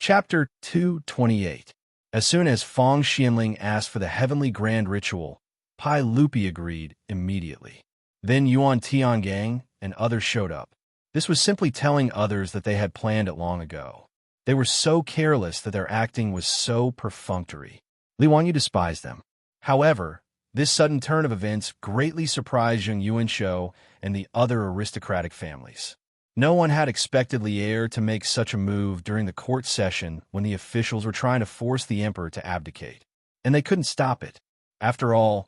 Chapter 228. As soon as Fong Xianling asked for the heavenly grand ritual, Pai Lupi agreed immediately. Then Yuan Tiangang and others showed up. This was simply telling others that they had planned it long ago. They were so careless that their acting was so perfunctory. Li Wanyu despised them. However, this sudden turn of events greatly surprised Zheng Yuanshou and the other aristocratic families. No one had expected Li Er to make such a move during the court session when the officials were trying to force the emperor to abdicate. And they couldn't stop it. After all,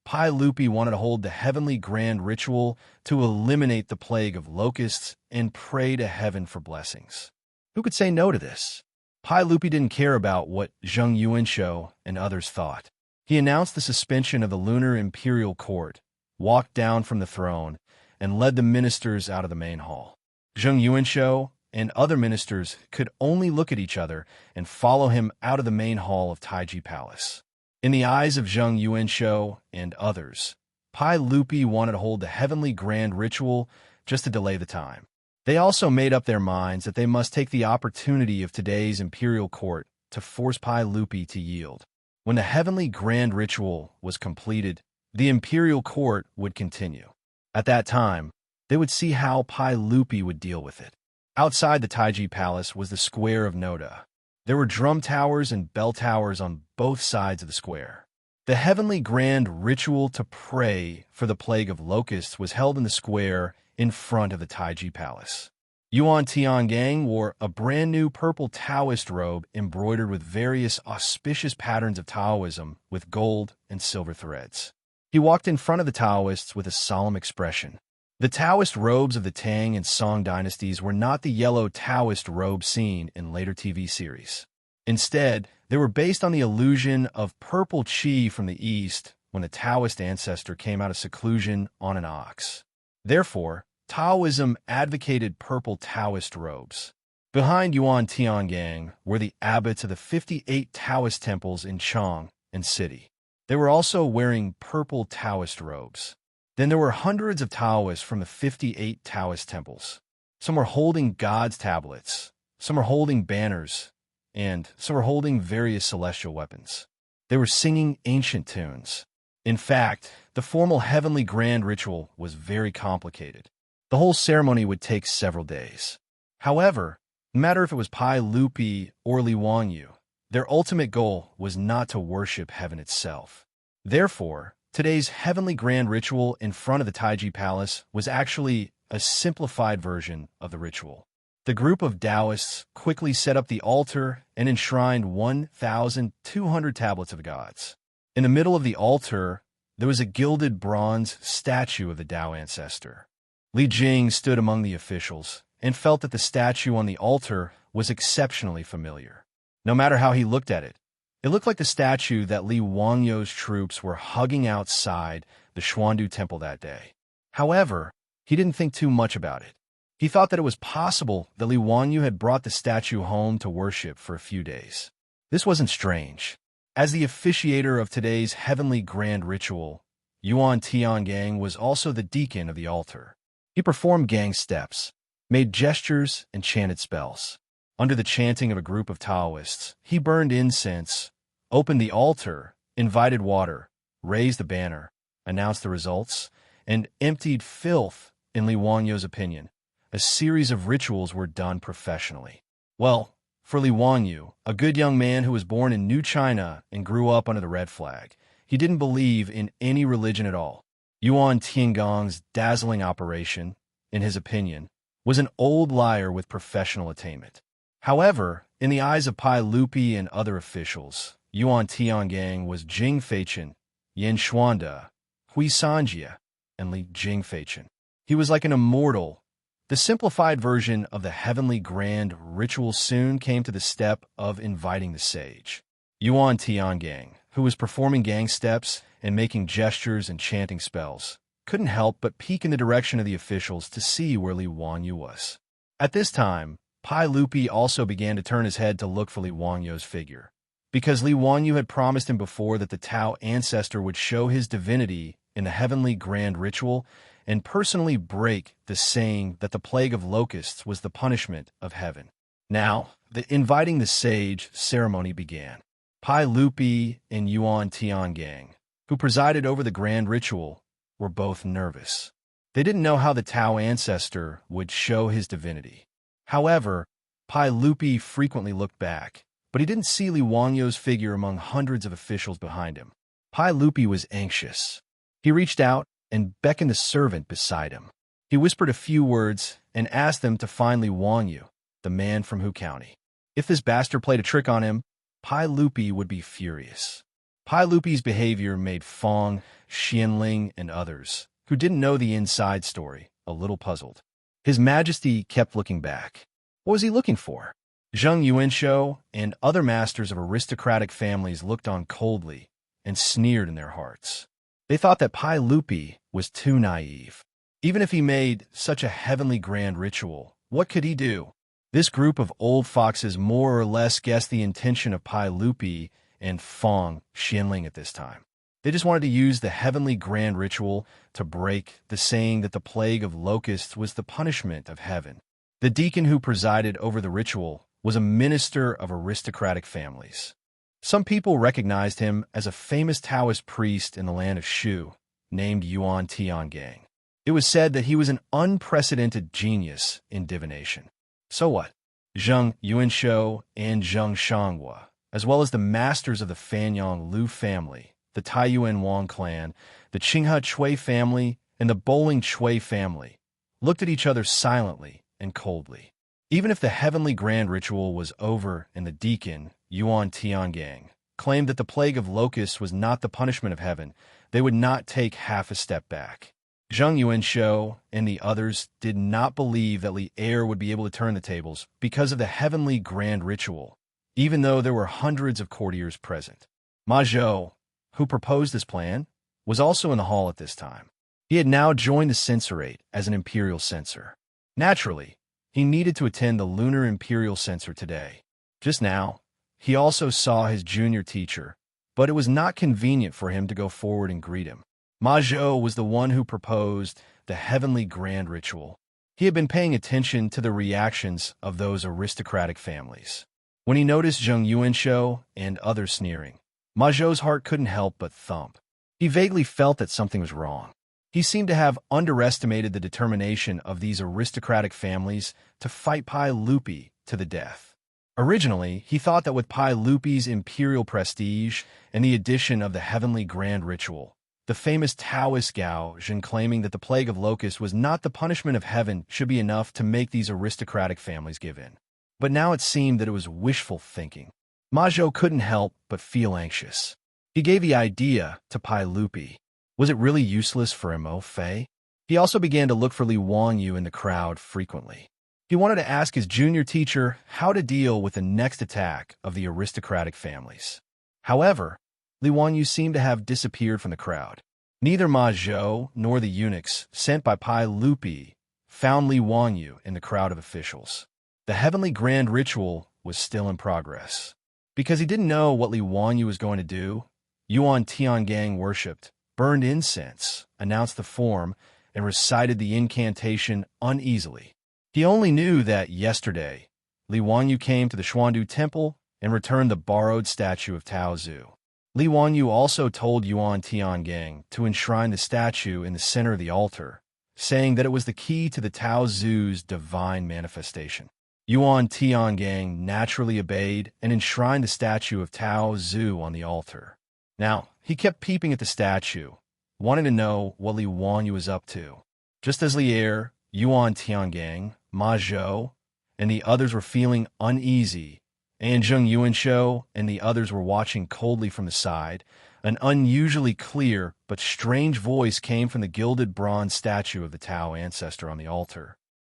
Pai Lupi wanted to hold the heavenly grand ritual to eliminate the plague of locusts and pray to heaven for blessings. Who could say no to this? Pai Lupi didn't care about what Zheng Yuanshou and others thought. He announced the suspension of the lunar imperial court, walked down from the throne, and led the ministers out of the main hall. Zheng Yuanshou and other ministers could only look at each other and follow him out of the main hall of Taiji Palace. In the eyes of Zheng Yuanshou and others, Pai Lupi wanted to hold the heavenly grand ritual just to delay the time. They also made up their minds that they must take the opportunity of today's imperial court to force Pai Lupi to yield. When the heavenly grand ritual was completed, the imperial court would continue. At that time, they would see how Pai Lupi would deal with it. Outside the Taiji Palace was the square of Noda. There were drum towers and bell towers on both sides of the square. The heavenly grand ritual to pray for the plague of locusts was held in the square in front of the Taiji Palace. Yuan Tiangang wore a brand new purple Taoist robe embroidered with various auspicious patterns of Taoism with gold and silver threads. He walked in front of the Taoists with a solemn expression. The Taoist robes of the Tang and Song dynasties were not the yellow Taoist robes seen in later TV series. Instead, they were based on the illusion of purple qi from the east when the Taoist ancestor came out of seclusion on an ox. Therefore, Taoism advocated purple Taoist robes. Behind Yuan Tiangang were the abbots of the 58 Taoist temples in Chang and City. They were also wearing purple Taoist robes. Then there were hundreds of Taoists from the 58 Taoist temples. Some were holding God's tablets, some were holding banners, and some were holding various celestial weapons. They were singing ancient tunes. In fact, the formal heavenly grand ritual was very complicated. The whole ceremony would take several days. However, no matter if it was Pai Lupi or Li Wanyu, their ultimate goal was not to worship heaven itself. Therefore, today's heavenly grand ritual in front of the Taiji Palace was actually a simplified version of the ritual. The group of Taoists quickly set up the altar and enshrined 1,200 tablets of gods. In the middle of the altar, there was a gilded bronze statue of the Tao ancestor. Li Jing stood among the officials and felt that the statue on the altar was exceptionally familiar. No matter how he looked at it, it looked like the statue that Li Wangyou's troops were hugging outside the Xuandu temple that day. However, he didn't think too much about it. He thought that it was possible that Li Wanyu had brought the statue home to worship for a few days. This wasn't strange. As the officiator of today's heavenly grand ritual, Yuan Tiangang was also the deacon of the altar. He performed gang steps, made gestures, and chanted spells. Under the chanting of a group of Taoists, he burned incense, opened the altar, invited water, raised the banner, announced the results, and emptied filth, in Li Wangyou's opinion. A series of rituals were done professionally. Well, for Li Wanyu, a good young man who was born in New China and grew up under the red flag, he didn't believe in any religion at all. Yuan Tiangong's dazzling operation, in his opinion, was an old liar with professional attainment. However, in the eyes of Pai Lupi and other officials, Yuan Tiangang was Jing Feichen, Yin Xuanda, Hui Sanjia, and Li Jing Feichen. He was like an immortal. The simplified version of the heavenly grand ritual soon came to the step of inviting the sage. Yuan Tiangang, who was performing gang steps and making gestures and chanting spells, couldn't help but peek in the direction of the officials to see where Li Wanyu was. At this time, Pai Lupi also began to turn his head to look for Li Wangyou's figure. Because Li Wanyu had promised him before that the Tao ancestor would show his divinity in the heavenly grand ritual and personally break the saying that the plague of locusts was the punishment of heaven. Now, the inviting the sage ceremony began. Pai Lupi and Yuan Tiangang, who presided over the grand ritual, were both nervous. They didn't know how the Tao ancestor would show his divinity. However, Pai Lupi frequently looked back, but he didn't see Li Wangyo's figure among hundreds of officials behind him. Pai Lupi was anxious. He reached out and beckoned the servant beside him. He whispered a few words and asked them to find Li Wangyu, the man from Hu County. If this bastard played a trick on him, Pai Lupi would be furious. Pai Lupi's behavior made Fong, Xianling, and others, who didn't know the inside story, a little puzzled. His Majesty kept looking back. What was he looking for? Zheng Yuanshou and other masters of aristocratic families looked on coldly and sneered in their hearts. They thought that Pai Lupi was too naive. Even if he made such a heavenly grand ritual, what could he do? This group of old foxes more or less guessed the intention of Pai Lupi and Fong Xianling at this time. They just wanted to use the heavenly grand ritual to break the saying that the plague of locusts was the punishment of heaven. The deacon who presided over the ritual was a minister of aristocratic families. Some people recognized him as a famous Taoist priest in the land of Shu, named Yuan Tiangang. It was said that he was an unprecedented genius in divination. So what? Zheng Yuanshou and Zheng Shanghua, as well as the masters of the Fanyang Lu family, the Taiyuan Wang clan, the Qinghe Chui family, and the Bowling Chui family, looked at each other silently and coldly. Even if the heavenly grand ritual was over and the deacon, Yuan Tiangang, claimed that the plague of locusts was not the punishment of heaven, they would not take half a step back. Zheng Yuanshou and the others did not believe that Li Er would be able to turn the tables because of the heavenly grand ritual, even though there were hundreds of courtiers present. Ma Zhou, who proposed this plan, was also in the hall at this time. He had now joined the censorate as an imperial censor. Naturally, he needed to attend the lunar imperial censor today. Just now, he also saw his junior teacher, but it was not convenient for him to go forward and greet him. Ma Zhou was the one who proposed the heavenly grand ritual. He had been paying attention to the reactions of those aristocratic families. When he noticed Zheng Yuanshou and others sneering, Ma Zhou's heart couldn't help but thump. He vaguely felt that something was wrong. He seemed to have underestimated the determination of these aristocratic families to fight Pai Lupi to the death. Originally, he thought that with Pai Lupi's imperial prestige and the addition of the heavenly grand ritual, the famous Taoist Gao Zhen claiming that the plague of locusts was not the punishment of heaven should be enough to make these aristocratic families give in. But now it seemed that it was wishful thinking. Ma Zhou couldn't help but feel anxious. He gave the idea to Pai Lupi. Was it really useless for Mo Fei? He also began to look for Li Wangyu in the crowd frequently. He wanted to ask his junior teacher how to deal with the next attack of the aristocratic families. However, Li Wangyu seemed to have disappeared from the crowd. Neither Ma Zhou nor the eunuchs sent by Pai Lupi found Li Wangyu in the crowd of officials. The heavenly grand ritual was still in progress. Because he didn't know what Li Wangyu was going to do, Yuan Tiangang worshipped, burned incense, announced the form, and recited the incantation uneasily. He only knew that yesterday, Li Wangyu came to the Xuandu temple and returned the borrowed statue of Tao Zu. Li Wangyu also told Yuan Tiangang to enshrine the statue in the center of the altar, saying that it was the key to the Tao Zu's divine manifestation. Yuan Tiangang naturally obeyed and enshrined the statue of Tao Zu on the altar. Now, he kept peeping at the statue, wanting to know what Li Wangyu was up to. Just as Li Er, Yuan Tiangang, Ma Zhou, and the others were feeling uneasy, and Zheng Yuanshou and the others were watching coldly from the side, an unusually clear but strange voice came from the gilded bronze statue of the Tao ancestor on the altar.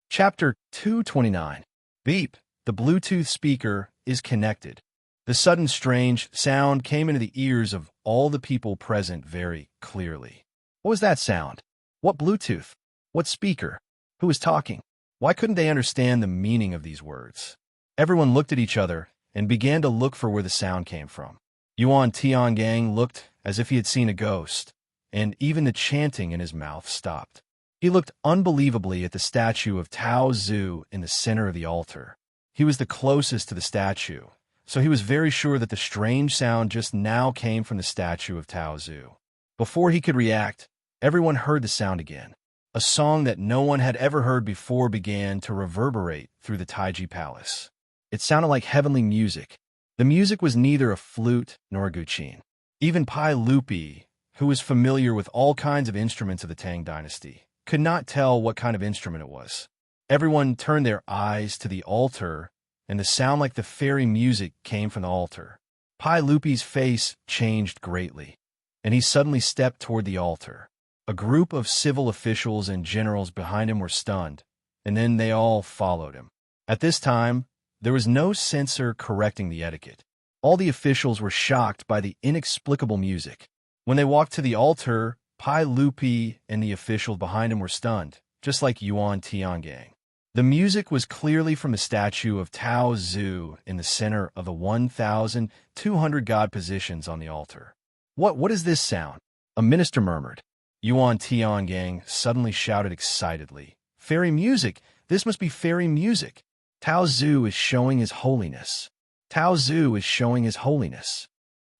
Chapter 229. Beep! The Bluetooth speaker is connected. The sudden strange sound came into the ears of all the people present very clearly. What was that sound? What Bluetooth? What speaker? Who was talking? Why couldn't they understand the meaning of these words? Everyone looked at each other and began to look for where the sound came from. Yuan Tiangang looked as if he had seen a ghost, and even the chanting in his mouth stopped. He looked unbelievably at the statue of Tao Zu in the center of the altar. He was the closest to the statue, so he was very sure that the strange sound just now came from the statue of Tao Zu. Before he could react, everyone heard the sound again. A song that no one had ever heard before began to reverberate through the Taiji Palace. It sounded like heavenly music. The music was neither a flute nor a guqin. Even Pai Lupi, who was familiar with all kinds of instruments of the Tang dynasty, could not tell what kind of instrument it was. Everyone turned their eyes to the altar, and the sound like the fairy music came from the altar. Pai Lupi's face changed greatly, and he suddenly stepped toward the altar. A group of civil officials and generals behind him were stunned, and then they all followed him. At this time, there was no censor correcting the etiquette. All the officials were shocked by the inexplicable music. When they walked to the altar, Pai Lupi and the officials behind him were stunned, just like Yuan Tiangang. The music was clearly from the statue of Tao Zu in the center of the 1,200 god positions on the altar. What is this sound? A minister murmured. Yuan Tiangang suddenly shouted excitedly, "Fairy music! This must be fairy music! Tao Zu is showing his holiness! Tao Zu is showing his holiness!"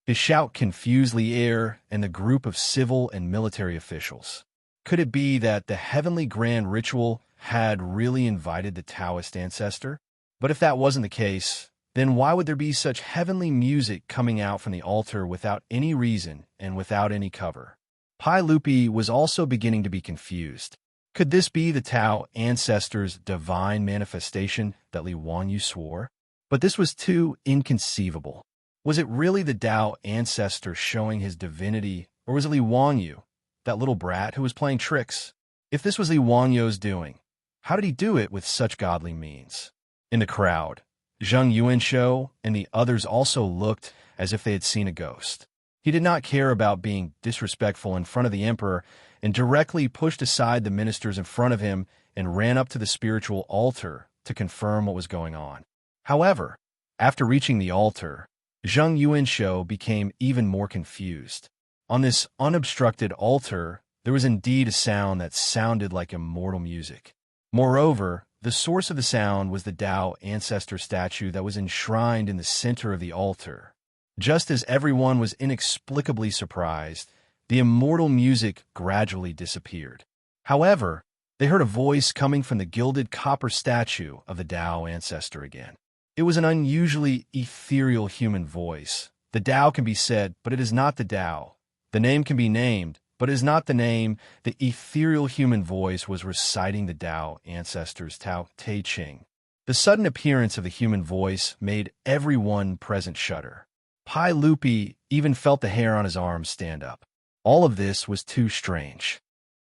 His shout confused the air and the group of civil and military officials. Could it be that the heavenly grand ritual had really invited the Taoist ancestor? But if that wasn't the case, then why would there be such heavenly music coming out from the altar without any reason and without any cover? Pai Lupi was also beginning to be confused. Could this be the Tao ancestor's divine manifestation that Li Wangyu swore? But this was too inconceivable. Was it really the Tao ancestor showing his divinity, or was it Li Wangyu, that little brat who was playing tricks? If this was Li Wangyu's doing, how did he do it with such godly means? In the crowd, Zheng Yuanshou and the others also looked as if they had seen a ghost. He did not care about being disrespectful in front of the emperor and directly pushed aside the ministers in front of him and ran up to the spiritual altar to confirm what was going on. However, after reaching the altar, Zheng Yuanshou became even more confused. On this unobstructed altar, there was indeed a sound that sounded like immortal music. Moreover, the source of the sound was the Tao ancestor statue that was enshrined in the center of the altar. Just as everyone was inexplicably surprised, the immortal music gradually disappeared. However, they heard a voice coming from the gilded copper statue of the Tao ancestor again. It was an unusually ethereal human voice. The Tao can be said, but it is not the Tao. The name can be named, but it is not the name. The ethereal human voice was reciting the Tao ancestor's Tao Te Ching. The sudden appearance of the human voice made everyone present shudder. Pai Lupi even felt the hair on his arms stand up. All of this was too strange.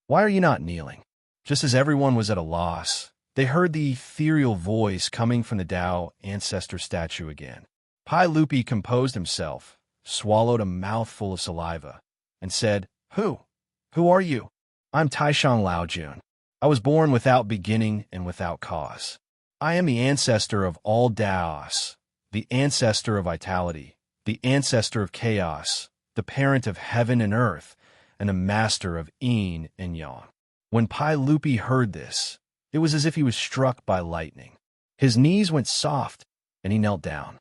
"Why are you not kneeling?" Just as everyone was at a loss, they heard the ethereal voice coming from the Tao ancestor statue again. Pai Lupi composed himself, swallowed a mouthful of saliva, and said, Who are you?" "I'm Taishang Laojun. I was born without beginning and without cause. I am the ancestor of all Taos, the ancestor of vitality, the ancestor of chaos, the parent of heaven and earth, and the master of yin and yang." When Pai Lupi heard this, it was as if he was struck by lightning. His knees went soft, and he knelt down.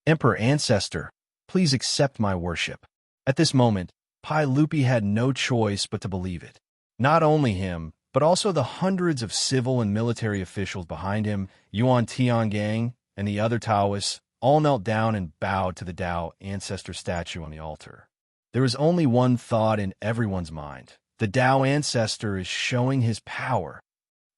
"Emperor Ancestor, please accept my worship." At this moment, Pai Lupi had no choice but to believe it. Not only him, but also the hundreds of civil and military officials behind him, Yuan Tiangang, and the other Taoists, all knelt down and bowed to the Tao ancestor statue on the altar. There was only one thought in everyone's mind. The Tao ancestor is showing his power.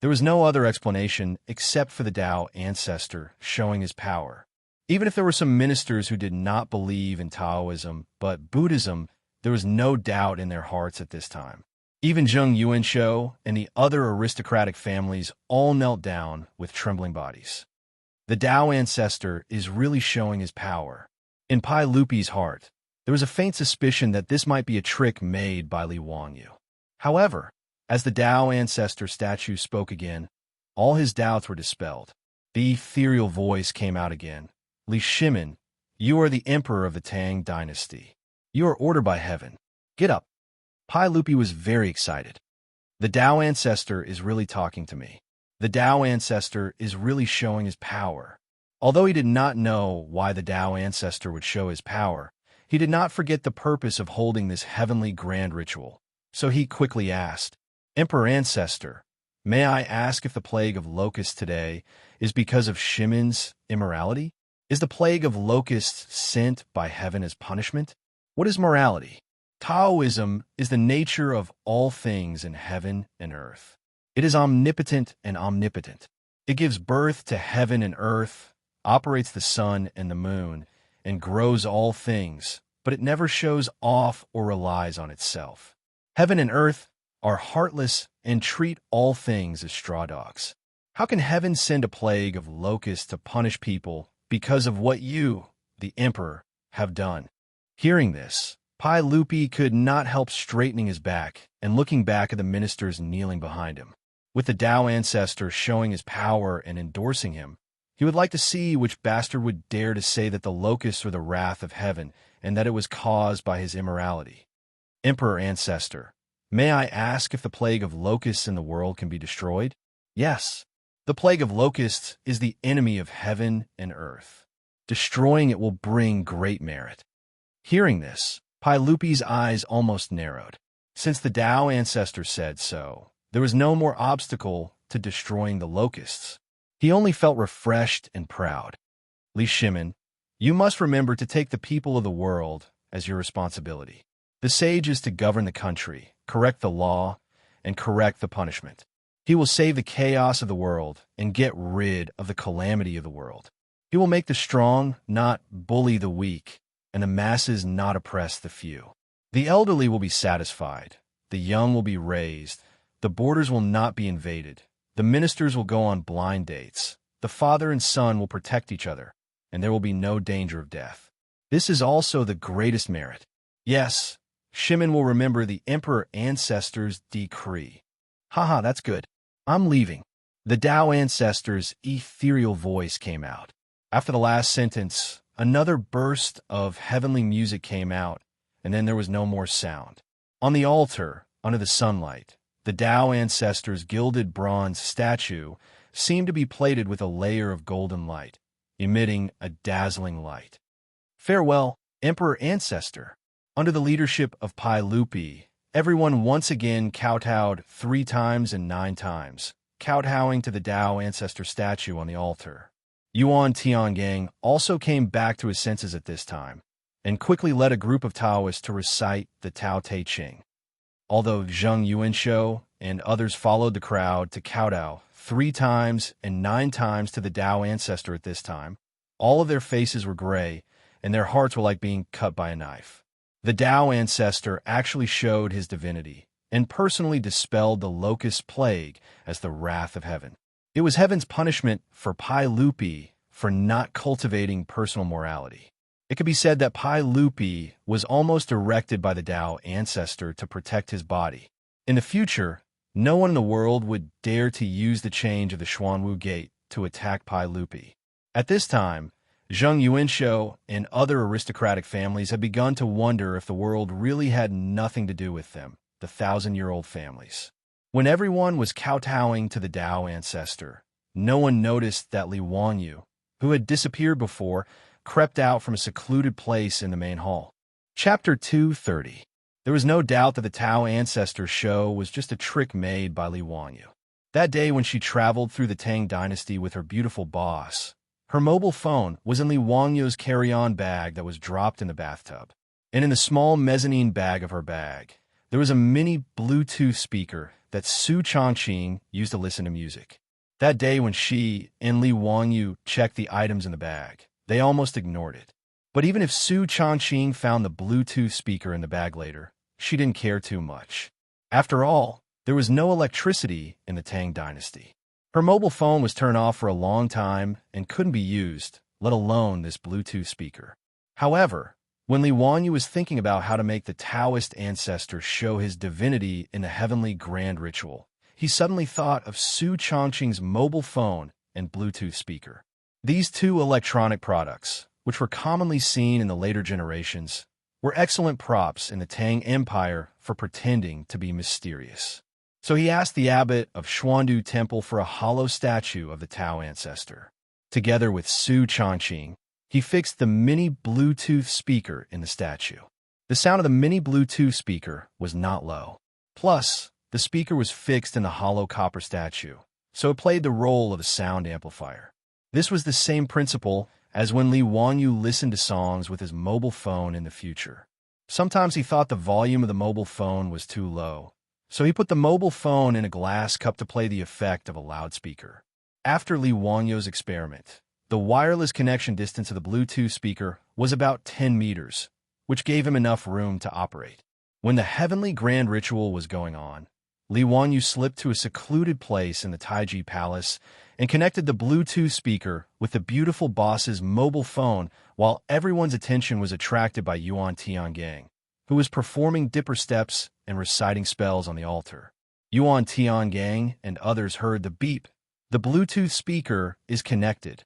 There was no other explanation except for the Tao ancestor showing his power. Even if there were some ministers who did not believe in Taoism, but Buddhism, there was no doubt in their hearts at this time. Even Zheng Yuanshou and the other aristocratic families all knelt down with trembling bodies. The Tao ancestor is really showing his power. In Pai Lupi's heart, there was a faint suspicion that this might be a trick made by Li Wangyu. However, as the Tao ancestor statue spoke again, all his doubts were dispelled. The ethereal voice came out again. "Li Shimin, you are the emperor of the Tang dynasty. You are ordered by heaven. Get up." Pai Lupi was very excited. The Tao ancestor is really talking to me. The Tao ancestor is really showing his power. Although he did not know why the Tao ancestor would show his power, he did not forget the purpose of holding this heavenly grand ritual. So he quickly asked, "Emperor Ancestor, may I ask if the plague of locusts today is because of Shimon's immorality? Is the plague of locusts sent by heaven as punishment? What is morality?" Taoism is the nature of all things in heaven and earth. It is omnipotent and omnipotent. It gives birth to heaven and earth, operates the sun and the moon, and grows all things, but it never shows off or relies on itself. Heaven and earth are heartless and treat all things as straw dogs. How can heaven send a plague of locusts to punish people because of what you, the emperor, have done? Hearing this, Pai Lupi could not help straightening his back and looking back at the ministers kneeling behind him. With the Tao ancestor showing his power and endorsing him, he would like to see which bastard would dare to say that the locusts were the wrath of heaven and that it was caused by his immorality. Emperor Ancestor, may I ask if the plague of locusts in the world can be destroyed? Yes. The plague of locusts is the enemy of heaven and earth. Destroying it will bring great merit. Hearing this, Pai Lupi's eyes almost narrowed. Since the Tao ancestor said so, there was no more obstacle to destroying the locusts. He only felt refreshed and proud. Li Shimin, you must remember to take the people of the world as your responsibility. The sage is to govern the country, correct the law, and correct the punishment. He will save the chaos of the world and get rid of the calamity of the world. He will make the strong not bully the weak, and the masses not oppress the few. The elderly will be satisfied, the young will be raised, the borders will not be invaded, the ministers will go on blind dates, the father and son will protect each other, and there will be no danger of death. This is also the greatest merit. Yes, Shimin will remember the emperor ancestor's decree. Haha, that's good. I'm leaving. The Tao ancestor's ethereal voice came out. After the last sentence, another burst of heavenly music came out, and then there was no more sound. On the altar, under the sunlight, the Tao ancestor's gilded bronze statue seemed to be plated with a layer of golden light, emitting a dazzling light. Farewell, Emperor Ancestor. Under the leadership of Pai Lupi, everyone once again kowtowed 3 times and 9 times, kowtowing to the Tao ancestor statue on the altar. Yuan Tiangang also came back to his senses at this time, and quickly led a group of Taoists to recite the Tao Te Ching. Although Zheng Yuanshou and others followed the crowd to kowtow 3 times and 9 times to the Tao ancestor at this time, all of their faces were gray, and their hearts were like being cut by a knife. The Tao ancestor actually showed his divinity and personally dispelled the locust plague as the wrath of heaven. It was heaven's punishment for Pai Lupi for not cultivating personal morality. It could be said that Pai Lupi was almost erected by the Tao ancestor to protect his body. In the future, no one in the world would dare to use the change of the Xuanwu Gate to attack Pai Lupi. At this time, Zheng Yuanshou and other aristocratic families had begun to wonder if the world really had nothing to do with them, the 1,000-year-old families. When everyone was kowtowing to the Tao ancestor, no one noticed that Li Wangyu, who had disappeared before, crept out from a secluded place in the main hall. Chapter 230. There was no doubt that the Tao ancestor show was just a trick made by Li Wangyu. That day when she traveled through the Tang dynasty with her beautiful boss, her mobile phone was in Li Wangyu's carry-on bag that was dropped in the bathtub. And in the small mezzanine bag of her bag, there was a mini Bluetooth speaker that Su Chongqing used to listen to music. That day when she and Li Wangyu checked the items in the bag, they almost ignored it. But even if Su Chongqing found the Bluetooth speaker in the bag later, she didn't care too much. After all, there was no electricity in the Tang dynasty. Her mobile phone was turned off for a long time and couldn't be used, let alone this Bluetooth speaker. However, when Li Wangyu was thinking about how to make the Taoist ancestor show his divinity in the heavenly grand ritual, he suddenly thought of Su Chongqing's mobile phone and Bluetooth speaker. These 2 electronic products, which were commonly seen in the later generations, were excellent props in the Tang Empire for pretending to be mysterious. So he asked the abbot of Xuandu Temple for a hollow statue of the Tao ancestor. Together with Su Changqing, he fixed the mini Bluetooth speaker in the statue. The sound of the mini Bluetooth speaker was not low. Plus, the speaker was fixed in the hollow copper statue, so it played the role of a sound amplifier. This was the same principle as when Li Wanyu listened to songs with his mobile phone in the future. Sometimes he thought the volume of the mobile phone was too low, so he put the mobile phone in a glass cup to play the effect of a loudspeaker. After Li Wanyu's experiment, the wireless connection distance of the Bluetooth speaker was about 10 meters, which gave him enough room to operate. When the heavenly grand ritual was going on, Li Wanyu slipped to a secluded place in the Taiji Palace and connected the Bluetooth speaker with the beautiful boss's mobile phone while everyone's attention was attracted by Yuan Tiangang, who was performing dipper steps and reciting spells on the altar. Yuan Tiangang and others heard the beep. The Bluetooth speaker is connected.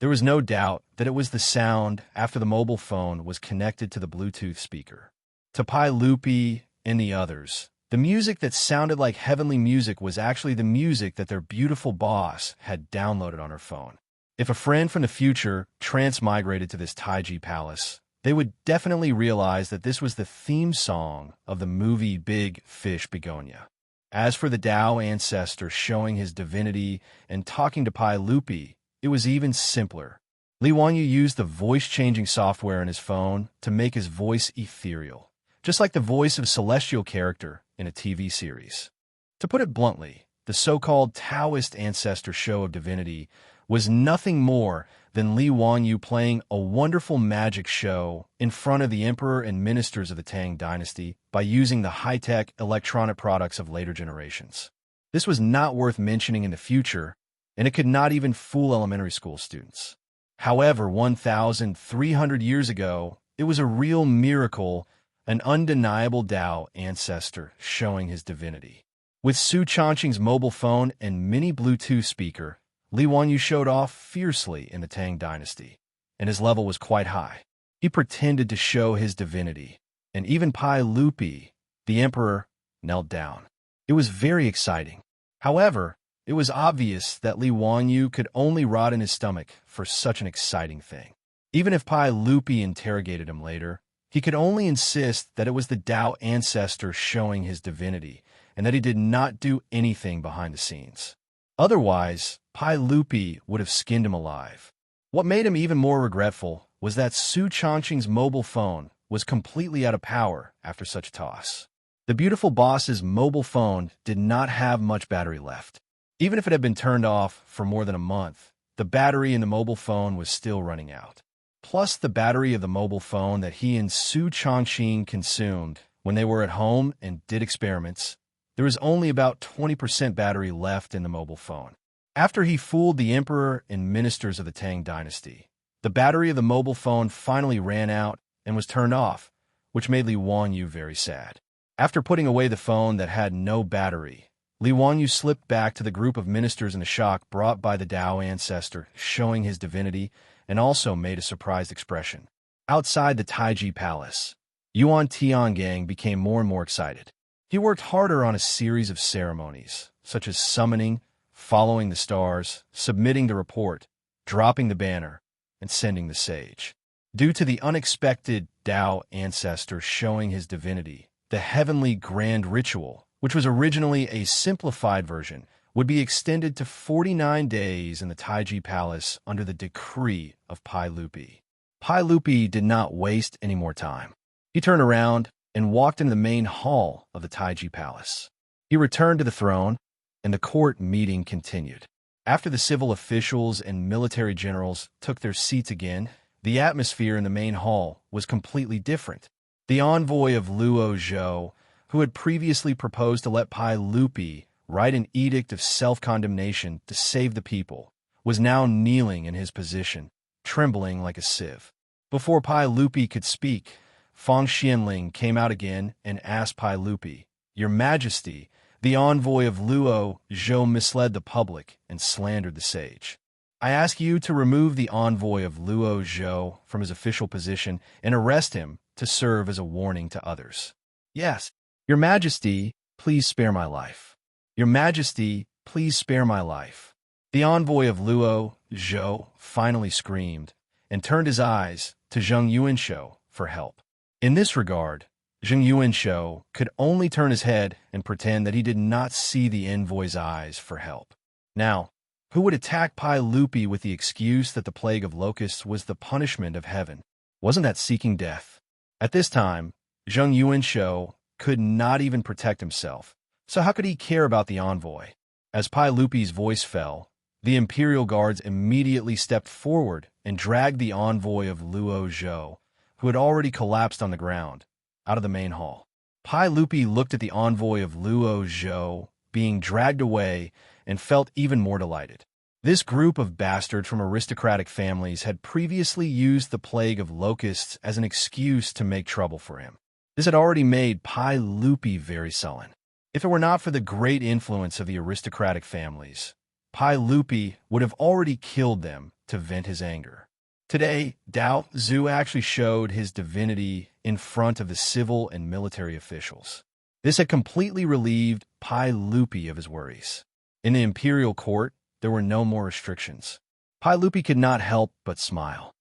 There was no doubt that it was the sound after the mobile phone was connected to the Bluetooth speaker. To Pai Lupi and the others, the music that sounded like heavenly music was actually the music that their beautiful boss had downloaded on her phone. If a friend from the future transmigrated to this Taiji Palace, they would definitely realize that this was the theme song of the movie Big Fish Begonia. As for the Tao ancestor showing his divinity and talking to Pai Lupi, it was even simpler. Li Wanyu used the voice-changing software in his phone to make his voice ethereal, just like the voice of a celestial character in a TV series. To put it bluntly, the so-called Taoist ancestor show of divinity was nothing more than Li Wanyu playing a wonderful magic show in front of the emperor and ministers of the Tang dynasty by using the high-tech electronic products of later generations. This was not worth mentioning in the future, and it could not even fool elementary school students. However, 1,300 years ago, it was a real miracle, an undeniable Tao ancestor showing his divinity. With Su Changqing's mobile phone and mini Bluetooth speaker, Li Wanyu showed off fiercely in the Tang dynasty, and his level was quite high. He pretended to show his divinity, and even Pai Lupi, the emperor, knelt down. It was very exciting. However, it was obvious that Li Wanyu could only rot in his stomach for such an exciting thing. Even if Pai Lupi interrogated him later, he could only insist that it was the Tao ancestor showing his divinity, and that he did not do anything behind the scenes. Otherwise, Pai Lupi would have skinned him alive. What made him even more regretful was that Su Changqing's mobile phone was completely out of power after such a toss. The beautiful boss's mobile phone did not have much battery left. Even if it had been turned off for more than a month, the battery in the mobile phone was still running out. Plus the battery of the mobile phone that he and Su Changqing consumed when they were at home and did experiments, there was only about 20% battery left in the mobile phone. After he fooled the emperor and ministers of the Tang dynasty, the battery of the mobile phone finally ran out and was turned off, which made Li Wanyu very sad. After putting away the phone that had no battery, Li Wanyu slipped back to the group of ministers in the shock brought by the Tao ancestor showing his divinity, and also made a surprised expression. Outside the Taiji Palace, Yuan Tiangang became more and more excited. He worked harder on a series of ceremonies, such as summoning, following the stars, submitting the report, dropping the banner, and sending the sage. Due to the unexpected Tao ancestor showing his divinity, the heavenly grand ritual, which was originally a simplified version, would be extended to 49 days in the Taiji Palace under the decree of Pai Lupi. Pai Lupi did not waste any more time. He turned around and walked into the main hall of the Taiji Palace. He returned to the throne, and the court meeting continued. After the civil officials and military generals took their seats again, the atmosphere in the main hall was completely different. The envoy of Luo Zhou, who had previously proposed to let Pai Lupi write an edict of self-condemnation to save the people, was now kneeling in his position, trembling like a sieve. Before Pai Lupi could speak, Fang Xianling came out again and asked Pai Lupi, "Your Majesty, the envoy of Luo Zhou misled the public and slandered the sage. I ask you to remove the envoy of Luo Zhou from his official position and arrest him to serve as a warning to others." "Yes, Your Majesty, please spare my life. Your Majesty, please spare my life." The envoy of Luo, Zhou, finally screamed and turned his eyes to Zheng Yuanshou for help. In this regard, Zheng Yuanshou could only turn his head and pretend that he did not see the envoy's eyes for help. Now, who would attack Pai Lupi with the excuse that the plague of locusts was the punishment of heaven? Wasn't that seeking death? At this time, Zheng Yuanshou could not even protect himself, so how could he care about the envoy? As Pai Lupi's voice fell, the imperial guards immediately stepped forward and dragged the envoy of Luo Zhou, who had already collapsed on the ground, out of the main hall. Pai Lupi looked at the envoy of Luo Zhou being dragged away and felt even more delighted. This group of bastards from aristocratic families had previously used the plague of locusts as an excuse to make trouble for him. This had already made Pai Lupi very sullen. If it were not for the great influence of the aristocratic families, Pai Lupi would have already killed them to vent his anger. Today, Dao Zhu actually showed his divinity in front of the civil and military officials. This had completely relieved Pai Lupi of his worries. In the imperial court, there were no more restrictions. Pai Lupi could not help but smile.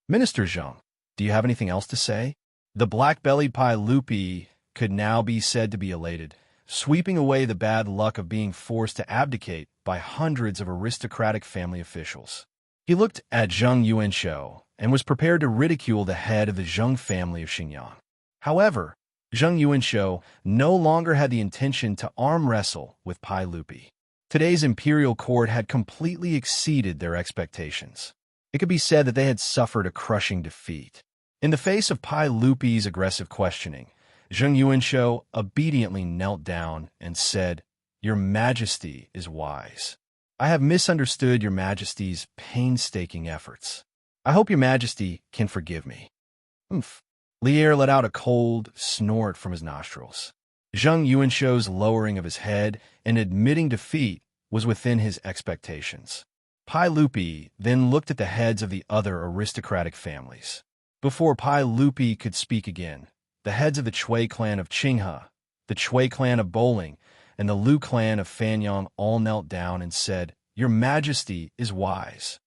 "Minister Zheng, do you have anything else to say?" The black-bellied Pai Lupi could now be said to be elated, sweeping away the bad luck of being forced to abdicate by hundreds of aristocratic family officials. He looked at Zheng Yuanshou and was prepared to ridicule the head of the Zheng family of Xinjiang. However, Zheng Yuanshou no longer had the intention to arm wrestle with Pai Lupi. Today's imperial court had completely exceeded their expectations. It could be said that they had suffered a crushing defeat. In the face of Pai Lupi's aggressive questioning, Zheng Yuanshou obediently knelt down and said, "Your Majesty is wise. I have misunderstood Your Majesty's painstaking efforts. I hope Your Majesty can forgive me." Oomph. Lier let out a cold snort from his nostrils. Zheng Yuanshou's lowering of his head and admitting defeat was within his expectations. Pai Lupi then looked at the heads of the other aristocratic families. Before Pai Lupi could speak again, the heads of the Chui clan of Qinghe, the Chui clan of Bowling, and the Lu clan of Fanyang all knelt down and said, "Your Majesty is wise."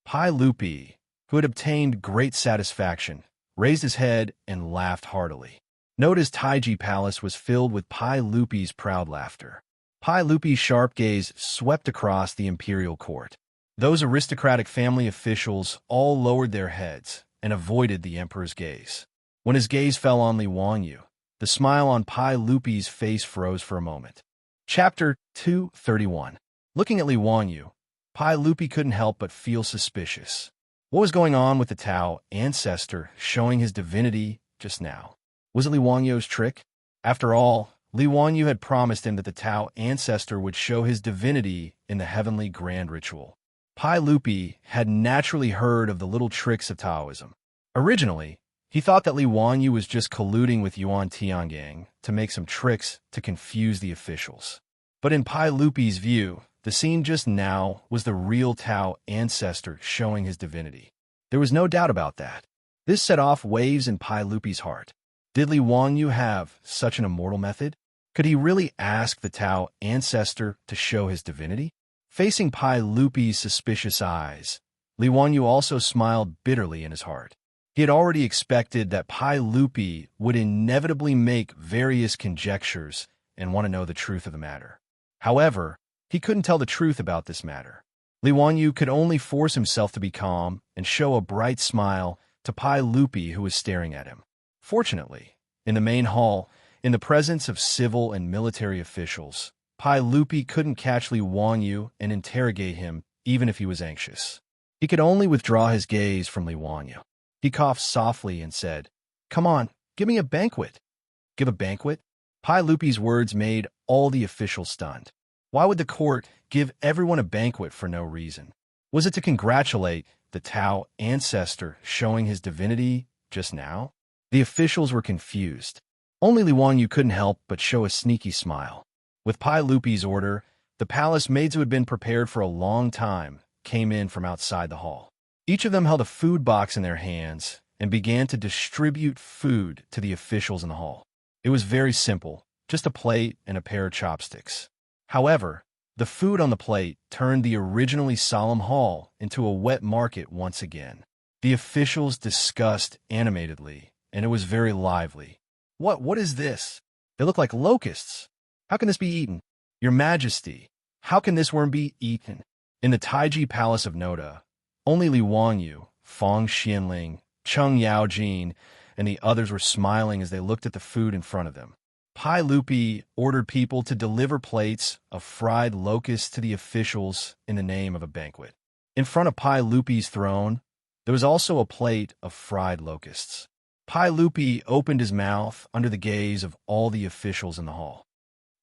Pai Lupi, who had obtained great satisfaction, raised his head and laughed heartily. Note his Taiji palace was filled with Pai Lupi's proud laughter. Pai Lupi's sharp gaze swept across the imperial court. Those aristocratic family officials all lowered their heads and avoided the emperor's gaze. When his gaze fell on Li Wangyu, the smile on Pai Lupi's face froze for a moment. Chapter 231. Looking at Li Wangyu, Pai Lupi couldn't help but feel suspicious. What was going on with the Tao ancestor showing his divinity just now? Was it Li Wangyu's trick? After all, Li Wangyu had promised him that the Tao ancestor would show his divinity in the heavenly grand ritual. Pai Lupi had naturally heard of the little tricks of Taoism. Originally, he thought that Li Wangyu was just colluding with Yuan Tiangang to make some tricks to confuse the officials. But in Pai Lupi's view, the scene just now was the real Tao ancestor showing his divinity. There was no doubt about that. This set off waves in Pai Lupi's heart. Did Li Wangyu have such an immortal method? Could he really ask the Tao ancestor to show his divinity? Facing Pai Lupi's suspicious eyes, Li Wangyu also smiled bitterly in his heart. He had already expected that Pai Lupi would inevitably make various conjectures and want to know the truth of the matter. However, he couldn't tell the truth about this matter. Li Wangyu could only force himself to be calm and show a bright smile to Pai Lupi, who was staring at him. Fortunately, in the main hall, in the presence of civil and military officials, Pai Lupi couldn't catch Li Wangyu and interrogate him even if he was anxious. He could only withdraw his gaze from Li Wangyu. He coughed softly and said, "Come on, give me a banquet." Give a banquet? Pai Lupi's words made all the officials stunned. Why would the court give everyone a banquet for no reason? Was it to congratulate the Tao ancestor showing his divinity just now? The officials were confused. Only Li Wangyu couldn't help but show a sneaky smile. With Pai Lupi's order, the palace maids who had been prepared for a long time came in from outside the hall. Each of them held a food box in their hands and began to distribute food to the officials in the hall. It was very simple, just a plate and a pair of chopsticks. However, The food on the plate turned the originally solemn hall into a wet market once again. The officials discussed animatedly, and it was very lively. What is this? They look like locusts. How can this be eaten? Your Majesty, how can this worm be eaten? In the Taiji Palace of Noda, only Li Wangyu, Fang Xianling, Cheng Yaojin, and the others were smiling as they looked at the food in front of them. Pai Lupi ordered people to deliver plates of fried locusts to the officials in the name of a banquet. In front of Pai Lupi's throne, there was also a plate of fried locusts. Pai Lupi opened his mouth under the gaze of all the officials in the hall.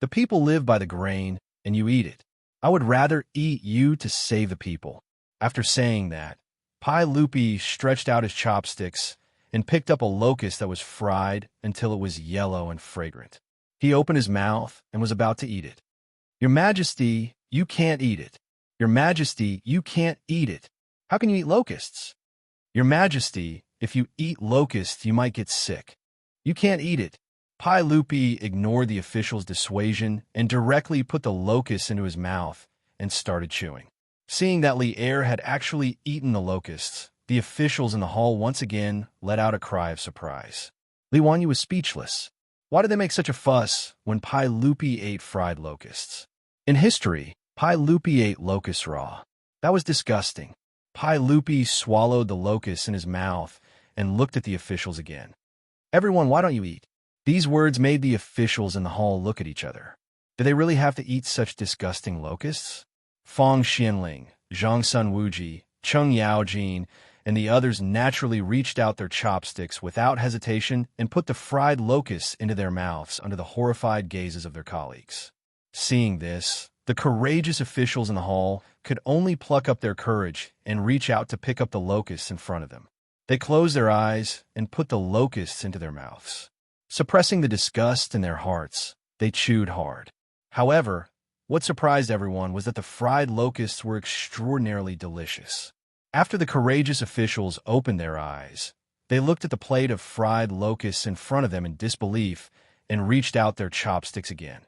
The people live by the grain, and you eat it. I would rather eat you to save the people. After saying that, Pai Lupi stretched out his chopsticks and picked up a locust that was fried until it was yellow and fragrant. He opened his mouth and was about to eat it. Your Majesty, you can't eat it. Your Majesty, you can't eat it. How can you eat locusts? Your Majesty, if you eat locusts, you might get sick. You can't eat it. Pai Lupi ignored the official's dissuasion and directly put the locust into his mouth and started chewing. Seeing that Li Er had actually eaten the locusts, the officials in the hall once again let out a cry of surprise. Li Wanyu was speechless. Why did they make such a fuss when Pai Lupi ate fried locusts? In history, Pai Lupi ate locusts raw. That was disgusting. Pai Lupi swallowed the locusts in his mouth and looked at the officials again. Everyone, why don't you eat? These words made the officials in the hall look at each other. Did they really have to eat such disgusting locusts? Fang Xianling, Zhang Sun Wuji, Cheng Yaojin, and the others naturally reached out their chopsticks without hesitation and put the fried locusts into their mouths under the horrified gazes of their colleagues. Seeing this, the courageous officials in the hall could only pluck up their courage and reach out to pick up the locusts in front of them. They closed their eyes and put the locusts into their mouths. Suppressing the disgust in their hearts, they chewed hard. However, what surprised everyone was that the fried locusts were extraordinarily delicious. After the courageous officials opened their eyes, they looked at the plate of fried locusts in front of them in disbelief and reached out their chopsticks again.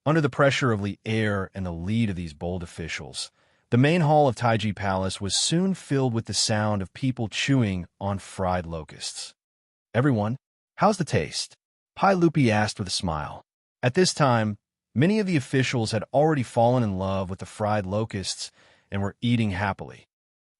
Under the pressure of Li Er and the lead of these bold officials, the main hall of Taiji Palace was soon filled with the sound of people chewing on fried locusts. Everyone, how's the taste? Pai Lupi asked with a smile. At this time, many of the officials had already fallen in love with the fried locusts and were eating happily.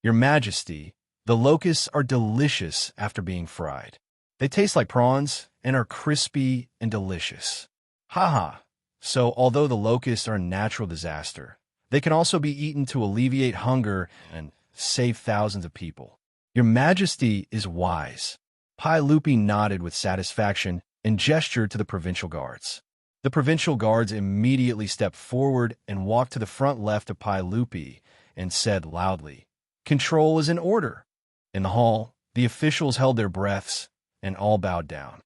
Your Majesty, the locusts are delicious after being fried. They taste like prawns and are crispy and delicious. Haha. So, although the locusts are a natural disaster, they can also be eaten to alleviate hunger and save thousands of people. Your Majesty is wise. Pai Lupi nodded with satisfaction and gestured to the provincial guards. The provincial guards immediately stepped forward and walked to the front left of Pai Lupi and said loudly, "Control is in order." In the hall, the officials held their breaths and all bowed down.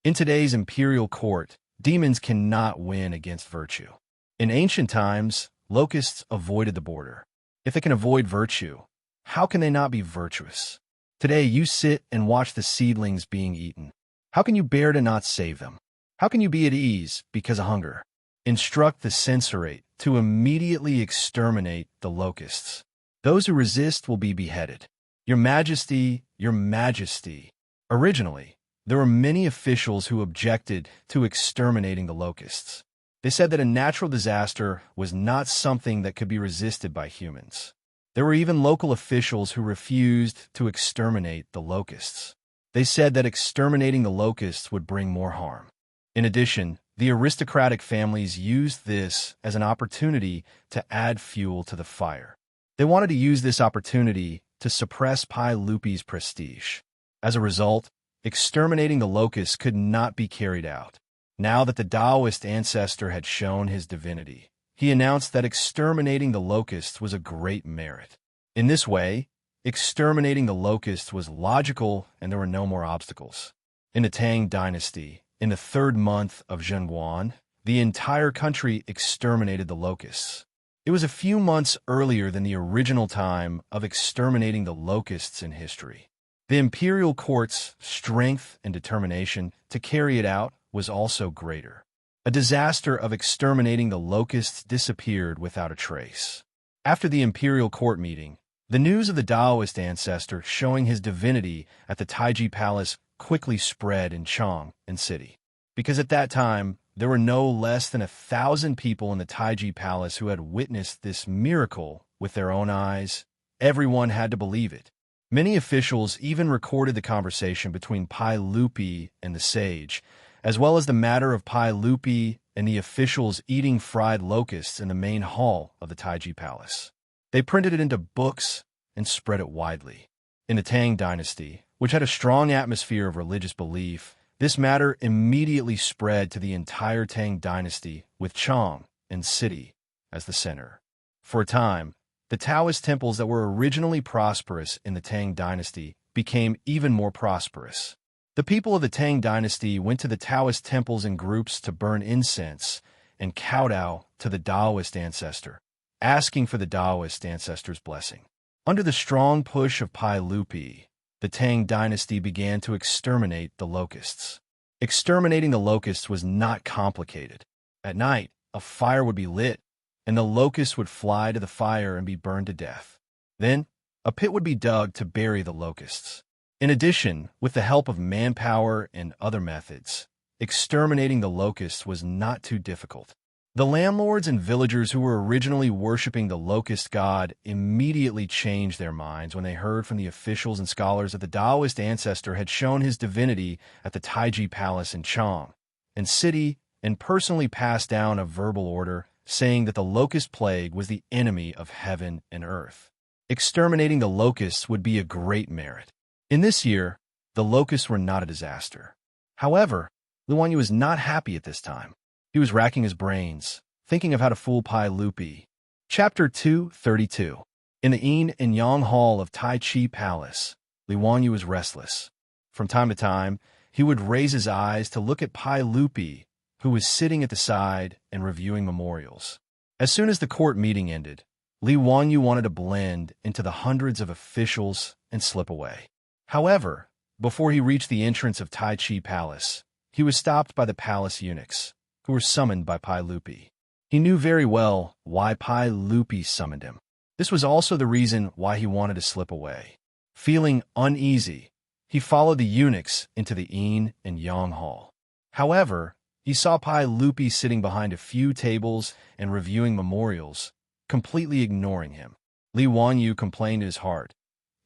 In today's imperial court, demons cannot win against virtue. In ancient times, locusts avoided the border. If they can avoid virtue, how can they not be virtuous? Today, you sit and watch the seedlings being eaten. How can you bear to not save them? How can you be at ease because of hunger? Instruct the censorate to immediately exterminate the locusts. Those who resist will be beheaded. Your Majesty, Your Majesty. Originally, there were many officials who objected to exterminating the locusts. They said that a natural disaster was not something that could be resisted by humans. There were even local officials who refused to exterminate the locusts. They said that exterminating the locusts would bring more harm. In addition, the aristocratic families used this as an opportunity to add fuel to the fire. They wanted to use this opportunity to suppress Pai Lupi's prestige. As a result, exterminating the locusts could not be carried out. Now that the Taoist ancestor had shown his divinity, he announced that exterminating the locusts was a great merit. In this way, exterminating the locusts was logical and there were no more obstacles. In the Tang dynasty, in the 3rd month of Zhenguan, the entire country exterminated the locusts. It was a few months earlier than the original time of exterminating the locusts in history. The imperial court's strength and determination to carry it out was also greater. A disaster of exterminating the locusts disappeared without a trace. After the imperial court meeting, the news of the Taoist ancestor showing his divinity at the Taiji Palace quickly spread in Chang and city. Because at that time, there were no less than 1,000 people in the Taiji Palace who had witnessed this miracle with their own eyes. Everyone had to believe it. Many officials even recorded the conversation between Pai Lupi and the sage, as well as the matter of Pai Lupi and the officials eating fried locusts in the main hall of the Taiji Palace. They printed it into books and spread it widely. In the Tang dynasty, which had a strong atmosphere of religious belief, this matter immediately spread to the entire Tang dynasty, with Chang and city as the center. For a time, the Taoist temples that were originally prosperous in the Tang dynasty became even more prosperous. The people of the Tang dynasty went to the Taoist temples in groups to burn incense and kowtow to the Taoist ancestor, asking for the Taoist ancestor's blessing. Under the strong push of Pai Lupi, the Tang dynasty began to exterminate the locusts. Exterminating the locusts was not complicated. At night, a fire would be lit, and the locusts would fly to the fire and be burned to death. Then, a pit would be dug to bury the locusts. In addition, with the help of manpower and other methods, exterminating the locusts was not too difficult. The landlords and villagers who were originally worshipping the locust god immediately changed their minds when they heard from the officials and scholars that the Taoist ancestor had shown his divinity at the Taiji Palace in Chang and city and personally passed down a verbal order saying that the locust plague was the enemy of heaven and earth. Exterminating the locusts would be a great merit. In this year, the locusts were not a disaster. However, Li Wanyu was not happy at this time. He was racking his brains, thinking of how to fool Pai Lupi. Chapter 232. In the Yin and Yang Hall of Tai Chi Palace, Li Wanyu was restless. From time to time, he would raise his eyes to look at Pai Lupi, who was sitting at the side and reviewing memorials. As soon as the court meeting ended, Li Wanyu wanted to blend into the hundreds of officials and slip away. However, before he reached the entrance of Tai Chi Palace, he was stopped by the palace eunuchs, who were summoned by Pai Lupi. He knew very well why Pai Lupi summoned him. This was also the reason why he wanted to slip away. Feeling uneasy, he followed the eunuchs into the Yin and Yang Hall. However, he saw Pai Lupi sitting behind a few tables and reviewing memorials, completely ignoring him. Li Wanyu complained in his heart,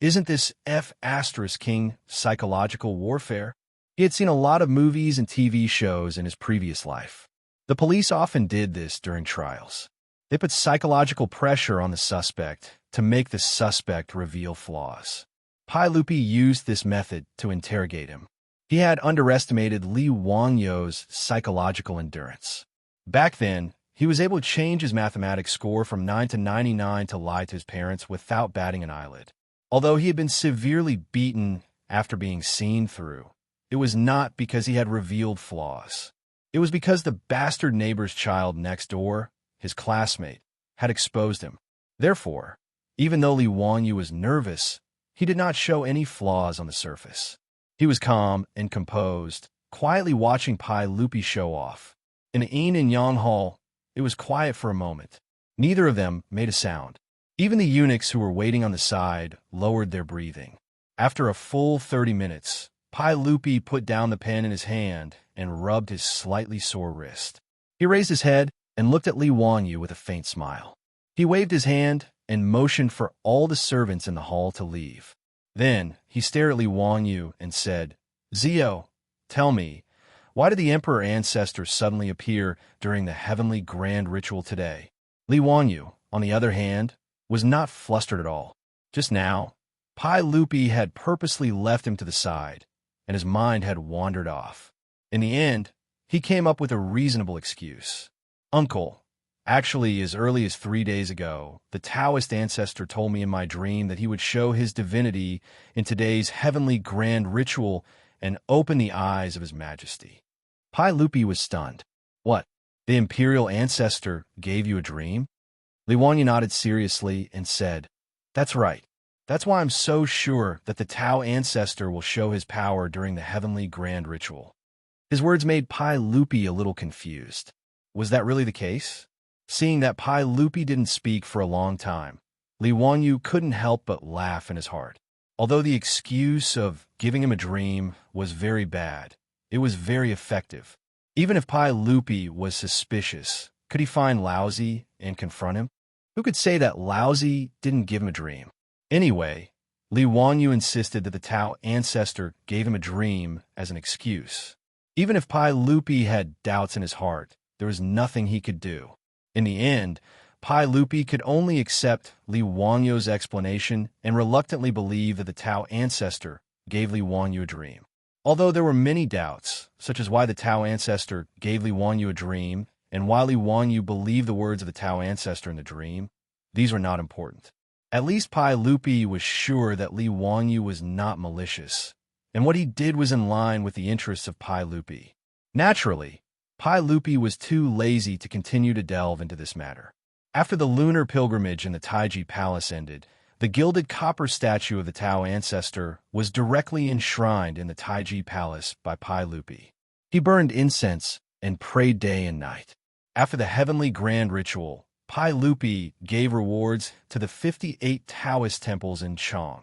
"Isn't this F***king psychological warfare?" He had seen a lot of movies and TV shows in his previous life. The police often did this during trials. They put psychological pressure on the suspect to make the suspect reveal flaws. Pai Lupi used this method to interrogate him. He had underestimated Li Wanyu's psychological endurance. Back then, he was able to change his mathematics score from 9 to 99 to lie to his parents without batting an eyelid. Although he had been severely beaten after being seen through, it was not because he had revealed flaws. It was because the bastard neighbor's child next door, his classmate, had exposed him. Therefore, even though Li Wanyu was nervous, he did not show any flaws on the surface. He was calm and composed, quietly watching Pai Lupi show off. In the Yin and Yang Hall, it was quiet for a moment. Neither of them made a sound. Even the eunuchs who were waiting on the side lowered their breathing. After a full 30 minutes, Pai Lupi put down the pen in his hand and rubbed his slightly sore wrist. He raised his head and looked at Li Wanyu with a faint smile. He waved his hand and motioned for all the servants in the hall to leave. Then he stared at Li Wanyu and said, "Zio, tell me, why did the Emperor Ancestor suddenly appear during the heavenly grand ritual today?" Li Wanyu, on the other hand, was not flustered at all. Just now, Pai Lupi had purposely left him to the side, and his mind had wandered off. In the end, he came up with a reasonable excuse. "Uncle, actually, as early as 3 days ago, the Taoist ancestor told me in my dream that he would show his divinity in today's heavenly grand ritual and open the eyes of his majesty." Pai Lupi was stunned. "What? The imperial ancestor gave you a dream?" Li Wanyu nodded seriously and said, "That's right. That's why I'm so sure that the Tao ancestor will show his power during the heavenly grand ritual." His words made Pai Lupi a little confused. Was that really the case? Seeing that Pai Lupi didn't speak for a long time, Li Wanyu couldn't help but laugh in his heart. Although the excuse of giving him a dream was very bad, it was very effective. Even if Pai Lupi was suspicious, could he find Lousy and confront him? Who could say that Lousy didn't give him a dream? Anyway, Li Wanyu insisted that the Tao ancestor gave him a dream as an excuse. Even if Pai Lupi had doubts in his heart, there was nothing he could do. In the end, Pai Lupi could only accept Li Wanyu's explanation and reluctantly believe that the Tao ancestor gave Li Wanyu a dream. Although there were many doubts, such as why the Tao ancestor gave Li Wanyu a dream and why Li Wanyu believed the words of the Tao ancestor in the dream, these were not important. At least Pai Lupi was sure that Li Wanyu was not malicious, and what he did was in line with the interests of Pai Lupi. Naturally, Pai Lupi was too lazy to continue to delve into this matter. After the lunar pilgrimage in the Taiji Palace ended, the gilded copper statue of the Tao ancestor was directly enshrined in the Taiji Palace by Pai Lupi. He burned incense and prayed day and night. After the heavenly grand ritual, Pai Lupi gave rewards to the 58 Taoist temples in Chang,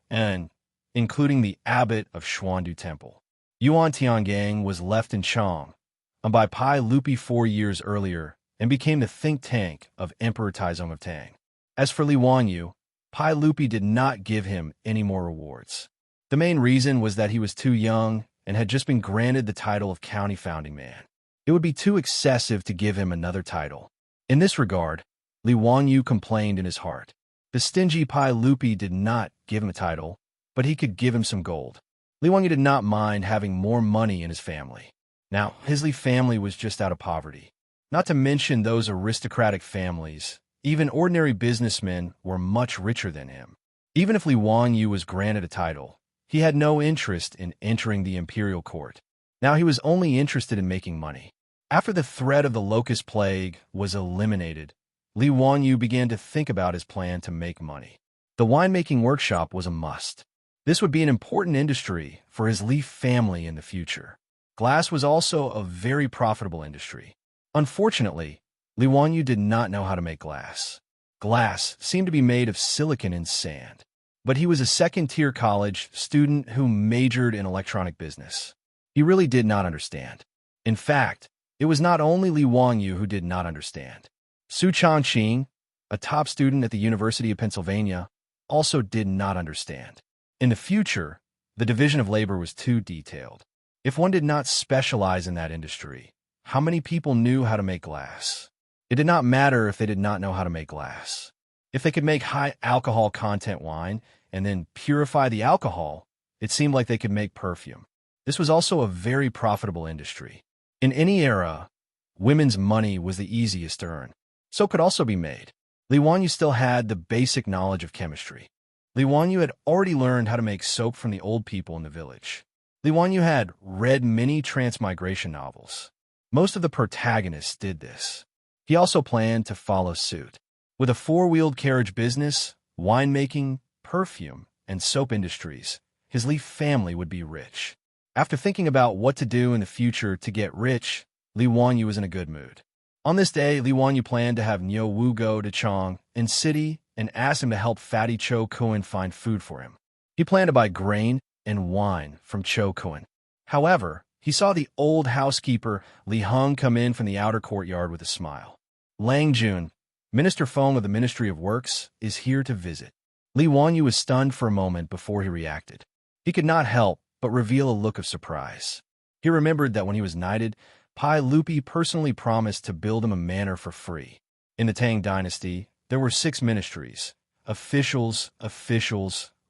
and including the abbot of Xuandu Temple. Yuan Tiangang was left in Chang by Pai Lupi 4 years earlier and became the think tank of Emperor Taizong of Tang. As for Li Wanyu, Pai Lupi did not give him any more rewards. The main reason was that he was too young and had just been granted the title of county founding man. It would be too excessive to give him another title. In this regard, Li Wanyu complained in his heart. The stingy Pai Lupi did not give him a title, but he could give him some gold. Li Wanyu did not mind having more money in his family. Now, his Li family was just out of poverty. Not to mention those aristocratic families, even ordinary businessmen were much richer than him. Even if Li Wanyu was granted a title, he had no interest in entering the imperial court. Now he was only interested in making money. After the threat of the locust plague was eliminated, Li Wanyu began to think about his plan to make money. The winemaking workshop was a must. This would be an important industry for his Li family in the future. Glass was also a very profitable industry. Unfortunately, Li Wanyu did not know how to make glass. Glass seemed to be made of silicon and sand. But he was a second-tier college student who majored in electronic business. He really did not understand. In fact, it was not only Li Wanyu who did not understand. Su Changqing, a top student at the University of Pennsylvania, also did not understand. In the future, the division of labor was too detailed. If one did not specialize in that industry, how many people knew how to make glass? It did not matter if they did not know how to make glass. If they could make high alcohol content wine and then purify the alcohol, it seemed like they could make perfume. This was also a very profitable industry. In any era, women's money was the easiest to earn. So could also be made. Li Wanyu still had the basic knowledge of chemistry. Li Wanyu had already learned how to make soap from the old people in the village. Li Wanyu had read many transmigration novels. Most of the protagonists did this. He also planned to follow suit. With a four-wheeled carriage business, winemaking, perfume, and soap industries, his Li family would be rich. After thinking about what to do in the future to get rich, Li Wanyu was in a good mood. On this day, Li Wanyu planned to have Niu Wu go to Chang in city and ask him to help Fatty Cho Kuan find food for him. He planned to buy grain and wine from Cho Kuan. However, he saw the old housekeeper Li Heng come in from the outer courtyard with a smile. Lang Jun, Minister Feng of the Ministry of Works, is here to visit. Li Wanyu was stunned for a moment before he reacted. He could not help but reveal a look of surprise. He remembered that when he was knighted, Pai Lupi personally promised to build him a manor for free. In the Tang dynasty, there were 6 ministries: officials,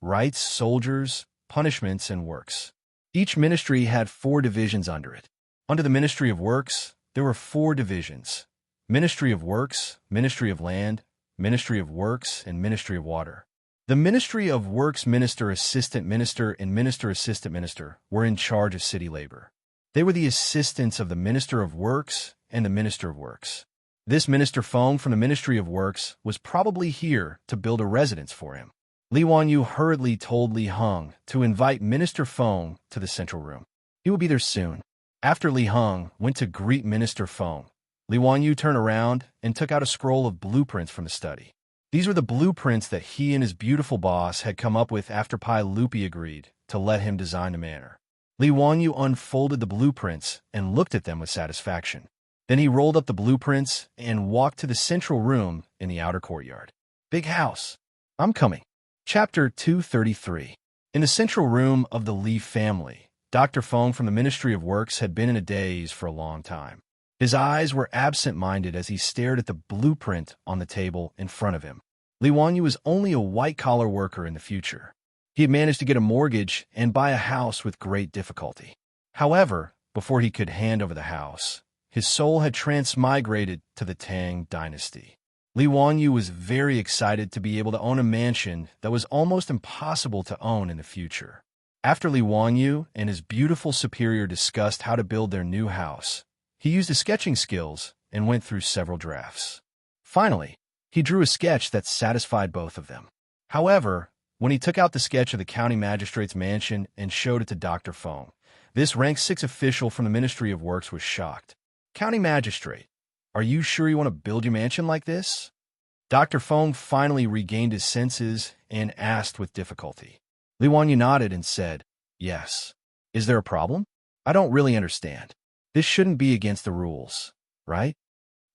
rights, soldiers, punishments, and works. Each ministry had 4 divisions under it. Under the Ministry of Works, there were 4 divisions: Ministry of Works, Ministry of Land, Ministry of Works, and Ministry of Water. The Ministry of Works Minister, Assistant Minister, and Minister Assistant Minister were in charge of city labor. They were the assistants of the Minister of Works and the Minister of Works. This Minister Feng from the Ministry of Works was probably here to build a residence for him. Li Wanyu hurriedly told Li Heng to invite Minister Feng to the central room. He will be there soon. After Li Heng went to greet Minister Feng, Li Wanyu turned around and took out a scroll of blueprints from the study. These were the blueprints that he and his beautiful boss had come up with after Pai Lupi agreed to let him design the manor. Li Wanyu unfolded the blueprints and looked at them with satisfaction. Then he rolled up the blueprints and walked to the central room in the outer courtyard. Big house. I'm coming. Chapter 233. In the central room of the Li family, Dr. Feng from the Ministry of Works had been in a daze for a long time. His eyes were absent-minded as he stared at the blueprint on the table in front of him. Li Wanyu was only a white-collar worker in the future. He had managed to get a mortgage and buy a house with great difficulty. However, before he could hand over the house, his soul had transmigrated to the Tang dynasty. Li Wanyu was very excited to be able to own a mansion that was almost impossible to own in the future. After Li Wanyu and his beautiful superior discussed how to build their new house, he used his sketching skills and went through several drafts. Finally, he drew a sketch that satisfied both of them. However, when he took out the sketch of the county magistrate's mansion and showed it to Dr. Feng, this rank 6 official from the Ministry of Works was shocked. "County magistrate, are you sure you want to build your mansion like this?" Dr. Feng finally regained his senses and asked with difficulty. Li Wanyu nodded and said, "Yes. Is there a problem? I don't really understand. This shouldn't be against the rules, right?"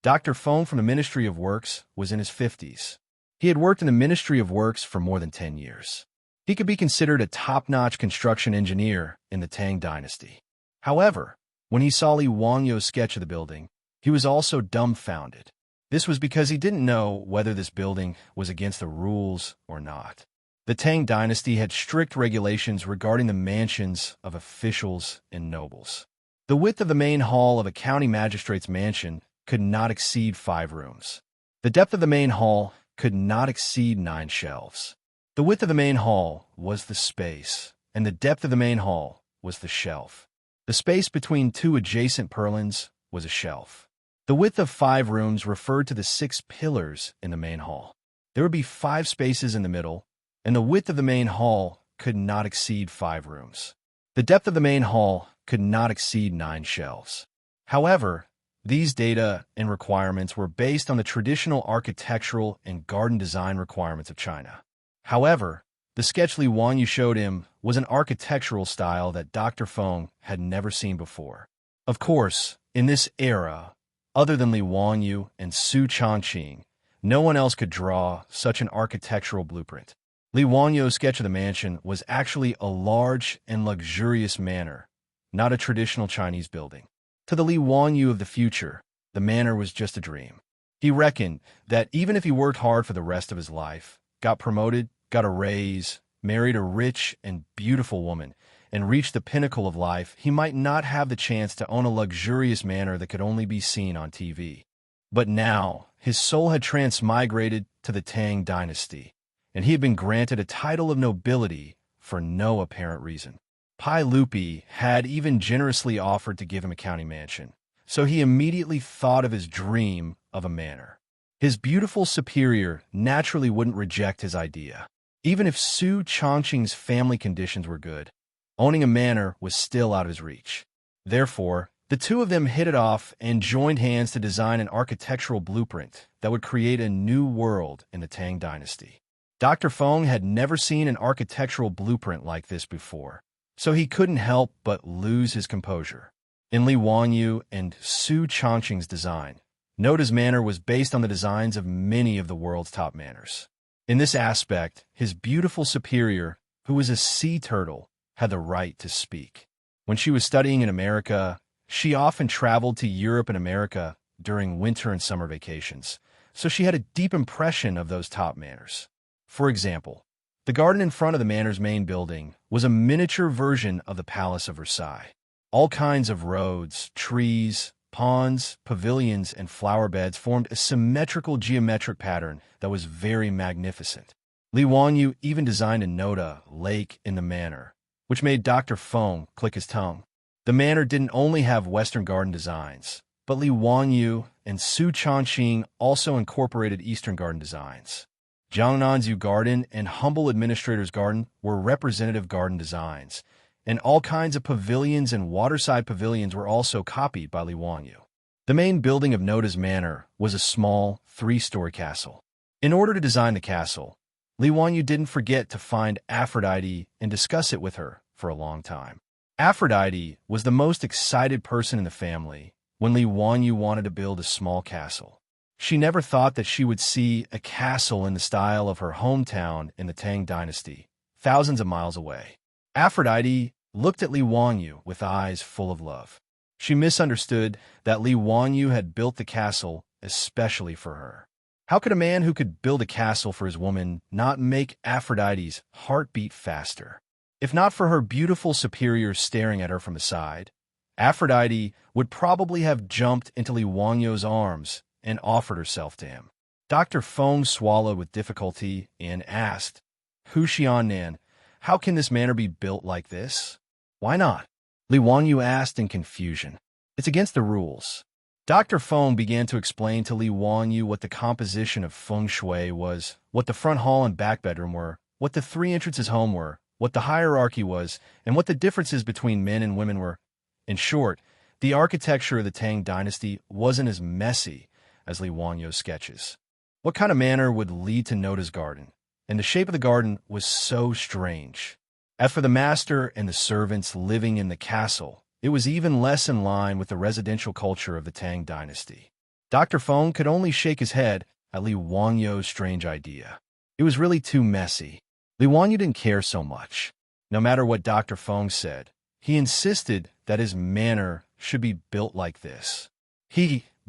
Dr. Feng from the Ministry of Works was in his 50s. He had worked in the Ministry of Works for more than 10 years. He could be considered a top-notch construction engineer in the Tang dynasty. However, when he saw Li Wanyu's sketch of the building, he was also dumbfounded. This was because he didn't know whether this building was against the rules or not. The Tang dynasty had strict regulations regarding the mansions of officials and nobles. The width of the main hall of a county magistrate's mansion could not exceed 5 rooms. The depth of the main hall could not exceed 9 shelves. The width of the main hall was the space, and the depth of the main hall was the shelf. The space between 2 adjacent purlins was a shelf. The width of 5 rooms referred to the 6 pillars in the main hall. There would be 5 spaces in the middle, and the width of the main hall could not exceed 5 rooms. The depth of the main hall could not exceed 9 shelves. However, these data and requirements were based on the traditional architectural and garden design requirements of China. However, the sketch Li Wanyu showed him was an architectural style that Dr. Feng had never seen before. Of course, in this era, other than Li Wanyu and Su Changqing, no one else could draw such an architectural blueprint. Li Wanyu's sketch of the mansion was actually a large and luxurious manor, not a traditional Chinese building. To the Li Wanyu of the future, the manor was just a dream. He reckoned that even if he worked hard for the rest of his life, got promoted, got a raise, married a rich and beautiful woman, and reached the pinnacle of life, he might not have the chance to own a luxurious manor that could only be seen on TV. But now, his soul had transmigrated to the Tang dynasty, and he had been granted a title of nobility for no apparent reason. Pai Lupi had even generously offered to give him a county mansion, so he immediately thought of his dream of a manor. His beautiful superior naturally wouldn't reject his idea. Even if Su Changqing's family conditions were good, owning a manor was still out of his reach. Therefore, the two of them hit it off and joined hands to design an architectural blueprint that would create a new world in the Tang dynasty. Dr. Feng had never seen an architectural blueprint like this before, so he couldn't help but lose his composure. In Li Wanyu and Su Changqing's design, Noda's manor was based on the designs of many of the world's top manors. In this aspect, his beautiful superior, who was a sea turtle, had the right to speak. When she was studying in America, she often traveled to Europe and America during winter and summer vacations, so she had a deep impression of those top manors. For example, the garden in front of the manor's main building was a miniature version of the Palace of Versailles. All kinds of roads, trees, ponds, pavilions, and flower beds formed a symmetrical geometric pattern that was very magnificent. Li Wanyu even designed a Noda lake in the manor, which made Dr. Feng click his tongue. The manor didn't only have Western garden designs, but Li Wanyu and Su Changqing also incorporated Eastern garden designs. Jiangnanzhu Garden and Humble Administrator's Garden were representative garden designs, and all kinds of pavilions and waterside pavilions were also copied by Li Wanyu. The main building of Noda's manor was a small, 3-story castle. In order to design the castle, Li Wanyu didn't forget to find Aphrodite and discuss it with her for a long time. Aphrodite was the most excited person in the family when Li Wanyu wanted to build a small castle. She never thought that she would see a castle in the style of her hometown in the Tang dynasty, thousands of miles away. Aphrodite looked at Li Wanyu with eyes full of love. She misunderstood that Li Wanyu had built the castle especially for her. How could a man who could build a castle for his woman not make Aphrodite's heart beat faster? If not for her beautiful superior staring at her from the side, Aphrodite would probably have jumped into Li Wanyu's arms and offered herself to him. Dr. Feng swallowed with difficulty and asked, "Hu Xiannan, how can this manor be built like this?" "Why not?" Li Wanyu asked in confusion. "It's against the rules." Dr. Feng began to explain to Li Wanyu what the composition of feng shui was, what the front hall and back bedroom were, what the 3 entrances home were, what the hierarchy was, and what the differences between men and women were. In short, the architecture of the Tang dynasty wasn't as messy as Li Wanyu's sketches. What kind of manor would lead to Noda's garden? And the shape of the garden was so strange. As for the master and the servants living in the castle, it was even less in line with the residential culture of the Tang dynasty. Dr. Feng could only shake his head at Li Wanyu's strange idea. It was really too messy. Li Wanyu didn't care so much. No matter what Dr. Feng said, he insisted that his manor should be built like this.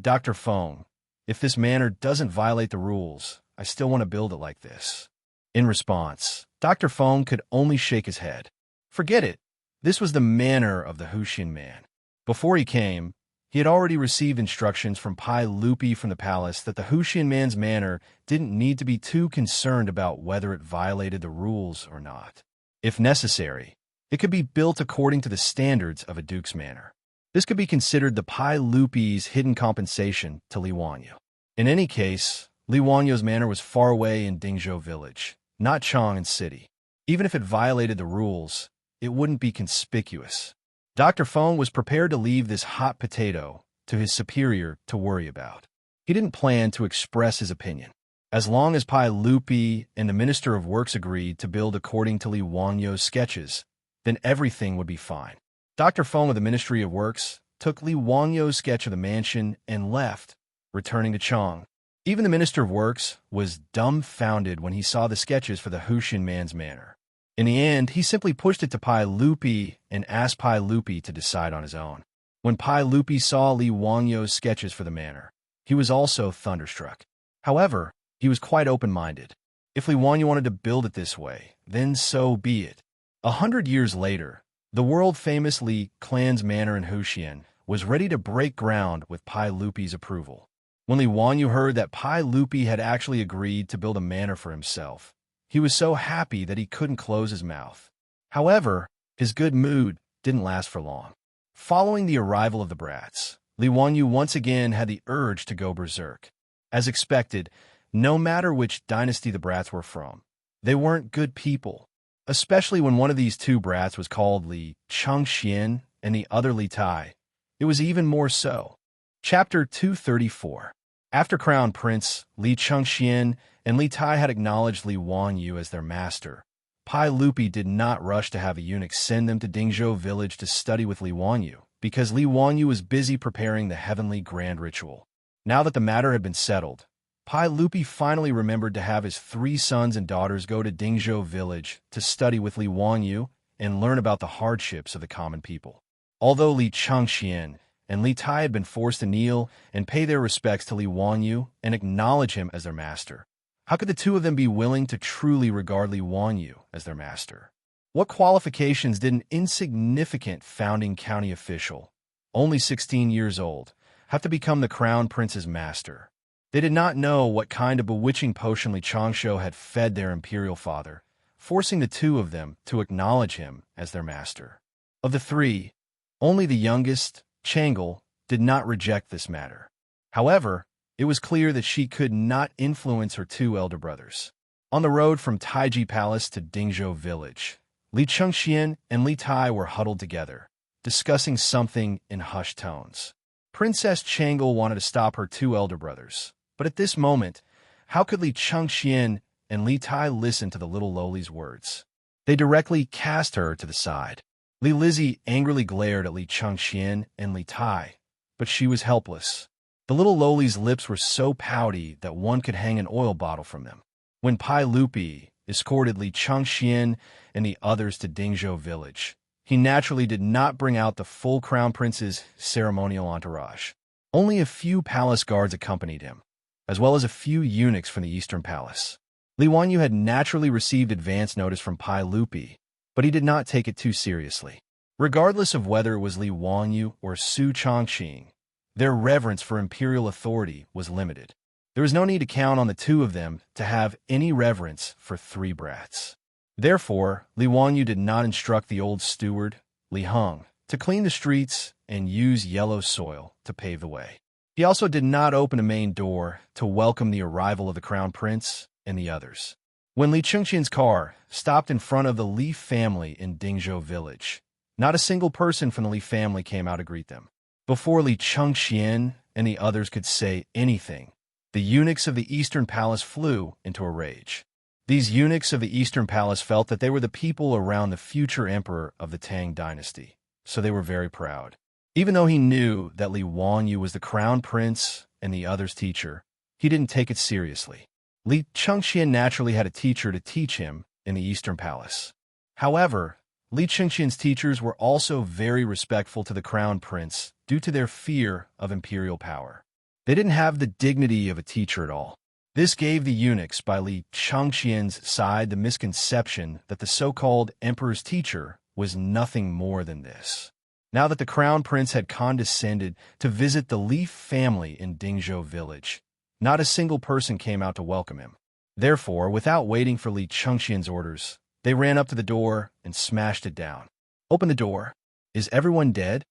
Dr. Feng, if this manor doesn't violate the rules, I still want to build it like this." In response, Dr. Feng could only shake his head. Forget it. This was the manor of the Hushin man. Before he came, he had already received instructions from Pai Lupi from the palace that the Hushin man's manor didn't need to be too concerned about whether it violated the rules or not. If necessary, it could be built according to the standards of a duke's manor. This could be considered the Pai Lupi's hidden compensation to Li Wanyu. In any case, Li Wanyu's manor was far away in Dingzhou village, not Chang'an city. Even if it violated the rules, it wouldn't be conspicuous. Dr. Feng was prepared to leave this hot potato to his superior to worry about. He didn't plan to express his opinion. As long as Pai Lupi and the Minister of Works agreed to build according to Li Wanyu's sketches, then everything would be fine. Dr. Feng of the Ministry of Works took Li Wanyu's sketch of the mansion and left, returning to Chang. Even the Minister of Works was dumbfounded when he saw the sketches for the Hushin man's manor. In the end, he simply pushed it to Pai Lupi and asked Pai Lupi to decide on his own. When Pai Lupi saw Li Wanyu's sketches for the manor, he was also thunderstruck. However, he was quite open-minded. If Li Wanyu wanted to build it this way, then so be it. 100 years later, the world-famous Li clan's manor in Huxian was ready to break ground with Pai Lupi's approval. When Li Wanyu heard that Pai Lupi had actually agreed to build a manor for himself, he was so happy that he couldn't close his mouth. However, his good mood didn't last for long. Following the arrival of the brats, Li Wanyu once again had the urge to go berserk. As expected, no matter which dynasty the brats were from, they weren't good people, especially when one of these 2 brats was called Li Chengxian and the other Li Tai. It was even more so. Chapter 234. After Crown Prince Li Chengxian and Li Tai had acknowledged Li Wanyu as their master, Pai Lupi did not rush to have a eunuch send them to Dingzhou village to study with Li Wanyu, because Li Wanyu was busy preparing the heavenly grand ritual. Now that the matter had been settled, Pai Lupi finally remembered to have his 3 sons and daughters go to Dingzhou village to study with Li Wanyu and learn about the hardships of the common people. Although Li Chengxian and Li Tai had been forced to kneel and pay their respects to Li Wanyu and acknowledge him as their master, how could the 2 of them be willing to truly regard Li Wanyu as their master? What qualifications did an insignificant founding county official, only 16 years old, have to become the crown prince's master? They did not know what kind of bewitching potion Li Changshu had fed their imperial father, forcing the 2 of them to acknowledge him as their master. Of the 3, only the youngest, Changle, did not reject this matter. However, it was clear that she could not influence her 2 elder brothers. On the road from Taiji Palace to Dingzhou village, Li Chengxian and Li Tai were huddled together, discussing something in hushed tones. Princess Changle wanted to stop her two elder brothers, but at this moment, how could Li Chengxian and Li Tai listen to the little lowly's words? They directly cast her to the side. Li Lizzie angrily glared at Li Chengxian and Li Tai, but she was helpless. The little lowly's lips were so pouty that one could hang an oil bottle from them. When Pai Lupi escorted Li Chengxian and the others to Dingzhou village, he naturally did not bring out the full crown prince's ceremonial entourage. Only a few palace guards accompanied him, as well as a few eunuchs from the Eastern Palace. Li Wanyu had naturally received advance notice from Pai Lupi, but he did not take it too seriously. Regardless of whether it was Li Wanyu or Su Chongqing, their reverence for imperial authority was limited. There was no need to count on the two of them to have any reverence for three brats. Therefore, Li Wanyu did not instruct the old steward, Li Heng, to clean the streets and use yellow soil to pave the way. He also did not open a main door to welcome the arrival of the crown prince and the others. When Li Chengqian's car stopped in front of the Li family in Dingzhou village, not a single person from the Li family came out to greet them. Before Li Chengqian and the others could say anything, the eunuchs of the Eastern Palace flew into a rage. These eunuchs of the Eastern Palace felt that they were the people around the future emperor of the Tang dynasty, so they were very proud. Even though he knew that Li Wanyu was the crown prince and the others' teacher, he didn't take it seriously. Li Chengqian naturally had a teacher to teach him in the Eastern Palace. However, Li Chengqian's teachers were also very respectful to the crown prince due to their fear of imperial power. They didn't have the dignity of a teacher at all. This gave the eunuchs by Li Chengqian's side the misconception that the so-called emperor's teacher was nothing more than this. Now that the crown prince had condescended to visit the Li family in Dingzhou village, not a single person came out to welcome him. Therefore, without waiting for Li Chengqian's orders, they ran up to the door and smashed it down. "Open the door. Is everyone dead?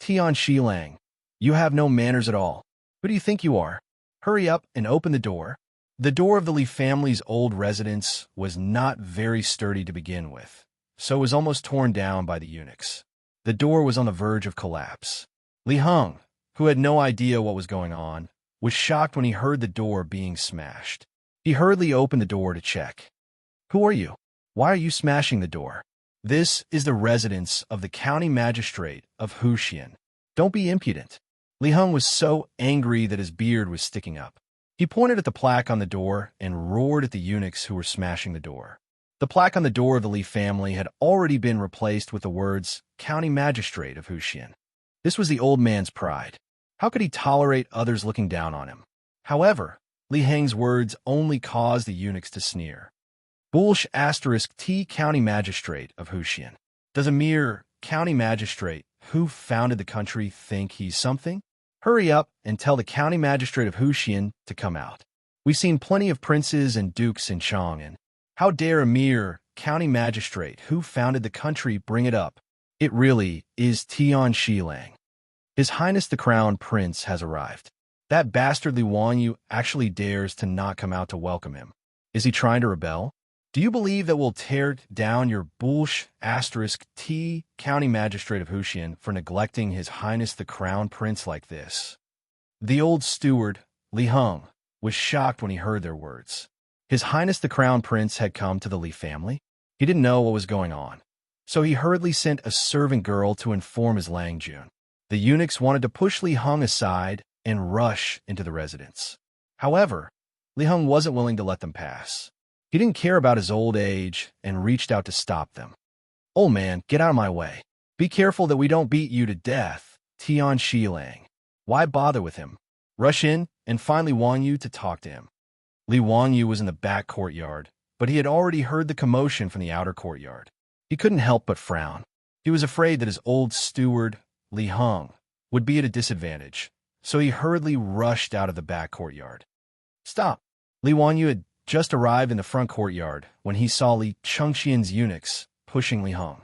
Tian Shilang, you have no manners at all. Who do you think you are? Hurry up and open the door." The door of the Li family's old residence was not very sturdy to begin with, so it was almost torn down by the eunuchs. The door was on the verge of collapse. Li Heng, who had no idea what was going on, was shocked when he heard the door being smashed. He hurriedly opened the door to check. "Who are you? Why are you smashing the door?" "This is the residence of the county magistrate of Huxian. Don't be impudent." Li Heng was so angry that his beard was sticking up. He pointed at the plaque on the door and roared at the eunuchs who were smashing the door. The plaque on the door of the Li family had already been replaced with the words, "County Magistrate of Huxian." This was the old man's pride. How could he tolerate others looking down on him? However, Li Heng's words only caused the eunuchs to sneer. Bulsh * T County Magistrate of Huxian. Does a mere county magistrate who founded the country think he's something? Hurry up and tell the county magistrate of Huxian to come out. We've seen plenty of princes and dukes in Chang'an. How dare a mere county magistrate who founded the country bring it up? It really is Tian Shilang. His Highness the Crown Prince has arrived. That bastard Li Wanyu actually dares to not come out to welcome him. Is he trying to rebel? Do you believe that we'll tear down your Bulsh * T County Magistrate of Huxian for neglecting His Highness the Crown Prince like this? The old steward, Li Heng, was shocked when he heard their words. His Highness the Crown Prince had come to the Li family. He didn't know what was going on, so he hurriedly sent a servant girl to inform his Lang Jun. The eunuchs wanted to push Li Heng aside and rush into the residence. However, Li Heng wasn't willing to let them pass. He didn't care about his old age and reached out to stop them. "Old man, get out of my way. Be careful that we don't beat you to death, Tian Shilang. Why bother with him? Rush in and find Li Wanyu to talk to him." Li Wanyu was in the back courtyard, but he had already heard the commotion from the outer courtyard. He couldn't help but frown. He was afraid that his old steward, Li Heng, would be at a disadvantage, so he hurriedly rushed out of the back courtyard. "Stop!" Li Wanyu had just arrived in the front courtyard when he saw Li Chengxian's eunuchs pushing Li Heng.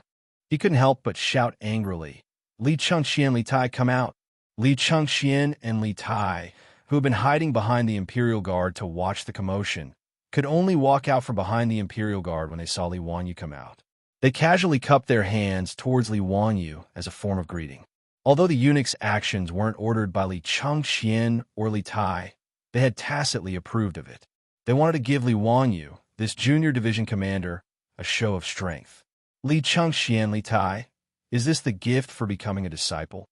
He couldn't help but shout angrily, "Li Chengxian and Li Tai, come out!" Li Chengxian and Li Tai, who had been hiding behind the Imperial Guard to watch the commotion, could only walk out from behind the Imperial Guard when they saw Li Wanyu come out. They casually cupped their hands towards Li Wanyu as a form of greeting. Although the eunuch's actions weren't ordered by Li Changxian or Li Tai, they had tacitly approved of it. They wanted to give Li Wanyu, this junior division commander, a show of strength. Li Changxian, Li Tai, is this the gift for becoming a disciple?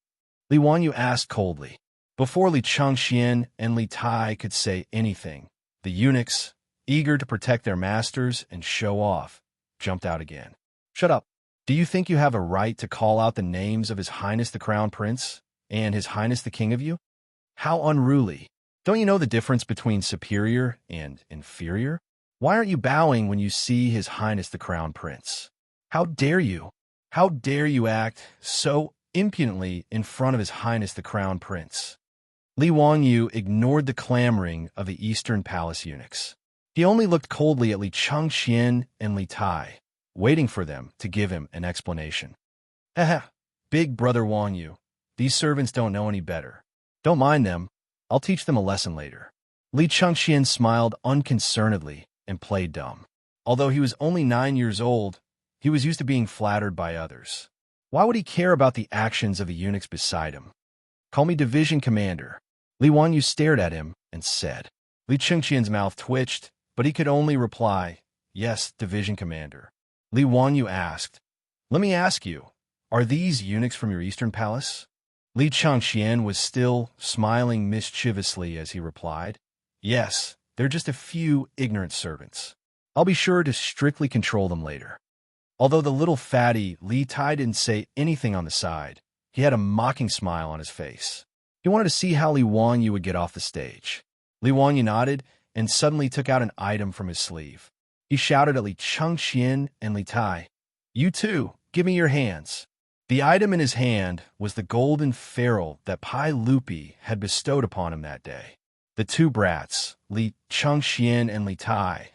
Li Wanyu asked coldly. Before Li Changxian and Li Tai could say anything, the eunuchs, eager to protect their masters and show off, jumped out again. Shut up. Do you think you have a right to call out the names of His Highness the Crown Prince and His Highness the King of you? How unruly. Don't you know the difference between superior and inferior? Why aren't you bowing when you see His Highness the Crown Prince? How dare you? How dare you act so impudently in front of His Highness the Crown Prince? Li Wanyu ignored the clamoring of the Eastern Palace eunuchs. He only looked coldly at Li Changxian and Li Tai, waiting for them to give him an explanation. Haha, big brother Wanyu, these servants don't know any better. Don't mind them, I'll teach them a lesson later. Li Changxian smiled unconcernedly and played dumb. Although he was only 9 years old, he was used to being flattered by others. Why would he care about the actions of the eunuchs beside him? Call me division commander. Li Wanyu stared at him and said. Li Changxian's mouth twitched, but he could only reply, yes, division commander. Li Wanyu asked, let me ask you, are these eunuchs from your eastern palace? Li Changxian was still smiling mischievously as he replied, yes, they're just a few ignorant servants. I'll be sure to strictly control them later. Although the little fatty Li Tai didn't say anything on the side, he had a mocking smile on his face. He wanted to see how Li Wanyu would get off the stage. Li Wanyu nodded and suddenly took out an item from his sleeve. He shouted at Li Changxian and Li Tai, you two, give me your hands. The item in his hand was the golden ferrule that Pai Lupi had bestowed upon him that day. The two brats, Li Changxian and Li Tai,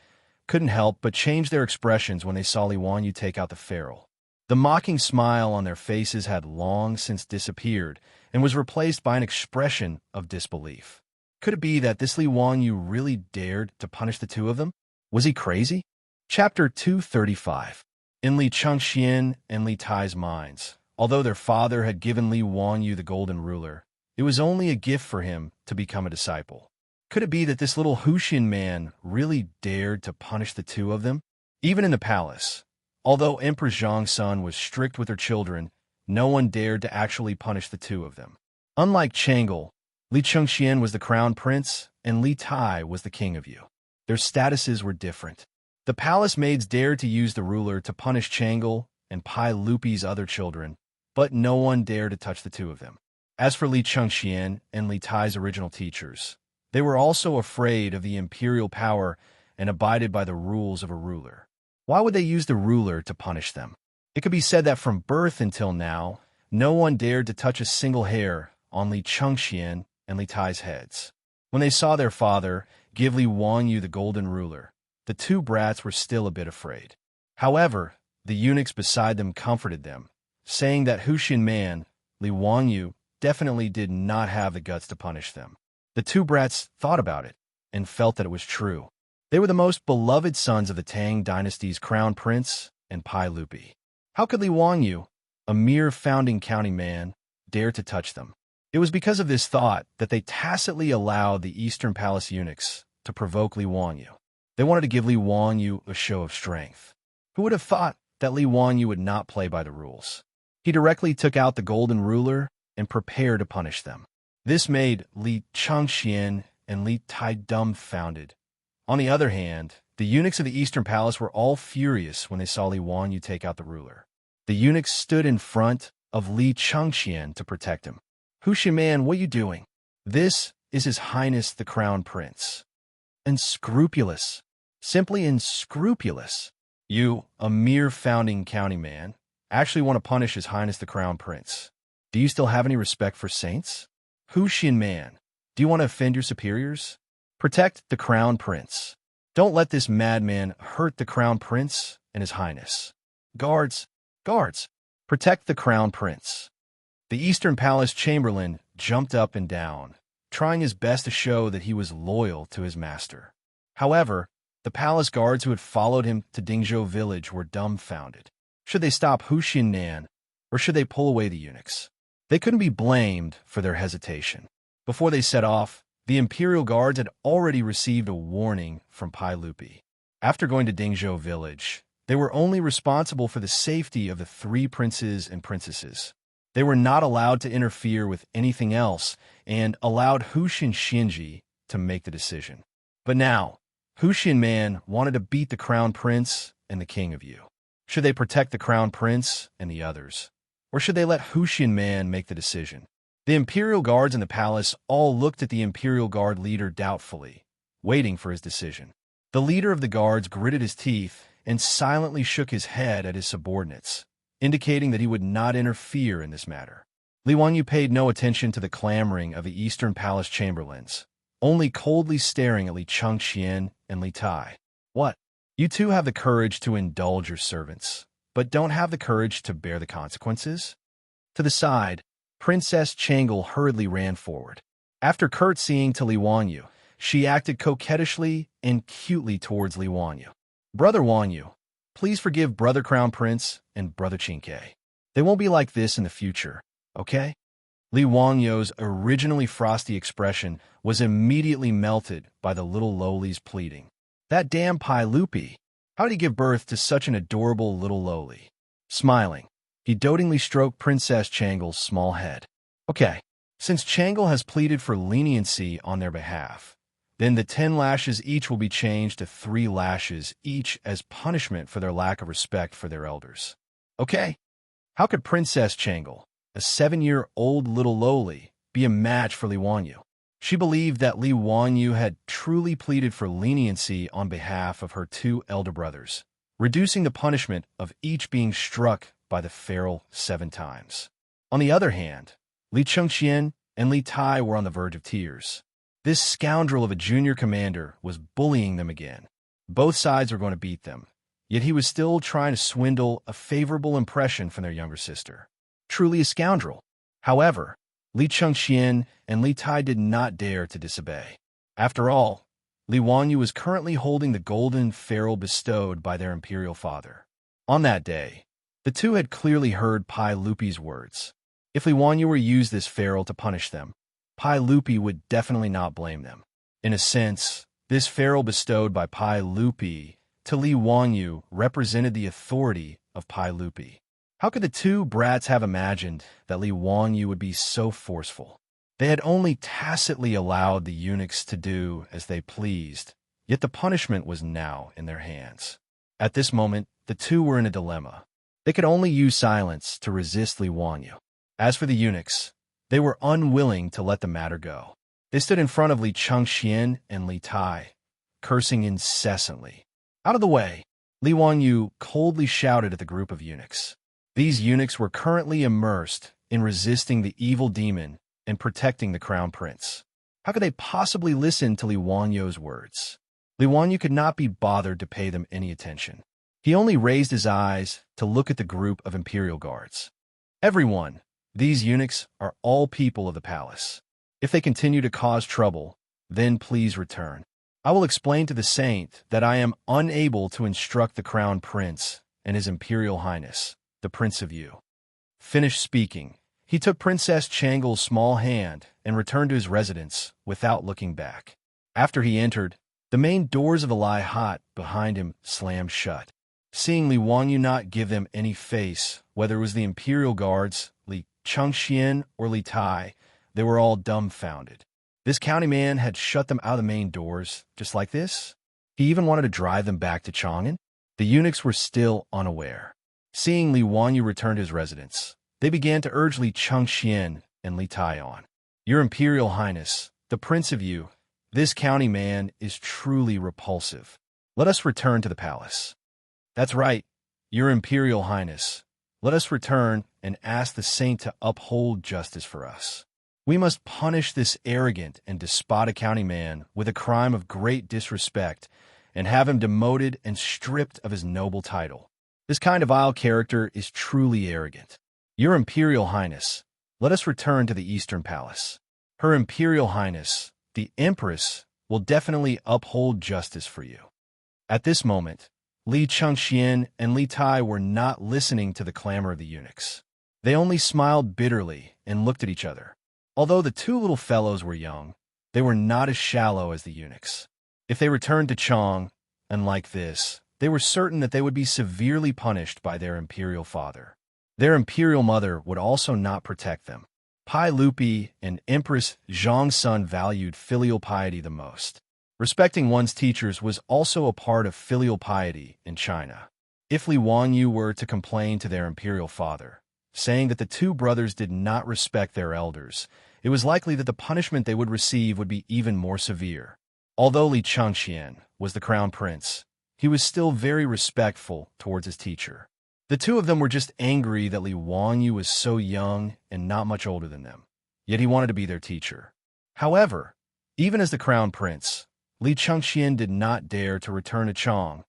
couldn't help but change their expressions when they saw Li Wanyu take out the ferrule. The mocking smile on their faces had long since disappeared and was replaced by an expression of disbelief. Could it be that this Li Wanyu really dared to punish the two of them? Was he crazy? Chapter 235. In Li Changxian and Li Tai's minds, although their father had given Li Wanyu the golden ruler, it was only a gift for him to become a disciple. Could it be that this little Huxian man really dared to punish the two of them? Even in the palace, although Empress Zhang's son was strict with her children, no one dared to actually punish the two of them. Unlike Chang'e, Li Changxian was the crown prince and Li Tai was the king of Yu. Their statuses were different. The palace maids dared to use the ruler to punish Chang'e and Pai Lupi's other children, but no one dared to touch the two of them. As for Li Changxian and Li Tai's original teachers, they were also afraid of the imperial power and abided by the rules of a ruler. Why would they use the ruler to punish them? It could be said that from birth until now, no one dared to touch a single hair on Li Changxian and Li Tai's heads. When they saw their father give Li Wanyu the golden ruler, the two brats were still a bit afraid. However, the eunuchs beside them comforted them, saying that Huxian man, Li Wanyu, definitely did not have the guts to punish them. The two brats thought about it and felt that it was true. They were the most beloved sons of the Tang dynasty's crown prince and Pai Lupi. How could Li Wanyu, a mere founding county man, dare to touch them? It was because of this thought that they tacitly allowed the Eastern Palace eunuchs to provoke Li Wanyu. They wanted to give Li Wanyu a show of strength. Who would have thought that Li Wanyu would not play by the rules? He directly took out the golden ruler and prepared to punish them. This made Li Changxian and Li Tai dumbfounded. On the other hand, the eunuchs of the Eastern Palace were all furious when they saw Li Wanyu take out the ruler. The eunuchs stood in front of Li Changxian to protect him. Huxian man, what are you doing? This is His Highness the Crown Prince. Unscrupulous. Simply unscrupulous. You, a mere founding county man, actually want to punish His Highness the Crown Prince. Do you still have any respect for saints? Huxian man, do you want to offend your superiors? Protect the Crown Prince. Don't let this madman hurt the Crown Prince and His Highness. Guards, guards, protect the Crown Prince. The Eastern Palace Chamberlain jumped up and down, trying his best to show that he was loyal to his master. However, the palace guards who had followed him to Dingzhou village were dumbfounded. Should they stop Hu Xinnan, or should they pull away the eunuchs? They couldn't be blamed for their hesitation. Before they set off, the imperial guards had already received a warning from Pai Lupi. After going to Dingzhou village, they were only responsible for the safety of the 3 princes and princesses. They were not allowed to interfere with anything else and allowed Hu Xinji to make the decision. But now, Hu Xinman wanted to beat the crown prince and the king of Yu. Should they protect the crown prince and the others? Or should they let Hu Xinman make the decision? The imperial guards in the palace all looked at the imperial guard leader doubtfully, waiting for his decision. The leader of the guards gritted his teeth and silently shook his head at his subordinates, indicating that he would not interfere in this matter. Li Wanyu paid no attention to the clamoring of the Eastern Palace chamberlains, only coldly staring at Li Chengqian and Li Tai. What? You two have the courage to indulge your servants, but don't have the courage to bear the consequences? To the side, Princess Changle hurriedly ran forward. After curtsying to Li Wanyu, she acted coquettishly and cutely towards Li Wanyu. Brother Wanyu, please forgive Brother Crown Prince and Brother Chinke. They won't be like this in the future, okay? Li Wanyu's originally frosty expression was immediately melted by the little lowly's pleading. That damn Pai Lupi! How did he give birth to such an adorable little lowly? Smiling, he dotingly stroked Princess Changle's small head. Okay, since Changle has pleaded for leniency on their behalf, then the 10 lashes each will be changed to 3 lashes each as punishment for their lack of respect for their elders. Okay? How could Princess Changle, a 7-year-old little lowly, be a match for Li Wanyu? She believed that Li Wanyu had truly pleaded for leniency on behalf of her 2 elder brothers, reducing the punishment of each being struck by the feral 7 times. On the other hand, Li Chengqian and Li Tai were on the verge of tears. This scoundrel of a junior commander was bullying them again. Both sides were going to beat them, yet he was still trying to swindle a favorable impression from their younger sister. Truly a scoundrel. However, Li Chengqian and Li Tai did not dare to disobey. After all, Li Wanyu was currently holding the golden ferule bestowed by their imperial father. On that day, the 2 had clearly heard Pai Lupi's words. If Li Wanyu were to use this ferule to punish them, Pai Lupi would definitely not blame them. In a sense, this ferule bestowed by Pai Lupi to Li Wanyu represented the authority of Pai Lupi. How could the 2 brats have imagined that Li Wanyu would be so forceful? They had only tacitly allowed the eunuchs to do as they pleased, yet the punishment was now in their hands. At this moment, the 2 were in a dilemma. They could only use silence to resist Li Wanyu. As for the eunuchs, they were unwilling to let the matter go. They stood in front of Li Chengqian and Li Tai, cursing incessantly. Out of the way, Li Wanyu coldly shouted at the group of eunuchs. These eunuchs were currently immersed in resisting the evil demon and protecting the crown prince. How could they possibly listen to Li Wanyu's words? Li Wanyu could not be bothered to pay them any attention. He only raised his eyes to look at the group of imperial guards. Everyone, these eunuchs are all people of the palace. If they continue to cause trouble, then please return. I will explain to the saint that I am unable to instruct the crown prince and his imperial highness, the Prince of Yu. Finished speaking, he took Princess Changle's small hand and returned to his residence without looking back. After he entered, the main doors of the Lai hut behind him slammed shut. Seeing Li Wanyu not give them any face, whether it was the imperial guards, Li Chengqian, or Li Tai, they were all dumbfounded. This county man had shut them out of the main doors, just like this? He even wanted to drive them back to Chang'an? The eunuchs were still unaware. Seeing Li Wanyu return to his residence, they began to urge Li Chengqian and Li Tai on. Your Imperial Highness, the Prince of Yu, this county man is truly repulsive. Let us return to the palace. That's right, Your Imperial Highness. Let us return and ask the saint to uphold justice for us. We must punish this arrogant and despotic county man with a crime of great disrespect and have him demoted and stripped of his noble title. This kind of vile character is truly arrogant. Your Imperial Highness, let us return to the Eastern Palace. Her Imperial Highness, the Empress, will definitely uphold justice for you. At this moment, Li Chengxian and Li Tai were not listening to the clamor of the eunuchs. They only smiled bitterly and looked at each other. Although the two little fellows were young, they were not as shallow as the eunuchs. If they returned to Chang, and like this, they were certain that they would be severely punished by their imperial father. Their imperial mother would also not protect them. Pai Lupi and Empress Zhang Sun valued filial piety the most. Respecting one's teachers was also a part of filial piety in China. If Li Wangyu were to complain to their imperial father, saying that the two brothers did not respect their elders, it was likely that the punishment they would receive would be even more severe. Although Li Chengxian was the crown prince, he was still very respectful towards his teacher. The two of them were just angry that Li Wangyu was so young and not much older than them, yet he wanted to be their teacher. However, even as the crown prince, Li Chengxian did not dare to return to Chang,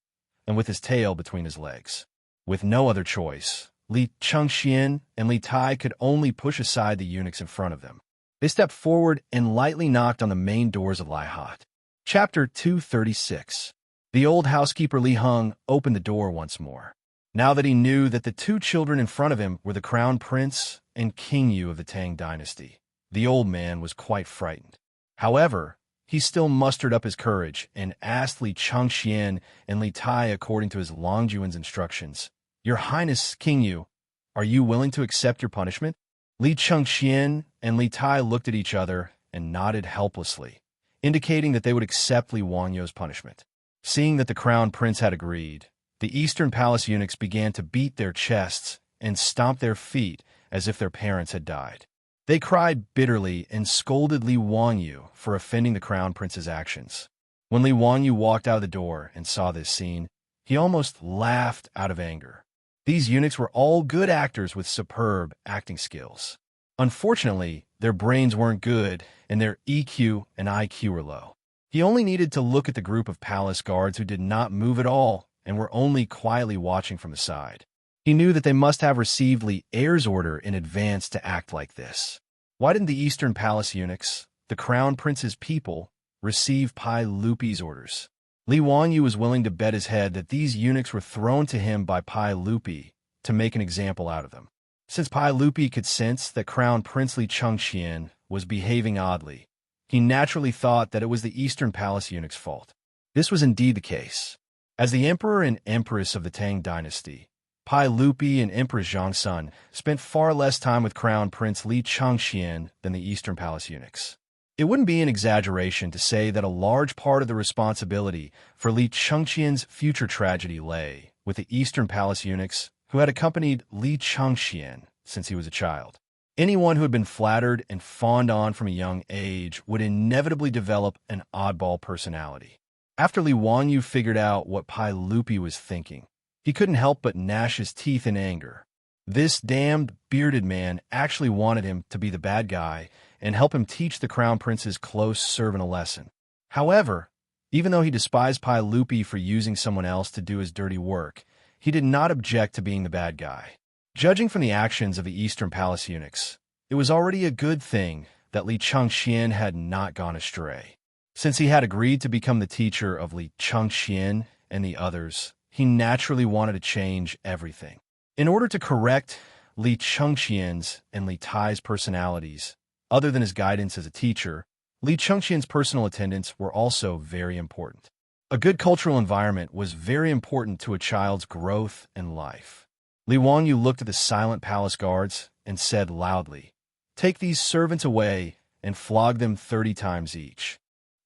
and with his tail between his legs. With no other choice, Li Chengxian and Li Tai could only push aside the eunuchs in front of them. They stepped forward and lightly knocked on the main doors of Lai Hat. Chapter 236. The old housekeeper Li Heng opened the door once more. Now that he knew that the two children in front of him were the crown prince and King Yu of the Tang dynasty, the old man was quite frightened. However, he still mustered up his courage and asked Li Chengxian and Li Tai according to his Longjuan's instructions, "Your Highness, King Yu, are you willing to accept your punishment?" Li Chengxian and Li Tai looked at each other and nodded helplessly, indicating that they would accept Li Wangyu's punishment. Seeing that the crown prince had agreed, the Eastern Palace eunuchs began to beat their chests and stomp their feet as if their parents had died. They cried bitterly and scolded Li Wangyu for offending the crown prince's actions. When Li Wangyu walked out of the door and saw this scene, he almost laughed out of anger. These eunuchs were all good actors with superb acting skills. Unfortunately, their brains weren't good and their EQ and IQ were low. He only needed to look at the group of palace guards who did not move at all and were only quietly watching from the side. He knew that they must have received Li Heir's order in advance to act like this. Why didn't the Eastern Palace eunuchs, the crown prince's people, receive Pai Lupi's orders? Li Wangyu was willing to bet his head that these eunuchs were thrown to him by Pai Lupi to make an example out of them. Since Pai Lupi could sense that Crown Prince Li Chengxian was behaving oddly, he naturally thought that it was the Eastern Palace eunuch's fault. This was indeed the case. As the Emperor and Empress of the Tang dynasty, Pai Lupi and Empress Zhang Sun spent far less time with Crown Prince Li Chengxian than the Eastern Palace eunuchs. It wouldn't be an exaggeration to say that a large part of the responsibility for Li Chengxian's future tragedy lay with the Eastern Palace eunuchs who had accompanied Li Chengxian since he was a child. Anyone who had been flattered and fawned on from a young age would inevitably develop an oddball personality. After Li Wangyu figured out what Pai Lupi was thinking, he couldn't help but gnash his teeth in anger. This damned bearded man actually wanted him to be the bad guy and help him teach the crown prince's close servant a lesson. However, even though he despised Pai Lupi for using someone else to do his dirty work, he did not object to being the bad guy. Judging from the actions of the Eastern Palace eunuchs, it was already a good thing that Li Chengxian had not gone astray. Since he had agreed to become the teacher of Li Chengxian and the others, he naturally wanted to change everything. In order to correct Li Chengxian's and Li Tai's personalities, other than his guidance as a teacher, Li Chengxian's personal attendants were also very important. A good cultural environment was very important to a child's growth and life. Li Wangyu looked at the silent palace guards and said loudly, "Take these servants away and flog them 30 times each.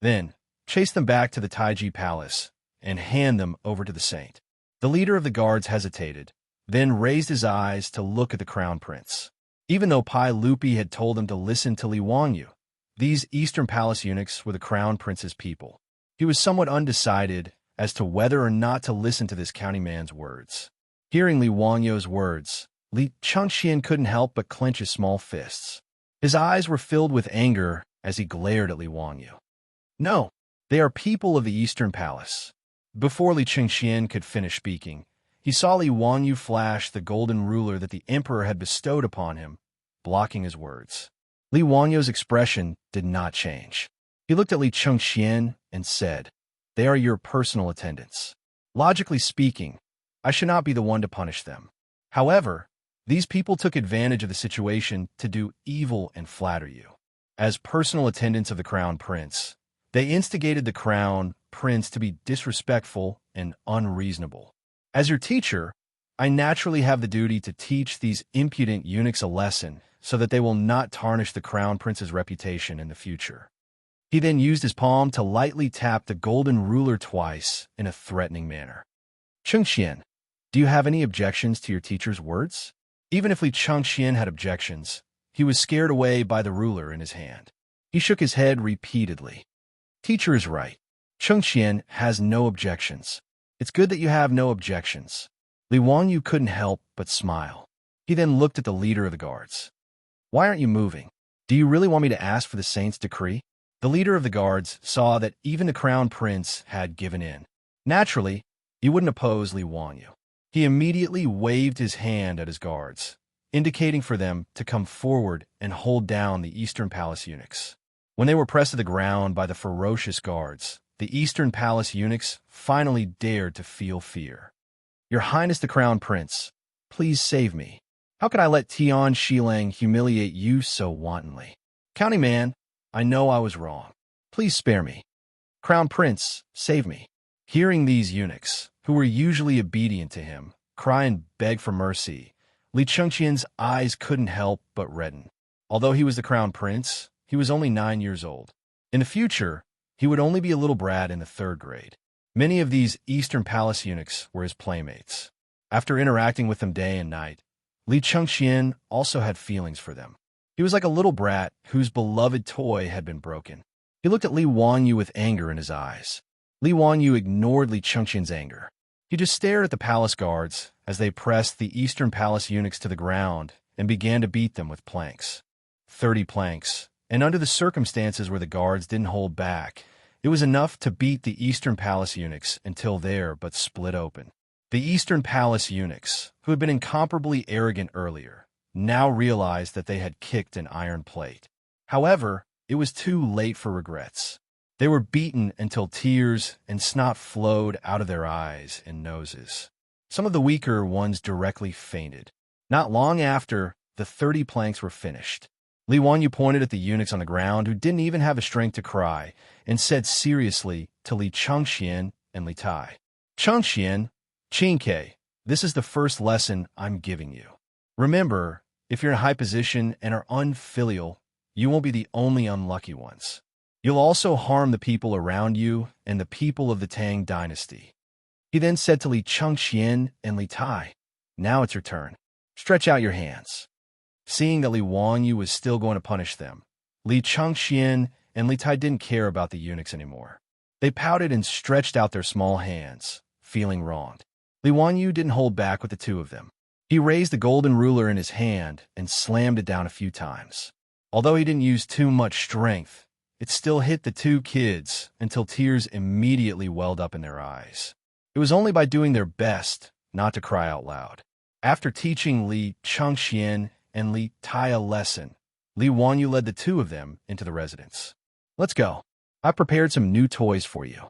Then, chase them back to the Taiji Palace and hand them over to the saint." The leader of the guards hesitated, then raised his eyes to look at the crown prince. Even though Pai Lupi had told him to listen to Li Wangyu, these Eastern Palace eunuchs were the crown prince's people. He was somewhat undecided as to whether or not to listen to this county man's words. Hearing Li Wangyu's words, Li Chengxian couldn't help but clench his small fists. His eyes were filled with anger as he glared at Li Wangyu. "No, they are people of the Eastern Palace." Before Li Chengxian could finish speaking, he saw Li Wangyu flash the golden ruler that the emperor had bestowed upon him, blocking his words. Li Wangyu's expression did not change. He looked at Li Chengxian and said, "They are your personal attendants." Logically speaking, I should not be the one to punish them. However, these people took advantage of the situation to do evil and flatter you. As personal attendants of the Crown Prince, they instigated the Crown Prince to be disrespectful and unreasonable. As your teacher, I naturally have the duty to teach these impudent eunuchs a lesson so that they will not tarnish the Crown Prince's reputation in the future. He then used his palm to lightly tap the golden ruler twice in a threatening manner. Chengxian, do you have any objections to your teacher's words? Even if Li Chengxian had objections, he was scared away by the ruler in his hand. He shook his head repeatedly. Teacher is right. Chengxian has no objections. It's good that you have no objections. Li Wanyu couldn't help but smile. He then looked at the leader of the guards. Why aren't you moving? Do you really want me to ask for the saint's decree? The leader of the guards saw that even the Crown Prince had given in. Naturally, he wouldn't oppose Li Wanyu. He immediately waved his hand at his guards, indicating for them to come forward and hold down the Eastern Palace eunuchs. When they were pressed to the ground by the ferocious guards, the Eastern Palace eunuchs finally dared to feel fear. Your Highness the Crown Prince, please save me. How could I let Tian Shilang humiliate you so wantonly? County man, I know I was wrong. Please spare me. Crown Prince, save me. Hearing these eunuchs, who were usually obedient to him, cry and beg for mercy, Li Chengxian's eyes couldn't help but redden. Although he was the Crown Prince, he was only 9 years old. In the future, he would only be a little brat in the 3rd grade. Many of these Eastern Palace eunuchs were his playmates. After interacting with them day and night, Li Chengxian also had feelings for them. He was like a little brat whose beloved toy had been broken. He looked at Li Wanyu with anger in his eyes. Li Wanyu ignored Li Chengxian's anger. He just stared at the palace guards as they pressed the Eastern Palace eunuchs to the ground and began to beat them with planks. 30 planks, and under the circumstances where the guards didn't hold back, it was enough to beat the Eastern Palace eunuchs until they're but split open. The Eastern Palace eunuchs, who had been incomparably arrogant earlier, now realized that they had kicked an iron plate. However, it was too late for regrets. They were beaten until tears and snot flowed out of their eyes and noses. Some of the weaker ones directly fainted. Not long after, the 30 planks were finished. Li Wanyu pointed at the eunuchs on the ground who didn't even have the strength to cry and said seriously to Li Chengxian and Li Tai, Chengxian, Qingke, this is the first lesson I'm giving you. Remember, if you're in a high position and are unfilial, you won't be the only unlucky ones. You'll also harm the people around you and the people of the Tang dynasty. He then said to Li Chengxian and Li Tai, now it's your turn. Stretch out your hands. Seeing that Li Wanyu was still going to punish them, Li Chengxian and Li Tai didn't care about the eunuchs anymore. They pouted and stretched out their small hands, feeling wronged. Li Wanyu didn't hold back with the two of them. He raised the golden ruler in his hand and slammed it down a few times. Although he didn't use too much strength, it still hit the two kids until tears immediately welled up in their eyes. It was only by doing their best not to cry out loud. After teaching Li Chengxian and Li Tai a lesson, Li Wanyu led the two of them into the residence. Let's go. I prepared some new toys for you.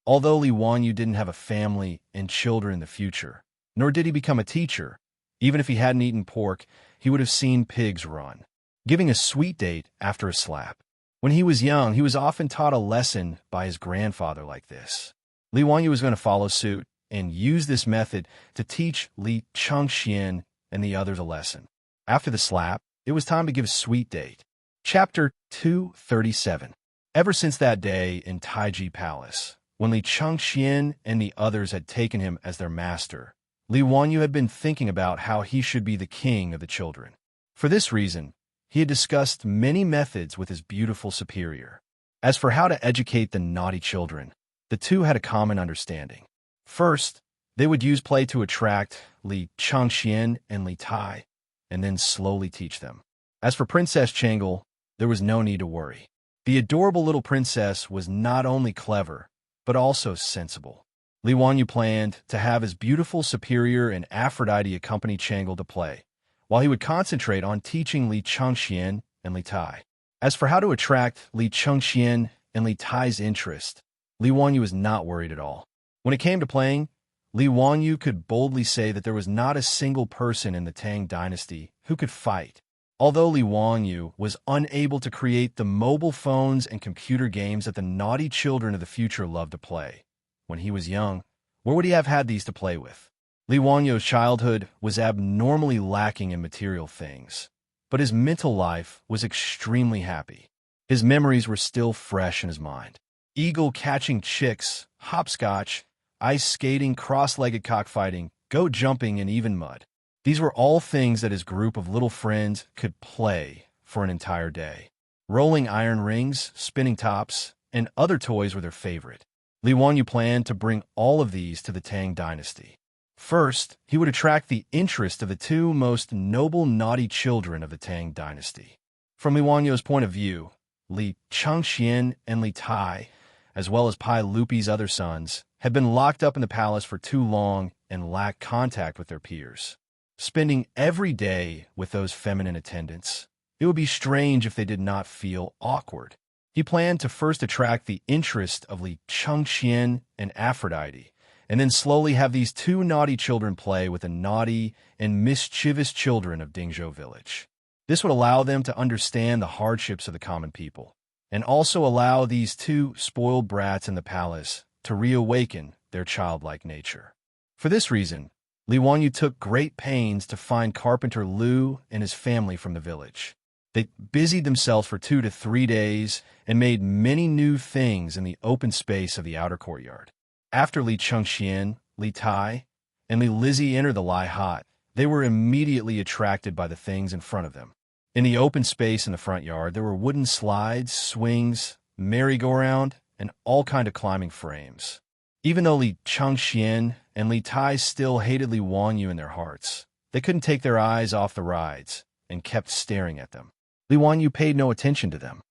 Although Li Wanyu didn't have a family and children in the future, nor did he become a teacher, even if he hadn't eaten pork, he would have seen pigs run, giving a sweet date after a slap. When he was young, he was often taught a lesson by his grandfather like this. Li Wanyu was going to follow suit and use this method to teach Li Chengxian and the others a lesson. After the slap, it was time to give a sweet date. Chapter 237. Ever since that day in Taiji Palace, when Li Chengxian and the others had taken him as their master, Li Wanyu had been thinking about how he should be the king of the children. For this reason, he had discussed many methods with his beautiful superior. As for how to educate the naughty children, the two had a common understanding. First, they would use play to attract Li Chengxian and Li Tai, and then slowly teach them. As for Princess Changle, there was no need to worry. The adorable little princess was not only clever, but also sensible. Li Wanyu planned to have his beautiful superior and Aphrodite accompany Changle to play, while he would concentrate on teaching Li Chengxian and Li Tai. As for how to attract Li Chengxian and Li Tai's interest, Li Wanyu was not worried at all. When it came to playing, Li Wanyu could boldly say that there was not a single person in the Tang dynasty who could fight. Although Li Wanyu was unable to create the mobile phones and computer games that the naughty children of the future loved to play, when he was young, where would he have had these to play with? Li Wanyu's childhood was abnormally lacking in material things, but his mental life was extremely happy. His memories were still fresh in his mind. Eagle catching chicks, hopscotch, ice skating, cross-legged cockfighting, goat jumping, and even mud. These were all things that his group of little friends could play for an entire day. Rolling iron rings, spinning tops, and other toys were their favorite. Li Wanyu planned to bring all of these to the Tang dynasty. First, he would attract the interest of the two most noble naughty children of the Tang dynasty. From Li Wanyu's point of view, Li Changxian and Li Tai, as well as Pai Lupi's other sons, had been locked up in the palace for too long and lacked contact with their peers. Spending every day with those feminine attendants, it would be strange if they did not feel awkward. He planned to first attract the interest of Li Changxian and Aphrodite, and then slowly have these two naughty children play with the naughty and mischievous children of Dingzhou village. This would allow them to understand the hardships of the common people, and also allow these two spoiled brats in the palace to reawaken their childlike nature. For this reason, Li Wanyu took great pains to find Carpenter Liu and his family from the village. They busied themselves for 2 to 3 days and made many new things in the open space of the outer courtyard. After Li Chengxian, Li Tai, and Li Lizzie entered the Lai Hot, they were immediately attracted by the things in front of them. In the open space in the front yard, there were wooden slides, swings, merry-go-round, and all kind of climbing frames. Even though Li Chengxian and Li Tai still hated Li Wanyu in their hearts, they couldn't take their eyes off the rides and kept staring at them. Li Wanyu paid no attention to them.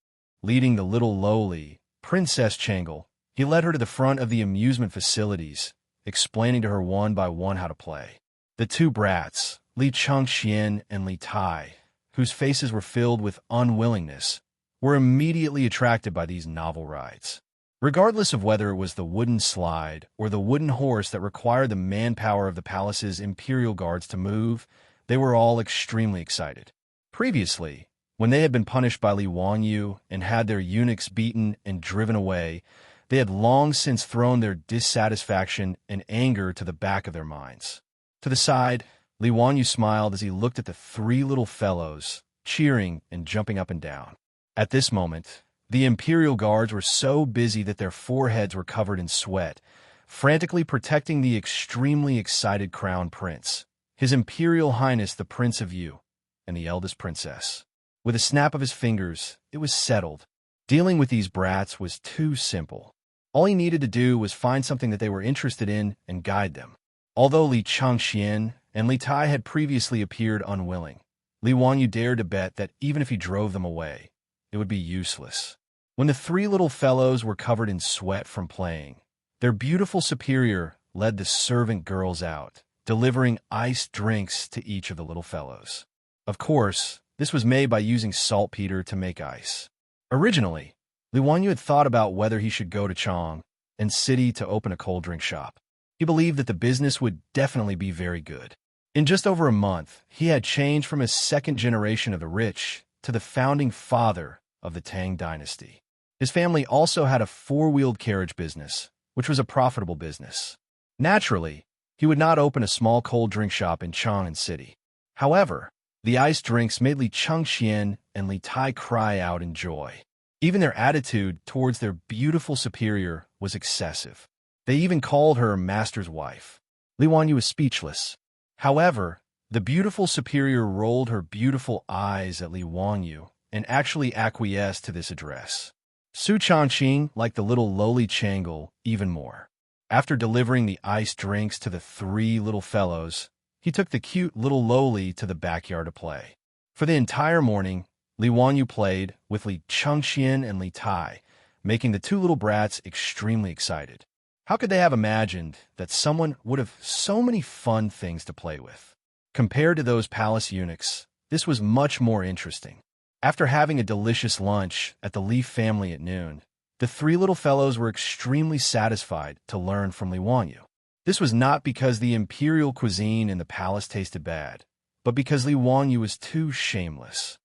Leading the little lowly Princess Changle, he led her to the front of the amusement facilities, explaining to her one by one how to play. The two brats, Li Chengxian and Li Tai, whose faces were filled with unwillingness, were immediately attracted by these novel rides. Regardless of whether it was the wooden slide or the wooden horse that required the manpower of the palace's imperial guards to move, they were all extremely excited. Previously, when they had been punished by Li Wanyu and had their eunuchs beaten and driven away, they had long since thrown their dissatisfaction and anger to the back of their minds. To the side, Li Wanyu smiled as he looked at the 3 little fellows, cheering and jumping up and down. At this moment, the imperial guards were so busy that their foreheads were covered in sweat, frantically protecting the extremely excited crown prince, His Imperial Highness the Prince of Yu, and the eldest princess. With a snap of his fingers, it was settled. Dealing with these brats was too simple. All he needed to do was find something that they were interested in and guide them. Although Li Changxian and Li Tai had previously appeared unwilling, Li Wanyu dared to bet that even if he drove them away, it would be useless. When the 3 little fellows were covered in sweat from playing, their beautiful superior led the servant girls out, delivering iced drinks to each of the little fellows. Of course, this was made by using saltpeter to make ice. Originally, Li Wanyu had thought about whether he should go to Chang and City to open a cold drink shop. He believed that the business would definitely be very good. In just over a month, he had changed from a second generation of the rich to the founding father of the Tang dynasty. His family also had a 4-wheeled carriage business, which was a profitable business. Naturally, he would not open a small cold drink shop in Chang'an City. However, the iced drinks made Li Chengxian and Li Tai cry out in joy. Even their attitude towards their beautiful superior was excessive. They even called her master's wife. Li Wanyu was speechless. However, the beautiful superior rolled her beautiful eyes at Li Wanyu and actually acquiesced to this address. Su Changqing liked the little lowly Changle even more. After delivering the iced drinks to the 3 little fellows, he took the cute little lowly to the backyard to play. For the entire morning, Li Wanyu played with Li Chengxian and Li Tai, making the 2 little brats extremely excited. How could they have imagined that someone would have so many fun things to play with? Compared to those palace eunuchs, this was much more interesting. After having a delicious lunch at the Li family at noon, the 3 little fellows were extremely satisfied to learn from Li Wanyu. This was not because the imperial cuisine in the palace tasted bad, but because Li Wanyu was too shameless.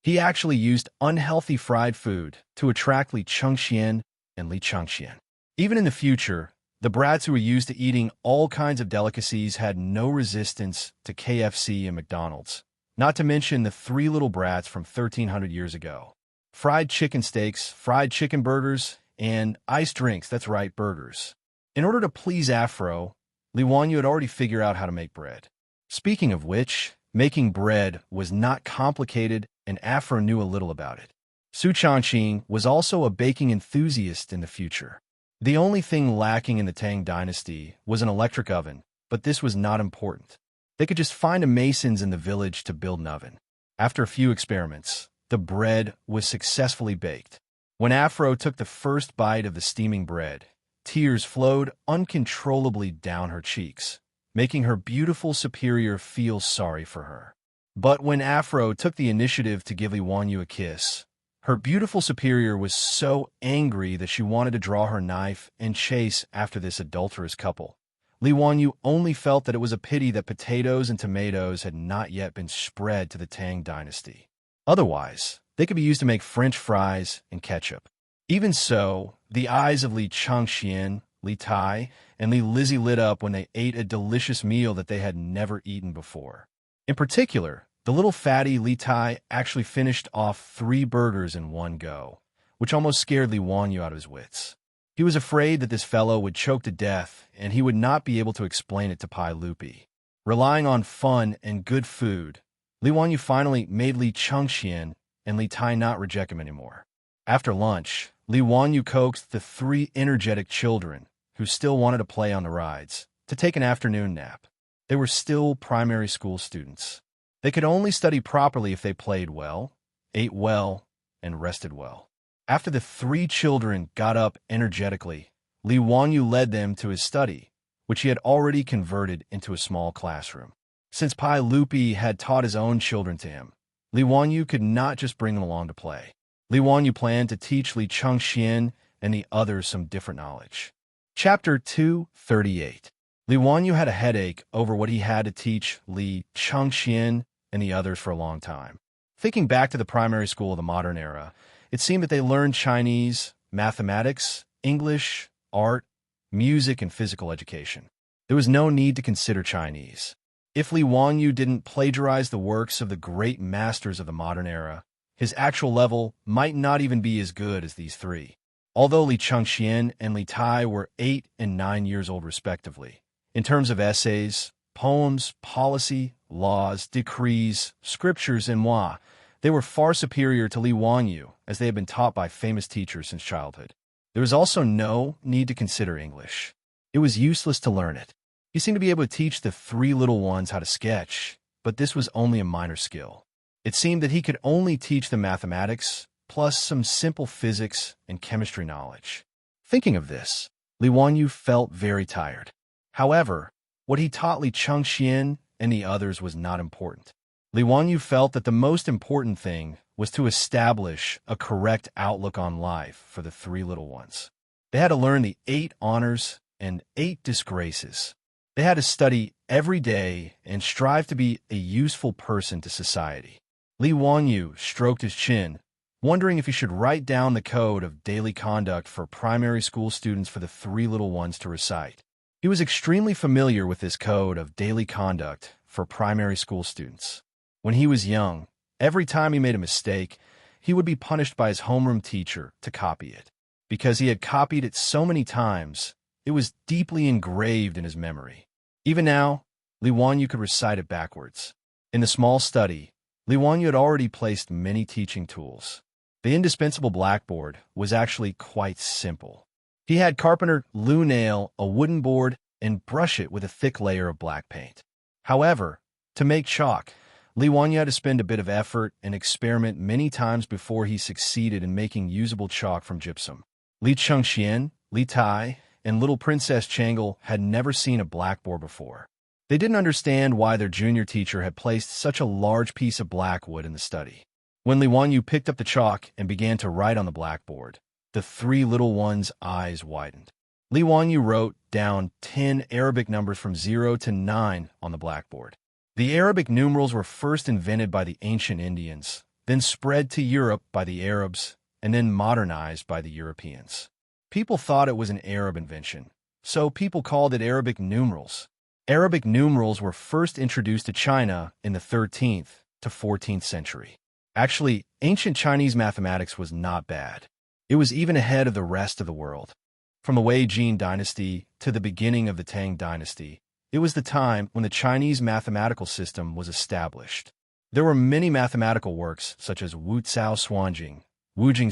He actually used unhealthy fried food to attract Li Chengxian and Li Chengxian. Even in the future, the brats who were used to eating all kinds of delicacies had no resistance to KFC and McDonald's, not to mention the three little brats from 1300 years ago. Fried chicken steaks, fried chicken burgers, and iced drinks, that's right, burgers. In order to please Afro, Li Wanyu had already figured out how to make bread. Speaking of which, making bread was not complicated and Afro knew a little about it. Su Changqing was also a baking enthusiast in the future. The only thing lacking in the Tang dynasty was an electric oven, but this was not important. They could just find a masons in the village to build an oven. After a few experiments, the bread was successfully baked. When Afro took the first bite of the steaming bread, tears flowed uncontrollably down her cheeks, making her beautiful superior feel sorry for her. But when Afro took the initiative to give Li Wanyu a kiss, her beautiful superior was so angry that she wanted to draw her knife and chase after this adulterous couple. Li Wanyu only felt that it was a pity that potatoes and tomatoes had not yet been spread to the Tang dynasty. Otherwise, they could be used to make French fries and ketchup. Even so, the eyes of Li Chengxian, Li Tai, and Li Lizzie lit up when they ate a delicious meal that they had never eaten before. In particular, the little fatty Li Tai actually finished off 3 burgers in one go, which almost scared Li Wanyu out of his wits. He was afraid that this fellow would choke to death and he would not be able to explain it to Pai Lupi. Relying on fun and good food, Li Wanyu finally made Li Chengxian and Li Tai not reject him anymore. After lunch, Li Wanyu coaxed the 3 energetic children, who still wanted to play on the rides, to take an afternoon nap. They were still primary school students. They could only study properly if they played well, ate well, and rested well. After the 3 children got up energetically, Li Wanyu led them to his study, which he had already converted into a small classroom. Since Pai Lupi had taught his own children to him, Li Wanyu could not just bring them along to play. Li Wanyu planned to teach Li Chengxian and the others some different knowledge. Chapter 238. Li Wanyu had a headache over what he had to teach Li Chengxian and the others for a long time. Thinking back to the primary school of the modern era, it seemed that they learned Chinese, mathematics, English, art, music, and physical education. There was no need to consider Chinese. If Li Wanyu didn't plagiarize the works of the great masters of the modern era, his actual level might not even be as good as these 3. Although Li Chengxian and Li Tai were 8 and 9 years old respectively, in terms of essays, poems, policy, laws, decrees, scriptures, and moi, they were far superior to Li Wanyu, as they had been taught by famous teachers since childhood. There was also no need to consider English. It was useless to learn it. He seemed to be able to teach the 3 little ones how to sketch, but this was only a minor skill. It seemed that he could only teach them mathematics, plus some simple physics and chemistry knowledge. Thinking of this, Li Wanyu felt very tired. However, what he taught Li Chengxian and the others was not important. Li Wanyu felt that the most important thing was to establish a correct outlook on life for the 3 little ones. They had to learn the 8 honors and 8 disgraces. They had to study every day and strive to be a useful person to society. Li Wanyu stroked his chin, wondering if he should write down the code of daily conduct for primary school students for the 3 little ones to recite. He was extremely familiar with this code of daily conduct for primary school students. When he was young, every time he made a mistake, he would be punished by his homeroom teacher to copy it. Because he had copied it so many times, it was deeply engraved in his memory. Even now, Li Wanyu could recite it backwards. In the small study, Li Wanyu had already placed many teaching tools. The indispensable blackboard was actually quite simple. He had carpenter Lu nail a wooden board and brush it with a thick layer of black paint. However, to make chalk, Li Wanyu had to spend a bit of effort and experiment many times before he succeeded in making usable chalk from gypsum. Li Chengxian, Li Tai, and little Princess Changle had never seen a blackboard before. They didn't understand why their junior teacher had placed such a large piece of blackwood in the study. When Li Wanyu picked up the chalk and began to write on the blackboard, the 3 little ones' eyes widened. Li Wanyu wrote down 10 Arabic numbers from 0 to 9 on the blackboard. The Arabic numerals were first invented by the ancient Indians, then spread to Europe by the Arabs, and then modernized by the Europeans. People thought it was an Arab invention, so people called it Arabic numerals. Arabic numerals were first introduced to China in the 13th to 14th century. Actually, ancient Chinese mathematics was not bad. It was even ahead of the rest of the world. From the Wei Jin dynasty to the beginning of the Tang dynasty, it was the time when the Chinese mathematical system was established. There were many mathematical works such as Wu Cao Xuanjing, Wujing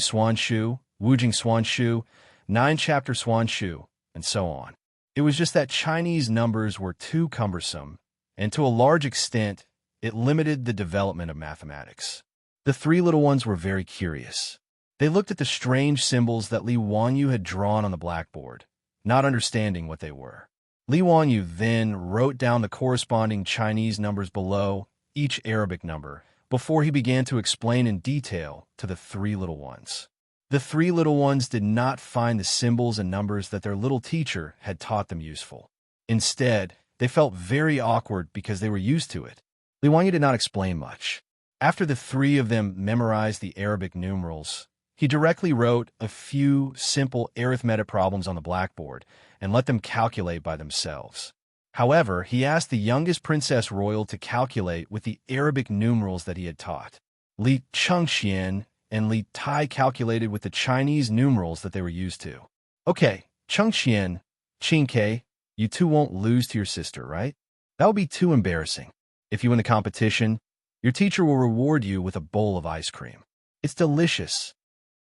Xuanshu, Nine-Chapter Xuanshu, and so on. It was just that Chinese numbers were too cumbersome, and to a large extent, it limited the development of mathematics. The three little ones were very curious. They looked at the strange symbols that Li Wanyu had drawn on the blackboard, not understanding what they were. Li Wanyu then wrote down the corresponding Chinese numbers below each Arabic number before he began to explain in detail to the three little ones. The three little ones did not find the symbols and numbers that their little teacher had taught them useful. Instead, they felt very awkward because they were used to it. Li Wanyu did not explain much. After the three of them memorized the Arabic numerals, he directly wrote a few simple arithmetic problems on the blackboard and let them calculate by themselves. However, he asked the youngest princess royal to calculate with the Arabic numerals that he had taught. Li Chengxian and Li Tai calculated with the Chinese numerals that they were used to. Okay, Chengxian, Qingke, you two won't lose to your sister, right? That would be too embarrassing. If you win the competition, your teacher will reward you with a bowl of ice cream. It's delicious.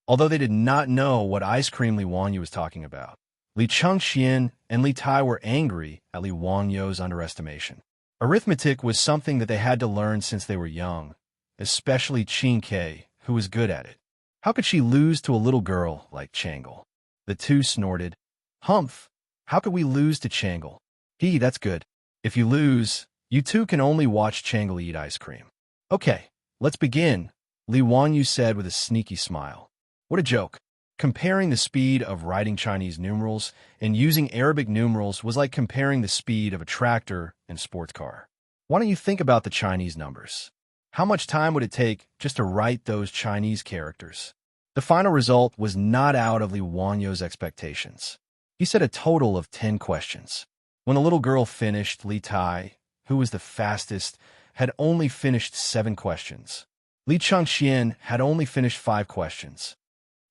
Although they did not know what ice cream Li Wanyu was talking about, Li Chengxian and Li Tai were angry at Li Wanyu's underestimation. Arithmetic was something that they had to learn since they were young, especially Qingke, who was good at it. How could she lose to a little girl like Changle? The two snorted. Humph! How could we lose to Changle? That's good. If you lose, you two can only watch Changle eat ice cream. Okay, let's begin, Li Wanyu said with a sneaky smile. What a joke. Comparing the speed of writing Chinese numerals and using Arabic numerals was like comparing the speed of a tractor and sports car. Why don't you think about the Chinese numbers? How much time would it take just to write those Chinese characters? The final result was not out of Li Wanyu's expectations. He said a total of 10 questions. When the little girl finished, Li Tai, who was the fastest, had only finished 7 questions. Li Chengxian had only finished 5 questions.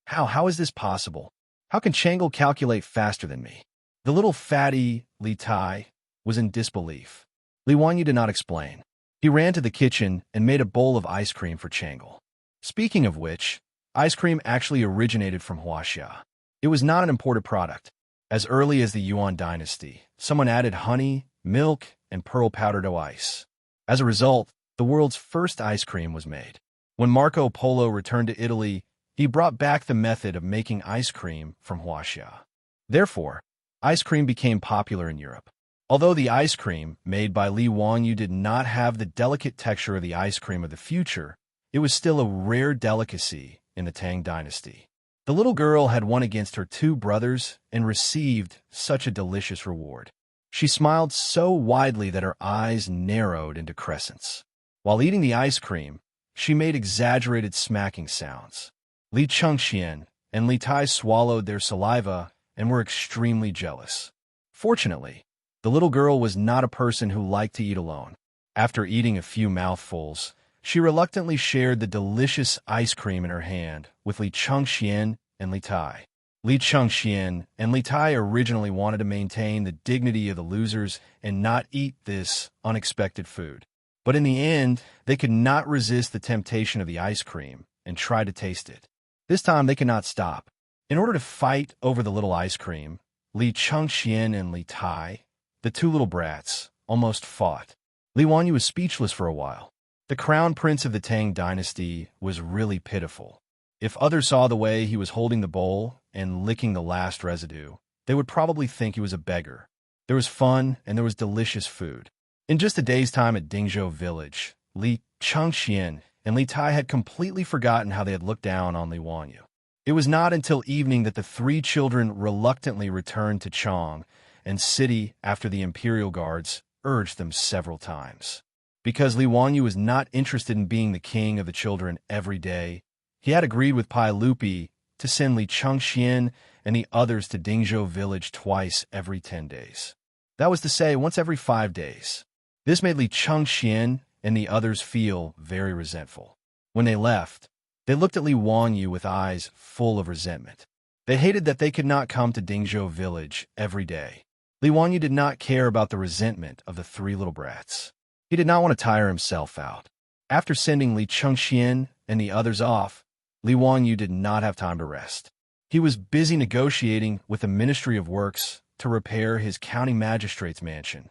How is this possible? How can Changle calculate faster than me? The little fatty Li Tai was in disbelief. Li Wanyu did not explain. He ran to the kitchen and made a bowl of ice cream for Changle. Speaking of which, ice cream actually originated from Huaxia. It was not an imported product. As early as the Yuan dynasty, someone added honey, milk, and pearl powder to ice. As a result, the world's first ice cream was made. When Marco Polo returned to Italy, he brought back the method of making ice cream from Huaxia. Therefore, ice cream became popular in Europe. Although the ice cream made by Li Wanyu did not have the delicate texture of the ice cream of the future, it was still a rare delicacy in the Tang dynasty. The little girl had won against her 2 brothers and received such a delicious reward. She smiled so widely that her eyes narrowed into crescents. While eating the ice cream, she made exaggerated smacking sounds. Li Chengxian and Li Tai swallowed their saliva and were extremely jealous. Fortunately, the little girl was not a person who liked to eat alone. After eating a few mouthfuls, she reluctantly shared the delicious ice cream in her hand with Li Chengxian and Li Tai. Li Chengxian and Li Tai originally wanted to maintain the dignity of the losers and not eat this unexpected food. But in the end, they could not resist the temptation of the ice cream and tried to taste it. This time, they could not stop. In order to fight over the little ice cream, Li Chengxian and Li Tai, the 2 little brats, almost fought. Li Wanyu was speechless for a while. The crown prince of the Tang dynasty was really pitiful. If others saw the way he was holding the bowl and licking the last residue, they would probably think he was a beggar. There was fun and there was delicious food. In just a day's time at Dingzhou village, Li Chengxian and Li Tai had completely forgotten how they had looked down on Li Wanyu. It was not until evening that the three children reluctantly returned to Chang and city after the imperial guards urged them several times. Because Li Wanyu was not interested in being the king of the children every day, he had agreed with Pai Lupi to send Li Chengxian and the others to Dingzhou village twice every 10 days. That was to say, once every 5 days. This made Li Chengxian and the others feel very resentful. When they left, they looked at Li Wanyu with eyes full of resentment. They hated that they could not come to Dingzhou village every day. Li Wanyu did not care about the resentment of the three little brats. He did not want to tire himself out. After sending Li Chengxian and the others off, Li Wanyu did not have time to rest. He was busy negotiating with the Ministry of Works to repair his county magistrate's mansion.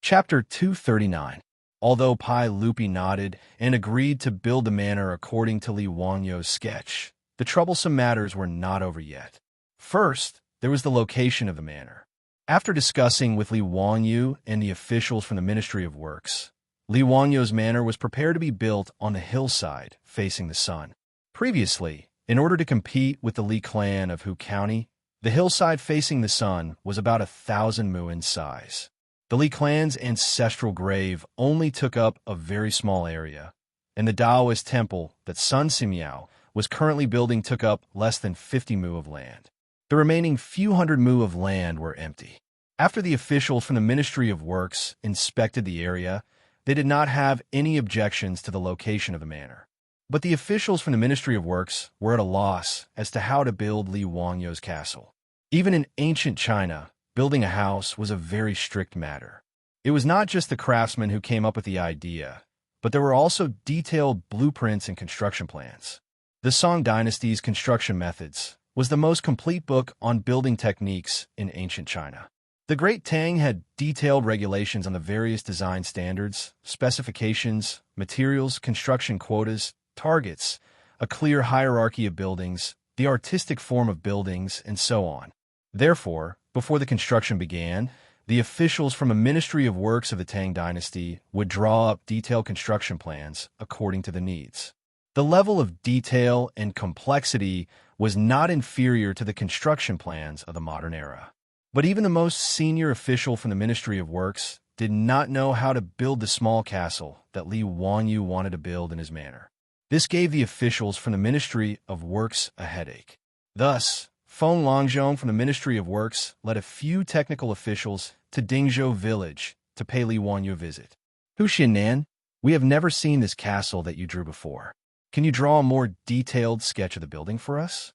Chapter 239. Although Pai Lupi nodded and agreed to build the manor according to Li Wanyu's sketch, the troublesome matters were not over yet. First, there was the location of the manor. After discussing with Li Wanyu and the officials from the Ministry of Works, Li Wanyu's manor was prepared to be built on the hillside facing the sun. Previously, in order to compete with the Li clan of Hu County, the hillside facing the sun was about 1,000 mu in size. The Li clan's ancestral grave only took up a very small area, and the Taoist temple that Sun Simiao was currently building took up less than 50 mu of land. The remaining few hundred mu of land were empty. After the officials from the Ministry of Works inspected the area, they did not have any objections to the location of the manor. But the officials from the Ministry of Works were at a loss as to how to build Li Wanyu's castle. Even in ancient China, building a house was a very strict matter. It was not just the craftsmen who came up with the idea, but there were also detailed blueprints and construction plans. The Song Dynasty's construction methods was the most complete book on building techniques in ancient China. The Great Tang had detailed regulations on the various design standards, specifications, materials, construction quotas, targets, a clear hierarchy of buildings, the artistic form of buildings, and so on. Therefore, before the construction began, the officials from a Ministry of Works of the Tang Dynasty would draw up detailed construction plans according to the needs. The level of detail and complexity was not inferior to the construction plans of the modern era. But even the most senior official from the Ministry of Works did not know how to build the small castle that Li Wanyu wanted to build in his manor. This gave the officials from the Ministry of Works a headache. Thus, Feng Longzhong from the Ministry of Works led a few technical officials to Dingzhou village to pay Li Wanyu a visit. Hu Xiannan, we have never seen this castle that you drew before. Can you draw a more detailed sketch of the building for us?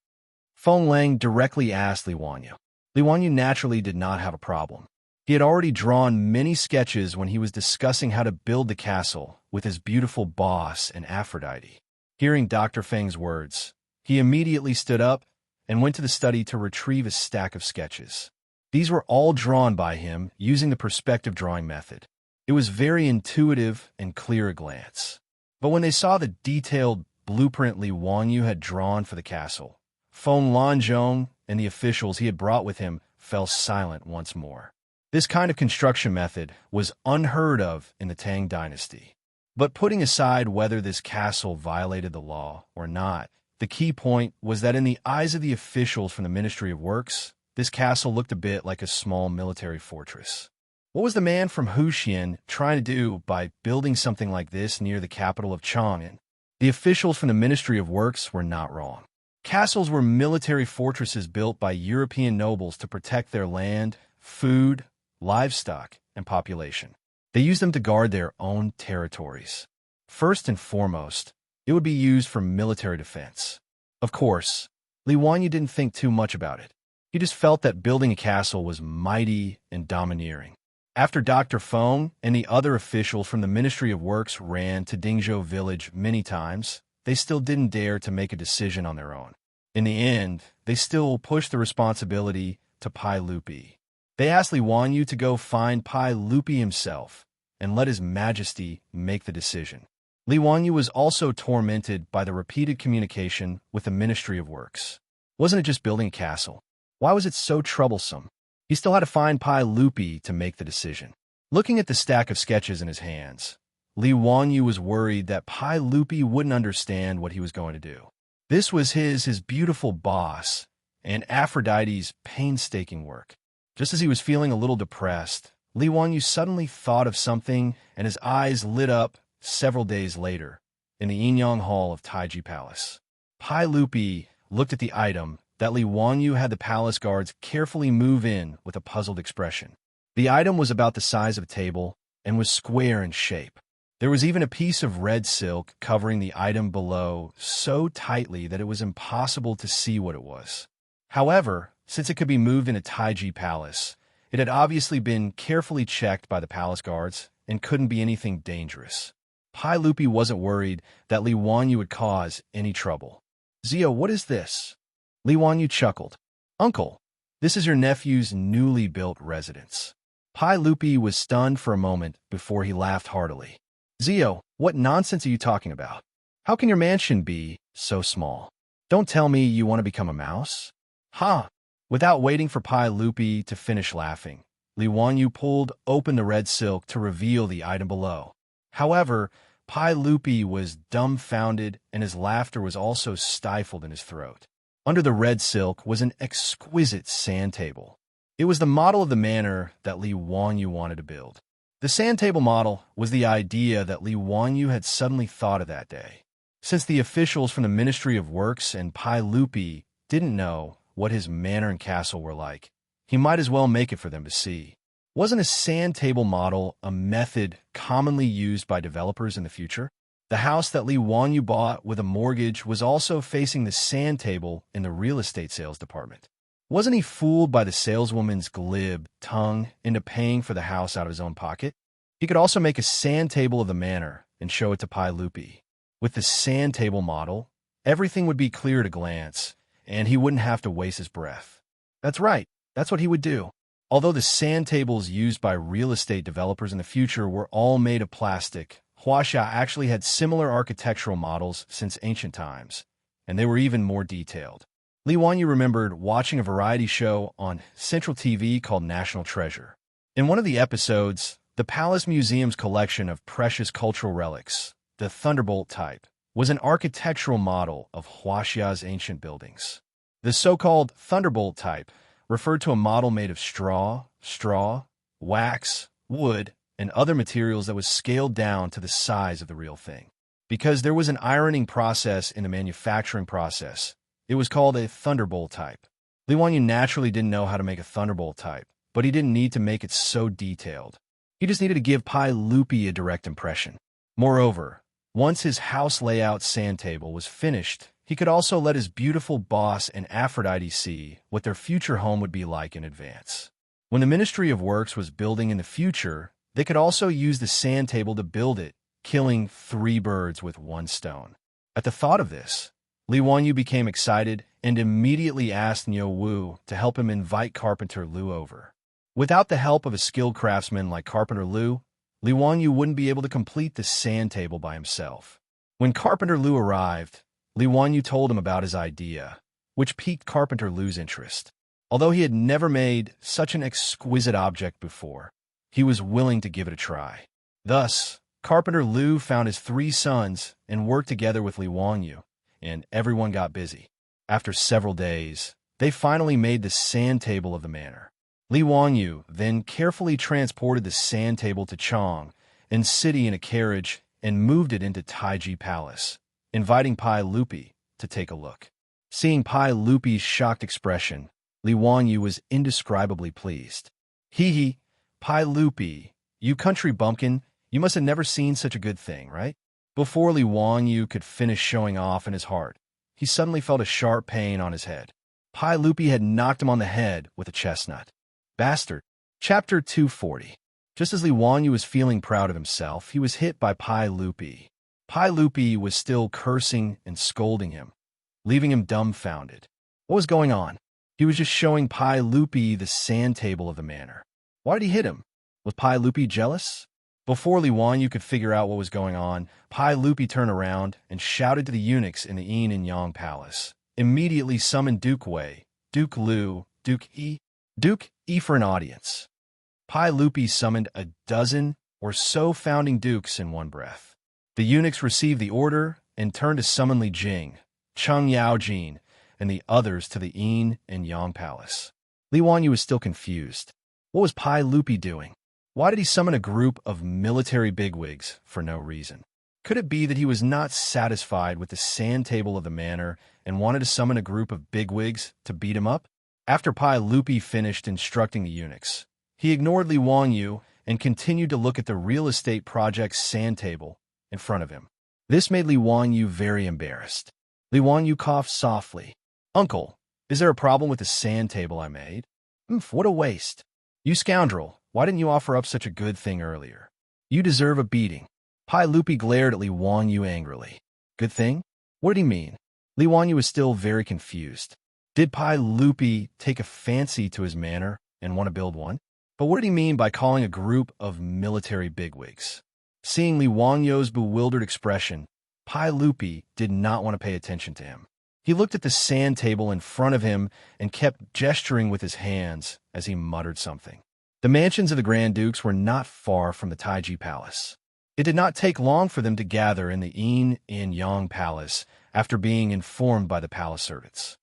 Feng Lang directly asked Li Wanyu. Li Wanyu naturally did not have a problem. He had already drawn many sketches when he was discussing how to build the castle with his beautiful boss and Aphrodite. Hearing Dr. Feng's words, he immediately stood up and went to the study to retrieve a stack of sketches. These were all drawn by him using the perspective drawing method. It was very intuitive and clear at a glance. But when they saw the detailed blueprint Li Wanyu had drawn for the castle, Feng Longzhong and the officials he had brought with him fell silent once more. This kind of construction method was unheard of in the Tang Dynasty. But putting aside whether this castle violated the law or not, the key point was that in the eyes of the officials from the Ministry of Works, this castle looked a bit like a small military fortress. What was the man from Huxian trying to do by building something like this near the capital of Chang'an? The officials from the Ministry of Works were not wrong. Castles were military fortresses built by European nobles to protect their land, food, livestock, and population. They used them to guard their own territories. First and foremost, it would be used for military defense. Of course, Li Wanyu didn't think too much about it. He just felt that building a castle was mighty and domineering. After Dr. Feng and the other officials from the Ministry of Works ran to Dingzhou village many times, they still didn't dare to make a decision on their own. In the end, they still pushed the responsibility to Pai Lupi. They asked Li Wanyu to go find Pai Lupi himself and let His Majesty make the decision. Li Wanyu was also tormented by the repeated communication with the Ministry of Works. Wasn't it just building a castle? Why was it so troublesome? He still had to find Pai Lupi to make the decision. Looking at the stack of sketches in his hands, Li Wanyu was worried that Pai Lupi wouldn't understand what he was going to do. This was his beautiful boss, and Aphrodite's painstaking work. Just as he was feeling a little depressed, Li Wanyu suddenly thought of something, and his eyes lit up several days later in the Yinyang Hall of Taiji Palace. Pai Lupi looked at the item that Li Wanyu had the palace guards carefully move in with a puzzled expression. The item was about the size of a table and was square in shape. There was even a piece of red silk covering the item below so tightly that it was impossible to see what it was. However, since it could be moved in a Taiji palace, it had obviously been carefully checked by the palace guards and couldn't be anything dangerous. Pai Lupi wasn't worried that Li Wanyu would cause any trouble. "Zio, what is this?" Li Wanyu chuckled. "Uncle, this is your nephew's newly built residence." Pai Lupi was stunned for a moment before he laughed heartily. "Zio, what nonsense are you talking about? How can your mansion be so small? Don't tell me you want to become a mouse?" "Ha!" Without waiting for Pai Lupi to finish laughing, Li Wanyu pulled open the red silk to reveal the item below. However, Pai Lupi was dumbfounded, and his laughter was also stifled in his throat. Under the red silk was an exquisite sand table. It was the model of the manor that Li Wanyu wanted to build. The sand table model was the idea that Li Wanyu had suddenly thought of that day. Since the officials from the Ministry of Works and Pai Lupi didn't know what his manor and castle were like, he might as well make it for them to see. Wasn't a sand table model a method commonly used by developers in the future? The house that Li Wanyu bought with a mortgage was also facing the sand table in the real estate sales department. Wasn't he fooled by the saleswoman's glib tongue into paying for the house out of his own pocket? He could also make a sand table of the manor and show it to Pai Lupi. With the sand table model, everything would be clear at a glance, and he wouldn't have to waste his breath. That's right, that's what he would do. Although the sand tables used by real estate developers in the future were all made of plastic, Huaxia actually had similar architectural models since ancient times, and they were even more detailed. Li Wanyu remembered watching a variety show on Central TV called National Treasure. In one of the episodes, the Palace Museum's collection of precious cultural relics, the Thunderbolt type, was an architectural model of Huaxia's ancient buildings. The so-called Thunderbolt type referred to a model made of straw, wax, wood, and other materials that was scaled down to the size of the real thing. Because there was an ironing process in the manufacturing process, it was called a Thunderbolt type. Li Wanyu naturally didn't know how to make a Thunderbolt type, but he didn't need to make it so detailed. He just needed to give Pai Lupi a direct impression. Moreover, once his house layout sand table was finished, he could also let his beautiful boss and Aphrodite see what their future home would be like in advance. When the Ministry of Works was building in the future, they could also use the sand table to build it, killing 3 birds with 1 stone. At the thought of this, Li Wanyu became excited and immediately asked Niu Wu to help him invite Carpenter Lu over. Without the help of a skilled craftsman like Carpenter Lu, Li Wanyu wouldn't be able to complete the sand table by himself. When Carpenter Lu arrived, Li Wanyu told him about his idea, which piqued Carpenter Lu's interest. Although he had never made such an exquisite object before, he was willing to give it a try. Thus, Carpenter Lu found his 3 sons and worked together with Li Wanyu, and everyone got busy. After several days, they finally made the sand table of the manor. Li Wanyu then carefully transported the sand table to Chang and City in a carriage and moved it into Taiji Palace, inviting Pai Lupi to take a look. Seeing Pai Lupi's shocked expression, Li Wanyu was indescribably pleased. "Hee, Pai Lupi, you country bumpkin, you must have never seen such a good thing, right?" Before Li Wanyu could finish showing off in his heart, he suddenly felt a sharp pain on his head. Pai Lupi had knocked him on the head with a chestnut. Bastard. Chapter 240. Just as Li Wanyu was feeling proud of himself, he was hit by Pai Lupi. Pai Lupi was still cursing and scolding him, leaving him dumbfounded. What was going on? He was just showing Pai Lupi the sand table of the manor. Why did he hit him? Was Pai Lupi jealous? Before Li Wanyu could figure out what was going on, Pai Lupi turned around and shouted to the eunuchs in the Yin and Yang Palace. Immediately summoned Duke Wei, Duke Lu, Duke E for an audience. Pai Lupi summoned a dozen or so founding dukes in one breath. The eunuchs received the order and turned to summon Li Jing, Cheng Yaojin, and the others to the Yin and Yang Palace. Li Wanyu was still confused. What was Pai Lupi doing? Why did he summon a group of military bigwigs for no reason? Could it be that he was not satisfied with the sand table of the manor and wanted to summon a group of bigwigs to beat him up? After Pai Lupi finished instructing the eunuchs, he ignored Li Wanyu and continued to look at the real estate project's sand table in front of him. This made Li Wanyu very embarrassed. Li Wanyu coughed softly. "Uncle, is there a problem with the sand table I made?" What a waste. "You scoundrel, why didn't you offer up such a good thing earlier? You deserve a beating." Pai Lupi glared at Li Wanyu angrily. "Good thing? What did he mean?" Li Wanyu was still very confused. Did Pai Lupi take a fancy to his manor and want to build one? But what did he mean by calling a group of military bigwigs? Seeing Li Wanyu's bewildered expression, Pai Lupi did not want to pay attention to him. He looked at the sand table in front of him and kept gesturing with his hands as he muttered something. The mansions of the Grand Dukes were not far from the Taiji Palace. It did not take long for them to gather in the Yin and Yang Palace after being informed by the palace servants.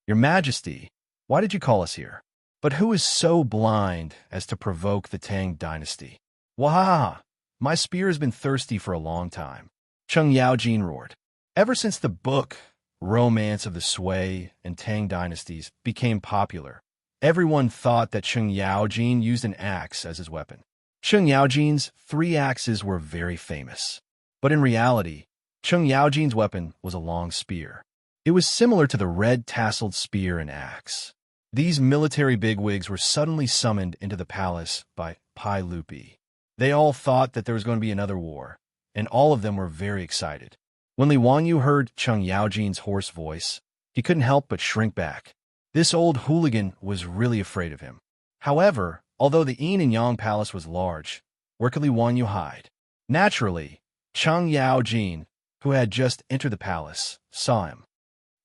"Your Majesty, why did you call us here? But who is so blind as to provoke the Tang dynasty? Wahaha! My spear has been thirsty for a long time." Cheng Yaojin roared. Ever since the book Romance of the Sui and Tang dynasties became popular, everyone thought that Cheng Yaojin used an axe as his weapon. Cheng Yaojin's 3 axes were very famous. But in reality, Cheng Yaojin's weapon was a long spear. It was similar to the red-tasseled spear and axe. These military bigwigs were suddenly summoned into the palace by Pai Lupi. They all thought that there was going to be another war, and all of them were very excited. When Li Wanyu heard Cheng Yaojin's hoarse voice, he couldn't help but shrink back. This old hooligan was really afraid of him. However, although the Yin and Yang Palace was large, where could Li Wanyu hide? Naturally, Cheng Yaojin, who had just entered the palace, saw him.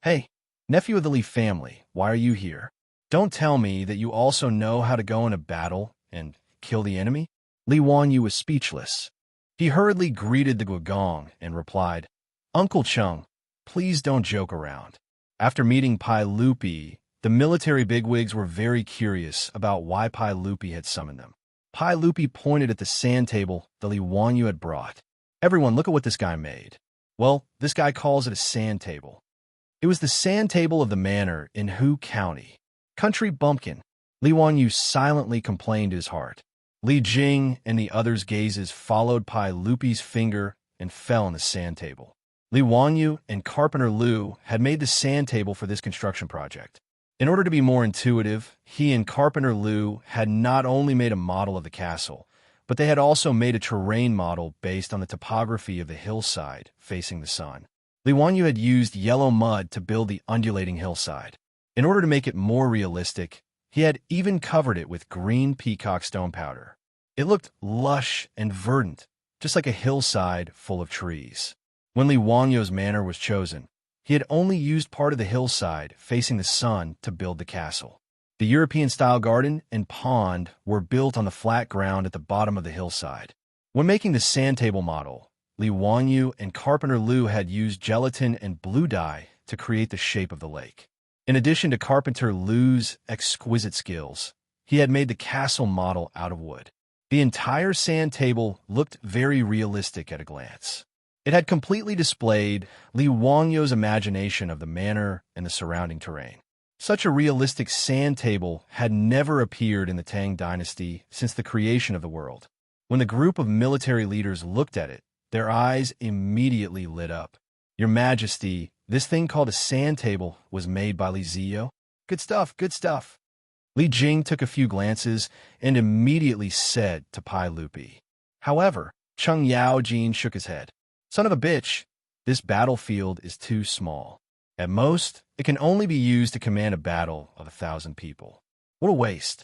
"Hey, nephew of the Li family, why are you here? Don't tell me that you also know how to go in a battle and kill the enemy?" Li Wanyu was speechless. He hurriedly greeted the Guogong and replied, "Uncle Cheng, please don't joke around." After meeting Pai Lupi, the military bigwigs were very curious about why Pai Lupi had summoned them. Pai Lupi pointed at the sand table that Li Wanyu had brought. "Everyone, look at what this guy made." "Well, this guy calls it a sand table." It was the sand table of the manor in Hu County. "Country bumpkin." Li Wanyu silently complained to his heart. Li Jing and the others' gazes followed Pai Lupi's finger and fell on the sand table. Li Wanyu and Carpenter Liu had made the sand table for this construction project. In order to be more intuitive, he and Carpenter Liu had not only made a model of the castle, but they had also made a terrain model based on the topography of the hillside facing the sun. Li Wanyu had used yellow mud to build the undulating hillside. In order to make it more realistic, he had even covered it with green peacock stone powder. It looked lush and verdant, just like a hillside full of trees. When Li Wanyu's manor was chosen, he had only used part of the hillside facing the sun to build the castle. The European-style garden and pond were built on the flat ground at the bottom of the hillside. When making the sand table model, Li Wanyu and Carpenter Liu had used gelatin and blue dye to create the shape of the lake. In addition to Carpenter Liu's exquisite skills, he had made the castle model out of wood. The entire sand table looked very realistic at a glance. It had completely displayed Li Wanyu's imagination of the manor and the surrounding terrain. Such a realistic sand table had never appeared in the Tang dynasty since the creation of the world. When the group of military leaders looked at it, their eyes immediately lit up. "Your Majesty, this thing called a sand table was made by Li Ziyo? Good stuff, good stuff." Li Jing took a few glances and immediately said to Pai Lupi. However, Cheng Yaojin shook his head. "Son of a bitch, this battlefield is too small. At most, it can only be used to command a battle of 1,000 people. What a waste."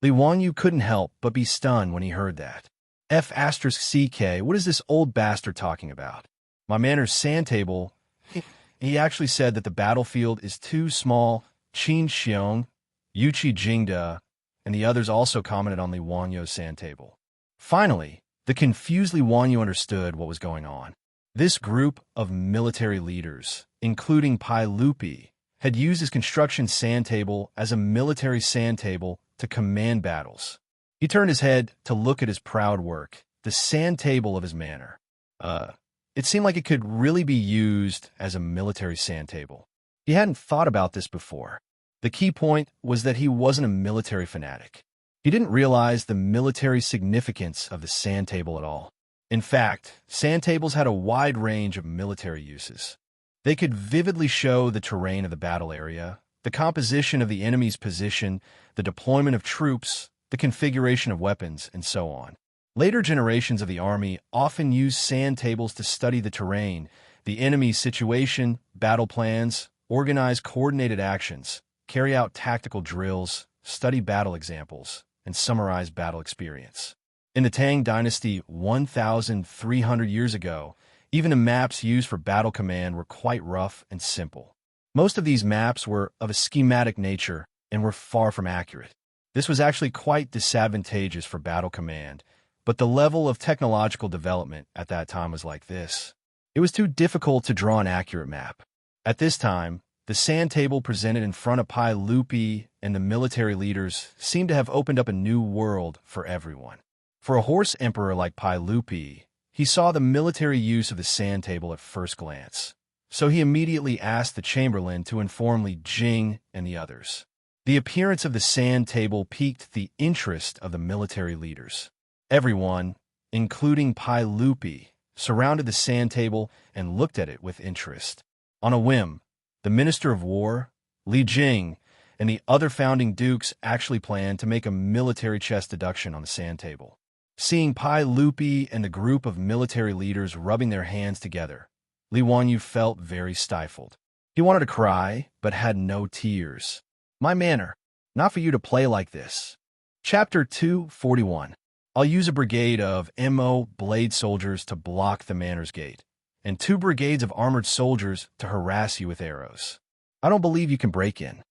Li Wanyu couldn't help but be stunned when he heard that. F***CK, what is this old bastard talking about? My manor's sand table. He actually said that the battlefield is too small. Qin Xiong, Yuqi Jingda, and the others also commented on Li Wanyu's sand table. Finally, the confused Li Wanyu understood what was going on. This group of military leaders, including Pai Lupi, had used his construction sand table as a military sand table to command battles. He turned his head to look at his proud work, the sand table of his manor. It seemed like it could really be used as a military sand table. He hadn't thought about this before. The key point was that he wasn't a military fanatic. He didn't realize the military significance of the sand table at all. In fact, sand tables had a wide range of military uses. They could vividly show the terrain of the battle area, the composition of the enemy's position, the deployment of troops, the configuration of weapons, and so on. Later generations of the army often used sand tables to study the terrain, the enemy's situation, battle plans, organize coordinated actions, carry out tactical drills, study battle examples, and summarize battle experience. In the Tang dynasty 1,300 years ago, even the maps used for battle command were quite rough and simple. Most of these maps were of a schematic nature and were far from accurate. This was actually quite disadvantageous for battle command, but the level of technological development at that time was like this. It was too difficult to draw an accurate map. At this time, the sand table presented in front of Pai Lupi and the military leaders seemed to have opened up a new world for everyone. For a horse emperor like Pai Lupi, he saw the military use of the sand table at first glance. So he immediately asked the chamberlain to inform Li Jing and the others. The appearance of the sand table piqued the interest of the military leaders. Everyone, including Pai Lupi, surrounded the sand table and looked at it with interest. On a whim, the Minister of War, Li Jing, and the other founding dukes actually planned to make a military chess deduction on the sand table. Seeing Pai Lupi and the group of military leaders rubbing their hands together, Li Wanyu felt very stifled. He wanted to cry, but had no tears. My manor, not for you to play like this. Chapter 241. I'll use a brigade of MO blade soldiers to block the manor's gate, and 2 brigades of armored soldiers to harass you with arrows. I don't believe you can break in.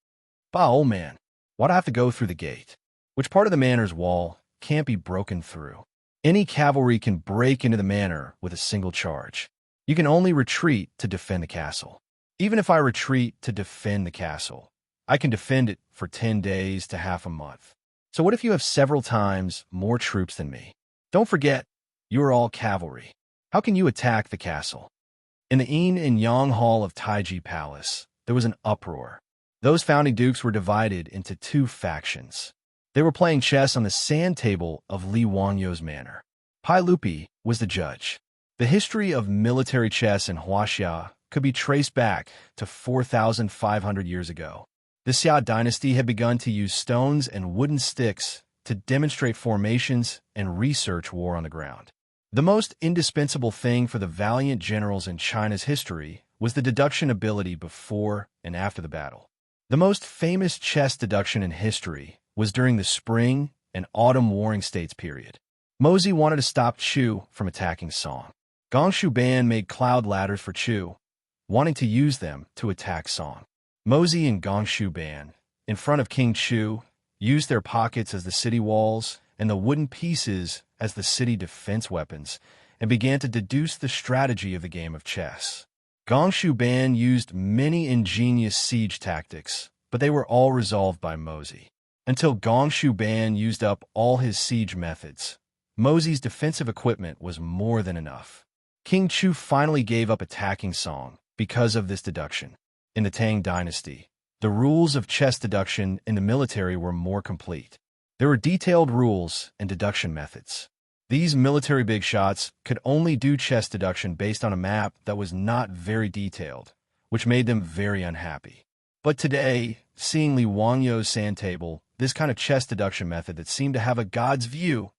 Bah, old man, why'd I have to go through the gate? Which part of the manor's wall can't be broken through? Any cavalry can break into the manor with a single charge. You can only retreat to defend the castle. Even if I retreat to defend the castle, I can defend it for 10 days to half a month. So what if you have several times more troops than me? Don't forget, you are all cavalry. How can you attack the castle? In the Yin and Yang Hall of Taiji Palace, there was an uproar. Those founding dukes were divided into 2 factions. They were playing chess on the sand table of Li Wanyu's manor. Pai Lupi was the judge. The history of military chess in Huaxia could be traced back to 4,500 years ago. The Xia dynasty had begun to use stones and wooden sticks to demonstrate formations and research war on the ground. The most indispensable thing for the valiant generals in China's history was the deduction ability before and after the battle. The most famous chess deduction in history was during the Spring and Autumn Warring States period. Mozi wanted to stop Chu from attacking Song. Gong Shuban made cloud ladders for Chu, wanting to use them to attack Song. Mozi and Gong Shuban, in front of King Chu, used their pockets as the city walls and the wooden pieces as the city defense weapons, and began to deduce the strategy of the game of chess. Gong Shuban used many ingenious siege tactics, but they were all resolved by Mozi. Until Gong Shuban used up all his siege methods, Mozi's defensive equipment was more than enough. King Chu finally gave up attacking Song because of this deduction. In the Tang dynasty, the rules of chess deduction in the military were more complete. There were detailed rules and deduction methods. These military big shots could only do chess deduction based on a map that was not very detailed, which made them very unhappy. But today, seeing Li Wangyu's sand table, this kind of chess deduction method that seemed to have a god's view,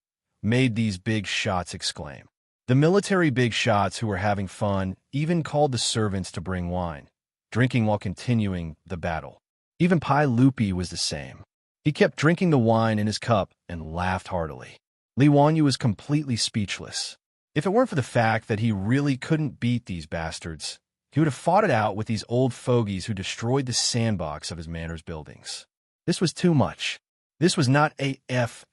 made these big shots exclaim. The military big shots who were having fun even called the servants to bring wine, drinking while continuing the battle. Even Pai Lupi was the same. He kept drinking the wine in his cup and laughed heartily. Li Wanyu was completely speechless. If it weren't for the fact that he really couldn't beat these bastards, he would have fought it out with these old fogies who destroyed the sandbox of his manor's buildings. This was too much. This was not a F***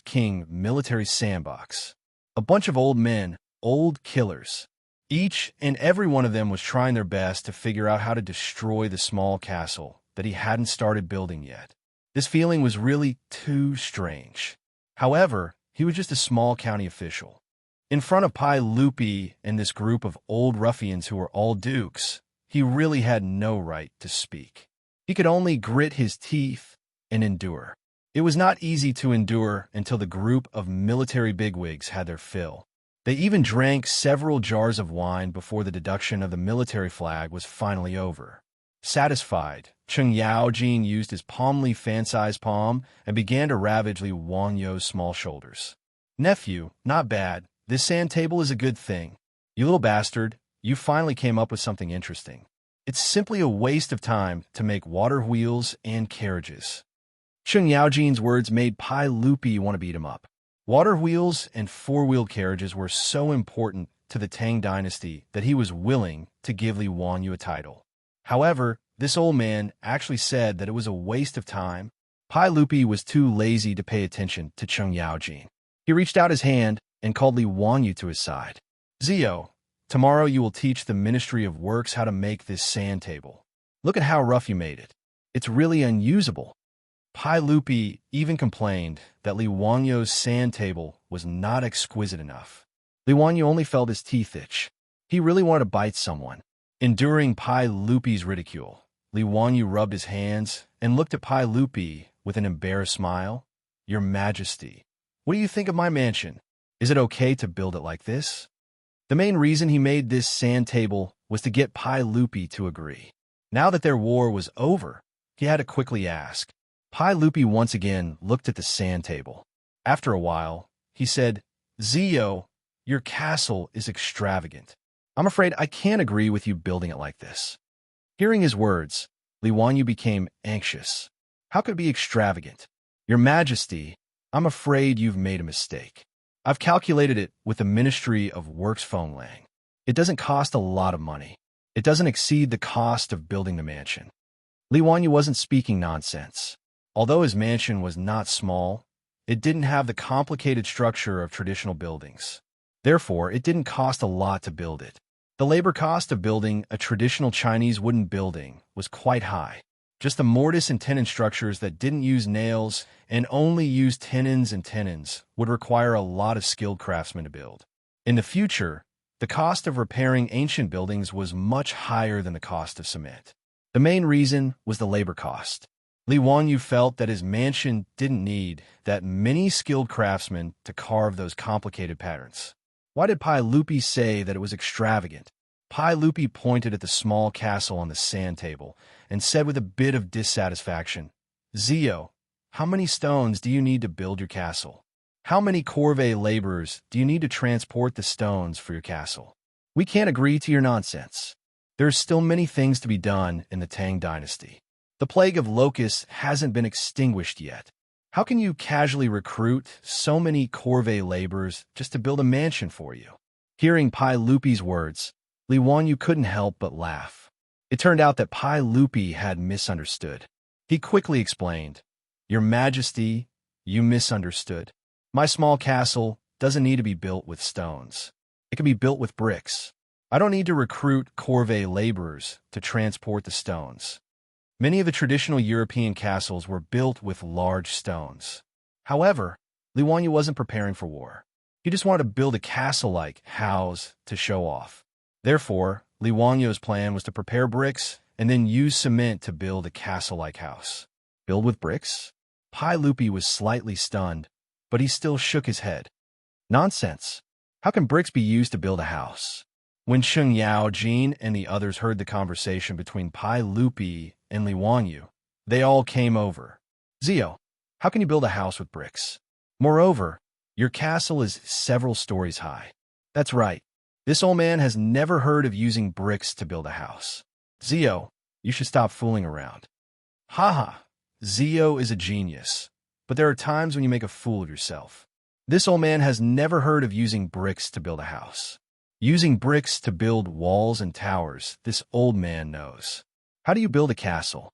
King military sandbox. A bunch of old men, old killers. Each and every one of them was trying their best to figure out how to destroy the small castle that he hadn't started building yet. This feeling was really too strange. However, he was just a small county official. In front of Pai Lupi and this group of old ruffians who were all dukes, he really had no right to speak. He could only grit his teeth and endure. It was not easy to endure until the group of military bigwigs had their fill. They even drank several jars of wine before the deduction of the military flag was finally over. Satisfied, Cheng Yaojin used his palm leaf fan-sized palm and began to ravage Li Wanyo's small shoulders. "Nephew, not bad. This sand table is a good thing. You little bastard, you finally came up with something interesting. It's simply a waste of time to make water wheels and carriages." Cheng Yaojin's words made Pai Lupi want to beat him up. Water wheels and four-wheel carriages were so important to the Tang dynasty that he was willing to give Li Wanyu a title. However, this old man actually said that it was a waste of time. Pai Lupi was too lazy to pay attention to Cheng Yaojin. He reached out his hand and called Li Wanyu to his side. "Zio, tomorrow you will teach the Ministry of Works how to make this sand table. Look at how rough you made it. It's really unusable." Pai Lupi even complained that Li Wanyo's sand table was not exquisite enough. Li Wanyu only felt his teeth itch. He really wanted to bite someone. Enduring Pai Lupi's ridicule, Li Wanyu rubbed his hands and looked at Pai Lupi with an embarrassed smile. "Your Majesty, what do you think of my mansion? Is it okay to build it like this?" The main reason he made this sand table was to get Pai Lupi to agree. Now that their war was over, he had to quickly ask. Pai Lupi once again looked at the sand table. After a while, he said, "Zio, your castle is extravagant. I'm afraid I can't agree with you building it like this." Hearing his words, Li Wanyu became anxious. "How could it be extravagant? Your Majesty, I'm afraid you've made a mistake. I've calculated it with the Ministry of Works phone lang. It doesn't cost a lot of money. It doesn't exceed the cost of building the mansion." Li Wanyu wasn't speaking nonsense. Although his mansion was not small, it didn't have the complicated structure of traditional buildings. Therefore, it didn't cost a lot to build it. The labor cost of building a traditional Chinese wooden building was quite high. Just the mortise and tenon structures that didn't use nails and only used tenons and tenons would require a lot of skilled craftsmen to build. In the future, the cost of repairing ancient buildings was much higher than the cost of cement. The main reason was the labor cost. Li Wanyu felt that his mansion didn't need that many skilled craftsmen to carve those complicated patterns. Why did Pai Lupi say that it was extravagant? Pai Lupi pointed at the small castle on the sand table and said with a bit of dissatisfaction, "Zio, how many stones do you need to build your castle? How many corvée laborers do you need to transport the stones for your castle? We can't agree to your nonsense. There's still many things to be done in the Tang dynasty. The plague of locusts hasn't been extinguished yet. How can you casually recruit so many corvée laborers just to build a mansion for you?" Hearing Pai Lupi's words, Li Wanyu couldn't help but laugh. It turned out that Pai Lupi had misunderstood. He quickly explained, "Your Majesty, you misunderstood. My small castle doesn't need to be built with stones. It can be built with bricks. I don't need to recruit corvée laborers to transport the stones." Many of the traditional European castles were built with large stones. However, Li Wanyu wasn't preparing for war. He just wanted to build a castle-like house to show off. Therefore, Li Wanyu's plan was to prepare bricks and then use cement to build a castle-like house. Build with bricks? Pai Lupi was slightly stunned, but he still shook his head. Nonsense. How can bricks be used to build a house? When Cheng Yaojin and the others heard the conversation between Pai Lupi and Li Wanyu, they all came over. "Zio, how can you build a house with bricks? Moreover, your castle is several stories high." "That's right. This old man has never heard of using bricks to build a house. Zio, you should stop fooling around." "Haha, Zio is a genius, but there are times when you make a fool of yourself. This old man has never heard of using bricks to build a house. Using bricks to build walls and towers, this old man knows. How do you build a castle?"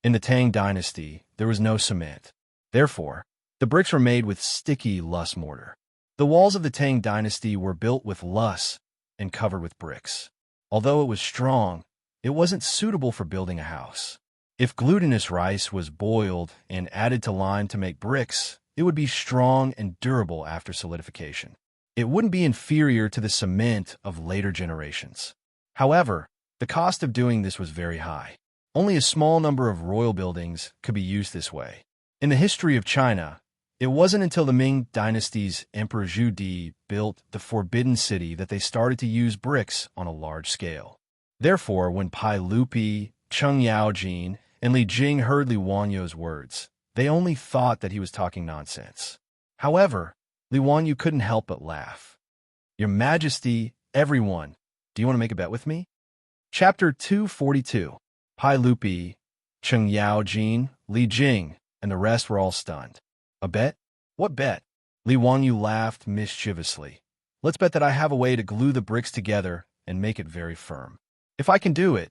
In the Tang dynasty, there was no cement. Therefore, the bricks were made with sticky loess mortar. The walls of the Tang dynasty were built with loess, and covered with bricks. Although it was strong, it wasn't suitable for building a house. If glutinous rice was boiled and added to lime to make bricks, it would be strong and durable after solidification. It wouldn't be inferior to the cement of later generations. However, the cost of doing this was very high. Only a small number of royal buildings could be used this way. In the history of China, it wasn't until the Ming Dynasty's Emperor Zhu Di built the Forbidden City that they started to use bricks on a large scale. Therefore, when Pai Lupi, Cheng Yaojin, and Li Jing heard Li Wanyu's words, they only thought that he was talking nonsense. However, Li Wanyu couldn't help but laugh. "Your Majesty, everyone, do you want to make a bet with me?" Chapter 242. Pai Lupi, Cheng Yaojin, Li Jing, and the rest were all stunned. "A bet? What bet?" Li Wanyu laughed mischievously. "Let's bet that I have a way to glue the bricks together and make it very firm. If I can do it,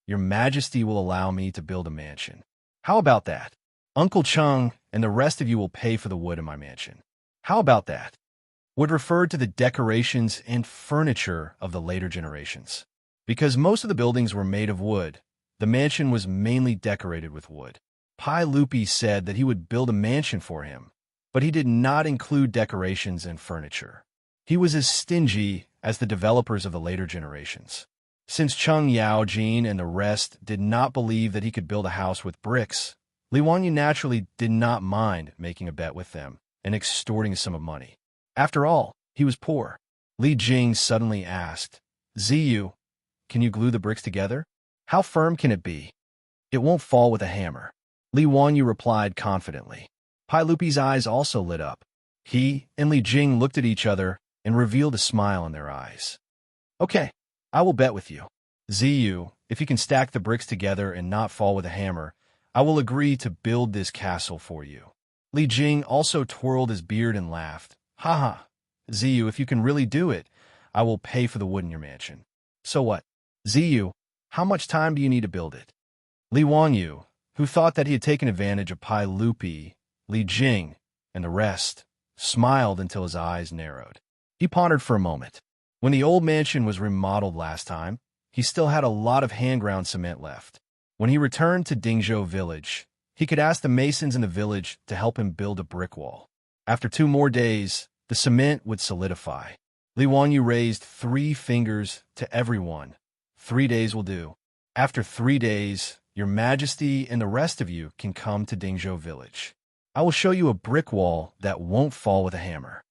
your Majesty will allow me to build a mansion. How about that? Uncle Cheng and the rest of you will pay for the wood in my mansion. How about that?" Wood referred to the decorations and furniture of the later generations. Because most of the buildings were made of wood, the mansion was mainly decorated with wood. Pai Lupi said that he would build a mansion for him, but he did not include decorations and furniture. He was as stingy as the developers of the later generations. Since Cheng Yaojin and the rest did not believe that he could build a house with bricks, Li Wanyu naturally did not mind making a bet with them and extorting a sum of money. After all, he was poor. Li Jing suddenly asked, "Ziyu, can you glue the bricks together? How firm can it be?" "It won't fall with a hammer," Li Wanyu replied confidently. Pai Lupi's eyes also lit up. He and Li Jing looked at each other and revealed a smile in their eyes. "Okay, I will bet with you. Ziyu, if you can stack the bricks together and not fall with a hammer, I will agree to build this castle for you." Li Jing also twirled his beard and laughed. "Haha, Ziyu, if you can really do it, I will pay for the wood in your mansion. So what? Ziyu, how much time do you need to build it?" Li Wanyu, who thought that he had taken advantage of Pai Lupi, Li Jing, and the rest, smiled until his eyes narrowed. He pondered for a moment. When the old mansion was remodeled last time, he still had a lot of hand-ground cement left. When he returned to Dingzhou village, he could ask the masons in the village to help him build a brick wall. After 2 more days, the cement would solidify. Li Wanyu raised 3 fingers to everyone. 3 days will do. After 3 days, your Majesty and the rest of you can come to Dingzhou village. I will show you a brick wall that won't fall with a hammer.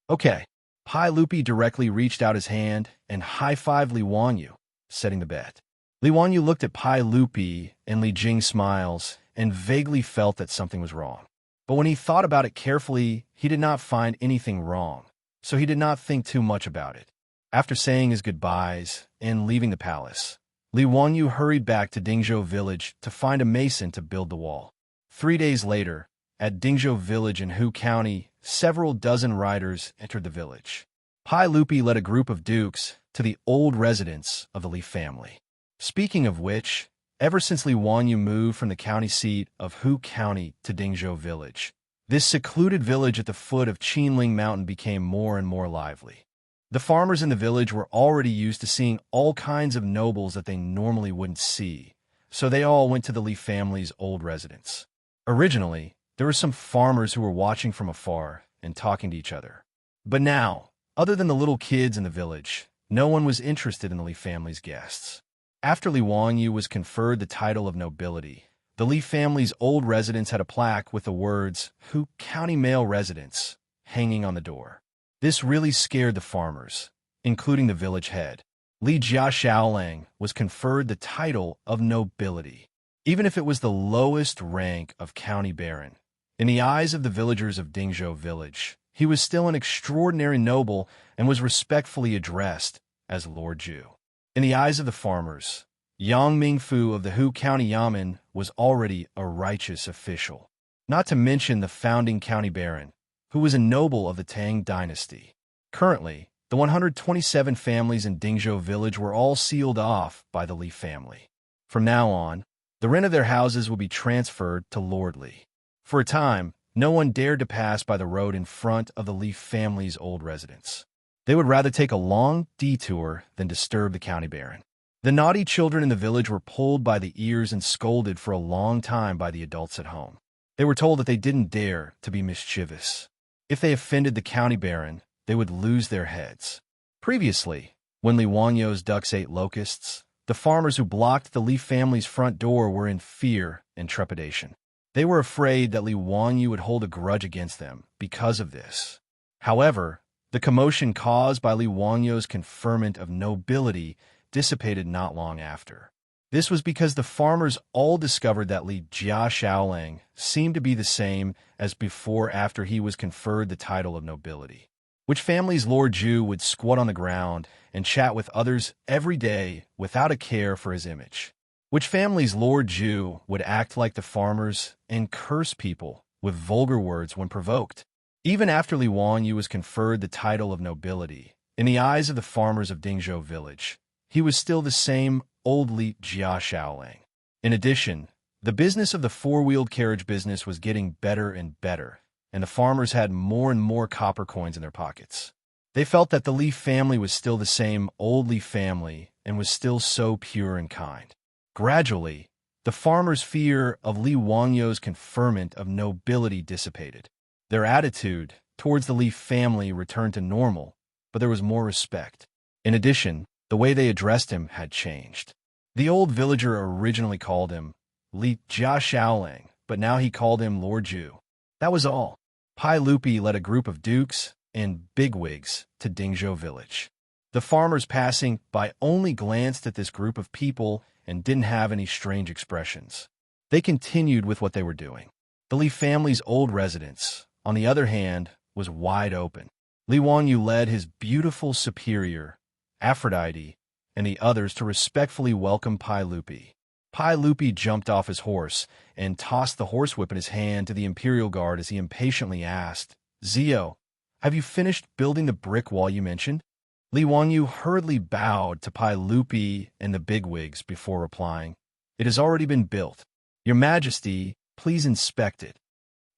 Okay. Pai Lupi directly reached out his hand and high-fived Li Wanyu, setting the bet. Li Wanyu looked at Pai Lupi and Li Jing's smiles and vaguely felt that something was wrong. But when he thought about it carefully, he did not find anything wrong, so he did not think too much about it. After saying his goodbyes and leaving the palace, Li Wanyu hurried back to Dingzhou village to find a mason to build the wall. 3 days later, at Dingzhou village in Hu County, several dozen riders entered the village. Pai Lupi led a group of dukes to the old residence of the Li family. Speaking of which, ever since Li Wanyu moved from the county seat of Hu County to Dingzhou village, this secluded village at the foot of Qinling Mountain became more and more lively. The farmers in the village were already used to seeing all kinds of nobles that they normally wouldn't see, so they all went to the Li family's old residence. Originally, there were some farmers who were watching from afar and talking to each other. But now, other than the little kids in the village, no one was interested in the Li family's guests. After Li Wanyu was conferred the title of nobility, the Li family's old residence had a plaque with the words, "Hu County Male Residence," hanging on the door. This really scared the farmers, including the village head. Li Jiaxiaolang was conferred the title of nobility, even if it was the lowest rank of county baron. In the eyes of the villagers of Dingzhou village, he was still an extraordinary noble and was respectfully addressed as Lord Zhu. In the eyes of the farmers, Yang Mingfu of the Hu County Yamen was already a righteous official, not to mention the founding county baron, who was a noble of the Tang dynasty. Currently, the 127 families in Dingzhou village were all sealed off by the Li family. From now on, the rent of their houses will be transferred to Lord Li. For a time, no one dared to pass by the road in front of the Li family's old residence. They would rather take a long detour than disturb the county baron. The naughty children in the village were pulled by the ears and scolded for a long time by the adults at home. They were told that they didn't dare to be mischievous. If they offended the county baron, they would lose their heads. Previously, when Li Wanyo's ducks ate locusts, the farmers who blocked the Li family's front door were in fear and trepidation. They were afraid that Li Wanyu would hold a grudge against them because of this. However, the commotion caused by Li Wanyo's conferment of nobility dissipated not long after. This was because the farmers all discovered that Li Jia Shaolang seemed to be the same as before after he was conferred the title of nobility. Which family's Lord Zhu would squat on the ground and chat with others every day without a care for his image. Which family's Lord Zhu would act like the farmers and curse people with vulgar words when provoked. Even after Li Wanyu was conferred the title of nobility, in the eyes of the farmers of Dingzhou village, he was still the same old Li Jia Shaolang. In addition, the business of the four-wheeled carriage business was getting better and better, and the farmers had more and more copper coins in their pockets. They felt that the Li family was still the same old Li family and was still so pure and kind. Gradually, the farmers' fear of Li Wanyo's conferment of nobility dissipated. Their attitude towards the Li family returned to normal, but there was more respect. In addition, the way they addressed him had changed. The old villager originally called him Li Jia Shaolang, but now he called him Lord Zhu. That was all. Pai Lupi led a group of dukes and bigwigs to Dingzhou village. The farmers passing by only glanced at this group of people and didn't have any strange expressions. They continued with what they were doing. The Li family's old residence, on the other hand, was wide open. Li Wanyu led his beautiful superior, Aphrodite, and the others to respectfully welcome Pai Lupi. Pai Lupi jumped off his horse and tossed the horsewhip in his hand to the imperial guard as he impatiently asked, "Zio, have you finished building the brick wall you mentioned?" Li Wanyu hurriedly bowed to Pai Lupi and the bigwigs before replying, "It has already been built. Your Majesty, please inspect it."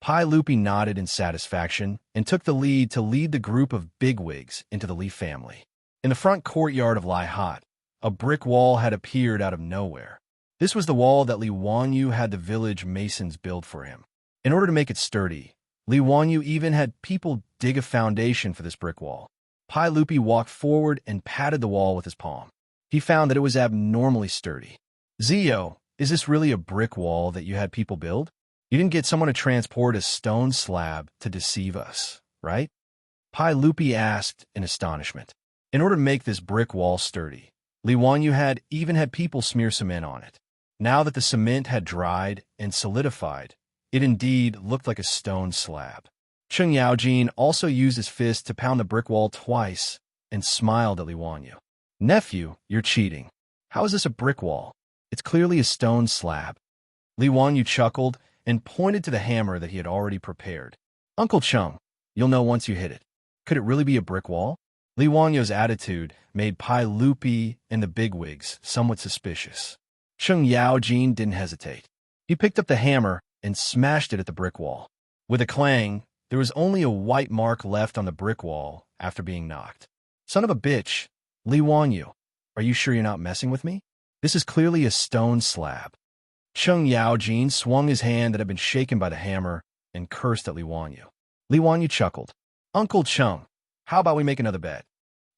Pai Lupi nodded in satisfaction and took the lead to lead the group of bigwigs into the Li family. In the front courtyard of Lai Hat, a brick wall had appeared out of nowhere. This was the wall that Li Wanyu had the village masons build for him. In order to make it sturdy, Li Wanyu even had people dig a foundation for this brick wall. Pai Lupi walked forward and patted the wall with his palm. He found that it was abnormally sturdy. "Zio, is this really a brick wall that you had people build? You didn't get someone to transport a stone slab to deceive us, right?" Pai Lupi asked in astonishment. In order to make this brick wall sturdy, Li Wanyu had even had people smear cement on it. Now that the cement had dried and solidified, it indeed looked like a stone slab. Cheng Yaojin also used his fist to pound the brick wall twice and smiled at Li Wanyu. "Nephew, you're cheating. How is this a brick wall? It's clearly a stone slab." Li Wanyu chuckled and pointed to the hammer that he had already prepared. "Uncle Cheng, you'll know once you hit it. Could it really be a brick wall?" Li Wanyu's attitude made Pai Lupi and the bigwigs somewhat suspicious. Cheng Yaojin didn't hesitate. He picked up the hammer and smashed it at the brick wall. With a clang, there was only a white mark left on the brick wall after being knocked. "Son of a bitch, Li Wanyu, are you sure you're not messing with me? This is clearly a stone slab." Cheng Yaojin swung his hand that had been shaken by the hammer and cursed at Li Wanyu. Li Wanyu chuckled. "Uncle Cheng, how about we make another bet?"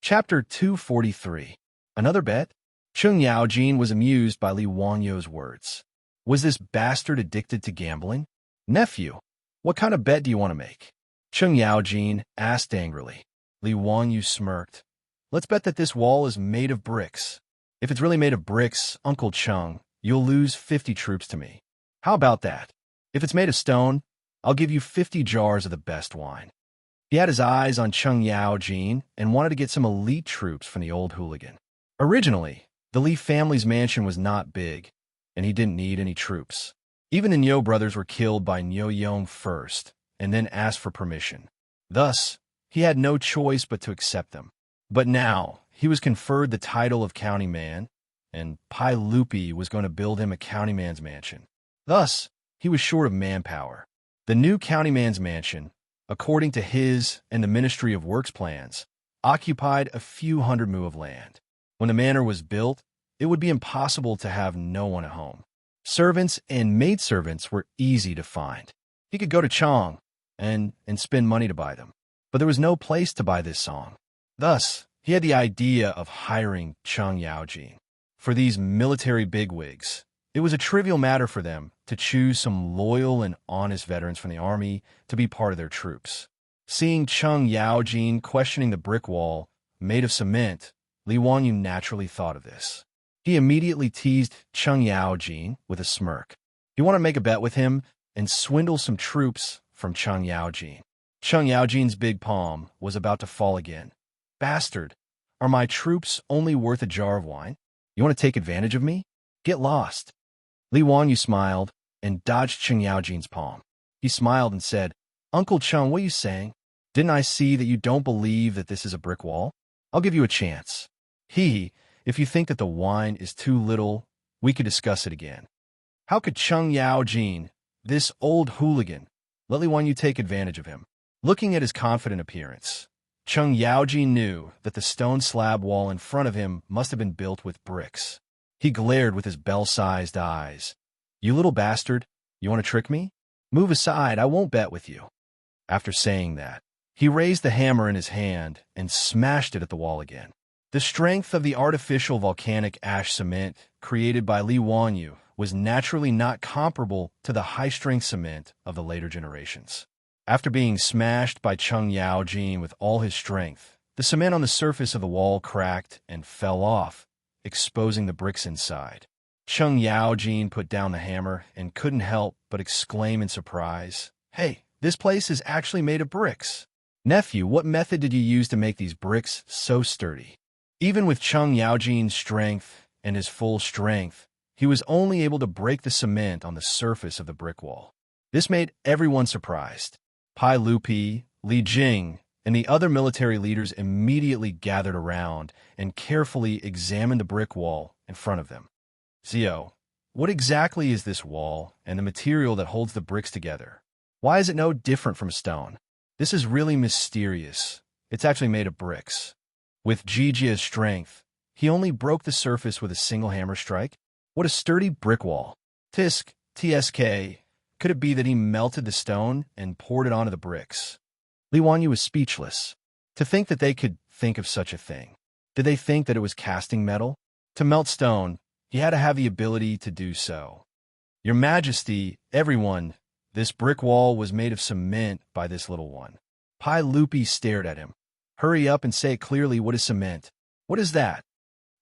Chapter 243. Another bet? Cheng Yaojin was amused by Li Wanyu's words. Was this bastard addicted to gambling? "Nephew, what kind of bet do you want to make?" Cheng Yaojin asked angrily. Li Wanyu smirked. "Let's bet that this wall is made of bricks. If it's really made of bricks, Uncle Cheng, you'll lose 50 troops to me. How about that? If it's made of stone, I'll give you 50 jars of the best wine." He had his eyes on Cheng Yaojin and wanted to get some elite troops from the old hooligan. Originally, the Li family's mansion was not big, and he didn't need any troops. Even the Niu brothers were killed by Niu Yong first, and then asked for permission. Thus, he had no choice but to accept them. But now, he was conferred the title of county man, and Pai Lupi was going to build him a county man's mansion. Thus, he was short of manpower. The new county man's mansion, according to his and the Ministry of Works plans, occupied a few hundred mu of land. When the manor was built, it would be impossible to have no one at home. Servants and maidservants were easy to find. He could go to Chang and spend money to buy them. But there was no place to buy this song. Thus, he had the idea of hiring Cheng Yaojin. For these military bigwigs, it was a trivial matter for them to choose some loyal and honest veterans from the army to be part of their troops. Seeing Cheng Yaojin questioning the brick wall made of cement, Li Wanyu naturally thought of this. He immediately teased Cheng Yaojin with a smirk. He wanted to make a bet with him and swindle some troops from Cheng Yaojin. Cheng Yaojin's big palm was about to fall again. Bastard, are my troops only worth a jar of wine? You want to take advantage of me? Get lost. Li Wanyu smiled and dodged Cheng Yaojin's palm. He smiled and said, Uncle Cheng, what are you saying? Didn't I see that you don't believe that this is a brick wall? I'll give you a chance. If you think that the wine is too little, we could discuss it again. How could Cheng Yaojin, this old hooligan, let Li Wanyu take advantage of him? Looking at his confident appearance, Cheng Yaojin knew that the stone slab wall in front of him must have been built with bricks. He glared with his bell-sized eyes. You little bastard, you want to trick me? Move aside, I won't bet with you. After saying that, he raised the hammer in his hand and smashed it at the wall again. The strength of the artificial volcanic ash cement created by Li Wanyu was naturally not comparable to the high-strength cement of the later generations. After being smashed by Cheng Yaojin with all his strength, the cement on the surface of the wall cracked and fell off, exposing the bricks inside. Cheng Yaojin put down the hammer and couldn't help but exclaim in surprise, Hey, this place is actually made of bricks. Nephew, what method did you use to make these bricks so sturdy? Even with Cheng Yaojin's strength and his full strength, he was only able to break the cement on the surface of the brick wall. This made everyone surprised. Pai Lupi, Li Jing, and the other military leaders immediately gathered around and carefully examined the brick wall in front of them. Zio, what exactly is this wall and the material that holds the bricks together? Why is it no different from stone? This is really mysterious. It's actually made of bricks. With Jijia's strength, he only broke the surface with a single hammer strike. What a sturdy brick wall. TSK, could it be that he melted the stone and poured it onto the bricks? Li Wanyu was speechless. To think that they could think of such a thing. Did they think that it was casting metal? To melt stone, he had to have the ability to do so. Your Majesty, everyone, this brick wall was made of cement by this little one. Pai Lupi stared at him. Hurry up and say it clearly. What is cement? What is that?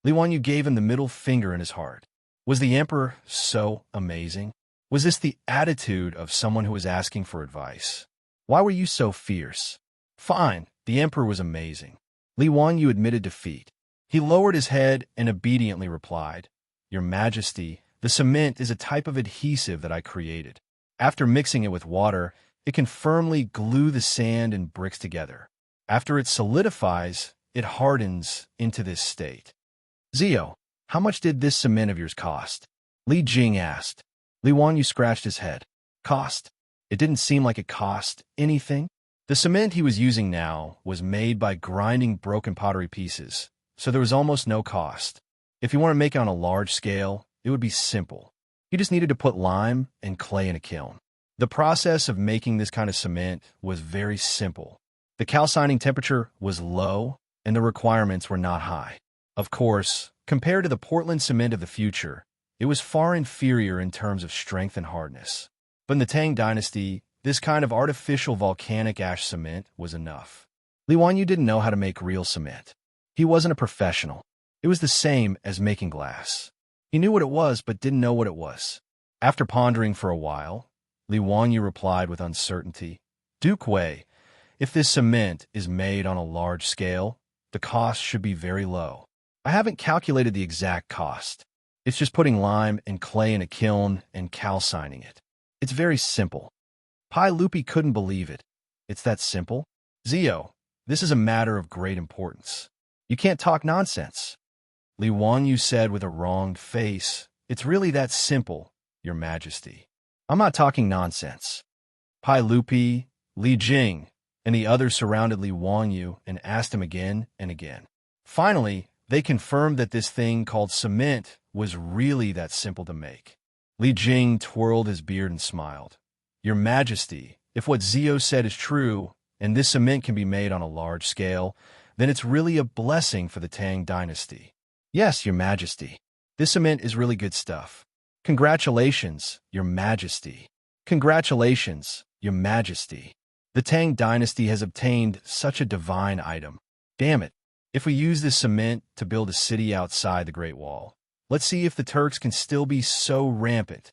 Li Wanyu gave him the middle finger in his heart. Was the emperor so amazing? Was this the attitude of someone who was asking for advice? Why were you so fierce? Fine, the emperor was amazing. Li Wanyu admitted defeat. He lowered his head and obediently replied, Your Majesty, the cement is a type of adhesive that I created. After mixing it with water, it can firmly glue the sand and bricks together. After it solidifies, it hardens into this state. Zio, how much did this cement of yours cost? Li Jing asked. Li Wanyu scratched his head. Cost? It didn't seem like it cost anything. The cement he was using now was made by grinding broken pottery pieces, so there was almost no cost. If you want to make it on a large scale, it would be simple. You just needed to put lime and clay in a kiln. The process of making this kind of cement was very simple. The calcining temperature was low, and the requirements were not high. Of course, compared to the Portland cement of the future, it was far inferior in terms of strength and hardness. But in the Tang dynasty, this kind of artificial volcanic ash cement was enough. Li Wanyu didn't know how to make real cement. He wasn't a professional. It was the same as making glass. He knew what it was, but didn't know what it was. After pondering for a while, Li Wanyu replied with uncertainty, Duke Wei, if this cement is made on a large scale, the cost should be very low. I haven't calculated the exact cost. It's just putting lime and clay in a kiln and calcining it. It's very simple. Pai Lupi couldn't believe it. It's that simple? Zio, this is a matter of great importance. You can't talk nonsense. Li Wanyu said with a wronged face, It's really that simple, Your Majesty. I'm not talking nonsense. Pai Lupi, Li Jing, and the others surrounded Li Wangyu and asked him again and again. Finally, they confirmed that this thing called cement was really that simple to make. Li Jing twirled his beard and smiled. Your Majesty, if what Zio said is true, and this cement can be made on a large scale, then it's really a blessing for the Tang dynasty. Yes, Your Majesty. This cement is really good stuff. Congratulations, Your Majesty. Congratulations, Your Majesty. The Tang dynasty has obtained such a divine item. Damn it. If we use this cement to build a city outside the Great Wall, let's see if the Turks can still be so rampant.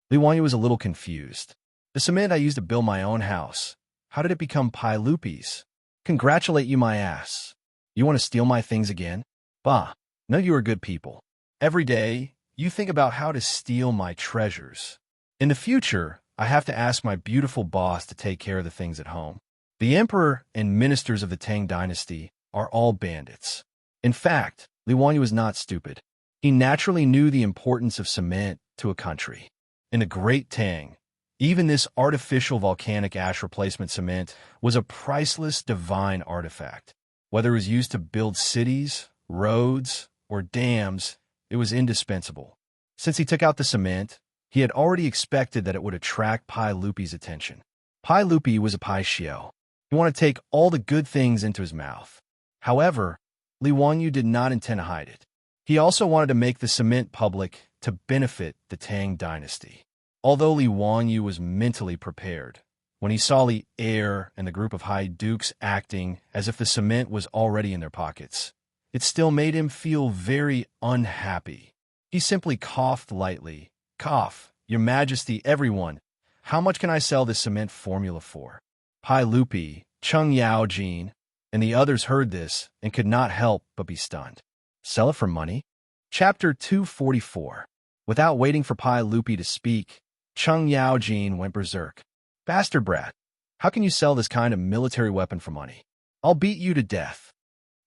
Li Wangyu was a little confused. The cement I used to build my own house. How did it become Pai Lupi's? Congratulate you, my ass. You want to steal my things again? Bah, no, you are good people. Every day, you think about how to steal my treasures. In the future, I have to ask my beautiful boss to take care of the things at home. The emperor and ministers of the Tang dynasty are all bandits. In fact, Li Wangyu was not stupid. He naturally knew the importance of cement to a country. In the Great Tang, even this artificial volcanic ash replacement cement was a priceless divine artifact. Whether it was used to build cities, roads, or dams, it was indispensable. Since he took out the cement, he had already expected that it would attract Pai Lupi's attention. Pai Lupi was a Pai Xiao. He wanted to take all the good things into his mouth. However, Li Wangyu did not intend to hide it. He also wanted to make the cement public to benefit the Tang dynasty. Although Li Wangyu was mentally prepared, when he saw Li Heir and the group of high dukes acting as if the cement was already in their pockets, it still made him feel very unhappy. He simply coughed lightly. Cough, Your Majesty, everyone. How much can I sell this cement formula for? Pai Lupi, Chung Yao Jin, and the others heard this and could not help but be stunned. Sell it for money? Chapter 244. Without waiting for Pai Lupi to speak, Chung Yao Jin went berserk. Bastard brat, how can you sell this kind of military weapon for money? I'll beat you to death.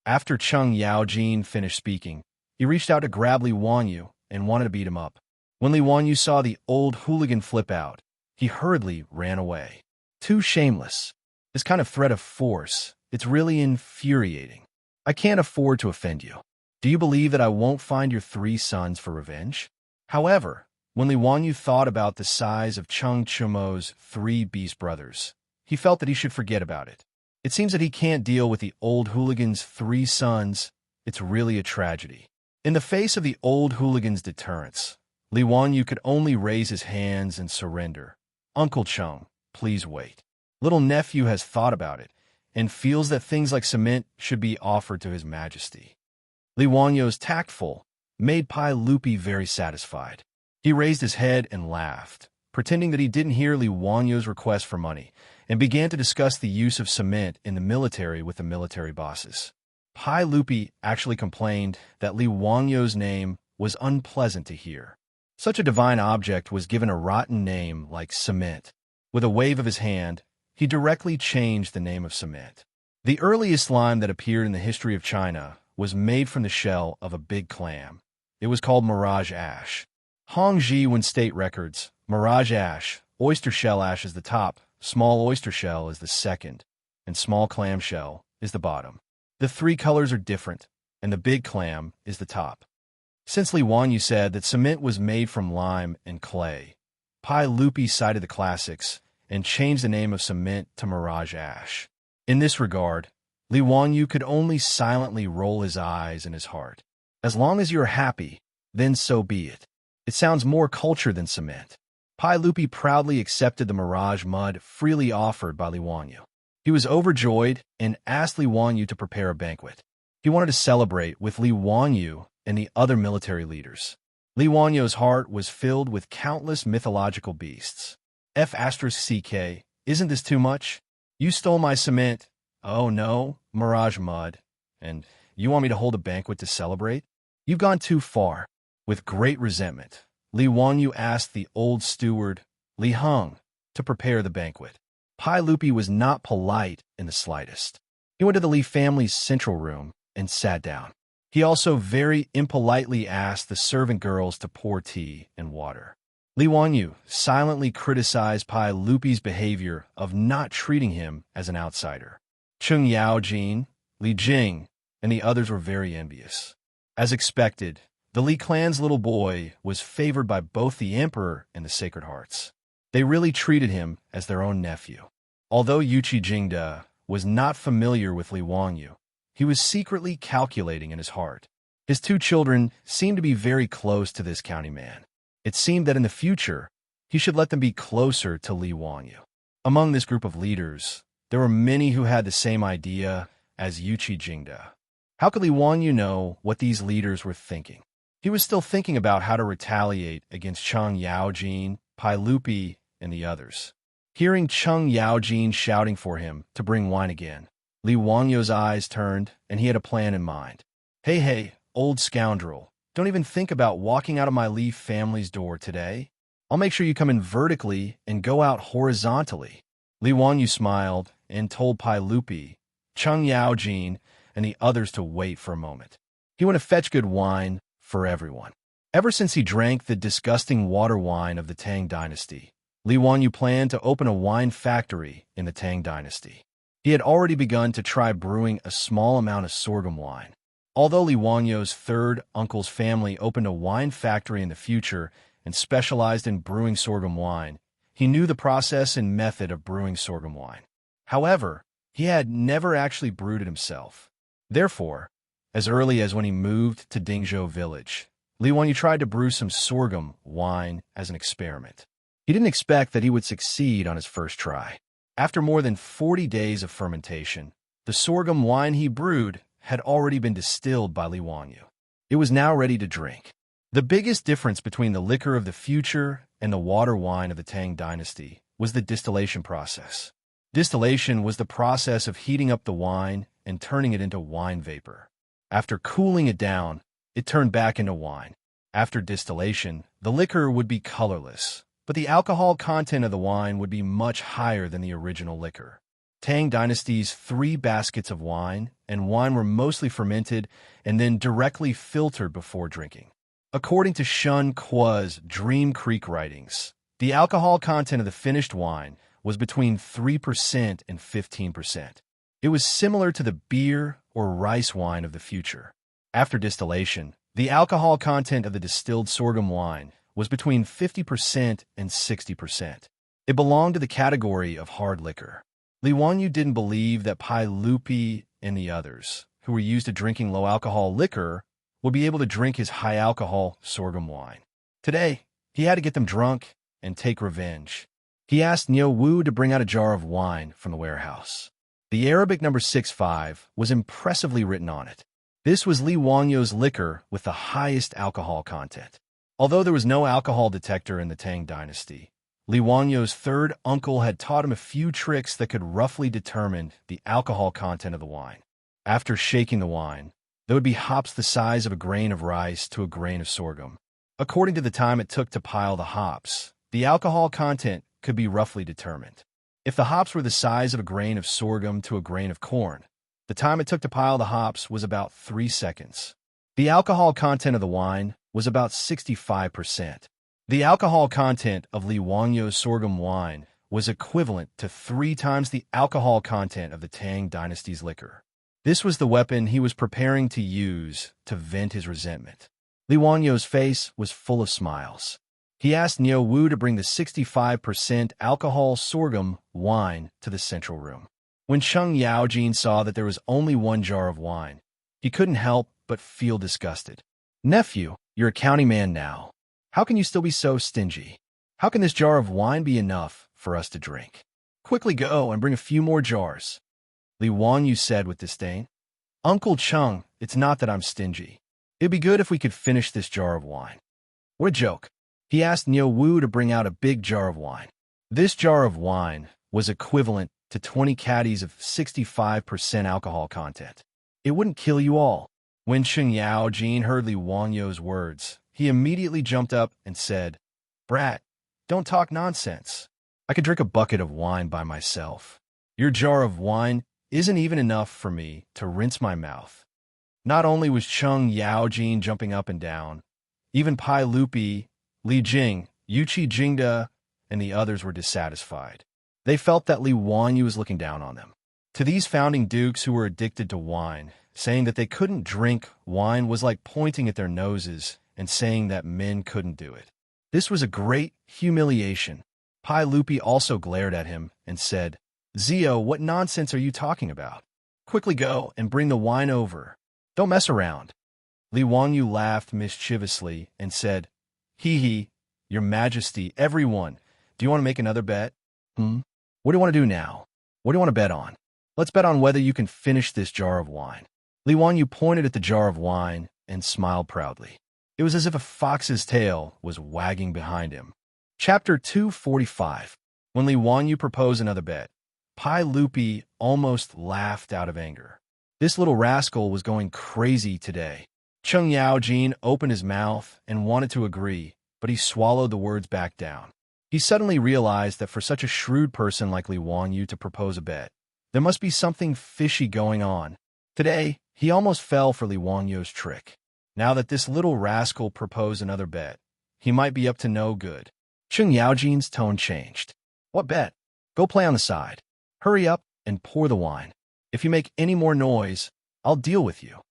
After Chung Yao Jin finished speaking, he reached out to grab Li Wangyu and wanted to beat him up. When Li Wangyu saw the old hooligan flip out, he hurriedly ran away. Too shameless. This kind of threat of force, it's really infuriating. I can't afford to offend you. Do you believe that I won't find your 3 sons for revenge? However, when Li Wangyu thought about the size of Chung Chumo's 3 beast brothers, he felt that he should forget about it. It seems that he can't deal with the old hooligan's 3 sons. It's really a tragedy. In the face of the old hooligan's deterrence, Li Wangyu could only raise his hands and surrender. Uncle Chung, please wait. Little nephew has thought about it and feels that things like cement should be offered to His Majesty. Li Wangyu's tactful made Pai Lupi very satisfied. He raised his head and laughed, pretending that he didn't hear Li Wangyu's request for money, and began to discuss the use of cement in the military with the military bosses. Pai Lupi actually complained that Li Wangyu's name was unpleasant to hear. Such a divine object was given a rotten name like cement. With a wave of his hand, he directly changed the name of cement. The earliest lime that appeared in the history of China was made from the shell of a big clam. It was called mirage ash. Hongji Wen State records, mirage ash, oyster shell ash is the top, small oyster shell is the second, and small clam shell is the bottom. The 3 colors are different, and the big clam is the top. Since Li Wangyu said that cement was made from lime and clay, Pai Lupi cited the classics and changed the name of cement to mirage ash. In this regard, Li Wangyu could only silently roll his eyes in his heart. As long as you're happy, then so be it. It sounds more cultured than cement. Pai Lupi proudly accepted the mirage mud freely offered by Li Wangyu. He was overjoyed and asked Li Wangyu to prepare a banquet. He wanted to celebrate with Li Wangyu and the other military leaders. Li Wangyu's heart was filled with countless mythological beasts. F*CK, isn't this too much? You stole my cement. Oh no, mirage mud. And you want me to hold a banquet to celebrate? You've gone too far. With great resentment, Li Wangyu asked the old steward, Li Heng, to prepare the banquet. Pai Lupi was not polite in the slightest. He went to the Li family's central room and sat down. He also very impolitely asked the servant girls to pour tea and water. Li Wanyu silently criticized Pai Lupi's behavior of not treating him as an outsider. Cheng Yaojin, Li Jing, and the others were very envious. As expected, the Li clan's little boy was favored by both the emperor and the Sacred Hearts. They really treated him as their own nephew. Although Yuqi Jingde was not familiar with Li Wanyu, he was secretly calculating in his heart. His two children seemed to be very close to this county man. It seemed that in the future, he should let them be closer to Li Wanyu. Among this group of leaders, there were many who had the same idea as Yuqi Jingde. How could Li Wanyu know what these leaders were thinking? He was still thinking about how to retaliate against Cheng Yaojin, Pai Lupi, and the others. Hearing Cheng Yaojin shouting for him to bring wine again, Li Wanyu's eyes turned, and he had a plan in mind. Hey, old scoundrel, don't even think about walking out of my Li family's door today. I'll make sure you come in vertically and go out horizontally. Li Wanyu smiled and told Pai Lupi, Cheng Yaojin, and the others to wait for a moment. He went to fetch good wine for everyone. Ever since he drank the disgusting water wine of the Tang dynasty, Li Wanyu planned to open a wine factory in the Tang dynasty. He had already begun to try brewing a small amount of sorghum wine. Although Li Wanyu's third uncle's family opened a wine factory in the future and specialized in brewing sorghum wine, he knew the process and method of brewing sorghum wine. However, he had never actually brewed it himself. Therefore, as early as when he moved to Dingzhou village, Li Wanyu tried to brew some sorghum wine as an experiment. He didn't expect that he would succeed on his first try. After more than 40 days of fermentation, the sorghum wine he brewed had already been distilled by Li Wanyu. It was now ready to drink. The biggest difference between the liquor of the future and the water wine of the Tang dynasty was the distillation process. Distillation was the process of heating up the wine and turning it into wine vapor. After cooling it down, it turned back into wine. After distillation, the liquor would be colorless, but the alcohol content of the wine would be much higher than the original liquor. Tang Dynasty's 3 baskets of wine and wine were mostly fermented and then directly filtered before drinking. According to Shun Kuo's Dream Creek writings, the alcohol content of the finished wine was between 3% and 15%. It was similar to the beer or rice wine of the future. After distillation, the alcohol content of the distilled sorghum wine was between 50% and 60%. It belonged to the category of hard liquor. Li Wanyu didn't believe that Pai Lupi and the others, who were used to drinking low-alcohol liquor, would be able to drink his high-alcohol sorghum wine. Today, he had to get them drunk and take revenge. He asked Niu Wu to bring out a jar of wine from the warehouse. The Arabic number 65 was impressively written on it. This was Li Wanyu's liquor with the highest alcohol content. Although there was no alcohol detector in the Tang dynasty, Li Wanyu's third uncle had taught him a few tricks that could roughly determine the alcohol content of the wine. After shaking the wine, there would be hops the size of a grain of rice to a grain of sorghum. According to the time it took to pile the hops, the alcohol content could be roughly determined. If the hops were the size of a grain of sorghum to a grain of corn, the time it took to pile the hops was about 3 seconds. The alcohol content of the wine was about 65%. The alcohol content of Li Wanyu's sorghum wine was equivalent to 3 times the alcohol content of the Tang dynasty's liquor. This was the weapon he was preparing to use to vent his resentment. Li Wanyu's face was full of smiles. He asked Niu Wu to bring the 65% alcohol sorghum wine to the central room. When Cheng Yaojin saw that there was only 1 jar of wine, he couldn't help but feel disgusted. Nephew, you're a county man now. How can you still be so stingy? How can this jar of wine be enough for us to drink? Quickly go and bring a few more jars. Li Wanyu said with disdain. Uncle Cheng, it's not that I'm stingy. It'd be good if we could finish this jar of wine. What a joke. He asked Niu Wu to bring out a big jar of wine. This jar of wine was equivalent to 20 caddies of 65% alcohol content. It wouldn't kill you all. When Cheng Yaojin heard Li Wanyu's words, he immediately jumped up and said, Brat, don't talk nonsense. I could drink a bucket of wine by myself. Your jar of wine isn't even enough for me to rinse my mouth. Not only was Cheng Yaojin jumping up and down, even Pai Lupi, Li Jing, Yuqi Jingda and the others were dissatisfied. They felt that Li Wanyu was looking down on them. To these founding dukes who were addicted to wine, saying that they couldn't drink wine was like pointing at their noses and saying that men couldn't do it. This was a great humiliation. Pai Lupi also glared at him and said, "Zio, what nonsense are you talking about? Quickly go and bring the wine over. Don't mess around." Li Wanyu laughed mischievously and said, "Hee hee, your majesty, everyone, do you want to make another bet? What do you want to do now? What do you want to bet on? Let's bet on whether you can finish this jar of wine." Li Wanyu pointed at the jar of wine and smiled proudly. It was as if a fox's tail was wagging behind him. Chapter 245. When Li Wanyu proposed another bet, Pai Lupi almost laughed out of anger. This little rascal was going crazy today. Cheng Yaojin opened his mouth and wanted to agree, but he swallowed the words back down. He suddenly realized that for such a shrewd person like Li Wanyu to propose a bet, there must be something fishy going on. Today, he almost fell for Li Wanyu's trick. Now that this little rascal proposed another bet, he might be up to no good. Cheng Yaojin's tone changed. "What bet? Go play on the side. Hurry up and pour the wine. If you make any more noise, I'll deal with you."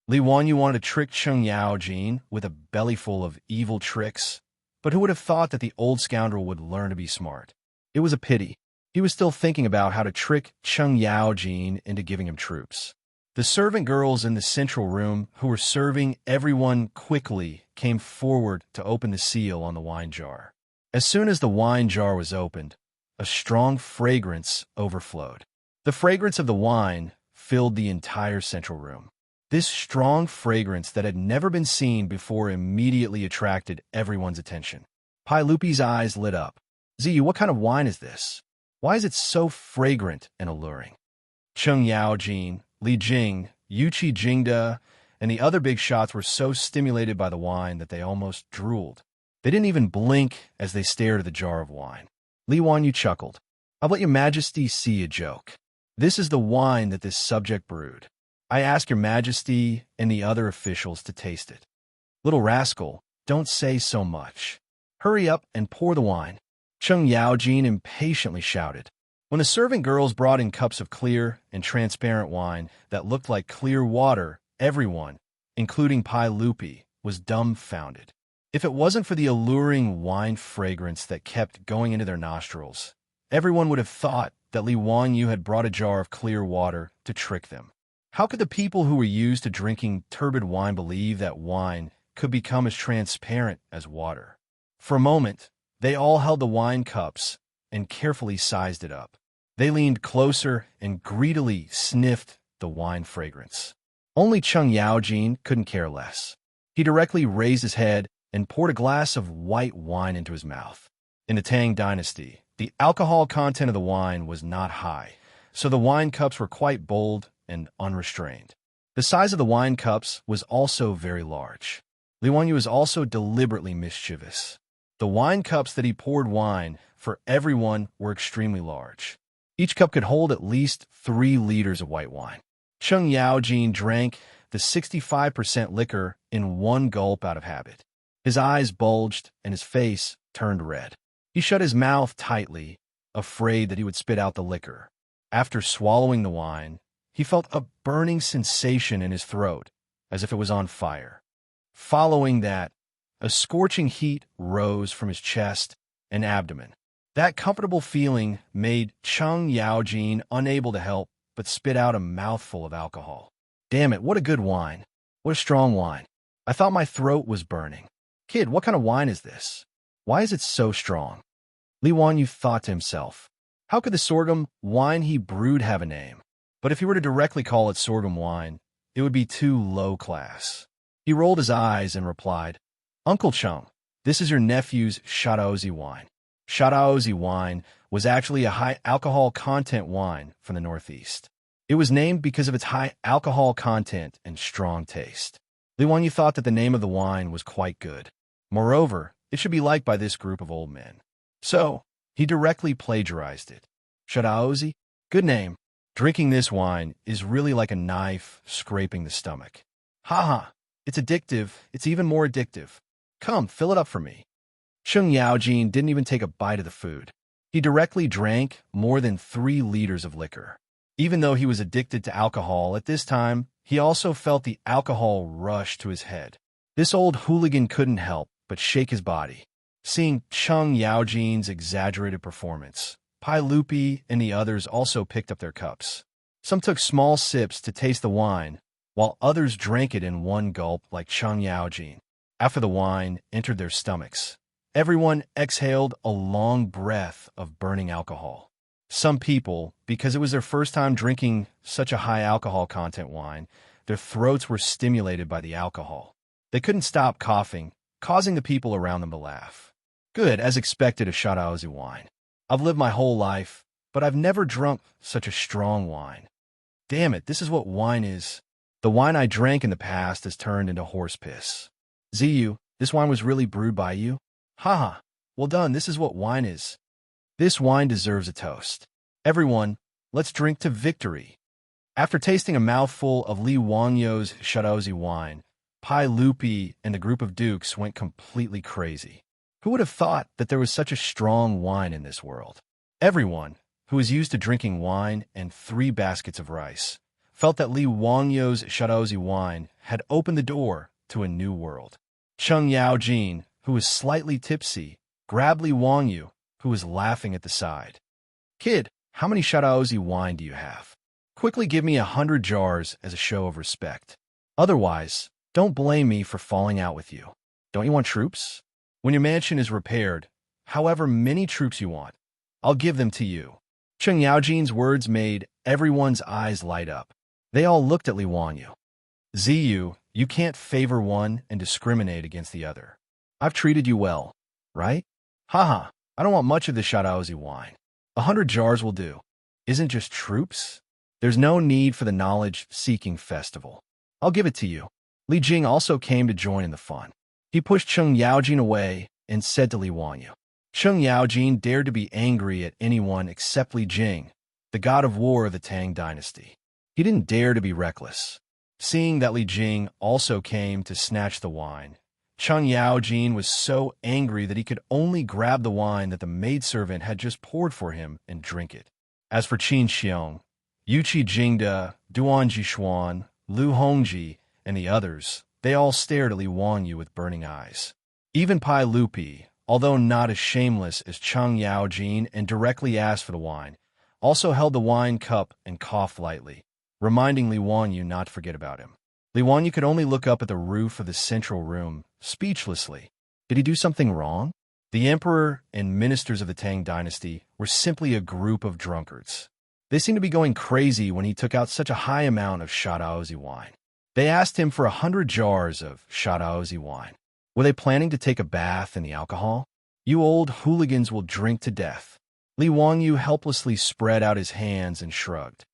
Li Wanyu wanted to trick Cheng Yaojin with a bellyful of evil tricks, but who would have thought that the old scoundrel would learn to be smart? It was a pity. He was still thinking about how to trick Cheng Yaojin into giving him troops. The servant girls in the central room, who were serving everyone quickly, came forward to open the seal on the wine jar. As soon as the wine jar was opened, a strong fragrance overflowed. The fragrance of the wine filled the entire central room. This strong fragrance that had never been seen before immediately attracted everyone's attention. Pai Lupi's eyes lit up. "Ziyu, what kind of wine is this? Why is it so fragrant and alluring?" Cheng Yaojin, Li Jing, Yuqi Jingda, and the other big shots were so stimulated by the wine that they almost drooled. They didn't even blink as they stared at the jar of wine. Li Wanyu chuckled. "I'll let your majesty see a joke. This is the wine that this subject brewed. I ask your majesty and the other officials to taste it." "Little rascal, don't say so much. Hurry up and pour the wine," Cheng Yaojin impatiently shouted. When the servant girls brought in cups of clear and transparent wine that looked like clear water, everyone, including Pai Lupi, was dumbfounded. If it wasn't for the alluring wine fragrance that kept going into their nostrils, everyone would have thought that Li Wanyu had brought a jar of clear water to trick them. How could the people who were used to drinking turbid wine believe that wine could become as transparent as water? For a moment, they all held the wine cups and carefully sized it up. They leaned closer and greedily sniffed the wine fragrance. Only Cheng Yaojin couldn't care less. He directly raised his head and poured a glass of white wine into his mouth. In the Tang dynasty, the alcohol content of the wine was not high, so the wine cups were quite bold and unrestrained. The size of the wine cups was also very large. Li Wanyu was also deliberately mischievous. The wine cups that he poured wine for everyone were extremely large. Each cup could hold at least 3 liters of white wine. Cheng Yaojin drank the 65% liquor in one gulp out of habit. His eyes bulged and his face turned red. He shut his mouth tightly, afraid that he would spit out the liquor. After swallowing the wine, he felt a burning sensation in his throat, as if it was on fire. Following that, a scorching heat rose from his chest and abdomen. That comfortable feeling made Cheng Yaojin unable to help but spit out a mouthful of alcohol. "Damn it, what a good wine. What a strong wine. I thought my throat was burning. Kid, what kind of wine is this? Why is it so strong?" Li Wanyu thought to himself. How could the sorghum wine he brewed have a name? But if he were to directly call it sorghum wine, it would be too low class. He rolled his eyes and replied, "Uncle Cheng, this is your nephew's Shadaozi wine." Shadaozi wine was actually a high alcohol content wine from the Northeast. It was named because of its high alcohol content and strong taste. Li Wanyu thought that the name of the wine was quite good. Moreover, it should be liked by this group of old men. So, he directly plagiarized it. Shadaozi? Good name. Drinking this wine is really like a knife scraping the stomach. Ha ha, it's addictive. It's even more addictive. Come, fill it up for me. Cheng Yaojin didn't even take a bite of the food. He directly drank more than 3 liters of liquor. Even though he was addicted to alcohol at this time, he also felt the alcohol rush to his head. This old hooligan couldn't help but shake his body. Seeing Cheng Yaojin's exaggerated performance, Pai Lupi and the others also picked up their cups. Some took small sips to taste the wine, while others drank it in one gulp like Cheng Yaojin. After the wine entered their stomachs, everyone exhaled a long breath of burning alcohol. Some people, because it was their first time drinking such a high alcohol content wine, their throats were stimulated by the alcohol. They couldn't stop coughing, causing the people around them to laugh. Good, as expected, a Shadaozi wine. I've lived my whole life, but I've never drunk such a strong wine. Damn it, this is what wine is. The wine I drank in the past has turned into horse piss. Ziyu, this wine was really brewed by you? Haha, well done, this is what wine is. This wine deserves a toast. Everyone, let's drink to victory. After tasting a mouthful of Li Wangyou's Shadaozi wine, Pai Lupi and the group of dukes went completely crazy. Who would have thought that there was such a strong wine in this world? Everyone, who was used to drinking wine and 3 baskets of rice, felt that Li Wangyou's Shadaozi wine had opened the door to a new world. Cheng Yaojin, who was slightly tipsy, grabbed Li Wangyou, who was laughing at the side. Kid, how many Shadaozi wine do you have? Quickly give me 100 jars as a show of respect. Otherwise, don't blame me for falling out with you. Don't you want troops? When your mansion is repaired, however many troops you want, I'll give them to you. Cheng Yaojin's words made everyone's eyes light up. They all looked at Li Wangyou. Ziyu, you can't favor one and discriminate against the other. I've treated you well, right? Haha, I don't want much of the Shadaozi wine. 100 jars will do. Isn't just troops? There's no need for the knowledge-seeking festival. I'll give it to you. Li Jing also came to join in the fun. He pushed Cheng Yaojin away and said to Li Wangyou. Cheng Yaojin dared to be angry at anyone except Li Jing, the god of war of the Tang dynasty. He didn't dare to be reckless. Seeing that Li Jing also came to snatch the wine, Cheng Yaojin was so angry that he could only grab the wine that the maidservant had just poured for him and drink it. As for Qin Xiong, Yuqi Jingde, Duan Jishuan, Lu Hongji, and the others, they all stared at Li Wangyou with burning eyes. Even Pai Lupi, although not as shameless as Cheng Yaojin and directly asked for the wine, also held the wine cup and coughed lightly, reminding Li Wangyou not to forget about him. Li Wangyou could only look up at the roof of the central room, speechlessly. Did he do something wrong? The emperor and ministers of the Tang dynasty were simply a group of drunkards. They seemed to be going crazy when he took out such a high amount of Shadaozi wine. They asked him for 100 jars of Shadaozi wine. Were they planning to take a bath in the alcohol? You old hooligans will drink to death. Li Wangyou helplessly spread out his hands and shrugged.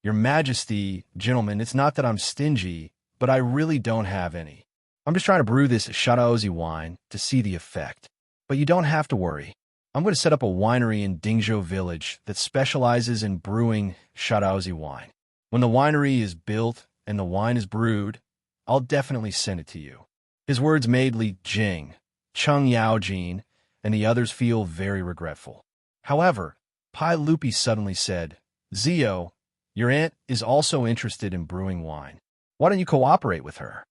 Your Majesty, gentlemen, it's not that I'm stingy, but I really don't have any. I'm just trying to brew this Shadaozi wine to see the effect. But you don't have to worry. I'm going to set up a winery in Dingzhou village that specializes in brewing Shadaozi wine. When the winery is built and the wine is brewed, I'll definitely send it to you. His words made Li Jing, Cheng Yaojin, and the others feel very regretful. However, Pai Lupi suddenly said, Zio, your aunt is also interested in brewing wine. Why don't you cooperate with her?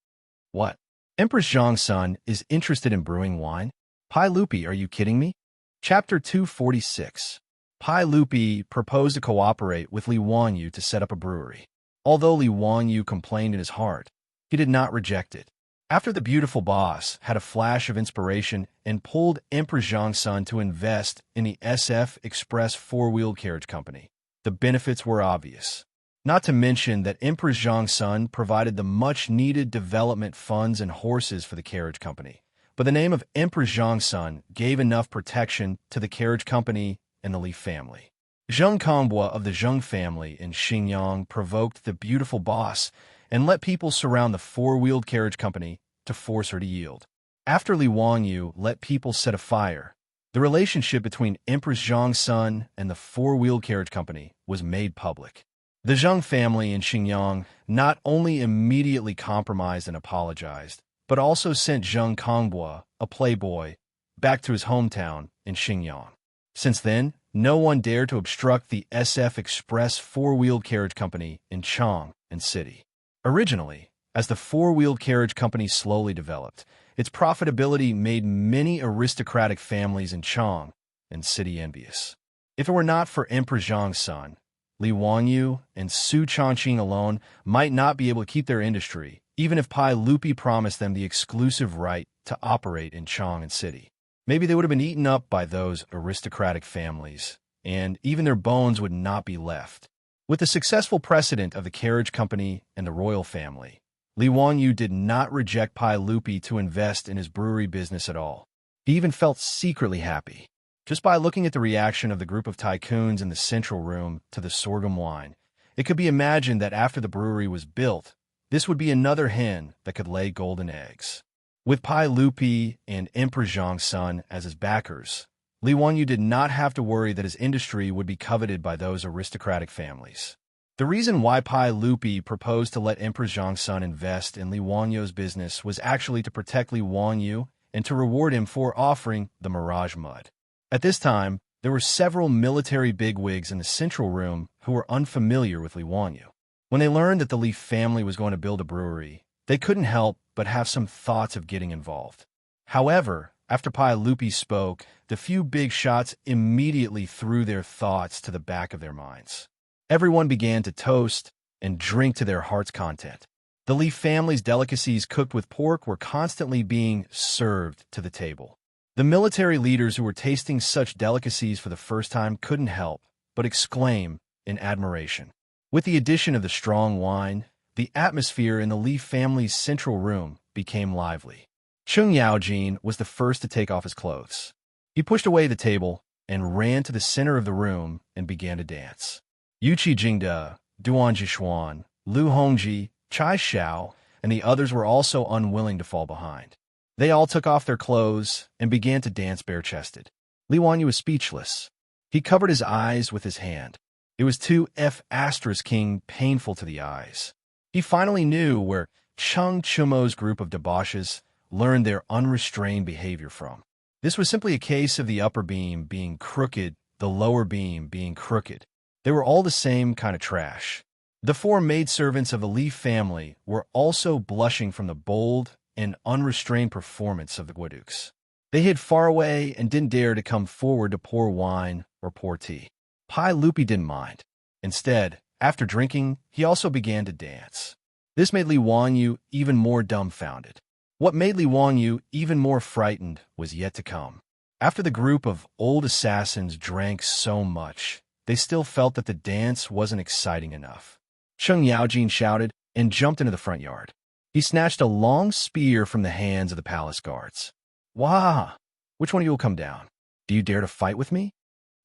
What? Empress Zhang's son is interested in brewing wine? Pai Lupi, are you kidding me? Chapter 246. Pai Lupi proposed to cooperate with Li Wangyou to set up a brewery. Although Li Wangyou complained in his heart, he did not reject it. After the beautiful boss had a flash of inspiration and pulled Empress Zhang's son to invest in the SF Express four-wheeled carriage company, the benefits were obvious. Not to mention that Empress Zhang's son provided the much-needed development funds and horses for the carriage company. But the name of Empress Zhang's son gave enough protection to the carriage company and the Li family. Zheng Kongbua of the Zheng family in Xinjiang provoked the beautiful boss and let people surround the four-wheeled carriage company to force her to yield. After Li Wangyou let people set a fire, the relationship between Empress Zhang's son and the four-wheeled carriage company was made public. The Zheng family in Xinjiang not only immediately compromised and apologized, but also sent Zheng Kongbua, a playboy, back to his hometown in Xinjiang. Since then, no one dared to obstruct the SF Express four-wheeled carriage company in Chang and City. Originally, as the four-wheeled carriage company slowly developed, its profitability made many aristocratic families in Chang and City envious. If it were not for Emperor Zhang's son, Li Wanyu and Su Changqing alone might not be able to keep their industry, even if Pai Lupi promised them the exclusive right to operate in Chang and City. Maybe they would have been eaten up by those aristocratic families, and even their bones would not be left. With the successful precedent of the carriage company and the royal family, Li Wanyu did not reject Pai Lupi to invest in his brewery business at all. He even felt secretly happy. Just by looking at the reaction of the group of tycoons in the central room to the sorghum wine, it could be imagined that after the brewery was built, this would be another hen that could lay golden eggs. With Pai Lupi and Emperor Zhang's son as his backers, Li Wanyu did not have to worry that his industry would be coveted by those aristocratic families. The reason why Pai Lupi proposed to let Emperor Zhang's son invest in Li Wanyu's business was actually to protect Li Wanyu and to reward him for offering the Mirage Mud. At this time, there were several military bigwigs in the central room who were unfamiliar with Li Wanyu. When they learned that the Li family was going to build a brewery, they couldn't help but have some thoughts of getting involved. However, after Pai Lupi spoke, the few big shots immediately threw their thoughts to the back of their minds. Everyone began to toast and drink to their heart's content. The Li family's delicacies cooked with pork were constantly being served to the table. The military leaders who were tasting such delicacies for the first time couldn't help but exclaim in admiration. With the addition of the strong wine, the atmosphere in the Li family's central room became lively. Cheng Yaojin was the first to take off his clothes. He pushed away the table and ran to the center of the room and began to dance. Yuqi Jingde, Duan Jishuan, Lu Hongji, Chai Xiao, and the others were also unwilling to fall behind. They all took off their clothes and began to dance bare-chested. Li Wanyu was speechless. He covered his eyes with his hand. It was too painful to the eyes. He finally knew where Cheng Chumo's group of debauches learned their unrestrained behavior from. This was simply a case of the upper beam being crooked, the lower beam being crooked. They were all the same kind of trash. The four maidservants of the Li family were also blushing from the bold and unrestrained performance of the Guadukes. They hid far away and didn't dare to come forward to pour wine or pour tea. Pai Lupi didn't mind. Instead, after drinking, he also began to dance. This made Li Wanyu even more dumbfounded. What made Li Wanyu even more frightened was yet to come. After the group of old assassins drank so much, they still felt that the dance wasn't exciting enough. Cheng Yaojin shouted and jumped into the front yard. He snatched a long spear from the hands of the palace guards. Wah! Which one of you will come down? Do you dare to fight with me?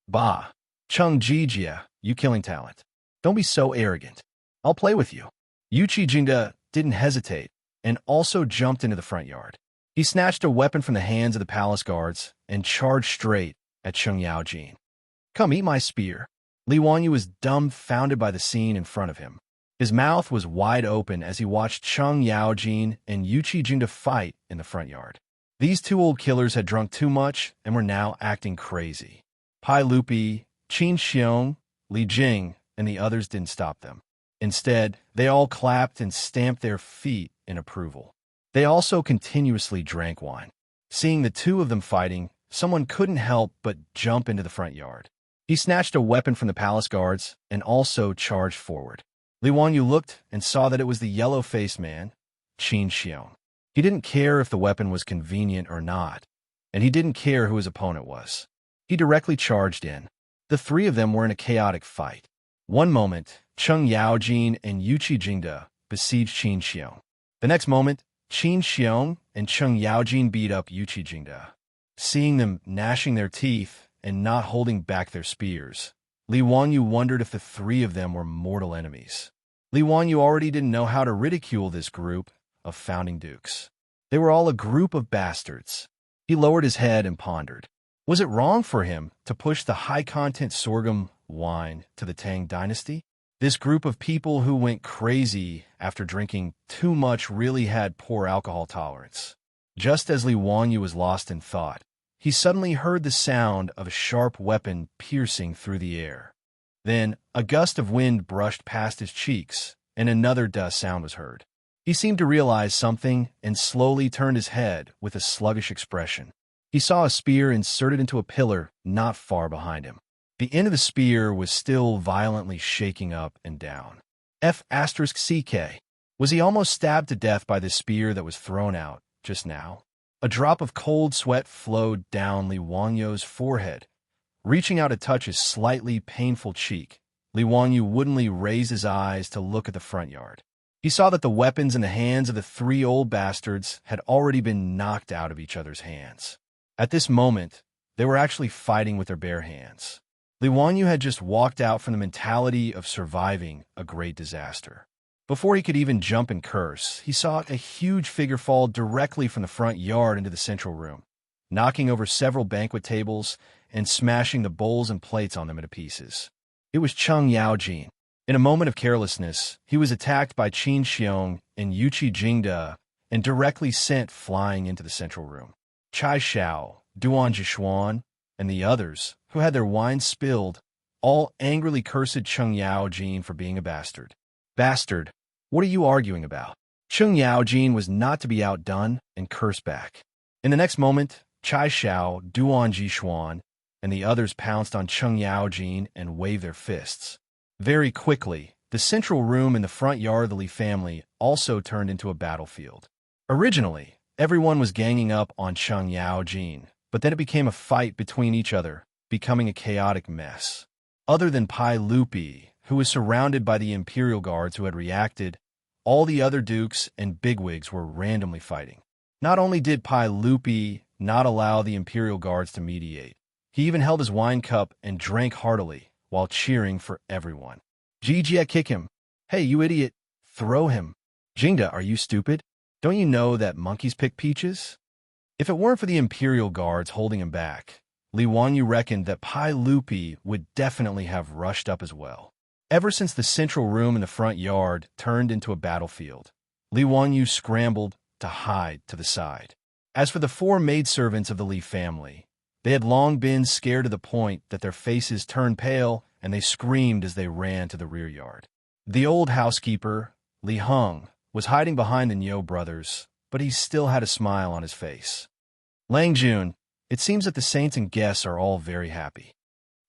Bah! Cheng Jijia, you killing talent. Don't be so arrogant. I'll play with you. Yuqi Jingde didn't hesitate and also jumped into the front yard. He snatched a weapon from the hands of the palace guards and charged straight at Cheng Yaojin. Come eat my spear. Li Wanyu was dumbfounded by the scene in front of him. His mouth was wide open as he watched Cheng Yaojin and Yuqi Jingde fight in the front yard. These two old killers had drunk too much and were now acting crazy. Pai Lupi, Qin Xiong, Li Jing, and the others didn't stop them. Instead, they all clapped and stamped their feet in approval. They also continuously drank wine. Seeing the two of them fighting, someone couldn't help but jump into the front yard. He snatched a weapon from the palace guards and also charged forward. Li Wanyu looked and saw that it was the yellow-faced man, Qin Xiong. He didn't care if the weapon was convenient or not, and he didn't care who his opponent was. He directly charged in. The three of them were in a chaotic fight. One moment, Cheng Yaojin and Yuqi Jingde besieged Qin Xiong. The next moment, Qin Xiong and Cheng Yaojin beat up Yuqi Jingde. Seeing them gnashing their teeth and not holding back their spears, Li Wanyu wondered if the three of them were mortal enemies. Li Wanyu already didn't know how to ridicule this group of founding dukes. They were all a group of bastards. He lowered his head and pondered. Was it wrong for him to push the high-content sorghum wine to the Tang dynasty? This group of people who went crazy after drinking too much really had poor alcohol tolerance. Just as Li Wanyu was lost in thought, he suddenly heard the sound of a sharp weapon piercing through the air. Then, a gust of wind brushed past his cheeks, and another dust sound was heard. He seemed to realize something and slowly turned his head with a sluggish expression. He saw a spear inserted into a pillar not far behind him. The end of the spear was still violently shaking up and down. F***CK. Was he almost stabbed to death by the spear that was thrown out just now? A drop of cold sweat flowed down Li Wanyo's forehead. Reaching out to touch his slightly painful cheek, Li Wanyu woodenly raised his eyes to look at the front yard. He saw that the weapons in the hands of the three old bastards had already been knocked out of each other's hands. At this moment, they were actually fighting with their bare hands. Li Wanyu had just walked out from the mentality of surviving a great disaster. Before he could even jump and curse, he saw a huge figure fall directly from the front yard into the central room, knocking over several banquet tables and smashing the bowls and plates on them into pieces. It was Cheng Yaojin. In a moment of carelessness, he was attacked by Qin Xiong and Yuqi Jingde and directly sent flying into the central room. Chai Xiao, Duan Jishuan, and the others, who had their wine spilled, all angrily cursed Cheng Yaojin for being a bastard. Bastard, what are you arguing about? Cheng Yaojin was not to be outdone and cursed back. In the next moment, Chai Xiao, Duan Jishuan, and the others pounced on Cheng Yaojin and waved their fists. Very quickly, the central room in the front yard of the Li family also turned into a battlefield. Originally, everyone was ganging up on Cheng Yaojin, but then it became a fight between each other, becoming a chaotic mess. Other than Pai Lupi, who was surrounded by the Imperial Guards who had reacted, all the other dukes and bigwigs were randomly fighting. Not only did Pai Lupi not allow the Imperial Guards to mediate, he even held his wine cup and drank heartily while cheering for everyone. Jijia, kick him. Hey, you idiot. Throw him. Jingda, are you stupid? Don't you know that monkeys pick peaches? If it weren't for the Imperial Guards holding him back, Li Wanyu reckoned that Pai Lupi would definitely have rushed up as well. Ever since the central room in the front yard turned into a battlefield, Li Wanyu scrambled to hide to the side. As for the four maidservants of the Li family, they had long been scared to the point that their faces turned pale and they screamed as they ran to the rear yard. The old housekeeper, Li Heng, was hiding behind the Niu brothers, but he still had a smile on his face. Lang Jun, it seems that the saints and guests are all very happy.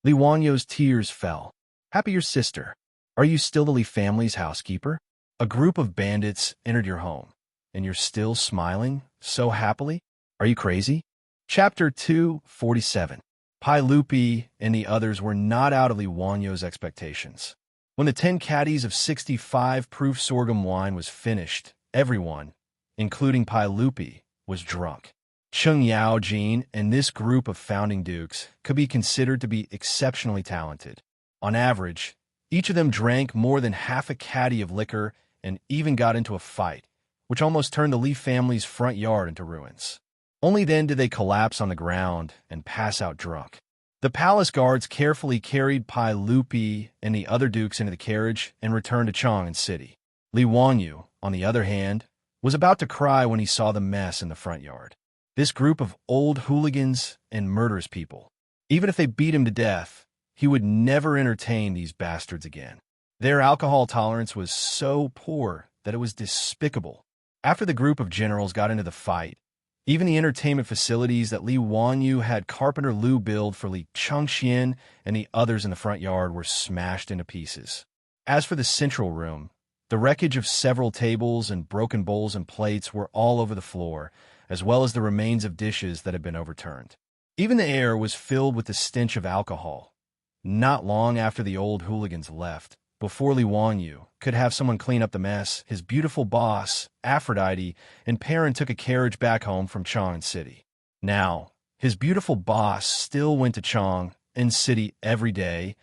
Li Wanyu's tears fell. Happy your sister. Are you still the Li family's housekeeper? A group of bandits entered your home, and you're still smiling so happily? Are you crazy? Chapter 247. Pai Lupi and the others were not out of Li Wanyu's expectations. When the 10 caddies of 65 proof sorghum wine was finished, everyone, including Pai Lupi, was drunk. Cheng Yaojin and this group of founding dukes could be considered to be exceptionally talented. On average, each of them drank more than half a caddy of liquor and even got into a fight, which almost turned the Li family's front yard into ruins. Only then did they collapse on the ground and pass out drunk. The palace guards carefully carried Pai Lupi and the other dukes into the carriage and returned to Chang'an City. Li Wanyu, on the other hand, was about to cry when he saw the mess in the front yard. This group of old hooligans and murderous people. Even if they beat him to death, he would never entertain these bastards again. Their alcohol tolerance was so poor that it was despicable. After the group of generals got into the fight, even the entertainment facilities that Li Wanyu had Carpenter Lu build for Li Chengxian and the others in the front yard were smashed into pieces. As for the central room, the wreckage of several tables and broken bowls and plates were all over the floor, as well as the remains of dishes that had been overturned. Even the air was filled with the stench of alcohol. Not long after the old hooligans left, before Li Wanyu could have someone clean up the mess, his beautiful boss, Aphrodite, and Perrin took a carriage back home from Chang'an City. Now, his beautiful boss still went to Chang'an City every day,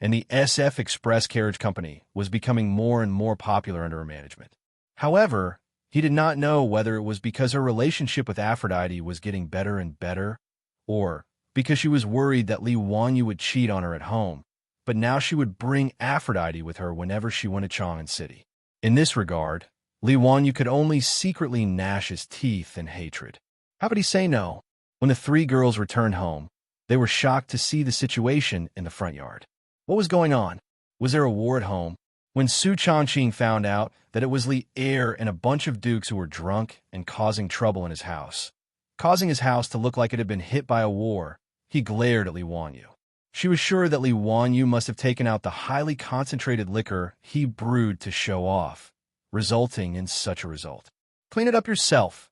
and the SF Express Carriage Company was becoming more and more popular under her management. However, he did not know whether it was because her relationship with Aphrodite was getting better and better, or because she was worried that Li Wanyu would cheat on her at home, but now she would bring Aphrodite with her whenever she went to Chang'an City. In this regard, Li Wanyu could only secretly gnash his teeth in hatred. How could he say no? When the three girls returned home, they were shocked to see the situation in the front yard. What was going on? Was there a war at home? When Su Changqing found out that it was Li Er and a bunch of dukes who were drunk and causing trouble in his house, causing his house to look like it had been hit by a war, he glared at Li Wanyu. She was sure that Li Wanyu must have taken out the highly concentrated liquor he brewed to show off, resulting in such a result. "Clean it up yourself,"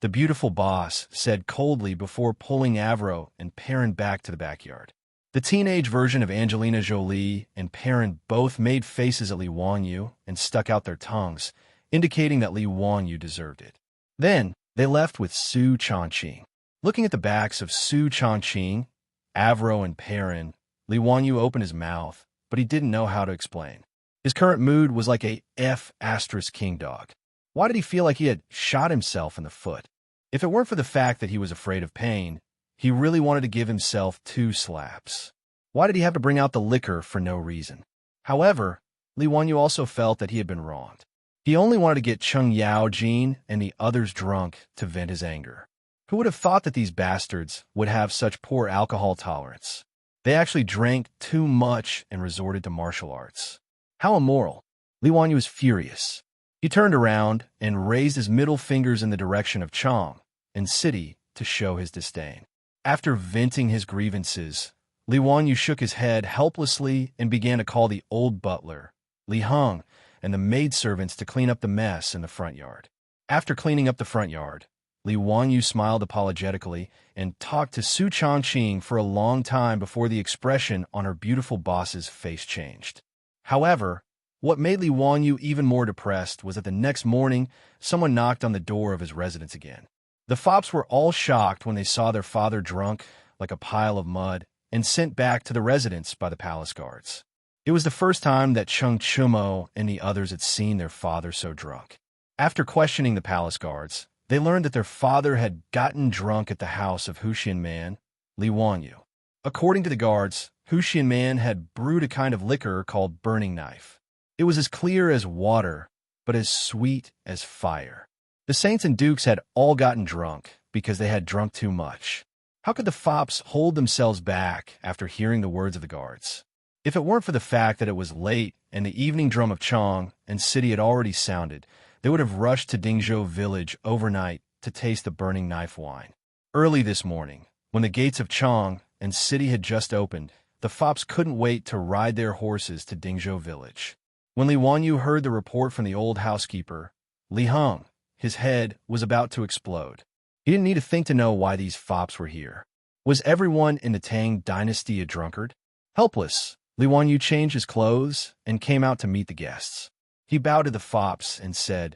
the beautiful boss said coldly before pulling Avro and Perrin back to the backyard. The teenage version of Angelina Jolie and Perrin both made faces at Li Wanyu and stuck out their tongues, indicating that Li Wanyu deserved it. Then, they left with Su Changqing. Looking at the backs of Su Changqing, Avro, and Perrin, Li Wanyu opened his mouth, but he didn't know how to explain. His current mood was like a F**king dog. Why did he feel like he had shot himself in the foot? If it weren't for the fact that he was afraid of pain, he really wanted to give himself 2 slaps. Why did he have to bring out the liquor for no reason? However, Li Wanyu also felt that he had been wronged. He only wanted to get Cheng Yaojin and the others drunk to vent his anger. Who would have thought that these bastards would have such poor alcohol tolerance? They actually drank too much and resorted to martial arts. How immoral. Li Wanyu was furious. He turned around and raised his middle fingers in the direction of Chang and City to show his disdain. After venting his grievances, Li Wanyu shook his head helplessly and began to call the old butler, Li Heng, and the maidservants to clean up the mess in the front yard. After cleaning up the front yard, Li Wanyu smiled apologetically and talked to Su Changqing for a long time before the expression on her beautiful boss's face changed. However, what made Li Wanyu even more depressed was that the next morning, someone knocked on the door of his residence again. The fops were all shocked when they saw their father drunk like a pile of mud and sent back to the residence by the palace guards. It was the first time that Cheng Chumo and the others had seen their father so drunk. After questioning the palace guards, they learned that their father had gotten drunk at the house of Huxian Man, Li Wanyu. According to the guards, Huxian Man had brewed a kind of liquor called burning knife. It was as clear as water, but as sweet as fire. The saints and dukes had all gotten drunk because they had drunk too much. How could the fops hold themselves back after hearing the words of the guards? If it weren't for the fact that it was late and the evening drum of Chang and City had already sounded, they would have rushed to Dingzhou village overnight to taste the burning knife wine. Early this morning, when the gates of Chang and City had just opened, the fops couldn't wait to ride their horses to Dingzhou village. When Li Wanyu heard the report from the old housekeeper, Li Heng, his head was about to explode. He didn't need to think to know why these fops were here. Was everyone in the Tang dynasty a drunkard? Helpless, Li Wanyu changed his clothes and came out to meet the guests. He bowed to the fops and said,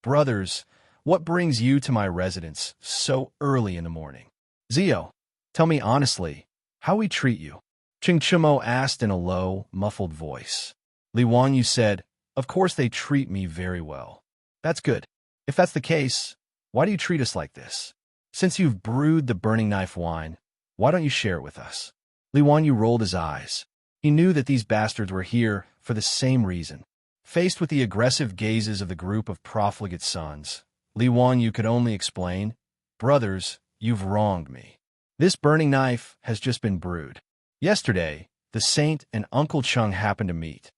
"Brothers, what brings you to my residence so early in the morning? Zio, tell me honestly, how we treat you?" Cheng Chumo asked in a low, muffled voice. Li Wanyu said, "Of course they treat me very well." "That's good. If that's the case, why do you treat us like this? Since you've brewed the burning knife wine, why don't you share it with us?" Li Wanyu rolled his eyes. He knew that these bastards were here for the same reason. Faced with the aggressive gazes of the group of profligate sons, Li Wanyu could only explain, "Brothers, you've wronged me. This burning knife has just been brewed. Yesterday, the saint and Uncle Chung happened to meet.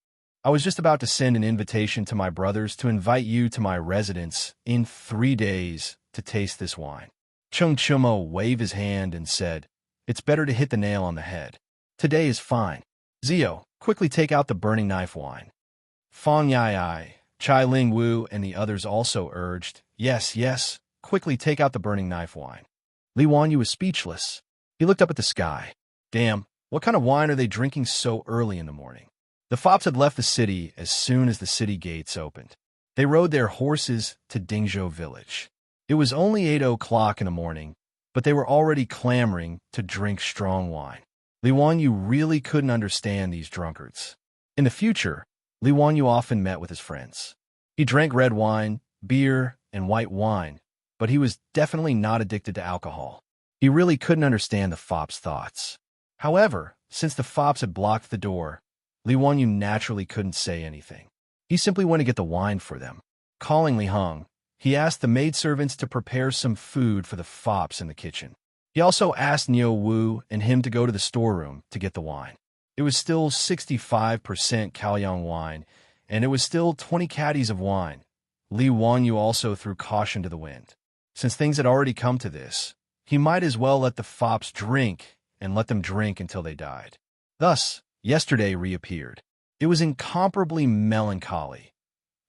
I was just about to send an invitation to my brothers to invite you to my residence in 3 days to taste this wine." Cheng Chumo waved his hand and said, "It's better to hit the nail on the head. Today is fine. Zio, quickly take out the burning knife wine." Fang Yai, Chai Ling Wu, and the others also urged, Yes, yes, quickly take out the burning knife wine." Li Wanyu was speechless. He looked up at the sky. Damn, what kind of wine are they drinking so early in the morning? The fops had left the city as soon as the city gates opened. They rode their horses to Dingzhou village. It was only 8 o'clock in the morning, but they were already clamoring to drink strong wine. Li Wanyu really couldn't understand these drunkards. In the future, Li Wanyu often met with his friends. He drank red wine, beer, and white wine, but he was definitely not addicted to alcohol. He really couldn't understand the fops' thoughts. However, since the fops had blocked the door, Li Wanyu naturally couldn't say anything. He simply went to get the wine for them. Calling Li Heng, he asked the maidservants to prepare some food for the fops in the kitchen. He also asked Niu Wu and him to go to the storeroom to get the wine. It was still 65% Kaoyang wine, and it was still 20 caddies of wine. Li Wanyu also threw caution to the wind. Since things had already come to this, he might as well let the fops drink and let them drink until they died. Thus, yesterday reappeared. It was incomparably melancholy.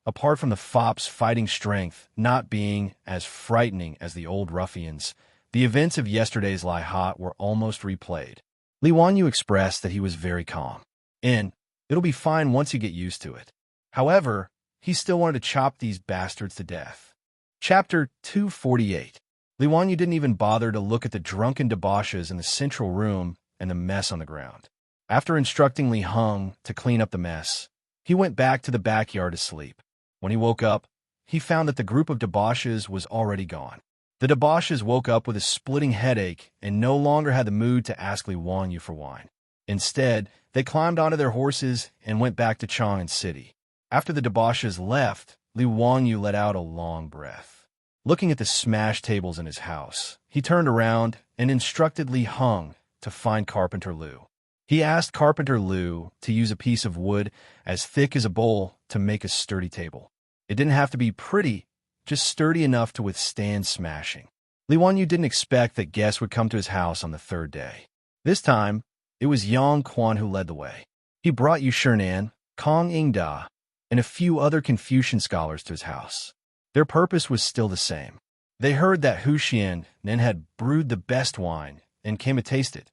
Apart from the fops' fighting strength not being as frightening as the old ruffians, the events of yesterday's Lai Hot were almost replayed. Li Wanyu expressed that he was very calm, and it'll be fine once you get used to it. However, he still wanted to chop these bastards to death. Chapter 248. Li Wanyu didn't even bother to look at the drunken debauches in the central room and the mess on the ground. After instructing Li Heng to clean up the mess, he went back to the backyard to sleep. When he woke up, he found that the group of debauches was already gone. The debauches woke up with a splitting headache and no longer had the mood to ask Li Wanyu for wine. Instead, they climbed onto their horses and went back to Chang'an City. After the debauches left, Li Wanyu let out a long breath. Looking at the smashed tables in his house, he turned around and instructed Li Heng to find Carpenter Liu. He asked Carpenter Liu to use a piece of wood as thick as a bowl to make a sturdy table. It didn't have to be pretty, just sturdy enough to withstand smashing. Li Wanyu didn't expect that guests would come to his house on the third day. This time, it was Yang Quan who led the way. He brought Yu Shinan, Kong Ingda, and a few other Confucian scholars to his house. Their purpose was still the same. They heard that Hu Xian had brewed the best wine and came to taste it.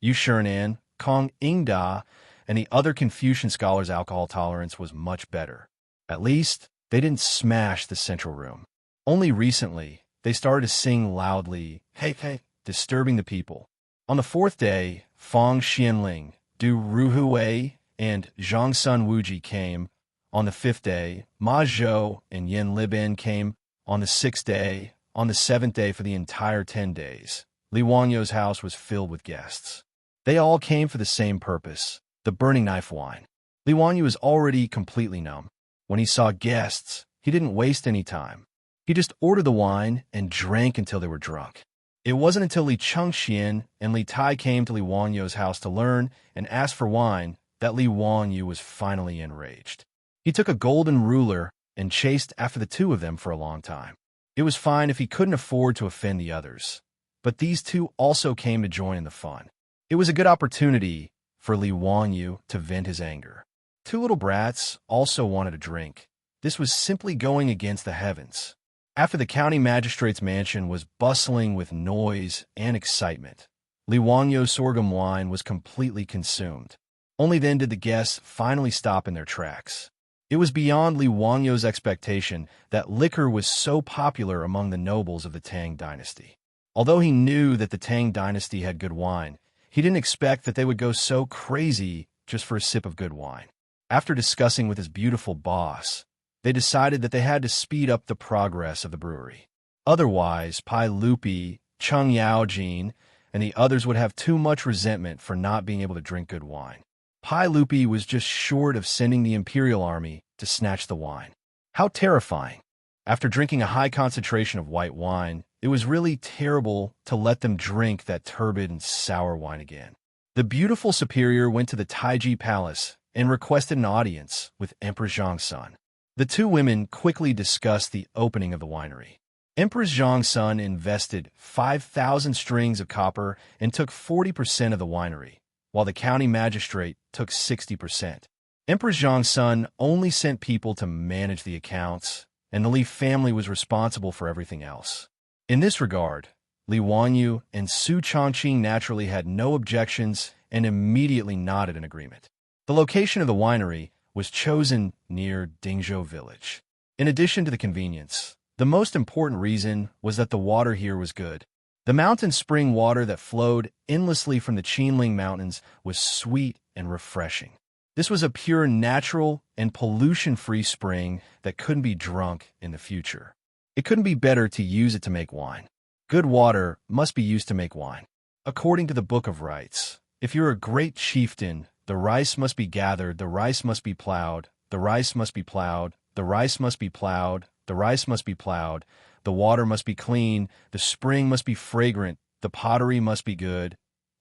Yu Shinan, Kong Ingda, and the other Confucian scholars' alcohol tolerance was much better. At least, they didn't smash the central room. Only recently, they started to sing loudly, hey, hey, disturbing the people. On the fourth day, Fang Xianling, Du Ruhui, and Zhang Sun Wuji came. On the fifth day, Ma Zhou and Yen Liben came. On the sixth day, on the seventh day for the entire 10 days, Li Wanyu's house was filled with guests. They all came for the same purpose, the burning knife wine. Li Wanyu was already completely numb. When he saw guests, he didn't waste any time. He just ordered the wine and drank until they were drunk. It wasn't until Li Chengxian and Li Tai came to Li Wanyu's house to learn and ask for wine that Li Wanyu was finally enraged. He took a golden ruler and chased after the two of them for a long time. It was fine if he couldn't afford to offend the others, but these two also came to join in the fun. It was a good opportunity for Li Wanyu to vent his anger. Two little brats also wanted a drink. This was simply going against the heavens. After the county magistrate's mansion was bustling with noise and excitement, Li Wanyu's sorghum wine was completely consumed. Only then did the guests finally stop in their tracks. It was beyond Li Wanyu's expectation that liquor was so popular among the nobles of the Tang dynasty. Although he knew that the Tang dynasty had good wine, he didn't expect that they would go so crazy just for a sip of good wine. After discussing with his beautiful boss, they decided that they had to speed up the progress of the brewery. Otherwise, Pai Lupi, Cheng Yaojin, and the others would have too much resentment for not being able to drink good wine. Pai Lupi was just short of sending the imperial army to snatch the wine. How terrifying! After drinking a high concentration of white wine, it was really terrible to let them drink that turbid and sour wine again. The beautiful superior went to the Taiji Palace and requested an audience with Empress Zhangsun. The two women quickly discussed the opening of the winery. Empress Zhangsun invested 5,000 strings of copper and took 40% of the winery, while the county magistrate took 60%. Empress Zhangsun only sent people to manage the accounts, and the Li family was responsible for everything else. In this regard, Li Wanyu and Su Chongqing naturally had no objections and immediately nodded in agreement. The location of the winery was chosen near Dingzhou village. In addition to the convenience, the most important reason was that the water here was good. The mountain spring water that flowed endlessly from the Qinling Mountains was sweet and refreshing. This was a pure natural and pollution-free spring that couldn't be drunk in the future. It couldn't be better to use it to make wine. Good water must be used to make wine. According to the Book of Rites, if you're a great chieftain, the rice must be gathered, the rice must be plowed, the rice must be plowed, the rice must be plowed, the rice must be plowed, the water must be clean, the spring must be fragrant, the pottery must be good,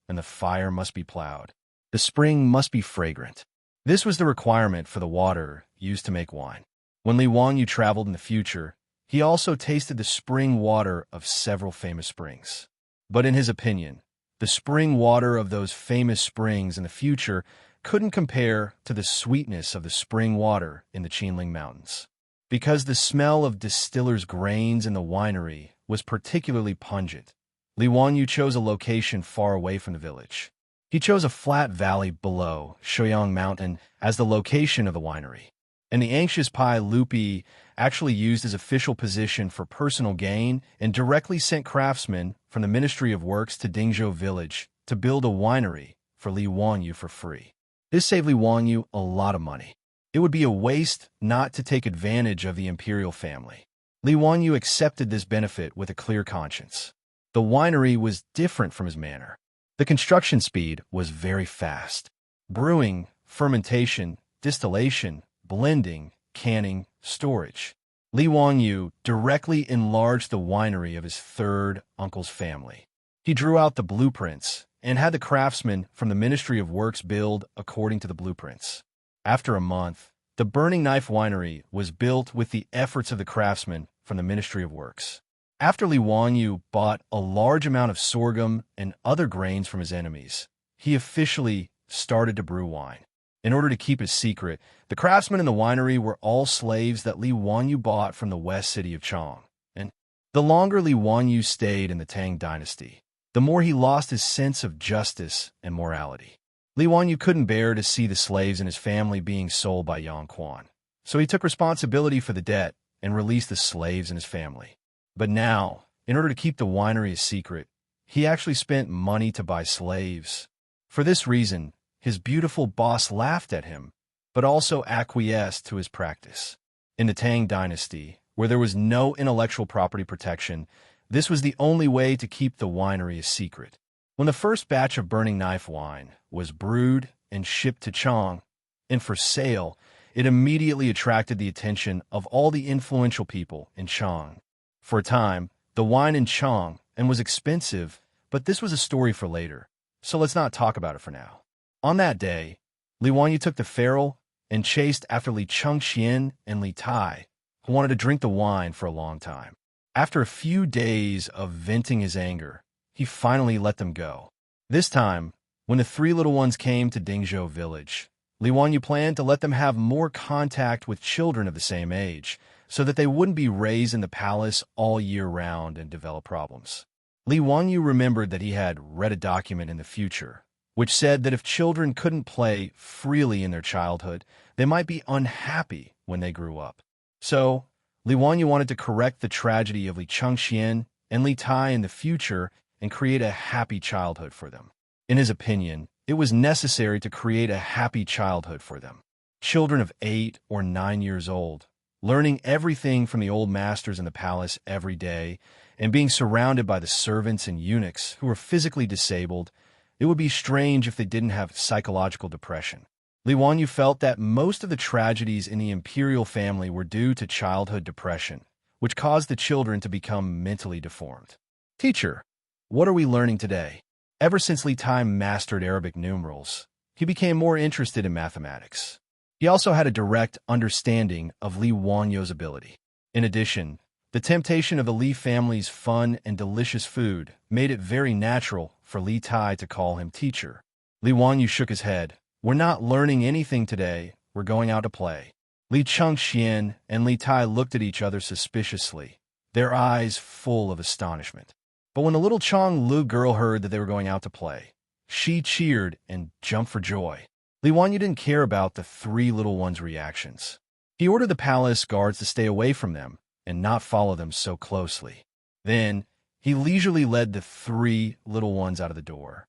and the fire must be plowed. The spring must be fragrant. This was the requirement for the water used to make wine. When Li Wanyu traveled in the future, he also tasted the spring water of several famous springs. But in his opinion, the spring water of those famous springs in the future couldn't compare to the sweetness of the spring water in the Qinling Mountains. Because the smell of distillers' grains in the winery was particularly pungent, Li Wanyu chose a location far away from the village. He chose a flat valley below Shouyang Mountain as the location of the winery. And the anxious Pai Lupi actually used his official position for personal gain and directly sent craftsmen from the Ministry of Works to Dingzhou village to build a winery for Li Wanyu for free. This saved Li Wanyu a lot of money. It would be a waste not to take advantage of the imperial family. Li Wanyu accepted this benefit with a clear conscience. The winery was different from his manor. The construction speed was very fast. Brewing, fermentation, distillation, blending, canning, storage. Li Wanyu directly enlarged the winery of his third uncle's family. He drew out the blueprints and had the craftsmen from the Ministry of Works build according to the blueprints. After a month, the Burning Knife Winery was built with the efforts of the craftsmen from the Ministry of Works. After Li Wanyu bought a large amount of sorghum and other grains from his enemies, he officially started to brew wine. In order to keep his secret, the craftsmen in the winery were all slaves that Li Wanyu bought from the west city of Chang. And the longer Li Wanyu stayed in the Tang dynasty, the more he lost his sense of justice and morality. Li Wanyu couldn't bear to see the slaves in his family being sold by Yang Quan, so he took responsibility for the debt and released the slaves in his family. But now, in order to keep the winery a secret, he actually spent money to buy slaves. For this reason, his beautiful boss laughed at him, but also acquiesced to his practice. In the Tang dynasty, where there was no intellectual property protection, this was the only way to keep the winery a secret. When the first batch of Burning Knife wine was brewed and shipped to Chang, and for sale, it immediately attracted the attention of all the influential people in Chang. For a time, the wine in Chang was expensive, but this was a story for later, so let's not talk about it for now. On that day, Li Wanyu took the feral and chased after Li Chengxian and Li Tai, who wanted to drink the wine for a long time. After a few days of venting his anger, he finally let them go. This time, when the three little ones came to Dingzhou village, Li Wanyu planned to let them have more contact with children of the same age, so that they wouldn't be raised in the palace all year round and develop problems. Li Wanyu remembered that he had read a document in the future, which said that if children couldn't play freely in their childhood, they might be unhappy when they grew up. So, Li Wanyu wanted to correct the tragedy of Li Chengxian and Li Tai in the future and create a happy childhood for them. In his opinion, it was necessary to create a happy childhood for them. Children of 8 or 9 years old, learning everything from the old masters in the palace every day, and being surrounded by the servants and eunuchs who were physically disabled, it would be strange if they didn't have psychological depression. Li Wanyu felt that most of the tragedies in the imperial family were due to childhood depression, which caused the children to become mentally deformed. Teacher, what are we learning today? Ever since Li Tai mastered Arabic numerals, he became more interested in mathematics. He also had a direct understanding of Li Wanyu's ability. In addition, the temptation of the Li family's fun and delicious food made it very natural for Li Tai to call him teacher. Li Wanyu shook his head. We're not learning anything today. We're going out to play. Li Chengxian and Li Tai looked at each other suspiciously, their eyes full of astonishment. But when the little Changlu girl heard that they were going out to play, she cheered and jumped for joy. Li Wanyu didn't care about the three little ones' reactions. He ordered the palace guards to stay away from them and not follow them so closely. Then, he leisurely led the three little ones out of the door.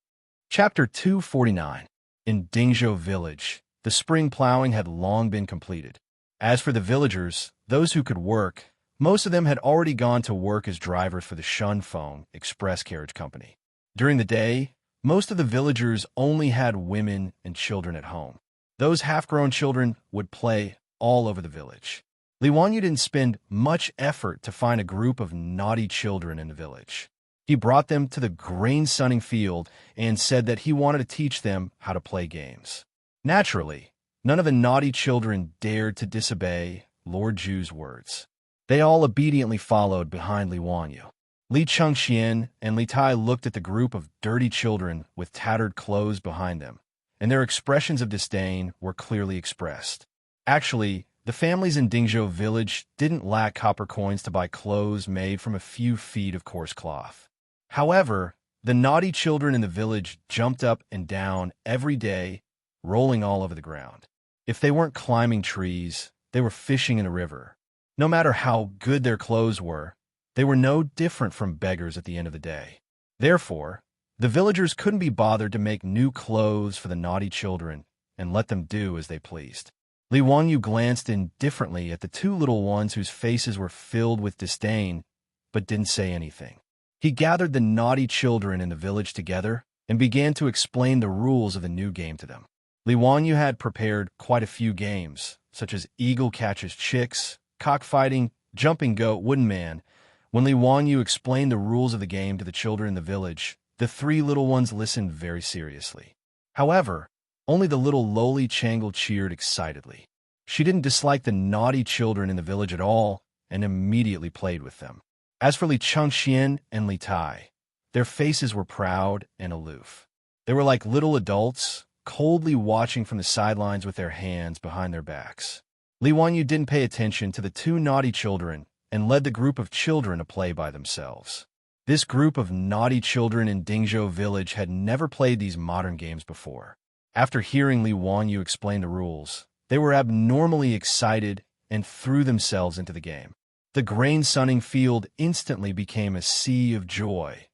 Chapter 249. In Dingzhou village, the spring plowing had long been completed. As for the villagers, those who could work, most of them had already gone to work as drivers for the Shunfeng Express Carriage Company. During the day, most of the villagers only had women and children at home. Those half-grown children would play all over the village. Li Wanyu didn't spend much effort to find a group of naughty children in the village. He brought them to the grain-sunning field and said that he wanted to teach them how to play games. Naturally, none of the naughty children dared to disobey Lord Ju's words. They all obediently followed behind Li Wanyu. Li Chengxian and Li Tai looked at the group of dirty children with tattered clothes behind them, and their expressions of disdain were clearly expressed. Actually, the families in Dingzhou village didn't lack copper coins to buy clothes made from a few feet of coarse cloth. However, the naughty children in the village jumped up and down every day, rolling all over the ground. If they weren't climbing trees, they were fishing in a river. No matter how good their clothes were, they were no different from beggars at the end of the day. Therefore, the villagers couldn't be bothered to make new clothes for the naughty children and let them do as they pleased. Li Wanyu glanced indifferently at the two little ones whose faces were filled with disdain, but didn't say anything. He gathered the naughty children in the village together and began to explain the rules of the new game to them. Li Wanyu had prepared quite a few games, such as Eagle Catches Chicks, Cockfighting, Jumping Goat, Wooden Man. When Li Wanyu explained the rules of the game to the children in the village, the three little ones listened very seriously. However, only the little lowly Changle cheered excitedly. She didn't dislike the naughty children in the village at all and immediately played with them. As for Li Chengxian and Li Tai, their faces were proud and aloof. They were like little adults, coldly watching from the sidelines with their hands behind their backs. Li Wanyu didn't pay attention to the two naughty children and led the group of children to play by themselves. This group of naughty children in Dingzhou village had never played these modern games before. After hearing Li Wanyu explain the rules, they were abnormally excited and threw themselves into the game. The grain-sunning field instantly became a sea of joy,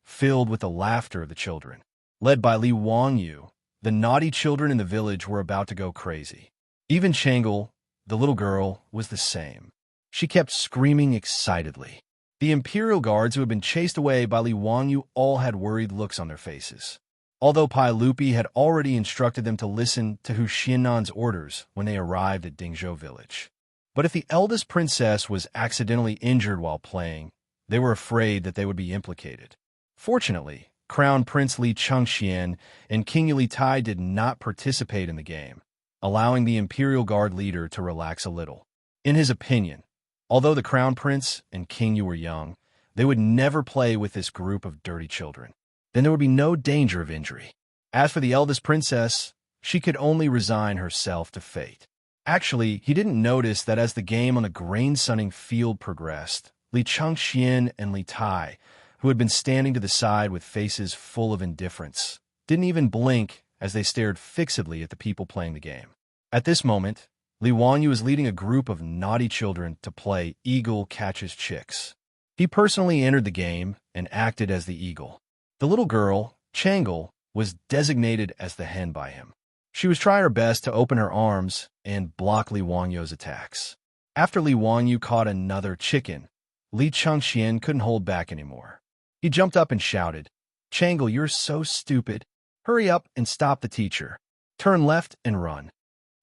filled with the laughter of the children. Led by Li Wanyu, the naughty children in the village were about to go crazy. Even Changle, the little girl, was the same. She kept screaming excitedly. The Imperial Guards who had been chased away by Li Wanyu all had worried looks on their faces. Although Pai Lupi had already instructed them to listen to Hu Xiannan's orders when they arrived at Dingzhou village. But if the eldest princess was accidentally injured while playing, they were afraid that they would be implicated. Fortunately, Crown Prince Li Chengxian and King Li Tai did not participate in the game, allowing the Imperial Guard leader to relax a little. In his opinion, although the Crown Prince and King Yu were young, they would never play with this group of dirty children. Then there would be no danger of injury. As for the eldest princess, she could only resign herself to fate. Actually, he didn't notice that as the game on the grain-sunning field progressed, Li Chengxian and Li Tai, who had been standing to the side with faces full of indifference, didn't even blink as they stared fixedly at the people playing the game. At this moment, Li Wanyu was leading a group of naughty children to play Eagle Catches Chicks. He personally entered the game and acted as the eagle. The little girl, Changle, was designated as the hen by him. She was trying her best to open her arms and block Li Wanyu's attacks. After Li Wanyu caught another chicken, Li Chengxian couldn't hold back anymore. He jumped up and shouted, "Changle, you're so stupid. Hurry up and stop the teacher. Turn left and run."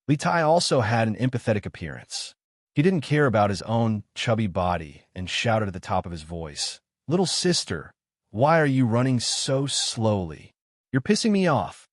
Li Tai also had an empathetic appearance. He didn't care about his own chubby body and shouted at the top of his voice, "Little sister, why are you running so slowly? You're pissing me off."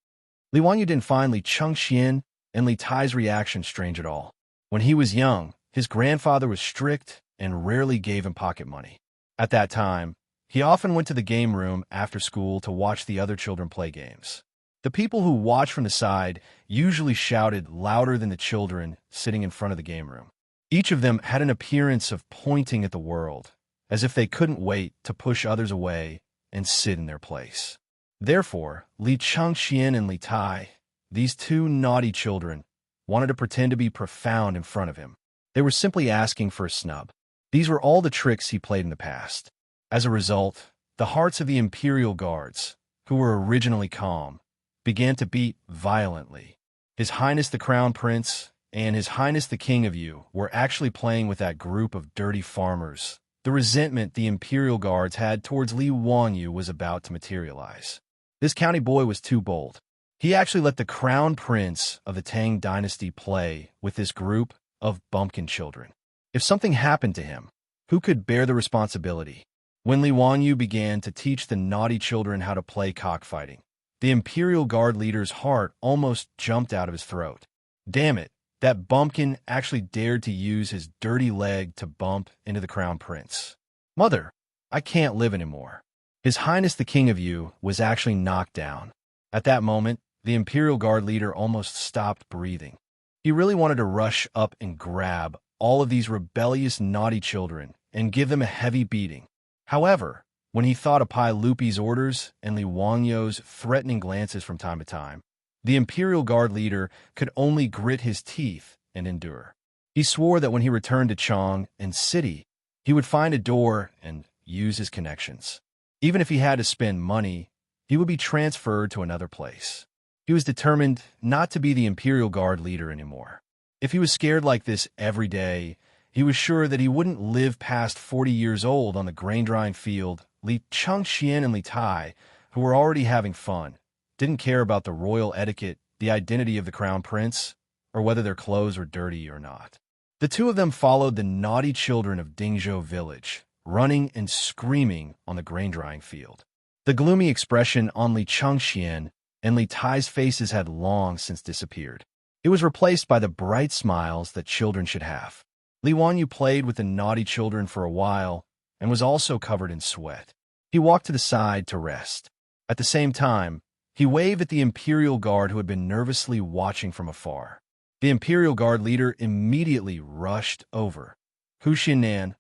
Li Wanyu didn't find Li Chengxian and Li Tai's reaction strange at all. When he was young, his grandfather was strict and rarely gave him pocket money. At that time, he often went to the game room after school to watch the other children play games. The people who watched from the side usually shouted louder than the children sitting in front of the game room. Each of them had an appearance of pointing at the world, as if they couldn't wait to push others away and sit in their place. Therefore, Li Chengxian and Li Tai, these two naughty children, wanted to pretend to be profound in front of him. They were simply asking for a snub. These were all the tricks he played in the past. As a result, the hearts of the Imperial Guards, who were originally calm, began to beat violently. His Highness the Crown Prince and His Highness the King of Yu were actually playing with that group of dirty farmers. The resentment the Imperial Guards had towards Li Wanyu was about to materialize. This county boy was too bold. He actually let the Crown Prince of the Tang dynasty play with this group of bumpkin children. If something happened to him, who could bear the responsibility? when Li Wanyu began to teach the naughty children how to play cockfighting. The Imperial Guard leader's heart almost jumped out of his throat. Damn it, that bumpkin actually dared to use his dirty leg to bump into the Crown Prince. Mother, I can't live anymore. His Highness the King of You was actually knocked down. At that moment, the Imperial Guard leader almost stopped breathing. He really wanted to rush up and grab all of these rebellious, naughty children and give them a heavy beating. However, when he thought of Pai Lupi's orders and Li Wangyou's threatening glances from time to time, the Imperial Guard leader could only grit his teeth and endure. He swore that when he returned to Chang and City, he would find a door and use his connections. Even if he had to spend money, he would be transferred to another place. He was determined not to be the Imperial Guard leader anymore. If he was scared like this every day, he was sure that he wouldn't live past 40 years old on the grain-drying field. Li Changxian and Li Tai, who were already having fun, didn't care about the royal etiquette, the identity of the Crown Prince, or whether their clothes were dirty or not. The two of them followed the naughty children of Dingzhou village, running and screaming on the grain-drying field. The gloomy expression on Li Changxian and Li Tai's faces had long since disappeared. It was replaced by the bright smiles that children should have. Li Wanyu played with the naughty children for a while and was also covered in sweat. He walked to the side to rest. At the same time, he waved at the Imperial Guard who had been nervously watching from afar. The Imperial Guard leader immediately rushed over. Hu Xinnan,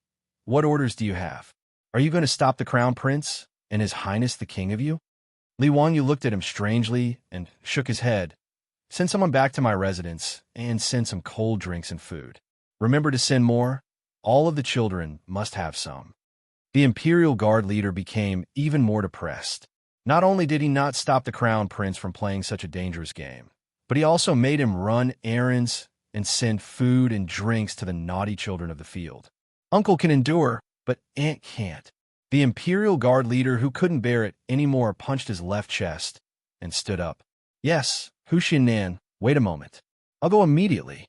what orders do you have? Are you going to stop the Crown Prince and His Highness the King of You? Li Wanyu looked at him strangely and shook his head. Send someone back to my residence and send some cold drinks and food. Remember to send more. All of the children must have some. The Imperial Guard leader became even more depressed. Not only did he not stop the Crown Prince from playing such a dangerous game, but he also made him run errands and send food and drinks to the naughty children of the field. Uncle can endure, but Aunt can't. The Imperial Guard leader, who couldn't bear it anymore, punched his left chest and stood up. Yes, Hu Xinnan, wait a moment. I'll go immediately.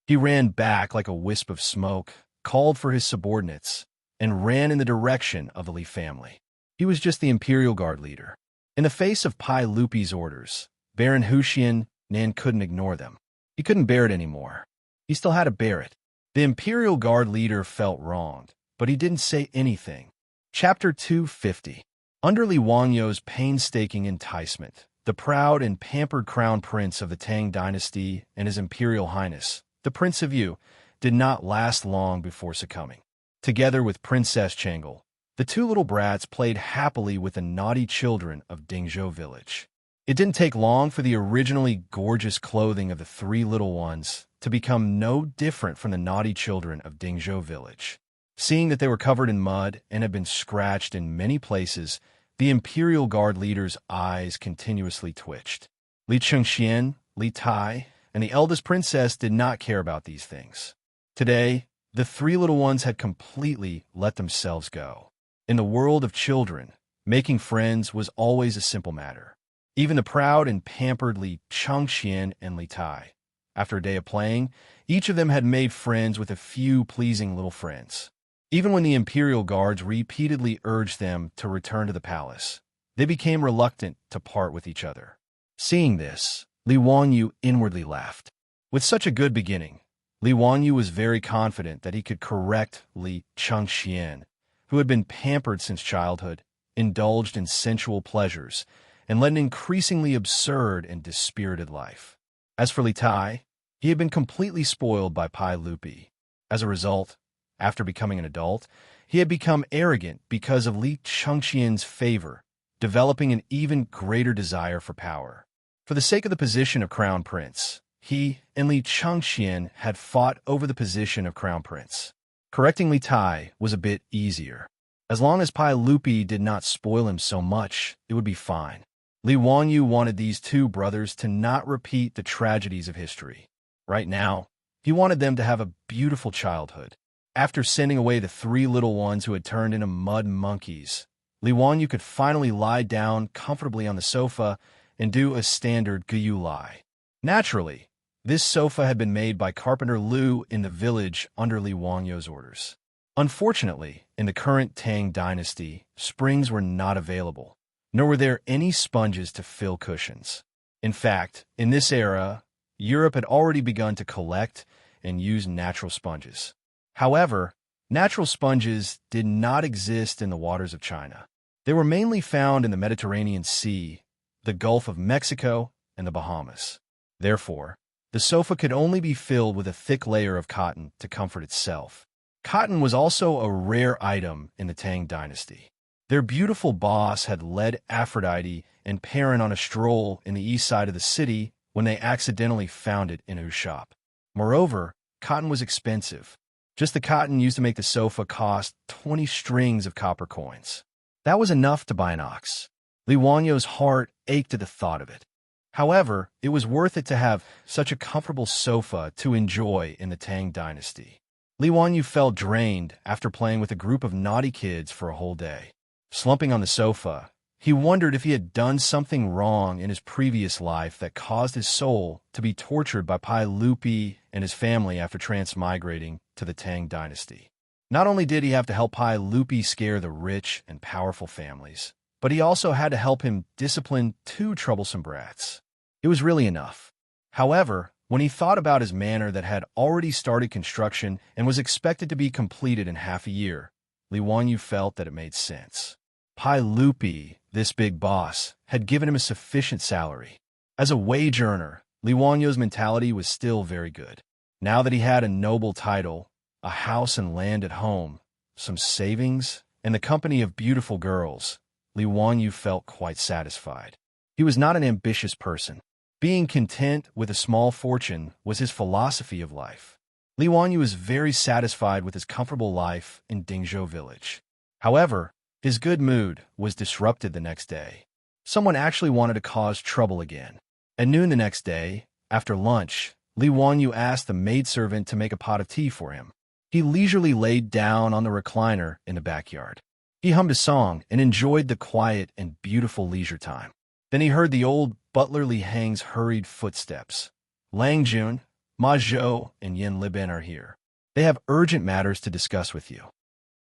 He ran back like a wisp of smoke, called for his subordinates, and ran in the direction of the Li family. He was just the Imperial Guard leader. In the face of Pai Lupi's orders, Baron Hu Xinnan couldn't ignore them. He couldn't bear it anymore. He still had to bear it. The Imperial Guard leader felt wronged, but he didn't say anything. Chapter 250. Under Li Wangyou's painstaking enticement, the proud and pampered Crown Prince of the Tang dynasty and His Imperial Highness, the Prince of Yu, did not last long before succumbing. Together with Princess Changle, the two little brats played happily with the naughty children of Dingzhou village. It didn't take long for the originally gorgeous clothing of the three little ones to become no different from the naughty children of Dingzhou village. Seeing that they were covered in mud and had been scratched in many places, the Imperial Guard leader's eyes continuously twitched. Li Chengxian, Li Tai, and the eldest princess did not care about these things. Today, the three little ones had completely let themselves go. In the world of children, making friends was always a simple matter. Even the proud and pampered Li Chengxian and Li Tai. After a day of playing, each of them had made friends with a few pleasing little friends. Even when the Imperial Guards repeatedly urged them to return to the palace, they became reluctant to part with each other. Seeing this, Li Wanyu inwardly laughed. With such a good beginning, Li Wanyu was very confident that he could correct Li Chengxian, who had been pampered since childhood, indulged in sensual pleasures, and led an increasingly absurd and dispirited life. As for Li Tai, he had been completely spoiled by Pai Lupi. As a result, after becoming an adult, he had become arrogant because of Li Chengxian's favor, developing an even greater desire for power. For the sake of the position of Crown Prince, he and Li Chengxian had fought over the position of Crown Prince. Correcting Li Tai was a bit easier. As long as Pai Lupi did not spoil him so much, it would be fine. Li Wanyu wanted these two brothers to not repeat the tragedies of history. Right now, he wanted them to have a beautiful childhood. After sending away the three little ones who had turned into mud monkeys, Li Wanyu could finally lie down comfortably on the sofa and do a standard Guyu lie. Naturally, this sofa had been made by Carpenter Liu in the village under Li Wangyou's orders. Unfortunately, in the current Tang dynasty, springs were not available, nor were there any sponges to fill cushions. In fact, in this era, Europe had already begun to collect and use natural sponges. However, natural sponges did not exist in the waters of China. They were mainly found in the Mediterranean Sea, the Gulf of Mexico, and the Bahamas. Therefore, the sofa could only be filled with a thick layer of cotton to comfort itself. Cotton was also a rare item in the Tang dynasty. Their beautiful boss had led Aphrodite and Perrin on a stroll in the east side of the city when they accidentally found it in his shop. Moreover, cotton was expensive. Just the cotton used to make the sofa cost 20 strings of copper coins. That was enough to buy an ox. Li Wanyo's heart ached at the thought of it. However, it was worth it to have such a comfortable sofa to enjoy in the Tang dynasty. Li Wanyu felt drained after playing with a group of naughty kids for a whole day. Slumping on the sofa, he wondered if he had done something wrong in his previous life that caused his soul to be tortured by Pai Lupi and his family after transmigrating to the Tang dynasty. Not only did he have to help Pai Lupi scare the rich and powerful families, but he also had to help him discipline two troublesome brats. It was really enough. However, when he thought about his manor that had already started construction and was expected to be completed in half a year, Li Wanyu felt that it made sense. Pai Lupi, this big boss, had given him a sufficient salary. As a wage earner, Li Wanyu's mentality was still very good. Now that he had a noble title, a house and land at home, some savings, and the company of beautiful girls, Li Wanyu felt quite satisfied. He was not an ambitious person. Being content with a small fortune was his philosophy of life. Li Wanyu was very satisfied with his comfortable life in Dingzhou village. However, his good mood was disrupted the next day. Someone actually wanted to cause trouble again. At noon the next day, after lunch, Li Wanyu asked the maidservant to make a pot of tea for him. He leisurely laid down on the recliner in the backyard. He hummed a song and enjoyed the quiet and beautiful leisure time. Then he heard the old butler Li Hang's hurried footsteps. Lang Jun, Ma Zhou, and Yin Liben are here. They have urgent matters to discuss with you.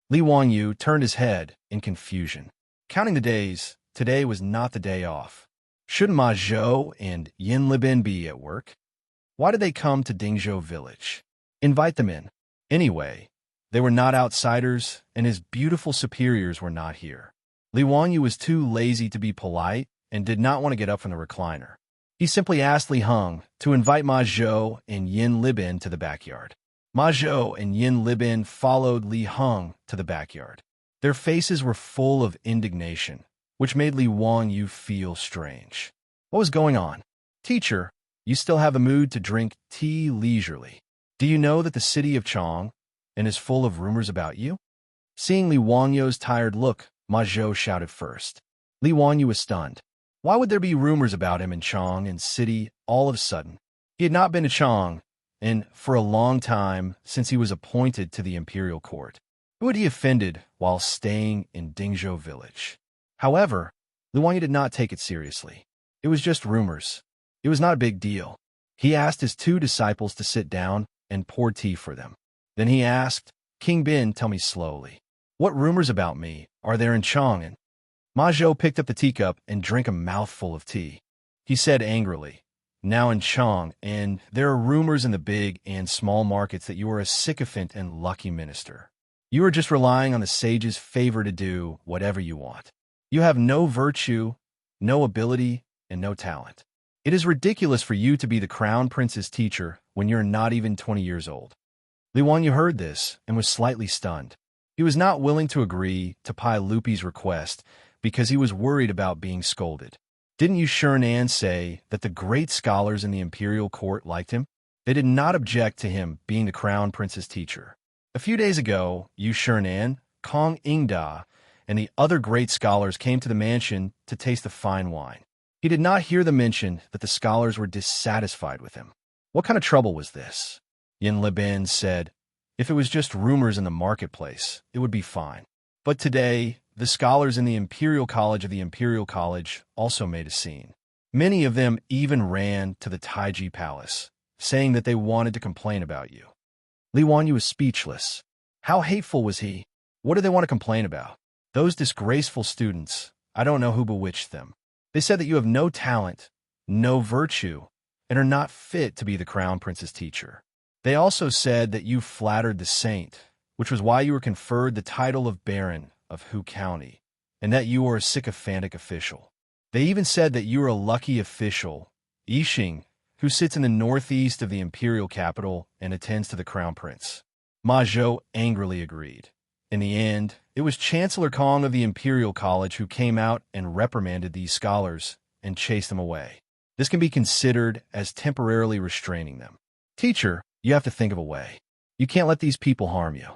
Li Wanyu turned his head in confusion. Counting the days, today was not the day off. Shouldn't Ma Zhou and Yin Liben be at work? Why did they come to Dingzhou village? Invite them in. Anyway, they were not outsiders, and his beautiful superiors were not here. Li Wanyu was too lazy to be polite and did not want to get up from the recliner. He simply asked Li Heng to invite Ma Zhou and Yin Liben to the backyard. Ma Zhou and Yin Liben followed Li Heng to the backyard. Their faces were full of indignation, which made Li Wanyu feel strange. What was going on? Teacher, you still have the mood to drink tea leisurely. Do you know that the city of Chang is full of rumors about you? Seeing Li Wanyu's tired look, Ma Zhou shouted first. Li Wanyu was stunned. Why would there be rumors about him in Chang and city all of a sudden? He had not been to Chang and for a long time since he was appointed to the imperial court. Who had he offended while staying in Dingzhou village? However, Li Wanyu did not take it seriously. It was just rumors. It was not a big deal. He asked his two disciples to sit down and pour tea for them. Then he asked, King Bin, tell me slowly, what rumors about me are there in Chang'an? Ma Zhou picked up the teacup and drank a mouthful of tea. He said angrily, now in Chang'an, there are rumors in the big and small markets that you are a sycophant and lucky minister. You are just relying on the sage's favor to do whatever you want. You have no virtue, no ability, and no talent. It is ridiculous for you to be the crown prince's teacher when you're not even 20 years old. Li Wanyu heard this and was slightly stunned. He was not willing to agree to Pai Lupi's request because he was worried about being scolded. Didn't Yu Shernan say that the great scholars in the imperial court liked him? They did not object to him being the crown prince's teacher. A few days ago, Yu Shernan, Kong Ingda, and the other great scholars came to the mansion to taste the fine wine. He did not hear them mention that the scholars were dissatisfied with him. What kind of trouble was this? Yin Liben said, if it was just rumors in the marketplace, it would be fine. But today, the scholars in the Imperial College of the Imperial College also made a scene. Many of them even ran to the Taiji Palace, saying that they wanted to complain about you. Li Wanyu was speechless. How hateful was he? What do they want to complain about? Those disgraceful students, I don't know who bewitched them. They said that you have no talent, no virtue, and are not fit to be the crown prince's teacher. They also said that you flattered the saint, which was why you were conferred the title of Baron of Hu County, and that you were a sycophantic official. They even said that you were a lucky official, Yixing, who sits in the northeast of the imperial capital and attends to the crown prince. Ma Zhou angrily agreed. In the end, it was Chancellor Kong of the Imperial College who came out and reprimanded these scholars and chased them away. This can be considered as temporarily restraining them. Teacher, you have to think of a way. You can't let these people harm you.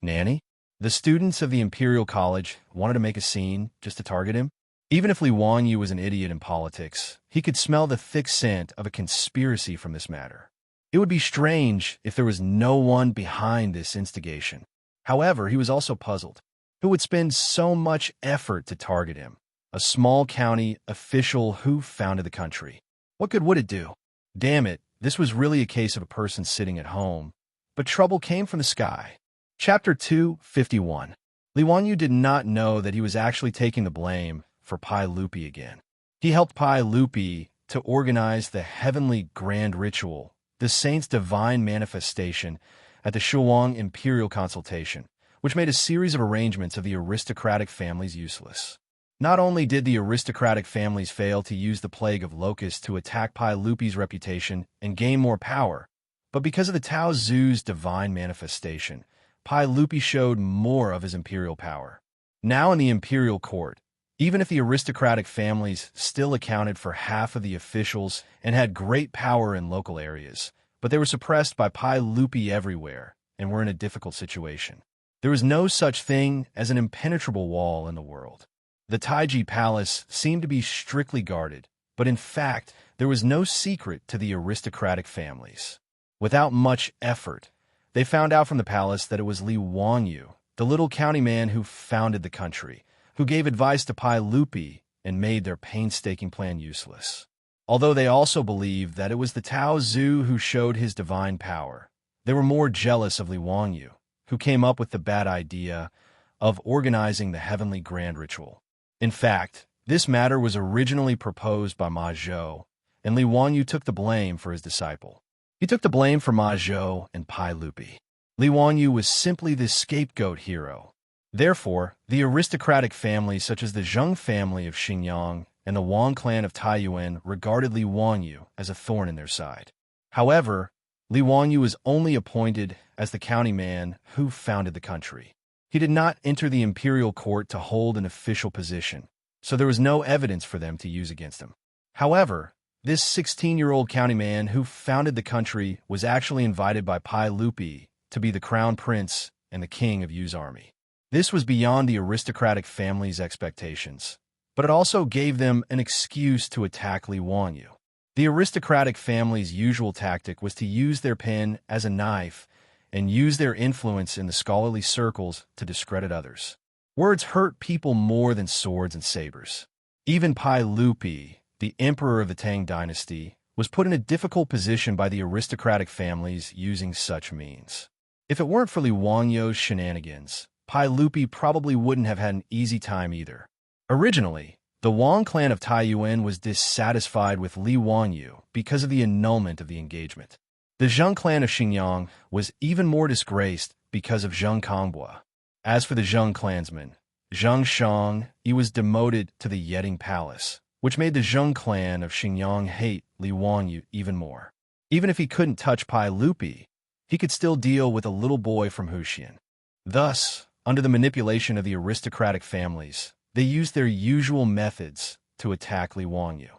Nanny? The students of the Imperial College wanted to make a scene just to target him. Even if Li Wanyu was an idiot in politics, he could smell the thick scent of a conspiracy from this matter. It would be strange if there was no one behind this instigation. However, he was also puzzled. Who would spend so much effort to target him? A small county official who founded the country. What good would it do? Damn it, this was really a case of a person sitting at home. But trouble came from the sky. Chapter 251. Li Wanyu did not know that he was actually taking the blame for Pai Lupi again. He helped Pai Lupi to organize the heavenly grand ritual, the saint's divine manifestation, at the Shuang Imperial Consultation, which made a series of arrangements of the aristocratic families useless. Not only did the aristocratic families fail to use the plague of locusts to attack Pai Lupi's reputation and gain more power, but because of the Tao Zhu's divine manifestation, Pai Lupi showed more of his imperial power. Now in the imperial court, even if the aristocratic families still accounted for half of the officials and had great power in local areas, but they were suppressed by Pai Lupi everywhere and were in a difficult situation. There was no such thing as an impenetrable wall in the world. The Taiji Palace seemed to be strictly guarded, but in fact, there was no secret to the aristocratic families. Without much effort, they found out from the palace that it was Li Wanyu, the little county man who founded the country, who gave advice to Pai Lupi and made their painstaking plan useless. Although they also believed that it was the Tao Zhu who showed his divine power, they were more jealous of Li Wanyu, who came up with the bad idea of organizing the heavenly grand ritual. In fact, this matter was originally proposed by Ma Zhou, and Li Wanyu took the blame for his disciple. He took the blame for Ma Zhou and Pai Lupi. Li Wanyu was simply the scapegoat hero. Therefore, the aristocratic families such as the Zheng family of Xingyang and the Wang clan of Taiyuan regarded Li Wanyu as a thorn in their side. However, Li Wanyu was only appointed as the county man who founded the country. He did not enter the imperial court to hold an official position, so there was no evidence for them to use against him. However, this 16-year-old county man who founded the country was actually invited by Pai Lupi to be the crown prince and the king of Yu's army. This was beyond the aristocratic family's expectations, but it also gave them an excuse to attack Li Wanyu. The aristocratic family's usual tactic was to use their pen as a knife and use their influence in the scholarly circles to discredit others. Words hurt people more than swords and sabers. Even Pai Lupi, the emperor of the Tang dynasty, was put in a difficult position by the aristocratic families using such means. If it weren't for Li Wanyu's shenanigans, Pai Lupi probably wouldn't have had an easy time either. Originally, the Wang clan of Taiyuan was dissatisfied with Li Wanyu because of the annulment of the engagement. The Zheng clan of Xingyang was even more disgraced because of Zheng Kongbua. As for the Zheng clansman, Zheng Shang, he was demoted to the Yeding Palace, which made the Zheng clan of Xingyang hate Li Wanyu even more. Even if he couldn't touch Pai Lupi, he could still deal with a little boy from Huxian. Thus, under the manipulation of the aristocratic families, they used their usual methods to attack Li Wanyu.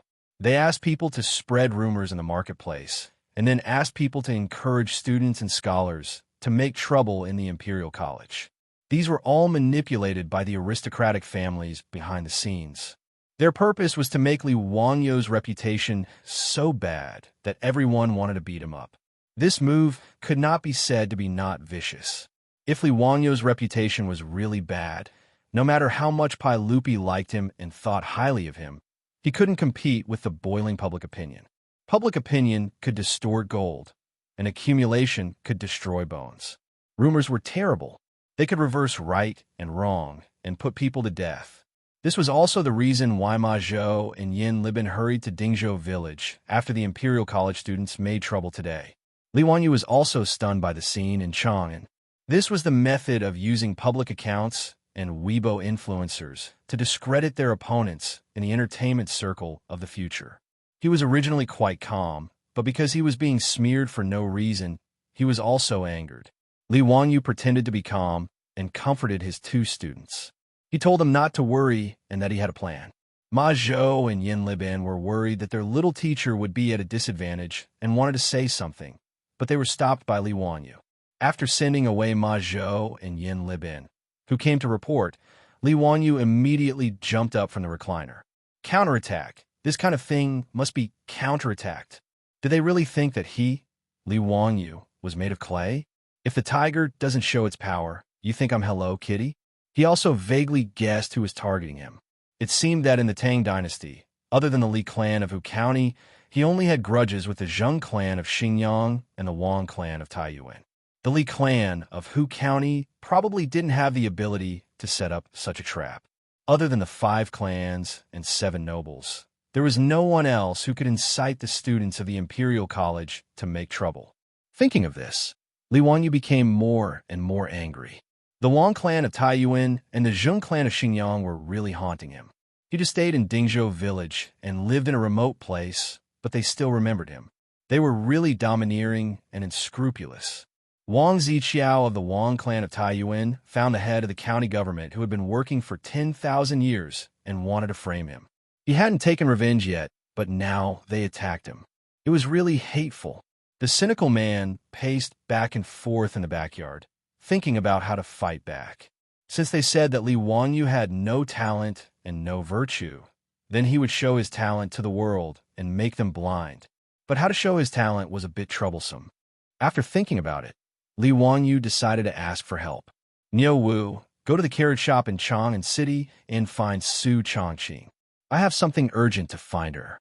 They asked people to spread rumors in the marketplace, and then asked people to encourage students and scholars to make trouble in the Imperial College. These were all manipulated by the aristocratic families behind the scenes. Their purpose was to make Li Wanyu's reputation so bad that everyone wanted to beat him up. This move could not be said to be not vicious. If Li Wanyu's reputation was really bad, no matter how much Pai Lupi liked him and thought highly of him, he couldn't compete with the boiling public opinion. Public opinion could distort gold, and accumulation could destroy bones. Rumors were terrible. They could reverse right and wrong and put people to death. This was also the reason why Ma Zhou and Yin Libin hurried to Dingzhou village after the Imperial College students made trouble today. Li Wanyu was also stunned by the scene in Chang'an. This was the method of using public accounts and Weibo influencers to discredit their opponents in the entertainment circle of the future. He was originally quite calm, but because he was being smeared for no reason, he was also angered. Li Wanyu pretended to be calm and comforted his two students. He told them not to worry and that he had a plan. Ma Zhou and Yin Libin were worried that their little teacher would be at a disadvantage and wanted to say something, but they were stopped by Li Wanyu. After sending away Ma Zhou and Yin Libin, who came to report, Li Wanyu immediately jumped up from the recliner. Counterattack. This kind of thing must be counterattacked. Did they really think that he, Li Wanyu, was made of clay? If the tiger doesn't show its power, you think I'm Hello Kitty? He also vaguely guessed who was targeting him. It seemed that in the Tang dynasty, other than the Li clan of Hu County, he only had grudges with the Zheng clan of Xingyang and the Wang clan of Taiyuan. The Li clan of Hu County probably didn't have the ability to set up such a trap. Other than the 5 clans and 7 nobles, there was no one else who could incite the students of the Imperial College to make trouble. Thinking of this, Li Wanyu became more and more angry. The Wang clan of Taiyuan and the Zheng clan of Xingyang were really haunting him. He just stayed in Dingzhou village and lived in a remote place, but they still remembered him. They were really domineering and unscrupulous. Wang Ziqiao of the Wang clan of Taiyuan found the head of the county government who had been working for 10,000 years and wanted to frame him. He hadn't taken revenge yet, but now they attacked him. It was really hateful. The cynical man paced back and forth in the backyard, thinking about how to fight back. Since they said that Li Wanyu had no talent and no virtue, then he would show his talent to the world and make them blind. But how to show his talent was a bit troublesome. After thinking about it, Li Wanyu decided to ask for help. Niu Wu, go to the carrot shop in Chang'an City and find Su Chongqing. I have something urgent to find her.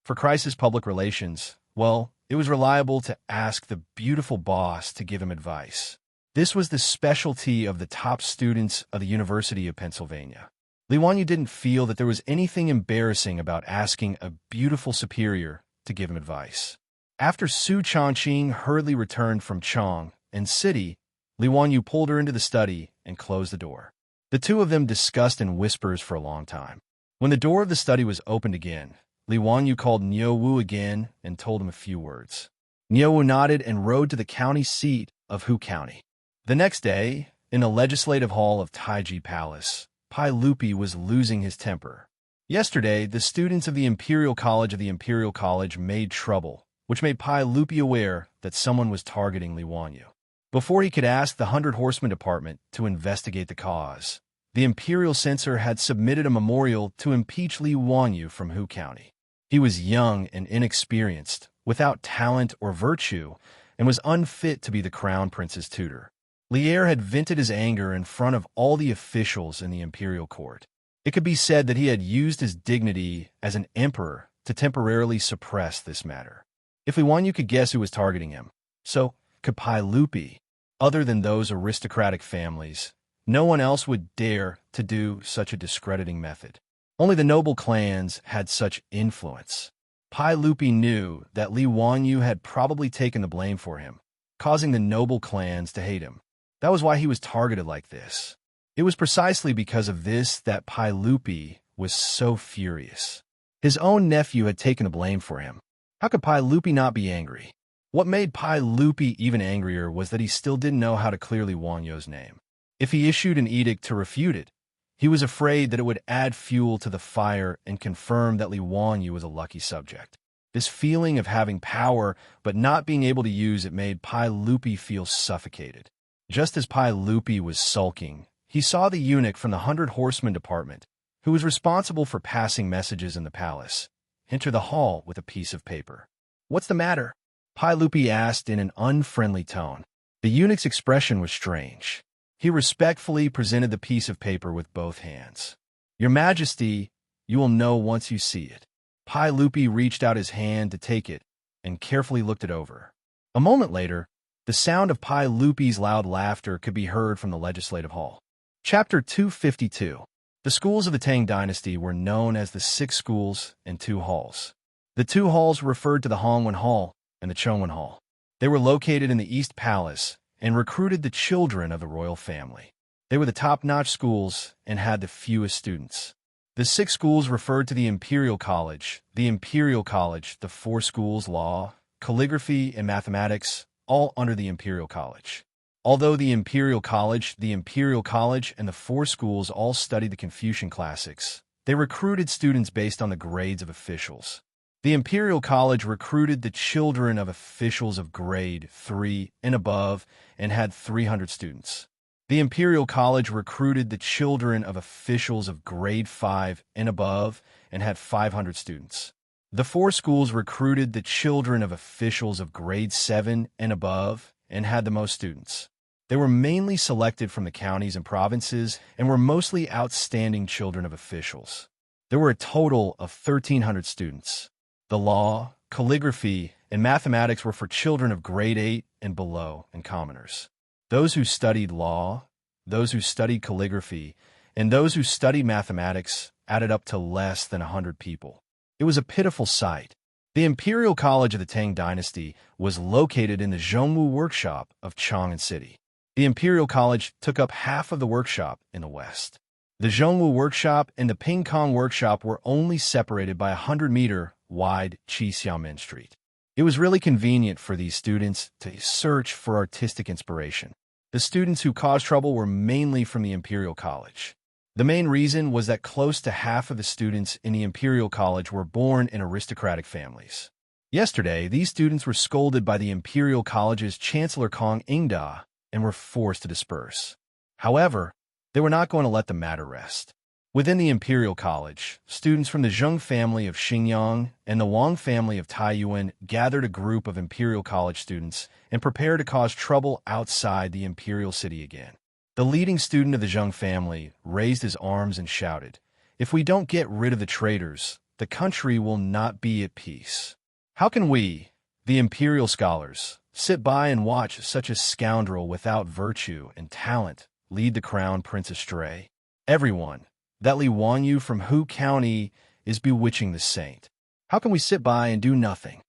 For crisis public relations, well, it was reliable to ask the beautiful boss to give him advice. This was the specialty of the top students of the University of Pennsylvania. Li Wanyu didn't feel that there was anything embarrassing about asking a beautiful superior to give him advice. After Su Chongqing hurriedly returned from Chang'an City, Li Wanyu pulled her into the study and closed the door. The two of them discussed in whispers for a long time. When the door of the study was opened again, Li Wanyu called Niu Wu again and told him a few words. Niu Wu nodded and rode to the county seat of Hu County. The next day, in the legislative hall of Taiji Palace, Pai Lupi was losing his temper. Yesterday, the students of the Imperial College made trouble, which made Pai Lupi aware that someone was targeting Li Wanyu. Before he could ask the 100 Horsemen Department to investigate the cause, the Imperial Censor had submitted a memorial to impeach Li Wanyu from Hu County. He was young and inexperienced, without talent or virtue, and was unfit to be the Crown Prince's tutor. Lier had vented his anger in front of all the officials in the imperial court. It could be said that he had used his dignity as an emperor to temporarily suppress this matter. If Li Wanyu could guess who was targeting him, so could Pai Lupi. Other than those aristocratic families, no one else would dare to do such a discrediting method. Only the noble clans had such influence. Pai Lupi knew that Li Wanyu had probably taken the blame for him, causing the noble clans to hate him. That was why he was targeted like this. It was precisely because of this that Pai Lupi was so furious. His own nephew had taken the blame for him. How could Pai Lupi not be angry? What made Pai Lupi even angrier was that he still didn't know how to clear Li Wanyu's name. If he issued an edict to refute it, he was afraid that it would add fuel to the fire and confirm that Li Wanyu was a lucky subject. This feeling of having power but not being able to use it made Pai Lupi feel suffocated. Just as Pai Lupi was sulking, he saw the eunuch from the 100 Horsemen Department, who was responsible for passing messages in the palace, enter the hall with a piece of paper. "What's the matter?" Pai Lupi asked in an unfriendly tone. The eunuch's expression was strange. He respectfully presented the piece of paper with both hands. "Your Majesty, you will know once you see it." Pai Lupi reached out his hand to take it and carefully looked it over. A moment later, The sound of Pai Lupi's loud laughter could be heard from the legislative hall. Chapter 252. The schools of the Tang dynasty were known as the 6 schools and 2 halls. The 2 halls referred to the Hongwen Hall and the Chongwen Hall. They were located in the East Palace and recruited the children of the royal family. They were the top-notch schools and had the fewest students. The 6 schools referred to the Imperial College, the 4 schools, law, calligraphy, and mathematics, all under the Imperial College. Although the Imperial College, and the 4 schools all studied the Confucian classics, they recruited students based on the grades of officials. The Imperial College recruited the children of officials of grade 3 and above and had 300 students. The Imperial College recruited the children of officials of grade 5 and above and had 500 students. The 4 schools recruited the children of officials of grade 7 and above and had the most students. They were mainly selected from the counties and provinces and were mostly outstanding children of officials. There were a total of 1,300 students. The law, calligraphy, and mathematics were for children of grade 8 and below and commoners. Those who studied law, those who studied calligraphy, and those who studied mathematics added up to less than 100 people. It was a pitiful sight. The Imperial College of the Tang Dynasty was located in the Zhongwu workshop of Chang'an City. The Imperial College took up half of the workshop in the west. The Zhongwu workshop and the Pingkong workshop were only separated by a 100-meter wide Xiaomen Street. It was really convenient for these students to search for artistic inspiration. The students who caused trouble were mainly from the Imperial College. The main reason was that close to half of the students in the Imperial College were born in aristocratic families. Yesterday, these students were scolded by the Imperial College's Chancellor Kong Ingda and were forced to disperse. However, they were not going to let the matter rest. Within the Imperial College, students from the Zheng family of Xinjiang and the Wang family of Taiyuan gathered a group of Imperial College students and prepared to cause trouble outside the Imperial City again. The leading student of the Zheng family raised his arms and shouted, "If we don't get rid of the traitors, the country will not be at peace. How can we, the Imperial scholars, sit by and watch such a scoundrel without virtue and talent lead the crown prince astray? Everyone, that Li Wanyu from Hu County is bewitching the saint. How can we sit by and do nothing?"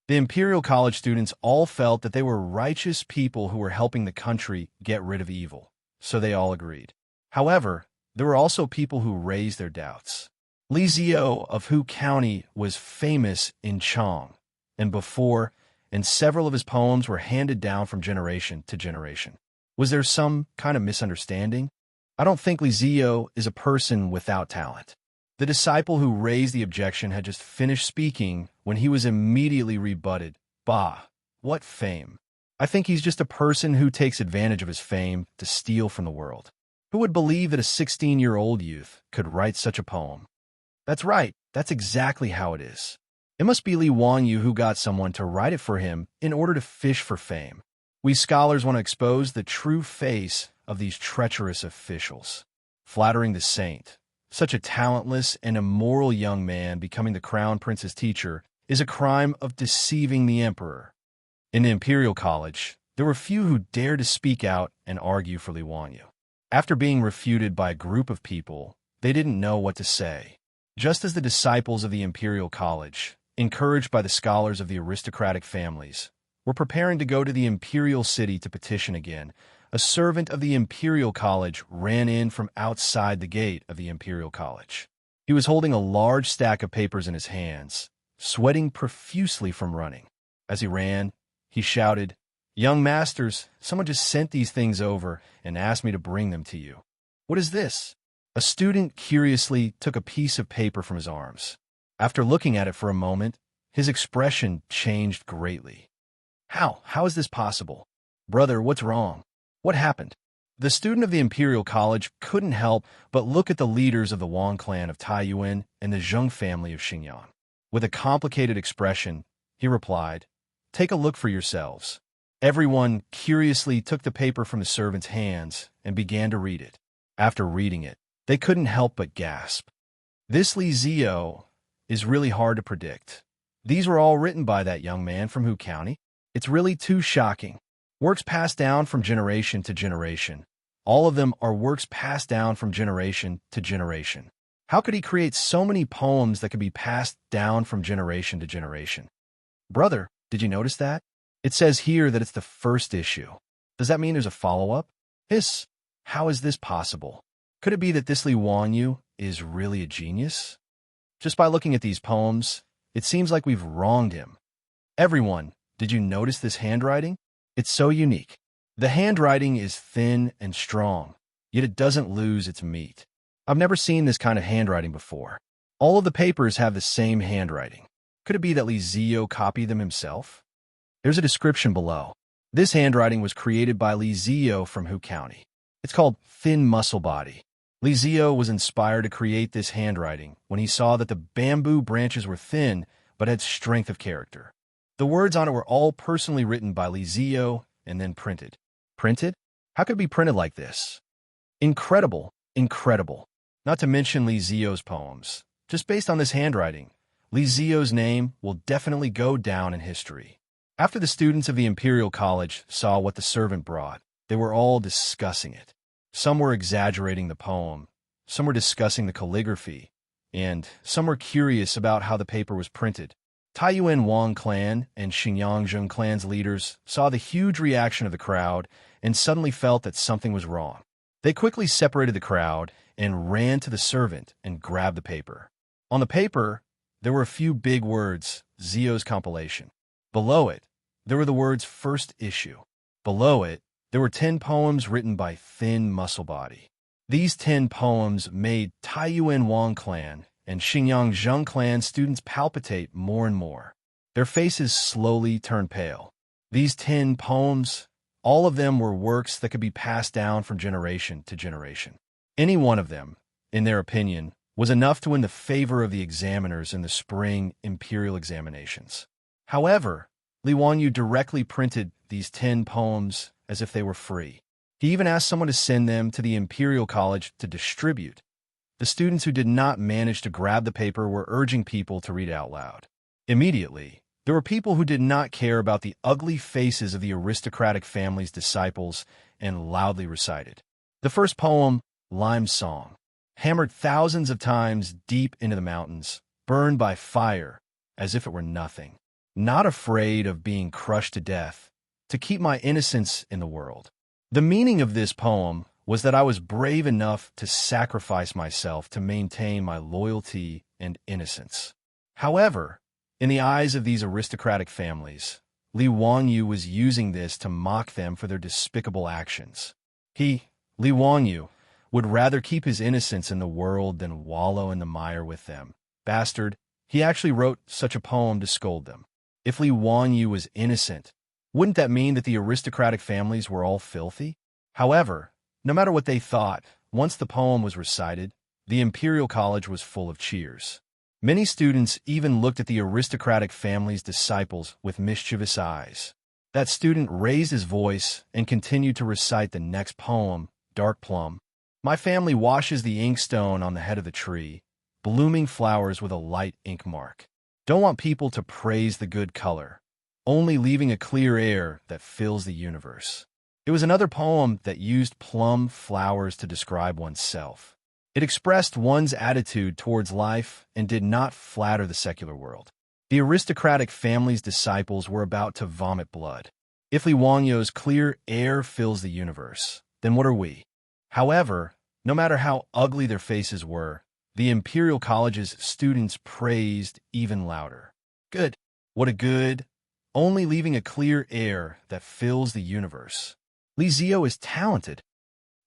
The Imperial College students all felt that they were righteous people who were helping the country get rid of evil, so they all agreed. However, there were also people who raised their doubts. Li Zio of Hu County was famous in Chang, and several of his poems were handed down from generation to generation. Was there some kind of misunderstanding? I don't think Li Zio is a person without talent. The disciple who raised the objection had just finished speaking when he was immediately rebutted. Bah, what fame? I think he's just a person who takes advantage of his fame to steal from the world. Who would believe that a 16-year-old youth could write such a poem? That's right, that's exactly how it is. It must be Li Wanyu who got someone to write it for him in order to fish for fame. We scholars want to expose the true face of these treacherous officials. Flattering the saint, such a talentless and immoral young man becoming the crown prince's teacher, is a crime of deceiving the emperor. In the Imperial College, there were few who dared to speak out and argue for Li Wanyu. After being refuted by a group of people, they didn't know what to say. Just as the disciples of the Imperial College, encouraged by the scholars of the aristocratic families, were preparing to go to the Imperial City to petition again, a servant of the Imperial College ran in from outside the gate of the Imperial College. He was holding a large stack of papers in his hands, sweating profusely from running. As he ran, he shouted, "Young masters, someone just sent these things over and asked me to bring them to you." "What is this?" A student curiously took a piece of paper from his arms. After looking at it for a moment, his expression changed greatly. How is this possible? Brother, what's wrong? What happened?" The student of the Imperial College couldn't help but look at the leaders of the Wang clan of Taiyuan and the Zheng family of Xinjiang. With a complicated expression, he replied, "Take a look for yourselves." Everyone curiously took the paper from the servant's hands and began to read it. After reading it, they couldn't help but gasp. This Li Zio is really hard to predict. These were all written by that young man from Hu County. It's really too shocking. Works passed down from generation to generation. All of them are works passed down from generation to generation. How could he create so many poems that could be passed down from generation to generation? Brother, did you notice that? It says here that it's the first issue. Does that mean there's a follow-up? How is this possible? Could it be that this Li Wanyu is really a genius? Just by looking at these poems, it seems like we've wronged him. Everyone, did you notice this handwriting? It's so unique. The handwriting is thin and strong, yet it doesn't lose its meat. I've never seen this kind of handwriting before. All of the papers have the same handwriting. Could it be that Li Zio copied them himself? There's a description below. This handwriting was created by Li Zio from Hu County. It's called Thin Muscle Body. Li Zio was inspired to create this handwriting when he saw that the bamboo branches were thin but had strength of character. The words on it were all personally written by Li Zio and then printed. Printed? How could it be printed like this? Incredible, incredible. Not to mention Li Zio's poems. Just based on this handwriting, Li Zio's name will definitely go down in history. After the students of the Imperial College saw what the servant brought, they were all discussing it. Some were exaggerating the poem, some were discussing the calligraphy, and some were curious about how the paper was printed. Taiyuan Wang clan and Xinyangjun clan's leaders saw the huge reaction of the crowd and suddenly felt that something was wrong. They quickly separated the crowd and ran to the servant and grabbed the paper. On the paper, there were a few big words, Zio's compilation. Below it, there were the words first issue. Below it, there were 10 poems written by Thin Muscle Body. These 10 poems made Taiyuan Wang clan and Xinjiang Zheng clan students palpitate more and more. Their faces slowly turned pale. These 10 poems, all of them were works that could be passed down from generation to generation. Any one of them, in their opinion, was enough to win the favor of the examiners in the spring imperial examinations. However, Li Wanyu directly printed these 10 poems as if they were free. He even asked someone to send them to the Imperial College to distribute. The students who did not manage to grab the paper were urging people to read it out loud. Immediately, there were people who did not care about the ugly faces of the aristocratic family's disciples and loudly recited. The first poem, Lime Song, hammered thousands of times deep into the mountains, burned by fire, as if it were nothing. Not afraid of being crushed to death, to keep my innocence in the world. The meaning of this poem was that I was brave enough to sacrifice myself to maintain my loyalty and innocence. However, in the eyes of these aristocratic families, Li Wanyu was using this to mock them for their despicable actions. He, Li Wanyu, would rather keep his innocence in the world than wallow in the mire with them. Bastard, he actually wrote such a poem to scold them. If Li Wanyu was innocent, wouldn't that mean that the aristocratic families were all filthy? However, no matter what they thought, once the poem was recited, the Imperial College was full of cheers. Many students even looked at the aristocratic family's disciples with mischievous eyes. That student raised his voice and continued to recite the next poem, Dark Plum. My family washes the inkstone on the head of the tree, blooming flowers with a light ink mark. Don't want people to praise the good color, only leaving a clear air that fills the universe. It was another poem that used plum flowers to describe oneself. It expressed one's attitude towards life and did not flatter the secular world. The aristocratic family's disciples were about to vomit blood. If Li Wanyu's clear air fills the universe, then what are we? However, no matter how ugly their faces were, the Imperial College's students praised even louder. Good. What a good, only leaving a clear air that fills the universe. Li Zio is talented.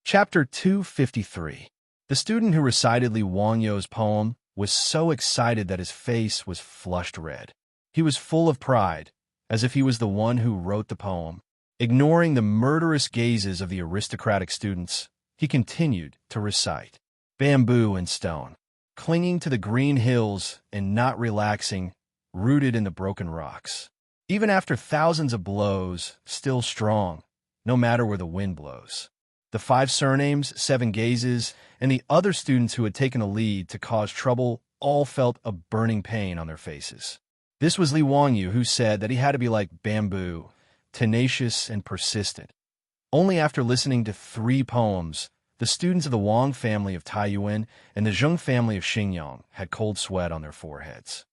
Chapter 253. The student who recited Li Wanyu's poem was so excited that his face was flushed red. He was full of pride, as if he was the one who wrote the poem. Ignoring the murderous gazes of the aristocratic students, he continued to recite. Bamboo and stone, clinging to the green hills and not relaxing, rooted in the broken rocks. Even after thousands of blows, still strong, no matter where the wind blows. The 5 surnames, 7 gazes, and the other students who had taken a lead to cause trouble all felt a burning pain on their faces. This was Li Wanyu who said that he had to be like bamboo, tenacious, and persistent. Only after listening to 3 poems, the students of the Wang family of Taiyuan and the Zheng family of Xingyang had cold sweat on their foreheads.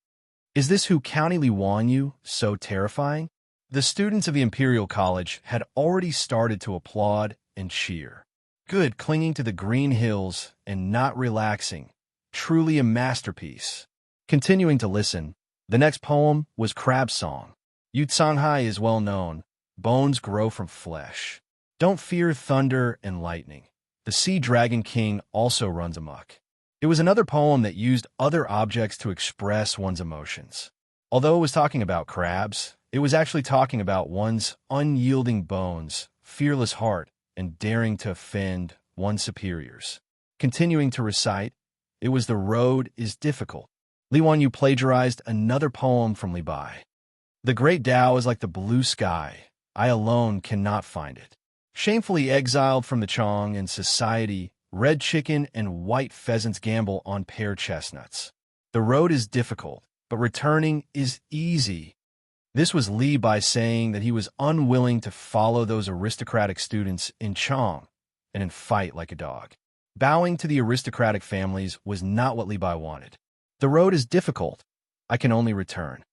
Is this who County Li Wanyu so terrifying? The students of the Imperial College had already started to applaud and cheer. Good, clinging to the green hills and not relaxing. Truly a masterpiece. Continuing to listen, the next poem was Crab Song. Yu Canghai is well known. Bones grow from flesh. Don't fear thunder and lightning. The Sea Dragon King also runs amok. It was another poem that used other objects to express one's emotions. Although it was talking about crabs, it was actually talking about one's unyielding bones, fearless heart, and daring to offend one's superiors. Continuing to recite, it was The Road is Difficult. Li Wanyu plagiarized another poem from Li Bai. The great Tao is like the blue sky. I alone cannot find it. Shamefully exiled from the Chong and society, red chicken and white pheasants gamble on pear chestnuts. The road is difficult, but returning is easy. This was Li Bai saying that he was unwilling to follow those aristocratic students in Chong and in fight like a dog. Bowing to the aristocratic families was not what Li Bai wanted. The road is difficult. I can only return.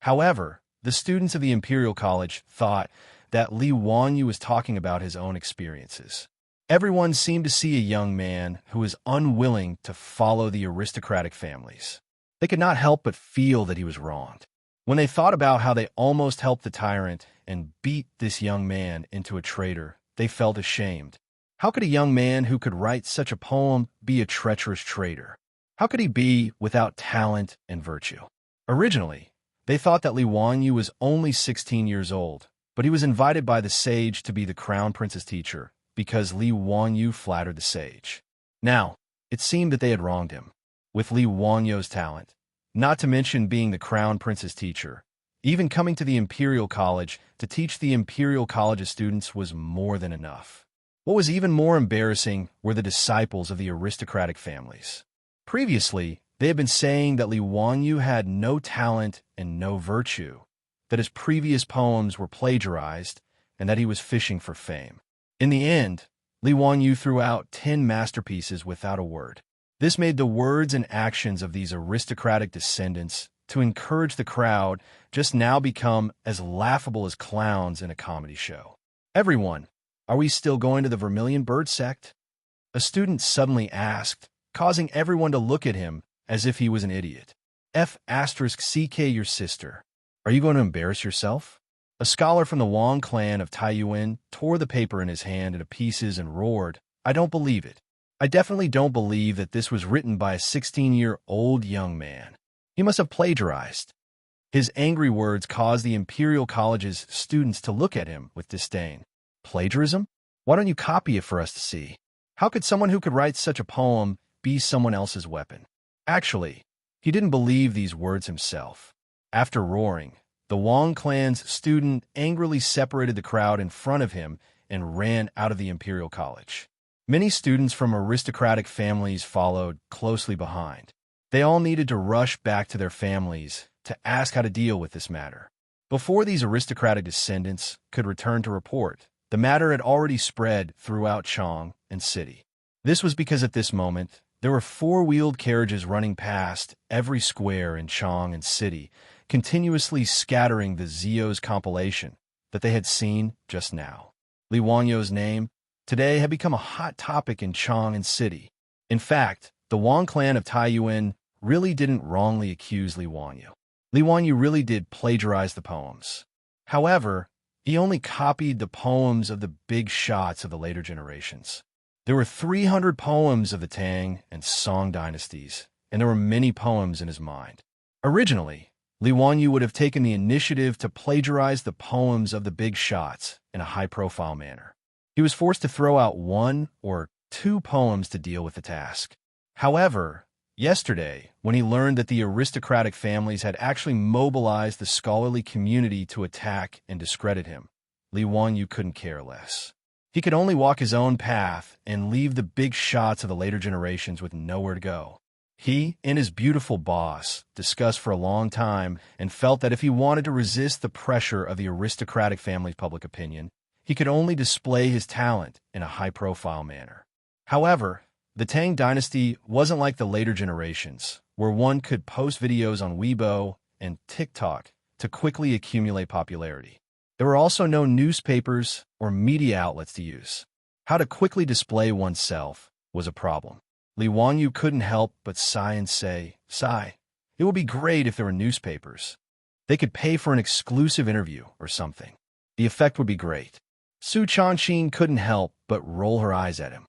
However, the students of the Imperial College thought that Li Wanyu was talking about his own experiences. Everyone seemed to see a young man who was unwilling to follow the aristocratic families. They could not help but feel that he was wronged. When they thought about how they almost helped the tyrant and beat this young man into a traitor, they felt ashamed. How could a young man who could write such a poem be a treacherous traitor? How could he be without talent and virtue? Originally, they thought that Li Wanyu was only 16 years old, but he was invited by the sage to be the crown prince's teacher because Li Wanyu flattered the sage. Now, it seemed that they had wronged him. With Li Wanyu's talent, not to mention being the crown prince's teacher, even coming to the Imperial College to teach the Imperial College's students was more than enough. What was even more embarrassing were the disciples of the aristocratic families. Previously, they had been saying that Li Wanyu had no talent and no virtue, that his previous poems were plagiarized, and that he was fishing for fame. In the end, Li Wanyu threw out 10 masterpieces without a word. This made the words and actions of these aristocratic descendants to encourage the crowd just now become as laughable as clowns in a comedy show. Everyone, are we still going to the Vermilion Bird sect? A student suddenly asked, causing everyone to look at him as if he was an idiot. F***CK your sister. Are you going to embarrass yourself? A scholar from the Wang clan of Taiyuan tore the paper in his hand into pieces and roared, I don't believe it. I definitely don't believe that this was written by a 16-year-old young man. He must have plagiarized. His angry words caused the Imperial College's students to look at him with disdain. Plagiarism? Why don't you copy it for us to see? How could someone who could write such a poem be someone else's weapon? Actually, he didn't believe these words himself. After roaring, the Wang clan's student angrily separated the crowd in front of him and ran out of the Imperial College. Many students from aristocratic families followed closely behind. They all needed to rush back to their families to ask how to deal with this matter. Before these aristocratic descendants could return to report, the matter had already spread throughout Chong and city. This was because at this moment, there were 4-wheeled carriages running past every square in Chong and city, continuously scattering the Zio's compilation that they had seen just now. Li Wanyu's name today had become a hot topic in Chong and city. In fact, the Wang clan of Taiyuan really didn't wrongly accuse Li Wanyu. Li Wanyu really did plagiarize the poems. However, he only copied the poems of the big shots of the later generations. There were 300 poems of the Tang and Song dynasties, and there were many poems in his mind. Originally, Li Wanyu would have taken the initiative to plagiarize the poems of the big shots in a high-profile manner. He was forced to throw out 1 or 2 poems to deal with the task. However, yesterday, when he learned that the aristocratic families had actually mobilized the scholarly community to attack and discredit him, Li Wanyu couldn't care less. He could only walk his own path and leave the big shots of the later generations with nowhere to go. He and his beautiful boss discussed for a long time and felt that if he wanted to resist the pressure of the aristocratic family's public opinion, he could only display his talent in a high-profile manner. However, the Tang dynasty wasn't like the later generations, where one could post videos on Weibo and TikTok to quickly accumulate popularity. There were also no newspapers or media outlets to use. How to quickly display oneself was a problem. Li Wanyu couldn't help but sigh and say, "Sigh, it would be great if there were newspapers. They could pay for an exclusive interview or something. The effect would be great." Su Changqing couldn't help but roll her eyes at him.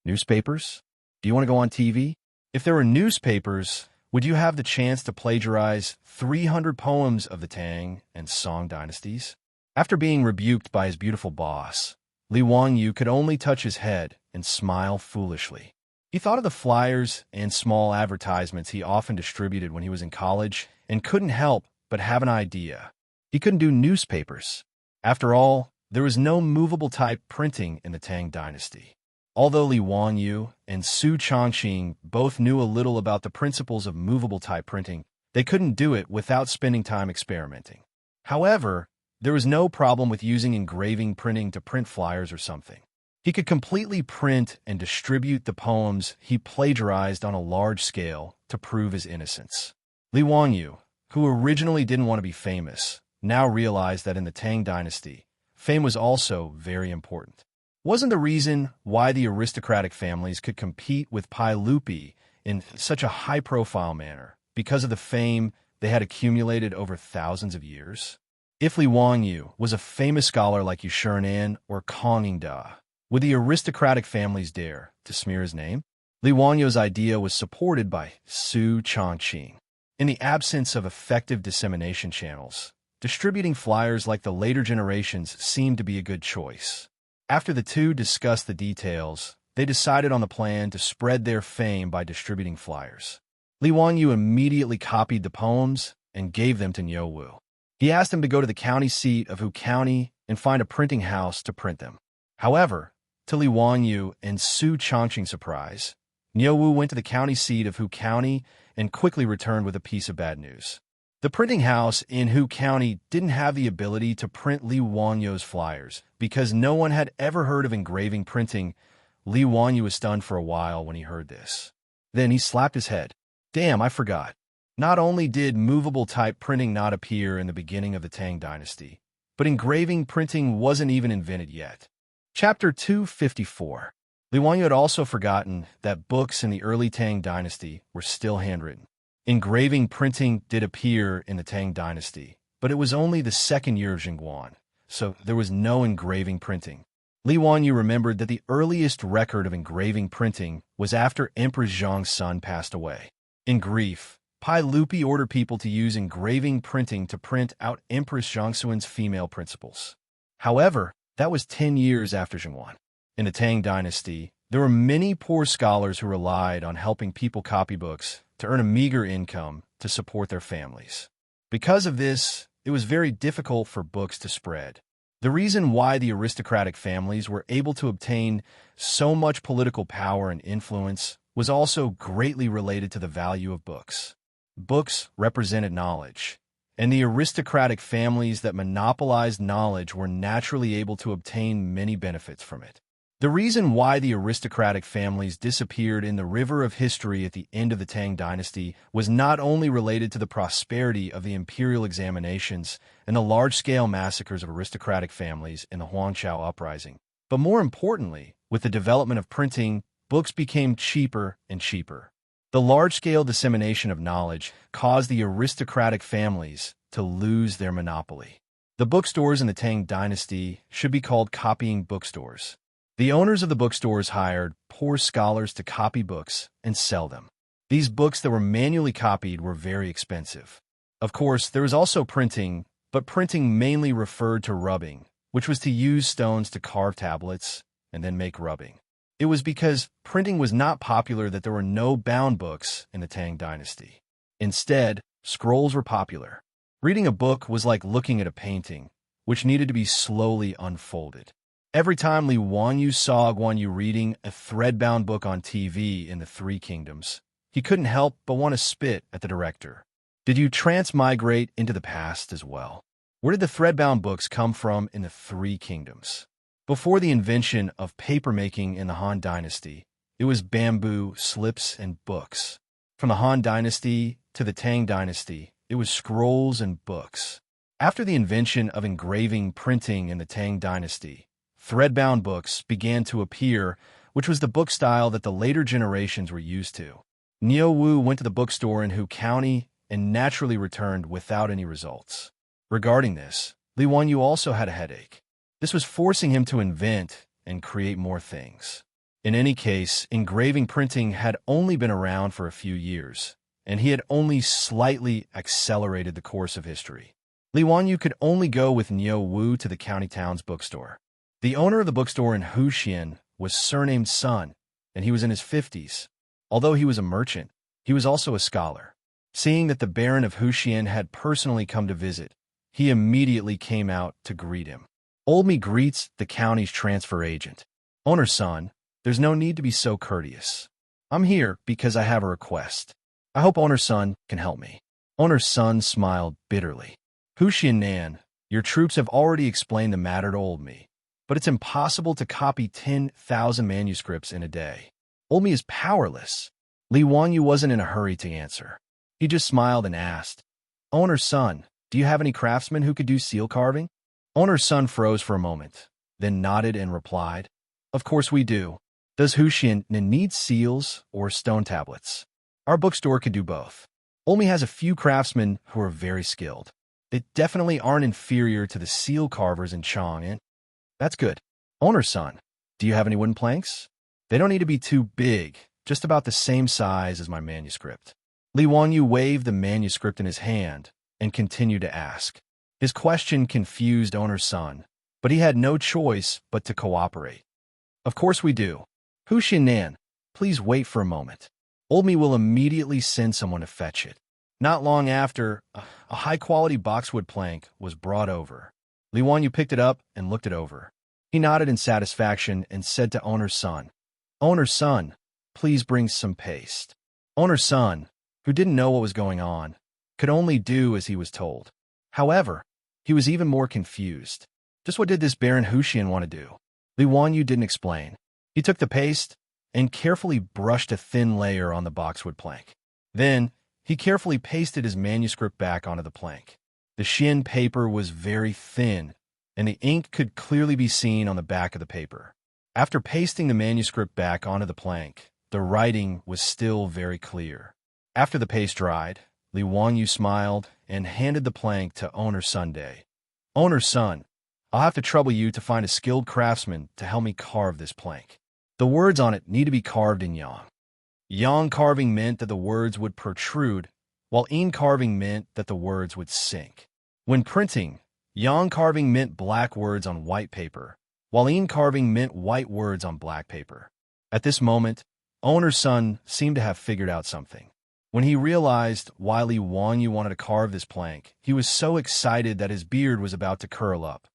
Newspapers? Do you want to go on TV? If there were newspapers, would you have the chance to plagiarize 300 poems of the Tang and Song dynasties? After being rebuked by his beautiful boss, Li Wanyu could only touch his head and smile foolishly. He thought of the flyers and small advertisements he often distributed when he was in college and couldn't help but have an idea. He couldn't do newspapers. After all, there was no movable type printing in the Tang dynasty. Although Li Wanyu and Su Changqing both knew a little about the principles of movable type printing, they couldn't do it without spending time experimenting. However, there was no problem with using engraving printing to print flyers or something. He could completely print and distribute the poems he plagiarized on a large scale to prove his innocence. Li Wanyu, who originally didn't want to be famous, now realized that in the Tang dynasty, fame was also very important. Wasn't the reason why the aristocratic families could compete with Pai Lupi in such a high-profile manner because of the fame they had accumulated over thousands of years? If Li Wanyu was a famous scholar like Yushernan or Kongingda, would the aristocratic families dare to smear his name? Li Wanyu's idea was supported by Su Changqing. In the absence of effective dissemination channels, distributing flyers like the later generations seemed to be a good choice. After the two discussed the details, they decided on the plan to spread their fame by distributing flyers. Li Wanyu immediately copied the poems and gave them to Nyowu. He asked him to go to the county seat of Hu County and find a printing house to print them. However, to Li Wanyu and Su Changqing's surprise, Nyowu went to the county seat of Hu County and quickly returned with a piece of bad news. The printing house in Hu County didn't have the ability to print Li Wanyu's flyers because no one had ever heard of engraving printing. Li Wanyu was stunned for a while when he heard this. Then he slapped his head. Damn, I forgot. Not only did movable type printing not appear in the beginning of the Tang dynasty, but engraving printing wasn't even invented yet. Chapter 254. Li Wanyu had also forgotten that books in the early Tang dynasty were still handwritten. Engraving printing did appear in the Tang dynasty, but it was only the second year of Jingguan, so there was no engraving printing. Li Wanyu remembered that the earliest record of engraving printing was after Empress Zhang's son passed away. In grief, Pai Lupi ordered people to use engraving printing to print out Empress Zhangxuan's female principles. However, that was 10 years after Jingguan. In the Tang dynasty, there were many poor scholars who relied on helping people copy books to earn a meager income to support their families. Because of this, it was very difficult for books to spread. The reason why the aristocratic families were able to obtain so much political power and influence was also greatly related to the value of books. Books represented knowledge, and the aristocratic families that monopolized knowledge were naturally able to obtain many benefits from it. The reason why the aristocratic families disappeared in the river of history at the end of the Tang dynasty was not only related to the prosperity of the imperial examinations and the large-scale massacres of aristocratic families in the Huangqiao uprising, but more importantly, with the development of printing, books became cheaper and cheaper. The large-scale dissemination of knowledge caused the aristocratic families to lose their monopoly. The bookstores in the Tang dynasty should be called copying bookstores. The owners of the bookstores hired poor scholars to copy books and sell them. These books that were manually copied were very expensive. Of course, there was also printing, but printing mainly referred to rubbing, which was to use stones to carve tablets and then make rubbing. It was because printing was not popular that there were no bound books in the Tang dynasty. Instead, scrolls were popular. Reading a book was like looking at a painting, which needed to be slowly unfolded. Every time Li Wanyu saw Guan Yu reading a thread-bound book on TV in the Three Kingdoms, He couldn't help but want to spit at the director. Did you transmigrate into the past as well? Where did the threadbound books come from in the Three Kingdoms? Before the invention of papermaking in the Han Dynasty, it was bamboo, slips, and books. From the Han Dynasty to the Tang Dynasty, it was scrolls and books. After the invention of engraving printing in the Tang Dynasty, threadbound books began to appear, which was the book style that the later generations were used to. Niu Wu went to the bookstore in Hu County and naturally returned without any results. Regarding this, Li Wanyu also had a headache. This was forcing him to invent and create more things. In any case, engraving printing had only been around for a few years, and he had only slightly accelerated the course of history. Li Wanyu could only go with Niu Wu to the county town's bookstore. The owner of the bookstore in Huxian was surnamed Sun, and he was in his 50s. Although he was a merchant, he was also a scholar. Seeing that the Baron of Huxian had personally come to visit, he immediately came out to greet him. Olmi greets the county's transfer agent. Owner Sun, there's no need to be so courteous. I'm here because I have a request. I hope Owner Sun can help me. Owner Sun smiled bitterly. Huxian Nan, your troops have already explained the matter to Olmi, but it's impossible to copy 10,000 manuscripts in a day. Olmi is powerless. Li Wanyu wasn't in a hurry to answer. He just smiled and asked, Owner Sun, do you have any craftsmen who could do seal carving? Owner Sun froze for a moment, then nodded and replied, Of course we do. Does Huxian need seals or stone tablets? Our bookstore could do both. Olmi has a few craftsmen who are very skilled. They definitely aren't inferior to the seal carvers in Chang'an. That's good. Owner Sun, do you have any wooden planks? They don't need to be too big, just about the same size as my manuscript. Li Wanyu waved the manuscript in his hand and continued to ask. His question confused Owner Sun, but he had no choice but to cooperate. Of course we do. Huxian Nan, please wait for a moment. Olmi will immediately send someone to fetch it. Not long after, a high-quality boxwood plank was brought over. Li Wanyu picked it up and looked it over. He nodded in satisfaction and said to Owner Sun, Owner Sun, please bring some paste. Owner Sun, who didn't know what was going on, could only do as he was told. However, he was even more confused. Just what did this Baron Huxian want to do? Li Wanyu didn't explain. He took the paste and carefully brushed a thin layer on the boxwood plank. Then, he carefully pasted his manuscript back onto the plank. The Xin paper was very thin, and the ink could clearly be seen on the back of the paper. After pasting the manuscript back onto the plank, the writing was still very clear. After the paste dried, Li Wanyu smiled and handed the plank to Owner Sunday. Owner Sun, I'll have to trouble you to find a skilled craftsman to help me carve this plank. The words on it need to be carved in yang. Yang carving meant that the words would protrude, while yin carving meant that the words would sink. When printing, yang carving meant black words on white paper, while yin carving meant white words on black paper. At this moment, Owner Sun seemed to have figured out something. When he realized why Li Wanyu wanted to carve this plank, he was so excited that his beard was about to curl up.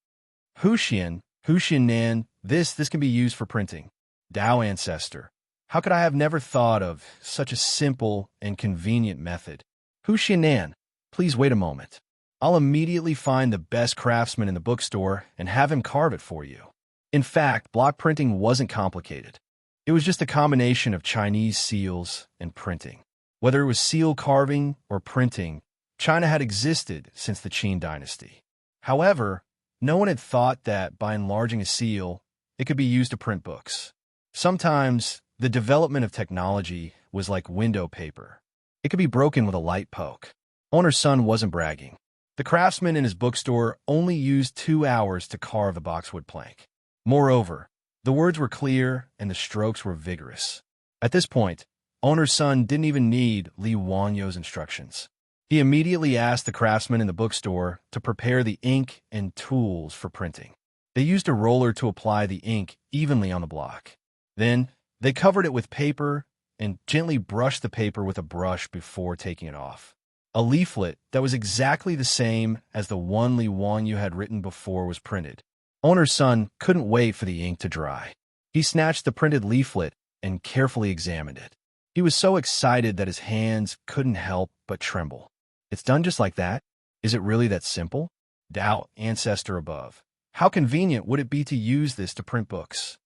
Huxian Nan, this can be used for printing. Tao Ancestor, how could I have never thought of such a simple and convenient method? Huxian Nan, please wait a moment. I'll immediately find the best craftsman in the bookstore and have him carve it for you. In fact, block printing wasn't complicated. It was just a combination of Chinese seals and printing. Whether it was seal carving or printing, China had existed since the Qin dynasty. However, no one had thought that by enlarging a seal, it could be used to print books. Sometimes, the development of technology was like window paper. It could be broken with a light poke. Owner Sun wasn't bragging. The craftsman in his bookstore only used 2 hours to carve the boxwood plank. Moreover, the words were clear and the strokes were vigorous. At this point, Owner Sun didn't even need Li Wanyu's instructions. He immediately asked the craftsman in the bookstore to prepare the ink and tools for printing. They used a roller to apply the ink evenly on the block. Then, they covered it with paper and gently brushed the paper with a brush before taking it off. A leaflet that was exactly the same as the one Li Wanyu had written before was printed. Owner Sun couldn't wait for the ink to dry. He snatched the printed leaflet and carefully examined it. He was so excited that his hands couldn't help but tremble. It's done just like that? Is it really that simple? Doubt, ancestor above. How convenient would it be to use this to print books?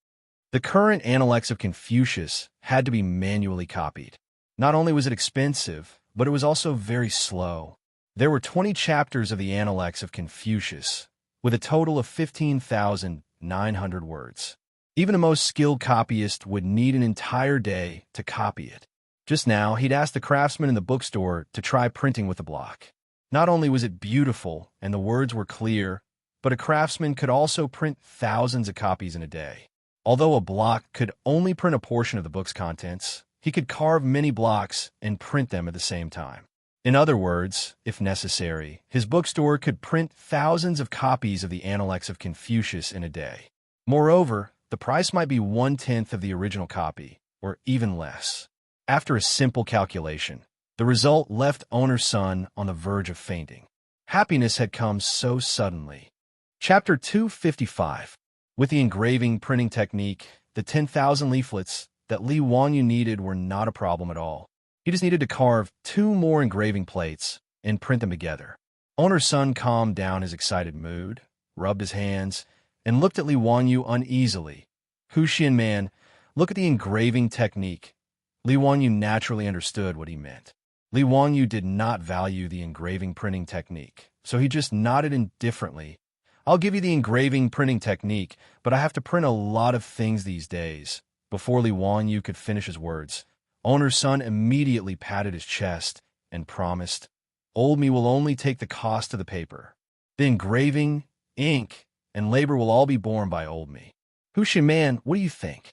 The current Analects of Confucius had to be manually copied. Not only was it expensive, but it was also very slow. There were 20 chapters of the Analects of Confucius, with a total of 15,900 words. Even the most skilled copyist would need an entire day to copy it. Just now, he'd asked the craftsman in the bookstore to try printing with a block. Not only was it beautiful and the words were clear, but a craftsman could also print thousands of copies in a day. Although a block could only print a portion of the book's contents, he could carve many blocks and print them at the same time. In other words, if necessary, his bookstore could print thousands of copies of the Analects of Confucius in a day. Moreover, the price might be 1/10 of the original copy, or even less. After a simple calculation, the result left owner's son on the verge of fainting. Happiness had come so suddenly. Chapter 255. With the engraving printing technique, the 10,000 leaflets that Li Wanyu needed were not a problem at all. He just needed to carve 2 more engraving plates and print them together. Owner's son calmed down his excited mood, rubbed his hands, and looked at Li Wanyu uneasily. Huxian man, look at the engraving technique. Li Wanyu naturally understood what he meant. Li Wanyu did not value the engraving printing technique, so he just nodded indifferently. I'll give you the engraving printing technique, but I have to print a lot of things these days. Before Li Wanyu could finish his words, owner's son immediately patted his chest and promised, Old me will only take the cost of the paper. The engraving, ink, and labor will all be borne by old me. Huxian man, what do you think?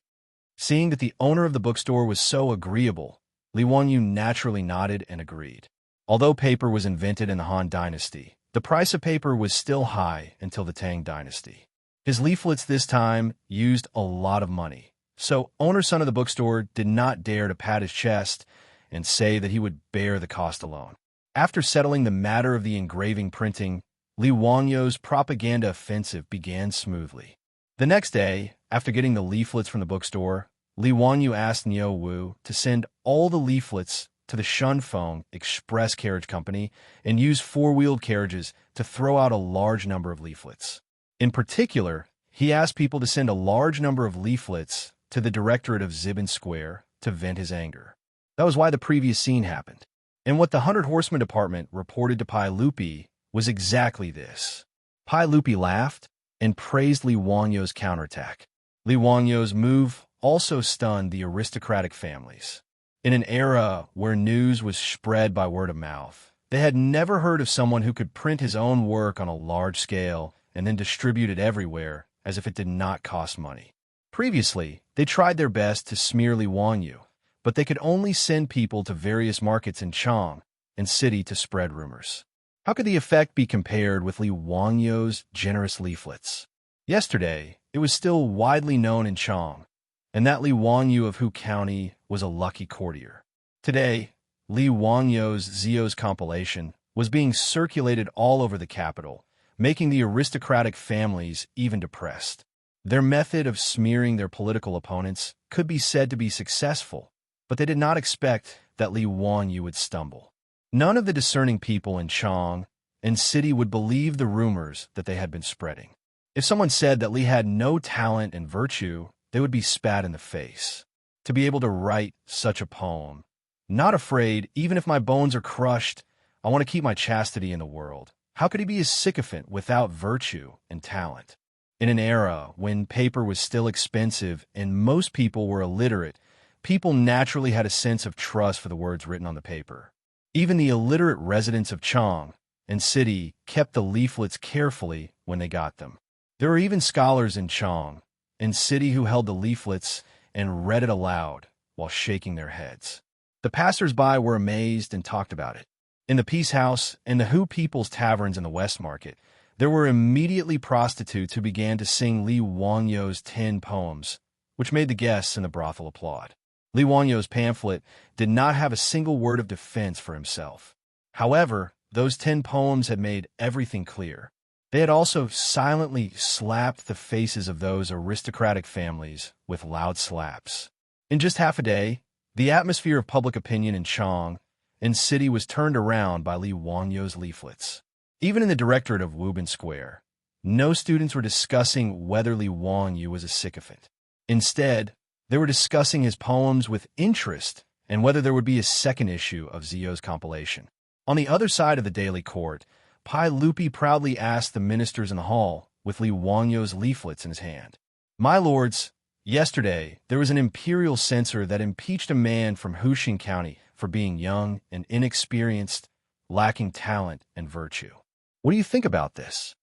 Seeing that the owner of the bookstore was so agreeable, Li Wanyu naturally nodded and agreed. Although paper was invented in the Han Dynasty, the price of paper was still high until the Tang Dynasty. His leaflets this time used a lot of money, so owner's son of the bookstore did not dare to pat his chest and say that he would bear the cost alone. After settling the matter of the engraving printing, Li Wanyu's propaganda offensive began smoothly. The next day, after getting the leaflets from the bookstore, Li Wanyu asked Niu Wu to send all the leaflets to the Shunfeng Express Carriage Company and use 4-wheeled carriages to throw out a large number of leaflets. In particular, he asked people to send a large number of leaflets to the directorate of Zibin Square to vent his anger. That was why the previous scene happened. And what the 100 Horsemen Department reported to Pai Lupi was exactly this. Pai Lupi laughed and praised Li Wanyu's counterattack. Li Wanyu's move also stunned the aristocratic families. In an era where news was spread by word of mouth, they had never heard of someone who could print his own work on a large scale and then distribute it everywhere as if it did not cost money. Previously, they tried their best to smear Li Wanyu, but they could only send people to various markets in Chang and city to spread rumors. How could the effect be compared with Li Wanyu's generous leaflets? Yesterday, it was still widely known in Chang, and that Li Wanyu of Hu County was a lucky courtier. Today, Li Wanyu's Zio's compilation was being circulated all over the capital, making the aristocratic families even depressed. Their method of smearing their political opponents could be said to be successful, but they did not expect that Li Wanyu would stumble. None of the discerning people in Chang and city would believe the rumors that they had been spreading. If someone said that Li had no talent and virtue, they would be spat in the face. To be able to write such a poem, not afraid, even if my bones are crushed, I want to keep my chastity in the world. How could he be a sycophant without virtue and talent? In an era when paper was still expensive and most people were illiterate, people naturally had a sense of trust for the words written on the paper. Even the illiterate residents of Chang and city kept the leaflets carefully when they got them. There were even scholars in Chang and city who held the leaflets and read it aloud while shaking their heads. The passers-by were amazed and talked about it. In the Peace House and the Hu People's Taverns in the West Market, there were immediately prostitutes who began to sing Li Wanyu's 10 poems, which made the guests in the brothel applaud. Li Wanyu's pamphlet did not have a single word of defense for himself. However, those 10 poems had made everything clear. They had also silently slapped the faces of those aristocratic families with loud slaps. In just half a day, The atmosphere of public opinion in Chang and city was turned around by Li Wangyou's leaflets. Even in the directorate of Woburn Square, no students were discussing whether Li Wangyou was a sycophant. Instead, they were discussing his poems with interest and whether there would be a second issue of Zio's compilation. On the other side of the daily court, Pai Lupi proudly asked the ministers in the hall, with Li Wangyou's leaflets in his hand, "My lords, yesterday there was an imperial censor that impeached a man from Huxing County for being young and inexperienced, lacking talent and virtue. What do you think about this?"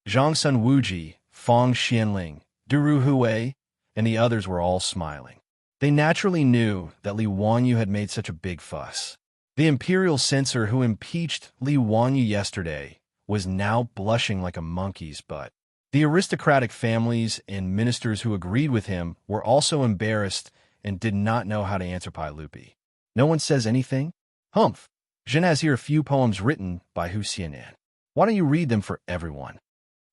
Zhang Sun Wuji, Fang Xianling, Duru Hui, and the others were all smiling. They naturally knew that Li Wangyou had made such a big fuss. The imperial censor who impeached Li Wangyou yesterday was now blushing like a monkey's butt. The aristocratic families and ministers who agreed with him were also embarrassed and did not know how to answer Pai Lupi. "No one says anything? Humph. Zhen has here a few poems written by Hu Xianan. Why don't you read them for everyone?"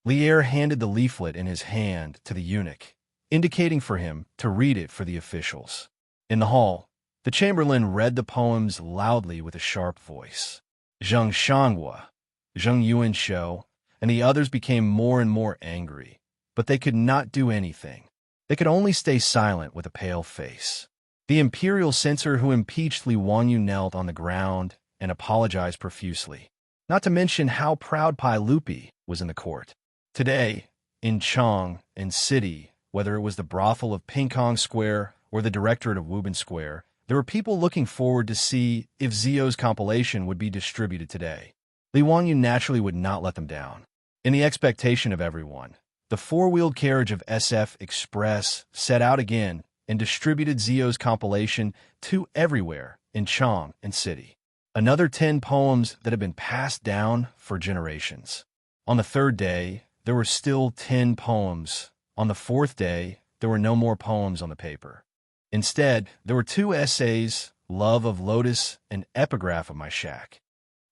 Lier handed the leaflet in his hand to the eunuch, indicating for him to read it for the officials. In the hall, the chamberlain read the poems loudly with a sharp voice. Zheng Shanghua, Zheng Yuanshou, and the others became more and more angry, but they could not do anything. They could only stay silent with a pale face. The imperial censor who impeached Li Wangyou knelt on the ground and apologized profusely, not to mention how proud Pai Lupi was in the court. Today, in Chang and city, whether it was the brothel of Pingkong Square or the directorate of Woburn Square, there were people looking forward to see if Zio's compilation would be distributed today. Li Wangyou naturally would not let them down. In the expectation of everyone, the four-wheeled carriage of SF Express set out again and distributed Zio's compilation to everywhere in Chang and city. Another 10 poems that had been passed down for generations. On the third day, there were still 10 poems. On the fourth day, there were no more poems on the paper. Instead, there were 2 essays, Love of Lotus and Epigraph of My Shack.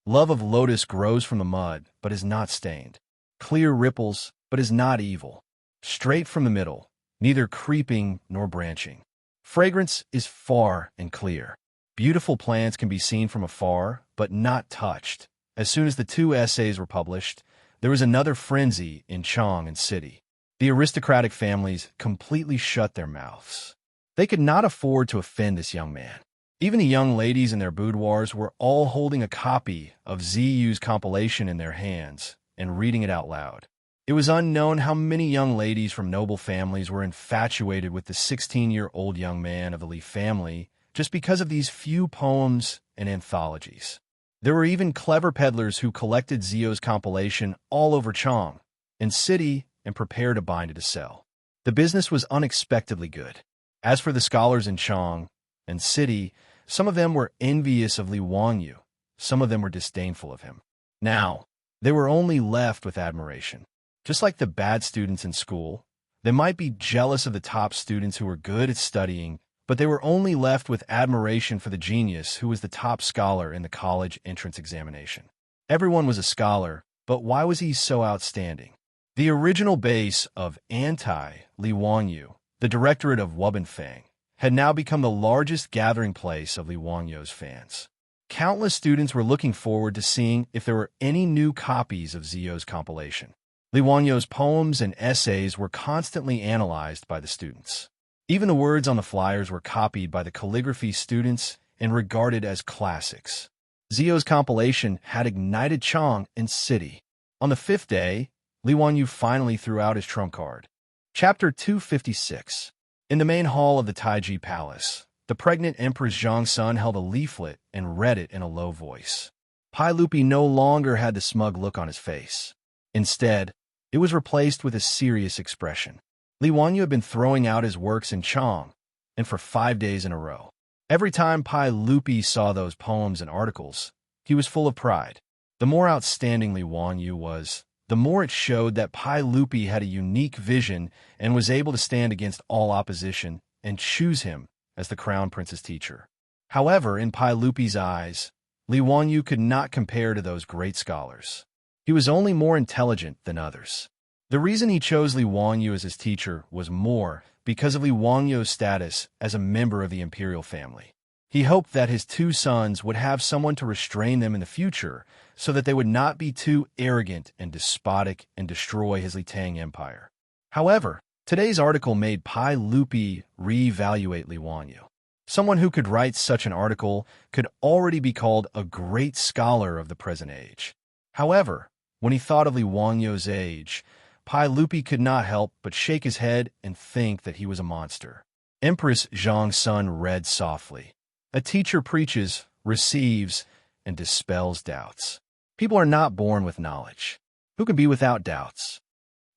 Love of Lotus grows from the mud, but is not stained. Clear ripples, but is not evil. Straight from the middle, neither creeping nor branching. Fragrance is far and clear. Beautiful plants can be seen from afar, but not touched. As soon as the 2 essays were published, there was another frenzy in Chang and city. The aristocratic families completely shut their mouths. They could not afford to offend this young man. Even the young ladies in their boudoirs were all holding a copy of Ziyu's compilation in their hands and reading it out loud. It was unknown how many young ladies from noble families were infatuated with the 16-year-old young man of the Li family just because of these few poems and anthologies. There were even clever peddlers who collected Zio's compilation all over Chang and city and prepared to bind it to sell. The business was unexpectedly good. As for the scholars in Chang and city, some of them were envious of Li Wangyou, some of them were disdainful of him. Now, they were only left with admiration. Just like the bad students in school, they might be jealous of the top students who were good at studying, but they were only left with admiration for the genius who was the top scholar in the college entrance examination. Everyone was a scholar, but why was he so outstanding? The original base of anti-Li Wangyou, the directorate of Wubenfang, had now become the largest gathering place of Li Wangyou's fans. Countless students were looking forward to seeing if there were any new copies of Zio's compilation. Li Wangyou's poems and essays were constantly analyzed by the students. Even the words on the flyers were copied by the calligraphy students and regarded as classics. Zio's compilation had ignited Chang and city. On the 5th day, Li Wangyou finally threw out his trump card. Chapter 256. In the main hall of the Taiji Palace, the pregnant Empress Zhongsun held a leaflet and read it in a low voice. Pai Lupi no longer had the smug look on his face. Instead, it was replaced with a serious expression. Li Wangyou had been throwing out his works in Chang, and for 5 days in a row. Every time Pai Lupi saw those poems and articles, he was full of pride. The more outstanding Li Wangyou was, the more it showed that Pai Lupi had a unique vision and was able to stand against all opposition and choose him as the Crown Prince's teacher. However, in Pai Lupi's eyes, Li Wangyou could not compare to those great scholars. He was only more intelligent than others. The reason he chose Li Wangyou as his teacher was more because of Li Wangyou's status as a member of the imperial family. He hoped that his two sons would have someone to restrain them in the future so that they would not be too arrogant and despotic and destroy his Tang empire. However, today's article made Pai Lupi re-evaluate Li Wanyu. Someone who could write such an article could already be called a great scholar of the present age. However, when he thought of Li Wanyu's age, Pai Lupi could not help but shake his head and think that he was a monster. Empress Zhang's son read softly. A teacher preaches, receives, and dispels doubts. People are not born with knowledge. Who can be without doubts?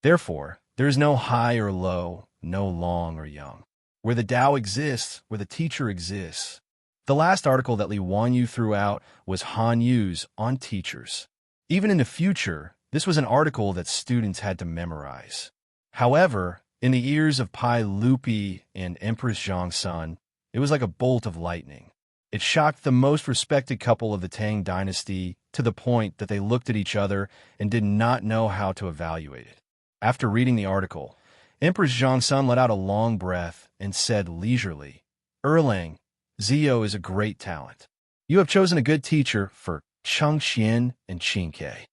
Therefore, there is no high or low, no long or young. Where the Tao exists, where the teacher exists. The last article that Li Wanyu threw out was Han Yu's on teachers. Even in the future, this was an article that students had to memorize. However, in the ears of Pai Lupi and Empress Zhang's son, it was like a bolt of lightning. It shocked the most respected couple of the Tang dynasty to the point that they looked at each other and did not know how to evaluate it. After reading the article, Empress Zhang's son let out a long breath and said leisurely, "Erlang, Zio is a great talent. You have chosen a good teacher for Chengxian and Qingke."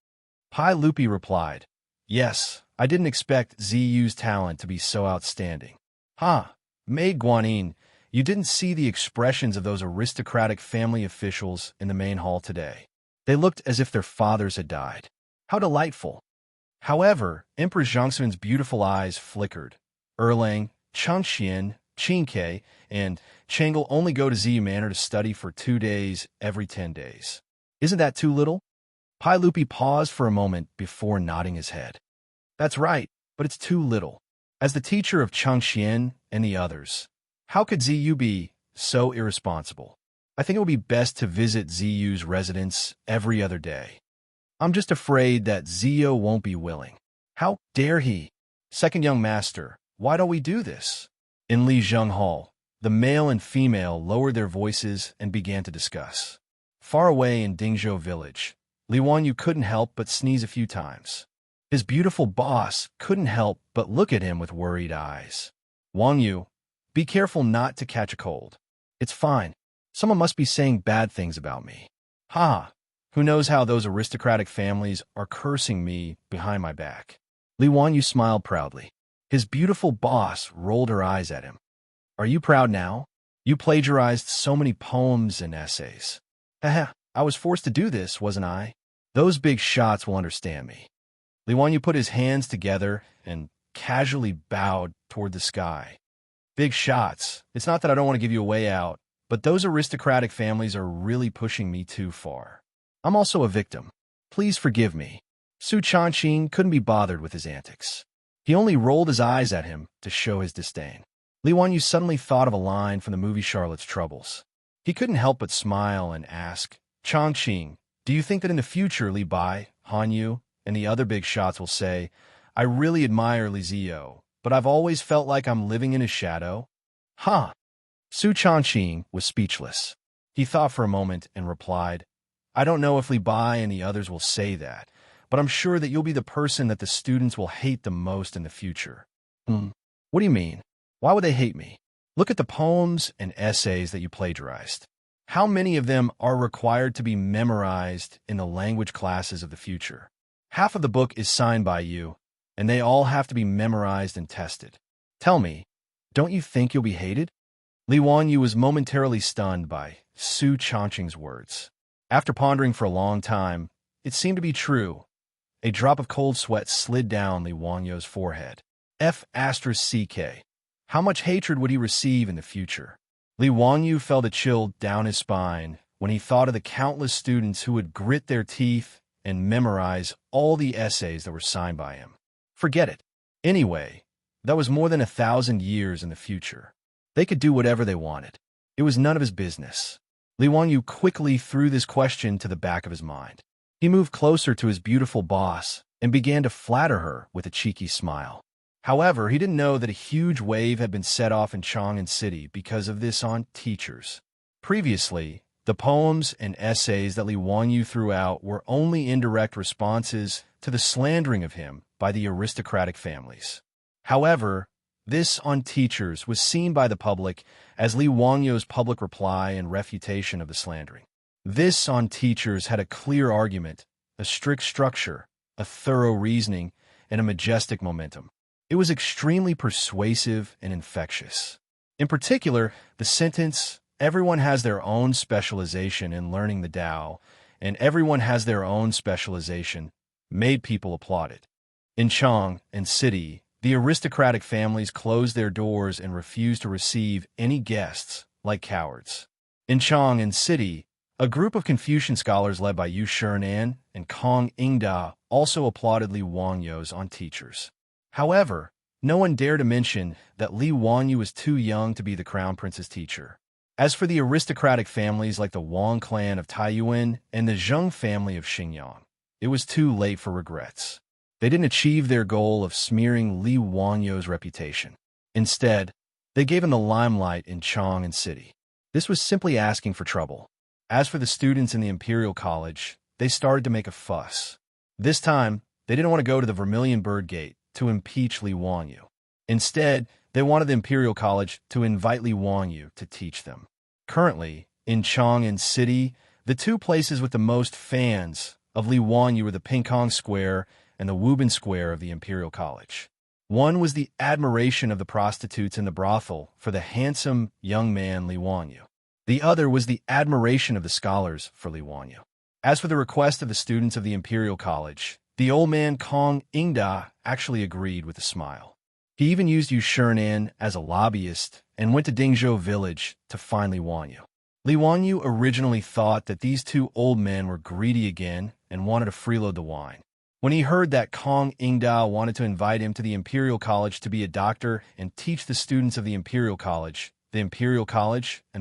Pai Lupi replied, "Yes, I didn't expect Ziyu's talent to be so outstanding." Maid Guanyin, you didn't see the expressions of those aristocratic family officials in the main hall today. They looked as if their fathers had died. How delightful. However, Empress Zhangxuan's beautiful eyes flickered. Erlang, Chengxian, Qingke, and Chang'll only go to Ziyu Manor to study for 2 days every 10 days. Isn't that too little? Pai Lupi paused for a moment before nodding his head. That's right, but it's too little. As the teacher of Chengxian and the others, how could Ziyu be so irresponsible? I think it would be best to visit Ziyu's residence every other day. I'm just afraid that Ziyu won't be willing. How dare he? Second young master, why don't we do this? In Li Zheng Hall, the male and female lowered their voices and began to discuss. Far away in Dingzhou village, Li Wanyu couldn't help but sneeze a few times. His beautiful boss couldn't help but look at him with worried eyes. Wanyu, be careful not to catch a cold. It's fine. Someone must be saying bad things about me. Who knows how those aristocratic families are cursing me behind my back. Li Wanyu smiled proudly. His beautiful boss rolled her eyes at him. Are you proud now? You plagiarized so many poems and essays. I was forced to do this, wasn't I? Those big shots will understand me. Li Wanyu put his hands together and casually bowed toward the sky. Big shots. It's not that I don't want to give you a way out, but those aristocratic families are really pushing me too far. I'm also a victim. Please forgive me. Su Changqing couldn't be bothered with his antics. He only rolled his eyes at him to show his disdain. Li Wanyu suddenly thought of a line from the movie Charlotte's Troubles. He couldn't help but smile and ask, Changqing, do you think that in the future Li Bai, Han Yu, and the other big shots will say, I really admire Li Ziyu, but I've always felt like I'm living in his shadow? Su Changqing was speechless. He thought for a moment and replied, I don't know if Li Bai and the others will say that, but I'm sure that you'll be the person that the students will hate the most in the future. What do you mean? Why would they hate me? Look at the poems and essays that you plagiarized. How many of them are required to be memorized in the language classes of the future? Half of the book is signed by you, and they all have to be memorized and tested. Tell me, don't you think you'll be hated? Li Wanyu was momentarily stunned by Su Changqing's words. After pondering for a long time, it seemed to be true. A drop of cold sweat slid down Li Wanyu's forehead. F***CK. How much hatred would he receive in the future? Li Wanyu felt a chill down his spine when he thought of the countless students who would grit their teeth and memorize all the essays that were signed by him. Forget it. Anyway, that was more than 1,000 years in the future. They could do whatever they wanted. It was none of his business. Li Wanyu quickly threw this question to the back of his mind. He moved closer to his beautiful boss and began to flatter her with a cheeky smile. However, he didn't know that a huge wave had been set off in Chang'an City because of this on teachers. Previously, the poems and essays that Li Wanyu threw out were only indirect responses to the slandering of him by the aristocratic families. However, This on teachers was seen by the public as Li Wangyu's public reply and refutation of the slandering. This on teachers had a clear argument, a strict structure, a thorough reasoning, and a majestic momentum. It was extremely persuasive and infectious. In particular, the sentence, "Everyone has their own specialization in learning the Tao, and everyone has their own specialization," made people applaud it. In Chang and City, the aristocratic families closed their doors and refused to receive any guests, like cowards. In Chang and City, a group of Confucian scholars led by Yu Shirenan and Kong Ingda also applauded Li Wangyu's on teachers. However, no one dared to mention that Li Wangyu was too young to be the crown prince's teacher. As for the aristocratic families like the Wang clan of Taiyuan and the Zheng family of Xingyang, it was too late for regrets. They didn't achieve their goal of smearing Li Wangyu's reputation. Instead, they gave him the limelight in Chang and City. This was simply asking for trouble. As for the students in the Imperial College, they started to make a fuss. This time, they didn't want to go to the Vermilion Bird Gate to impeach Li Wangyu. Instead, they wanted the Imperial College to invite Li Wangyu to teach them. Currently, in Chang and City, the two places with the most fans of Li Wangyu were the Pingkong Square and the Wuban Square of the Imperial College. One was the admiration of the prostitutes in the brothel for the handsome young man Li Wangyu. The other was the admiration of the scholars for Li Wangyu. As for the request of the students of the Imperial College, the old man Kong Ingda actually agreed with a smile. He even used Yu Shirenan as a lobbyist and went to Dingzhou village to find Li Wangyu. Li Wangyu originally thought that these two old men were greedy again and wanted to freeload the wine. When he heard that Kong Ingda wanted to invite him to the Imperial College to be a doctor and teach the students of the Imperial College, and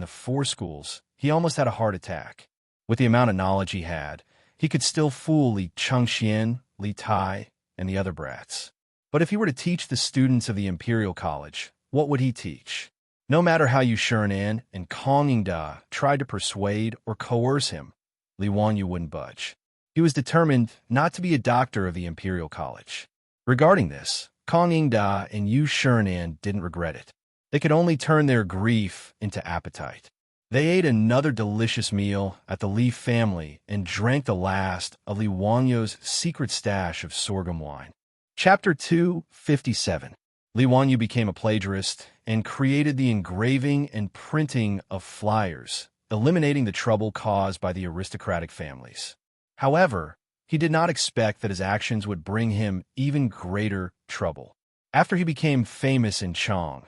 the 4 schools, he almost had a heart attack. With the amount of knowledge he had, he could still fool Li Chengxian, Li Tai, and the other brats. But if he were to teach the students of the Imperial College, what would he teach? No matter how Yu Shirenan and Kong Ingda tried to persuade or coerce him, Li Wangyu wouldn't budge. He was determined not to be a doctor of the Imperial College. Regarding this, Kong Ingda and Yu Shirenan didn't regret it. They could only turn their grief into appetite. They ate another delicious meal at the Li family and drank the last of Li Wangyu's secret stash of sorghum wine. Chapter 257. Li Wangyu became a plagiarist and created the engraving and printing of flyers, eliminating the trouble caused by the aristocratic families. However, he did not expect that his actions would bring him even greater trouble. After he became famous in Chang,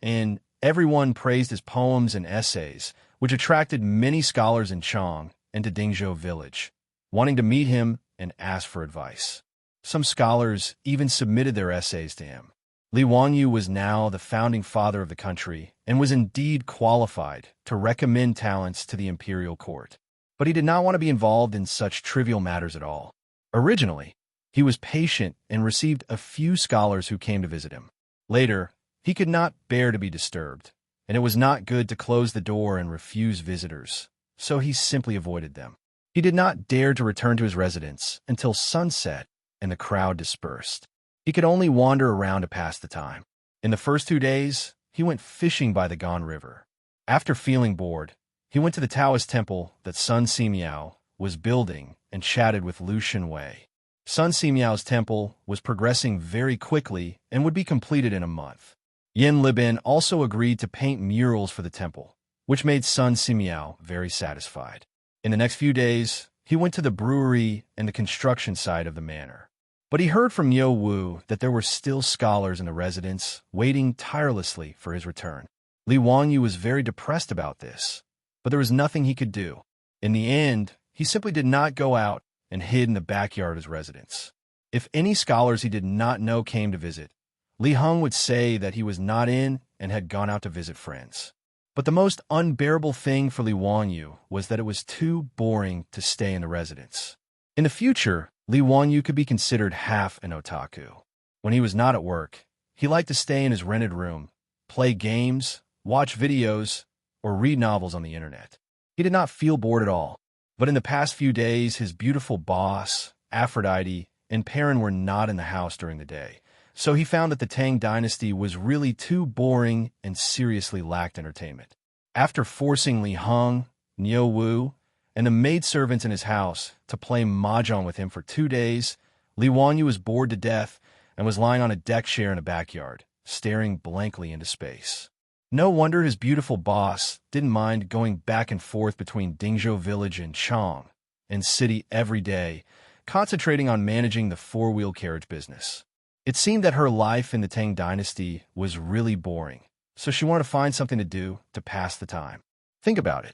and everyone praised his poems and essays, which attracted many scholars in Chang and to Dingzhou village, wanting to meet him and ask for advice. Some scholars even submitted their essays to him. Li Wangyu was now the founding father of the country and was indeed qualified to recommend talents to the imperial court. But he did not want to be involved in such trivial matters at all. Originally, he was patient and received a few scholars who came to visit him. Later, he could not bear to be disturbed, and it was not good to close the door and refuse visitors, so he simply avoided them. He did not dare to return to his residence until sunset and the crowd dispersed. He could only wander around to pass the time. In the first 2 days, he went fishing by the Gan River. After feeling bored, he went to the Taoist temple that Sun Simiao was building and chatted with Lu Shenwei. Sun Simiao's temple was progressing very quickly and would be completed in a month. Yin Libin also agreed to paint murals for the temple, which made Sun Simiao very satisfied. In the next few days, he went to the brewery and the construction site of the manor. But he heard from Yo Wu that there were still scholars in the residence waiting tirelessly for his return. Li Wangyu was very depressed about this, but there was nothing he could do. In the end, he simply did not go out and hid in the backyard of his residence. If any scholars he did not know came to visit, Li Heng would say that he was not in and had gone out to visit friends. But the most unbearable thing for Li Wangyu was that it was too boring to stay in the residence. In the future, Li Wangyu could be considered half an otaku. When he was not at work, he liked to stay in his rented room, play games, watch videos, or read novels on the internet. He did not feel bored at all. But in the past few days, his beautiful boss, Aphrodite, and Perrin were not in the house during the day, so he found that the Tang dynasty was really too boring and seriously lacked entertainment. After forcing Li Hong, Niu Wu, and the maidservants in his house to play mahjong with him for 2 days, Li Wanyu was bored to death and was lying on a deck chair in a backyard, staring blankly into space. No wonder his beautiful boss didn't mind going back and forth between Dingzhou village and Chang and city every day, concentrating on managing the four-wheel carriage business. It seemed that her life in the Tang dynasty was really boring, so she wanted to find something to do to pass the time. Think about it.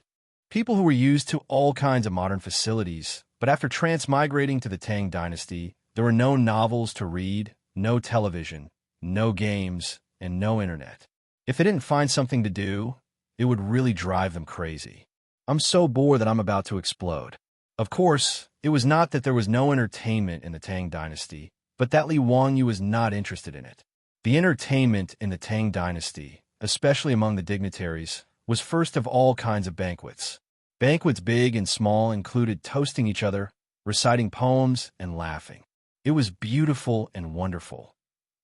People who were used to all kinds of modern facilities, but after transmigrating to the Tang dynasty, there were no novels to read, no television, no games, and no internet. If they didn't find something to do, it would really drive them crazy. I'm so bored that I'm about to explode. Of course, it was not that there was no entertainment in the Tang dynasty, but that Li Wanyu was not interested in it. The entertainment in the Tang dynasty, especially among the dignitaries, was first of all kinds of banquets. Banquets big and small included toasting each other, reciting poems, and laughing. It was beautiful and wonderful.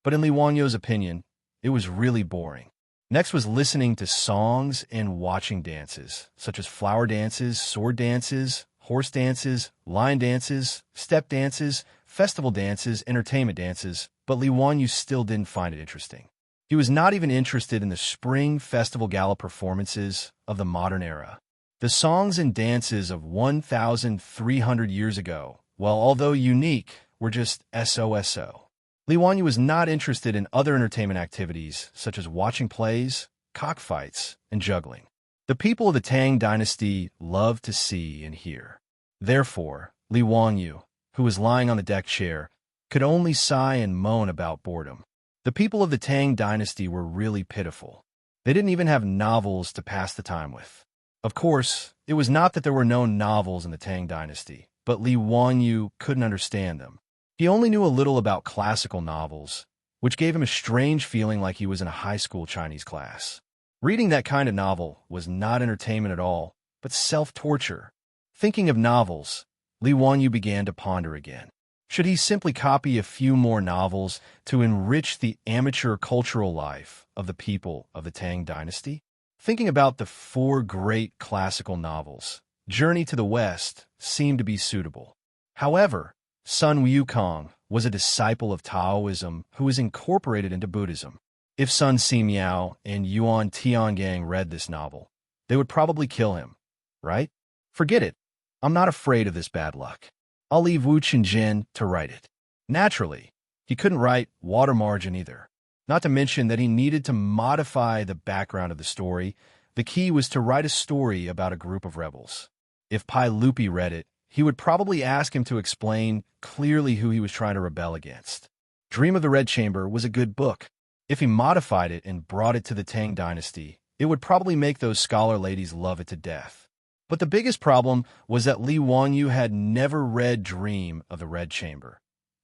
But in Li Wanyu's opinion, it was really boring. Next was listening to songs and watching dances, such as flower dances, sword dances, horse dances, line dances, step dances, festival dances, entertainment dances, but Li Wanyu still didn't find it interesting. He was not even interested in the spring festival gala performances of the modern era. The songs and dances of 1,300 years ago, while although unique, were just so. Li Wanyu was not interested in other entertainment activities such as watching plays, cockfights, and juggling. The people of the Tang dynasty loved to see and hear. Therefore, Li Wanyu, who was lying on the deck chair, could only sigh and moan about boredom. The people of the Tang dynasty were really pitiful. They didn't even have novels to pass the time with. Of course, it was not that there were no novels in the Tang dynasty, but Li Wanyu couldn't understand them. He only knew a little about classical novels, which gave him a strange feeling like he was in a high school Chinese class. Reading that kind of novel was not entertainment at all, but self-torture. Thinking of novels, Li Wanyu began to ponder again. Should he simply copy a few more novels to enrich the amateur cultural life of the people of the Tang dynasty? Thinking about the 4 great classical novels, Journey to the West seemed to be suitable. However, Sun Wukong was a disciple of Taoism who was incorporated into Buddhism. If Sun Simiao and Yuan Tiangang read this novel, they would probably kill him, right? Forget it. I'm not afraid of this bad luck. I'll leave Wu Qingjin to write it. Naturally, he couldn't write water margin either. Not to mention that he needed to modify the background of the story. The key was to write a story about a group of rebels. If Pai Lupi read it, he would probably ask him to explain clearly who he was trying to rebel against. Dream of the Red Chamber was a good book. If he modified it and brought it to the Tang dynasty, it would probably make those scholar ladies love it to death. But the biggest problem was that Li Wanyu had never read Dream of the Red Chamber.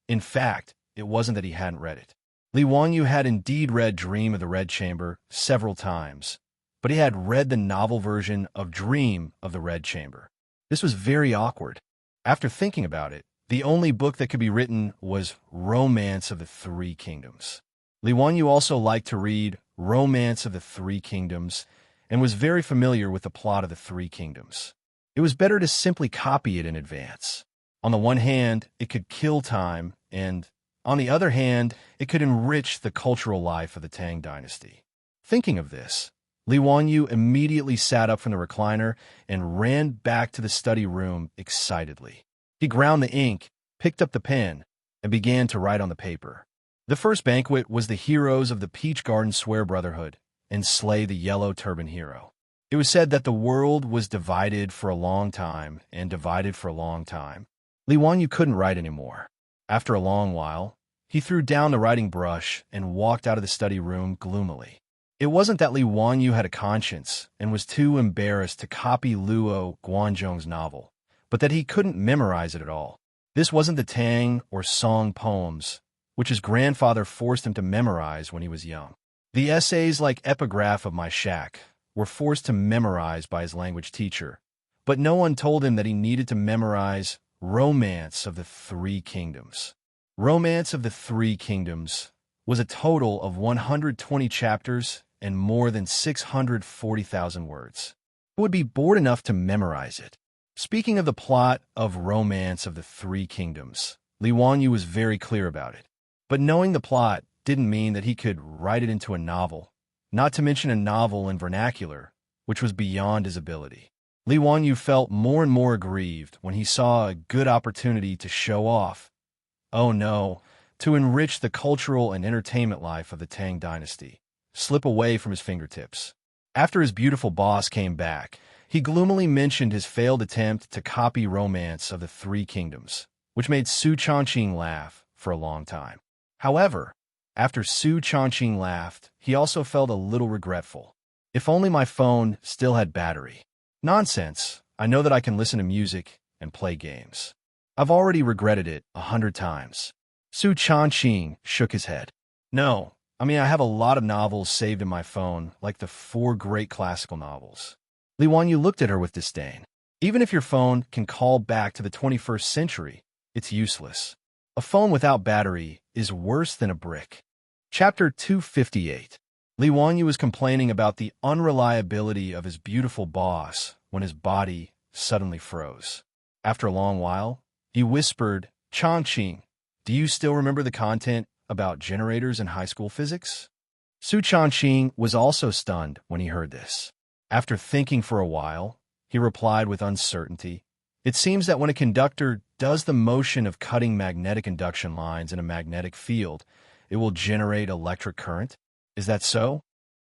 In fact, it wasn't that he hadn't read it. Li Wanyu had indeed read Dream of the Red Chamber several times, but he had read the novel version of Dream of the Red Chamber. This was very awkward. After thinking about it, the only book that could be written was Romance of the Three Kingdoms. Li Wanyu also liked to read Romance of the Three Kingdoms and was very familiar with the plot of the Three Kingdoms. It was better to simply copy it in advance. On the one hand, it could kill time, and on the other hand, it could enrich the cultural life of the Tang dynasty. Thinking of this, Li Wanyu immediately sat up from the recliner and ran back to the study room excitedly. He ground the ink, picked up the pen, and began to write on the paper. The first banquet was the heroes of the Peach Garden Swear Brotherhood and slay the Yellow Turban Hero. It was said that the world was divided for a long time and divided for a long time. Li Wanyu couldn't write anymore. After a long while, he threw down the writing brush and walked out of the study room gloomily. It wasn't that Li Wanyu had a conscience and was too embarrassed to copy Luo Guanzhong's novel, but that he couldn't memorize it at all. This wasn't the Tang or Song poems, which his grandfather forced him to memorize when he was young. The essays like Epigraph of My Shack were forced to memorize by his language teacher, but no one told him that he needed to memorize Romance of the Three Kingdoms. Romance of the Three Kingdoms was a total of 120 chapters and more than 640,000 words. Who would be bored enough to memorize it? Speaking of the plot of Romance of the Three Kingdoms, Li Wanyu was very clear about it. But knowing the plot didn't mean that he could write it into a novel, not to mention a novel in vernacular, which was beyond his ability. Li Wanyu felt more and more aggrieved when he saw a good opportunity to show off. Oh no, to enrich the cultural and entertainment life of the Tang dynasty, slip away from his fingertips. After his beautiful boss came back, he gloomily mentioned his failed attempt to copy Romance of the Three Kingdoms, which made Su Chongqing laugh for a long time. However, after Su Chongqing laughed, he also felt a little regretful. If only my phone still had battery. Nonsense. I know that I can listen to music and play games. I've already regretted it 100 times. Su Chongqing shook his head. No, I have a lot of novels saved in my phone, like the 4 great classical novels. Li Wanyu looked at her with disdain. Even if your phone can call back to the 21st century, it's useless. A phone without battery is worse than a brick. Chapter 258. Li Wanyu was complaining about the unreliability of his beautiful boss when his body suddenly froze. After a long while, he whispered, Chongqing, do you still remember the content about generators in high school physics? Su Chongqing was also stunned when he heard this. After thinking for a while, he replied with uncertainty, it seems that when a conductor does the motion of cutting magnetic induction lines in a magnetic field, it will generate electric current. Is that so?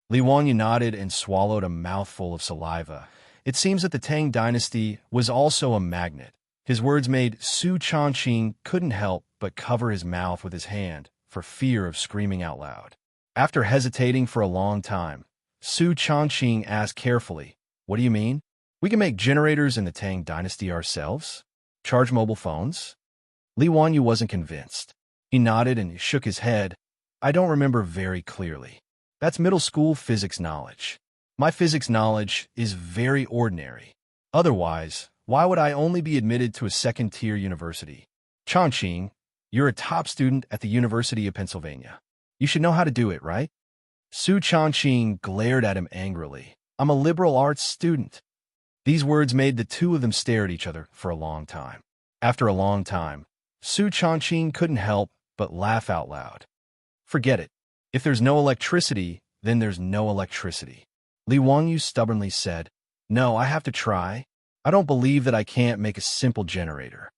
Li Wanyu nodded and swallowed a mouthful of saliva. It seems that the Tang dynasty was also a magnet. His words made Su Chongqing couldn't help but cover his mouth with his hand for fear of screaming out loud. After hesitating for a long time, Su Chongqing asked carefully, what do you mean? We can make generators in the Tang dynasty ourselves? Charge mobile phones? Li Wanyu wasn't convinced. He nodded and shook his head. I don't remember very clearly. That's middle school physics knowledge. My physics knowledge is very ordinary. Otherwise, why would I only be admitted to a second-tier university? Chongqing, you're a top student at the University of Pennsylvania. You should know how to do it, right? Su Chongqing glared at him angrily. I'm a liberal arts student. These words made the two of them stare at each other for a long time. After a long time, Su Chongqing couldn't help but laugh out loud. Forget it. If there's no electricity, then there's no electricity. Li Wanyu stubbornly said, no, I have to try. I don't believe that I can't make a simple generator.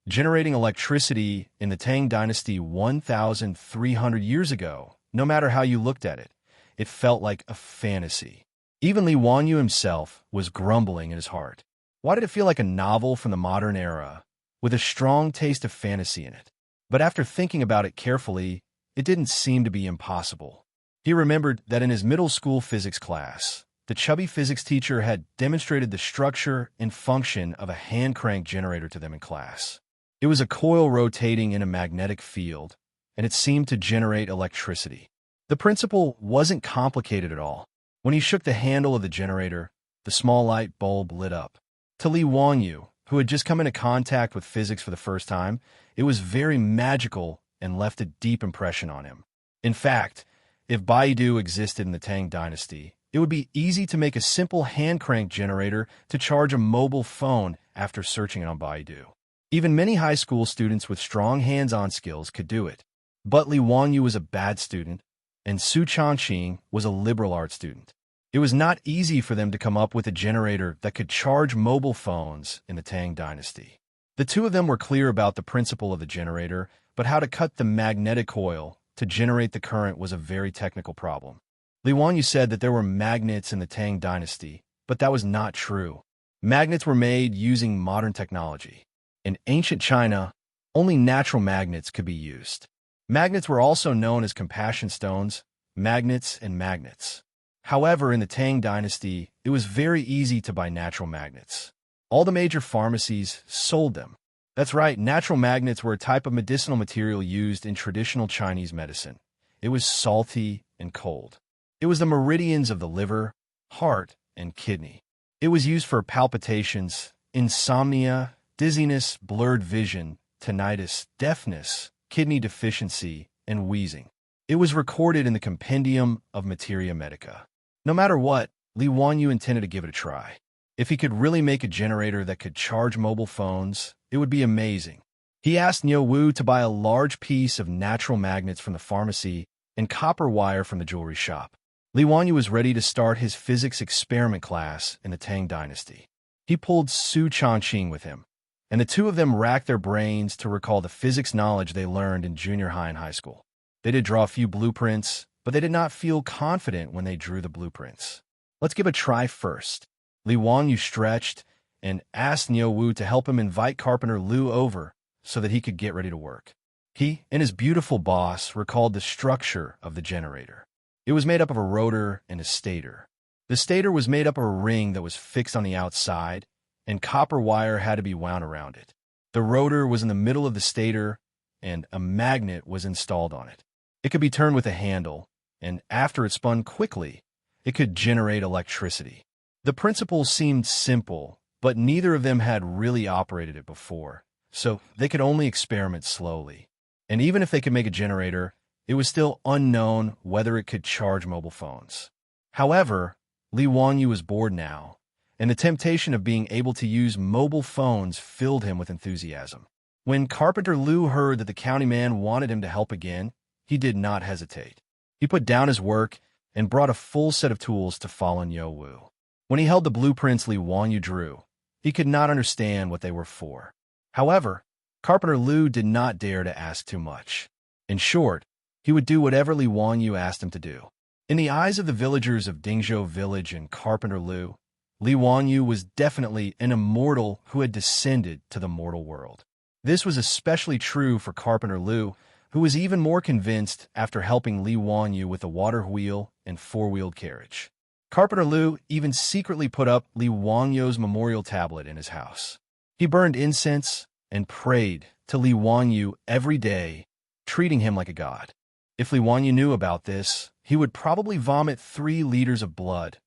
Generating electricity in the Tang dynasty 1,300 years ago, no matter how you looked at it, it felt like a fantasy. Even Li Wanyu himself was grumbling in his heart. Why did it feel like a novel from the modern era, with a strong taste of fantasy in it? But after thinking about it carefully, it didn't seem to be impossible. He remembered that in his middle school physics class, the chubby physics teacher had demonstrated the structure and function of a hand-crank generator to them in class. It was a coil rotating in a magnetic field, and it seemed to generate electricity. The principle wasn't complicated at all. When he shook the handle of the generator, the small light bulb lit up. To Li Wanyu, who had just come into contact with physics for the first time, it was very magical and left a deep impression on him. In fact, if Baidu existed in the Tang dynasty, it would be easy to make a simple hand-crank generator to charge a mobile phone after searching it on Baidu. Even many high school students with strong hands-on skills could do it. But Li Wanyu was a bad student, and Su Chongqing was a liberal arts student. It was not easy for them to come up with a generator that could charge mobile phones in the Tang dynasty. The two of them were clear about the principle of the generator, but how to cut the magnetic coil to generate the current was a very technical problem. Li Wanyu said that there were magnets in the Tang dynasty, but that was not true. Magnets were made using modern technology. In ancient China, only natural magnets could be used. Magnets were also known as compassion stones, magnets, and magnets. However, in the Tang dynasty, it was very easy to buy natural magnets. All the major pharmacies sold them. That's right, natural magnets were a type of medicinal material used in traditional Chinese medicine. It was salty and cold. It was the meridians of the liver, heart, and kidney. It was used for palpitations, insomnia, dizziness, blurred vision, tinnitus, deafness, kidney deficiency, and wheezing. It was recorded in the Compendium of Materia Medica. No matter what, Li Wanyu intended to give it a try. If he could really make a generator that could charge mobile phones, it would be amazing. He asked Niu Wu to buy a large piece of natural magnets from the pharmacy and copper wire from the jewelry shop. Li Wanyu was ready to start his physics experiment class in the Tang dynasty. He pulled Su Changqing with him, and the two of them racked their brains to recall the physics knowledge they learned in junior high and high school. They did draw a few blueprints, but they did not feel confident when they drew the blueprints. Let's give it a try first. Li Wanyu stretched and asked Niu Wu to help him invite Carpenter Lu over so that he could get ready to work. He and his beautiful boss recalled the structure of the generator. It was made up of a rotor and a stator. The stator was made up of a ring that was fixed on the outside, and copper wire had to be wound around it. The rotor was in the middle of the stator, and a magnet was installed on it. It could be turned with a handle, and after it spun quickly, it could generate electricity. The principle seemed simple, but neither of them had really operated it before, so they could only experiment slowly. And even if they could make a generator, it was still unknown whether it could charge mobile phones. However, Li Wanyu was bored now, and the temptation of being able to use mobile phones filled him with enthusiasm. When Carpenter Lu heard that the county man wanted him to help again, he did not hesitate. He put down his work and brought a full set of tools to follow Niu Wu. When he held the blueprints Li Wanyu drew, he could not understand what they were for. However, Carpenter Lu did not dare to ask too much. In short, he would do whatever Li Wanyu asked him to do. In the eyes of the villagers of Dingzhou Village and Carpenter Lu, Li Wanyu was definitely an immortal who had descended to the mortal world. This was especially true for Carpenter Lu, who was even more convinced after helping Li Wanyu with a water wheel and four-wheeled carriage. Carpenter Lu even secretly put up Li Wanyu's memorial tablet in his house. He burned incense and prayed to Li Wanyu every day, treating him like a god. If Li Wanyu knew about this, he would probably vomit 3 liters of blood.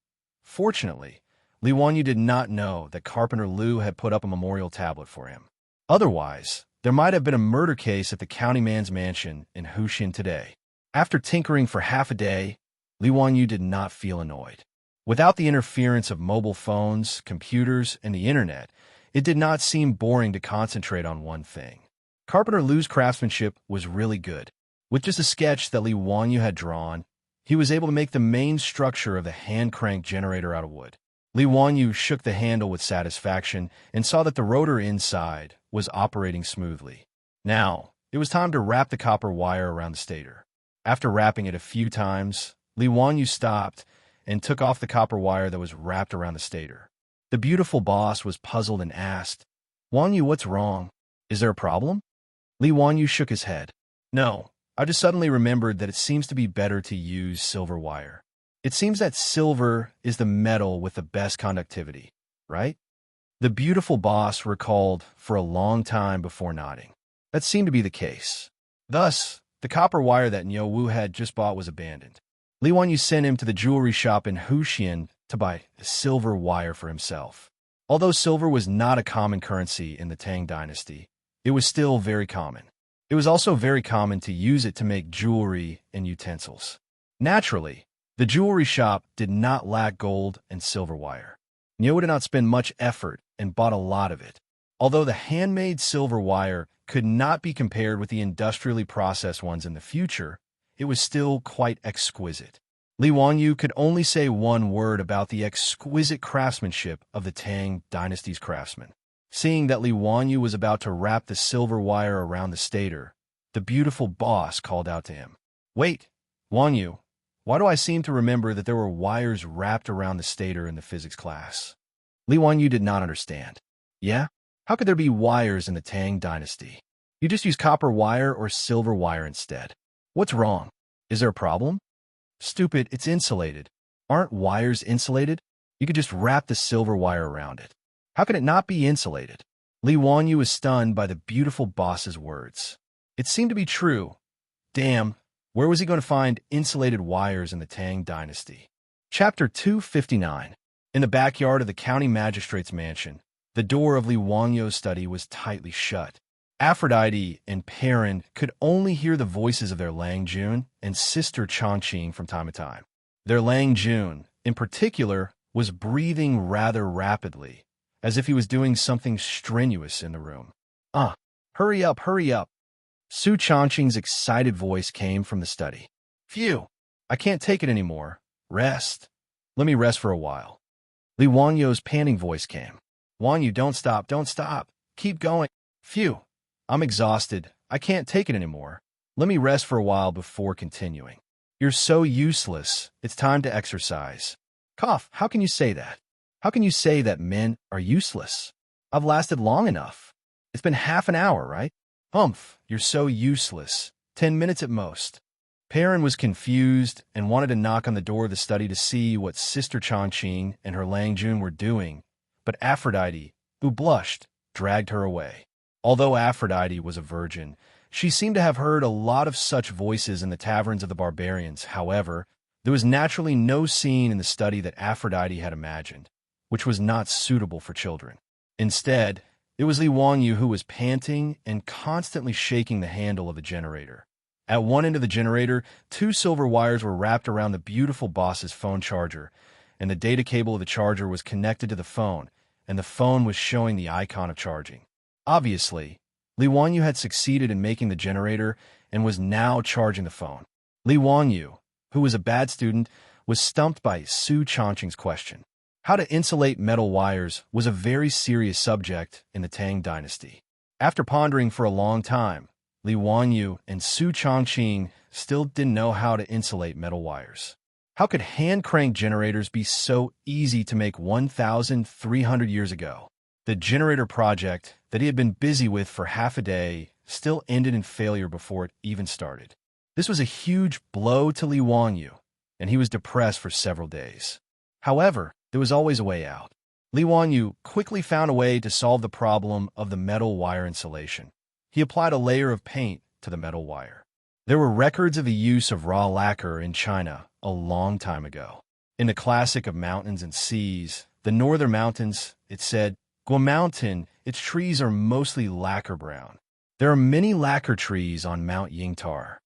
Fortunately, Li Wanyu did not know that Carpenter Lu had put up a memorial tablet for him. Otherwise, there might have been a murder case at the county man's mansion in Huxian today. After tinkering for half a day, Li Wanyu did not feel annoyed. Without the interference of mobile phones, computers, and the internet, it did not seem boring to concentrate on one thing. Carpenter Lu's craftsmanship was really good. With just a sketch that Li Wanyu had drawn, he was able to make the main structure of the hand-crank generator out of wood. Li Wanyu shook the handle with satisfaction and saw that the rotor inside was operating smoothly. Now, it was time to wrap the copper wire around the stator. After wrapping it a few times, Li Wanyu stopped and took off the copper wire that was wrapped around the stator. The beautiful boss was puzzled and asked, "Wanyu, what's wrong? Is there a problem?" Li Wanyu shook his head. "No, I just suddenly remembered that it seems to be better to use silver wire. It seems that silver is the metal with the best conductivity, right?" The beautiful boss recalled for a long time before nodding. That seemed to be the case. Thus, the copper wire that Niu Wu had just bought was abandoned. Li Wanyu sent him to the jewelry shop in Huxian to buy silver wire for himself. Although silver was not a common currency in the Tang dynasty, it was still very common. It was also very common to use it to make jewelry and utensils. Naturally, the jewelry shop did not lack gold and silver wire. Niu did not spend much effort and bought a lot of it. Although the handmade silver wire could not be compared with the industrially processed ones in the future, it was still quite exquisite. Li Wanyu could only say one word about the exquisite craftsmanship of the Tang dynasty's craftsmen. Seeing that Li Wanyu was about to wrap the silver wire around the stator, the beautiful boss called out to him, "Wait, Wanyu, why do I seem to remember that there were wires wrapped around the stator in the physics class?" Li Wanyu did not understand. "Yeah? How could there be wires in the Tang dynasty? You just use copper wire or silver wire instead. What's wrong? Is there a problem?" "Stupid, it's insulated. Aren't wires insulated? You could just wrap the silver wire around it. How can it not be insulated?" Li Wanyu was stunned by the beautiful boss's words. It seemed to be true. Damn, where was he going to find insulated wires in the Tang dynasty? Chapter 259. In the backyard of the county magistrate's mansion, the door of Li Wanyu's study was tightly shut. Aphrodite and Perrin could only hear the voices of their Lang Jun and sister Changqing from time to time. Their Lang Jun, in particular, was breathing rather rapidly, as if he was doing something strenuous in the room. Hurry up, hurry up. Su Changqing's excited voice came from the study. Phew, I can't take it anymore. Rest. Let me rest for a while. Li Wanyo's panting voice came. Wanyu, don't stop, don't stop. Keep going. Phew, I'm exhausted. I can't take it anymore. Let me rest for a while before continuing. You're so useless. It's time to exercise. Cough, how can you say that? How can you say that men are useless? I've lasted long enough. It's been half an hour, right? Humph, you're so useless. 10 minutes at most. Perrin was confused and wanted to knock on the door of the study to see what Sister Changqing and her Lang Jun were doing, but Aphrodite, who blushed, dragged her away. Although Aphrodite was a virgin, she seemed to have heard a lot of such voices in the taverns of the barbarians. However, there was naturally no scene in the study that Aphrodite had imagined, which was not suitable for children. Instead, it was Li Wanyu who was panting and constantly shaking the handle of the generator. At one end of the generator, 2 silver wires were wrapped around the beautiful boss's phone charger, and the data cable of the charger was connected to the phone, and the phone was showing the icon of charging. Obviously, Li Wanyu had succeeded in making the generator and was now charging the phone. Li Wanyu, who was a bad student, was stumped by Su Changqing's question. How to insulate metal wires was a very serious subject in the Tang dynasty. After pondering for a long time, Li Wanyu and Su Changqing still didn't know how to insulate metal wires. How could hand-cranked generators be so easy to make 1,300 years ago? The generator project that he had been busy with for half a day still ended in failure before it even started. This was a huge blow to Li Wanyu, and he was depressed for several days. However, there was always a way out. Li Wanyu quickly found a way to solve the problem of the metal wire insulation. He applied a layer of paint to the metal wire. There were records of the use of raw lacquer in China a long time ago. In the classic of mountains and seas, the northern mountains, it said, Guo Mountain, its trees are mostly lacquer brown. There are many lacquer trees on Mount Yingtar.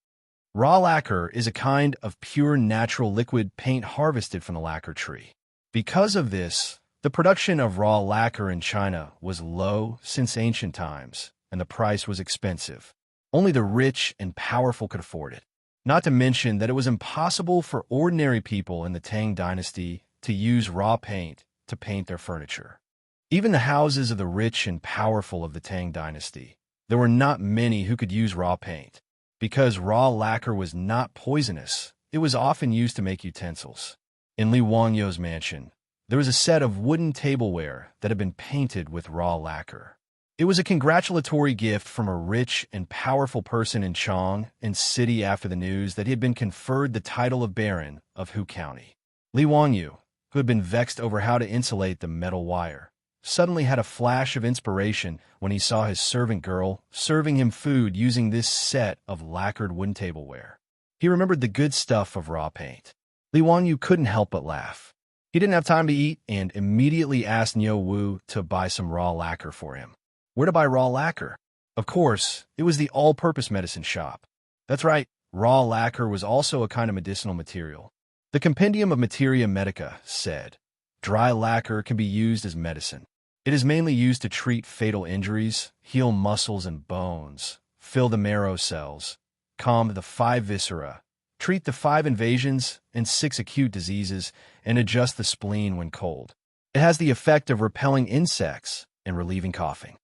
Raw lacquer is a kind of pure natural liquid paint harvested from the lacquer tree. Because of this, the production of raw lacquer in China was low since ancient times, and the price was expensive. Only the rich and powerful could afford it. Not to mention that it was impossible for ordinary people in the Tang dynasty to use raw paint to paint their furniture. Even the houses of the rich and powerful of the Tang dynasty, there were not many who could use raw paint. Because raw lacquer was not poisonous, it was often used to make utensils. In Li Wanyu's mansion, there was a set of wooden tableware that had been painted with raw lacquer. It was a congratulatory gift from a rich and powerful person in Chang and city after the news that he had been conferred the title of Baron of Hu County. Li Wanyu, who had been vexed over how to insulate the metal wire, suddenly had a flash of inspiration when he saw his servant girl serving him food using this set of lacquered wooden tableware. He remembered the good stuff of raw paint. Li Wanyu couldn't help but laugh. He didn't have time to eat and immediately asked Niu Wu to buy some raw lacquer for him. Where to buy raw lacquer? Of course, it was the all-purpose medicine shop. That's right, raw lacquer was also a kind of medicinal material. The Compendium of Materia Medica said, dry lacquer can be used as medicine. It is mainly used to treat fatal injuries, heal muscles and bones, fill the marrow cells, calm the 5 viscera, treat the 5 invasions and 6 acute diseases, and adjust the spleen when cold. It has the effect of repelling insects and relieving coughing.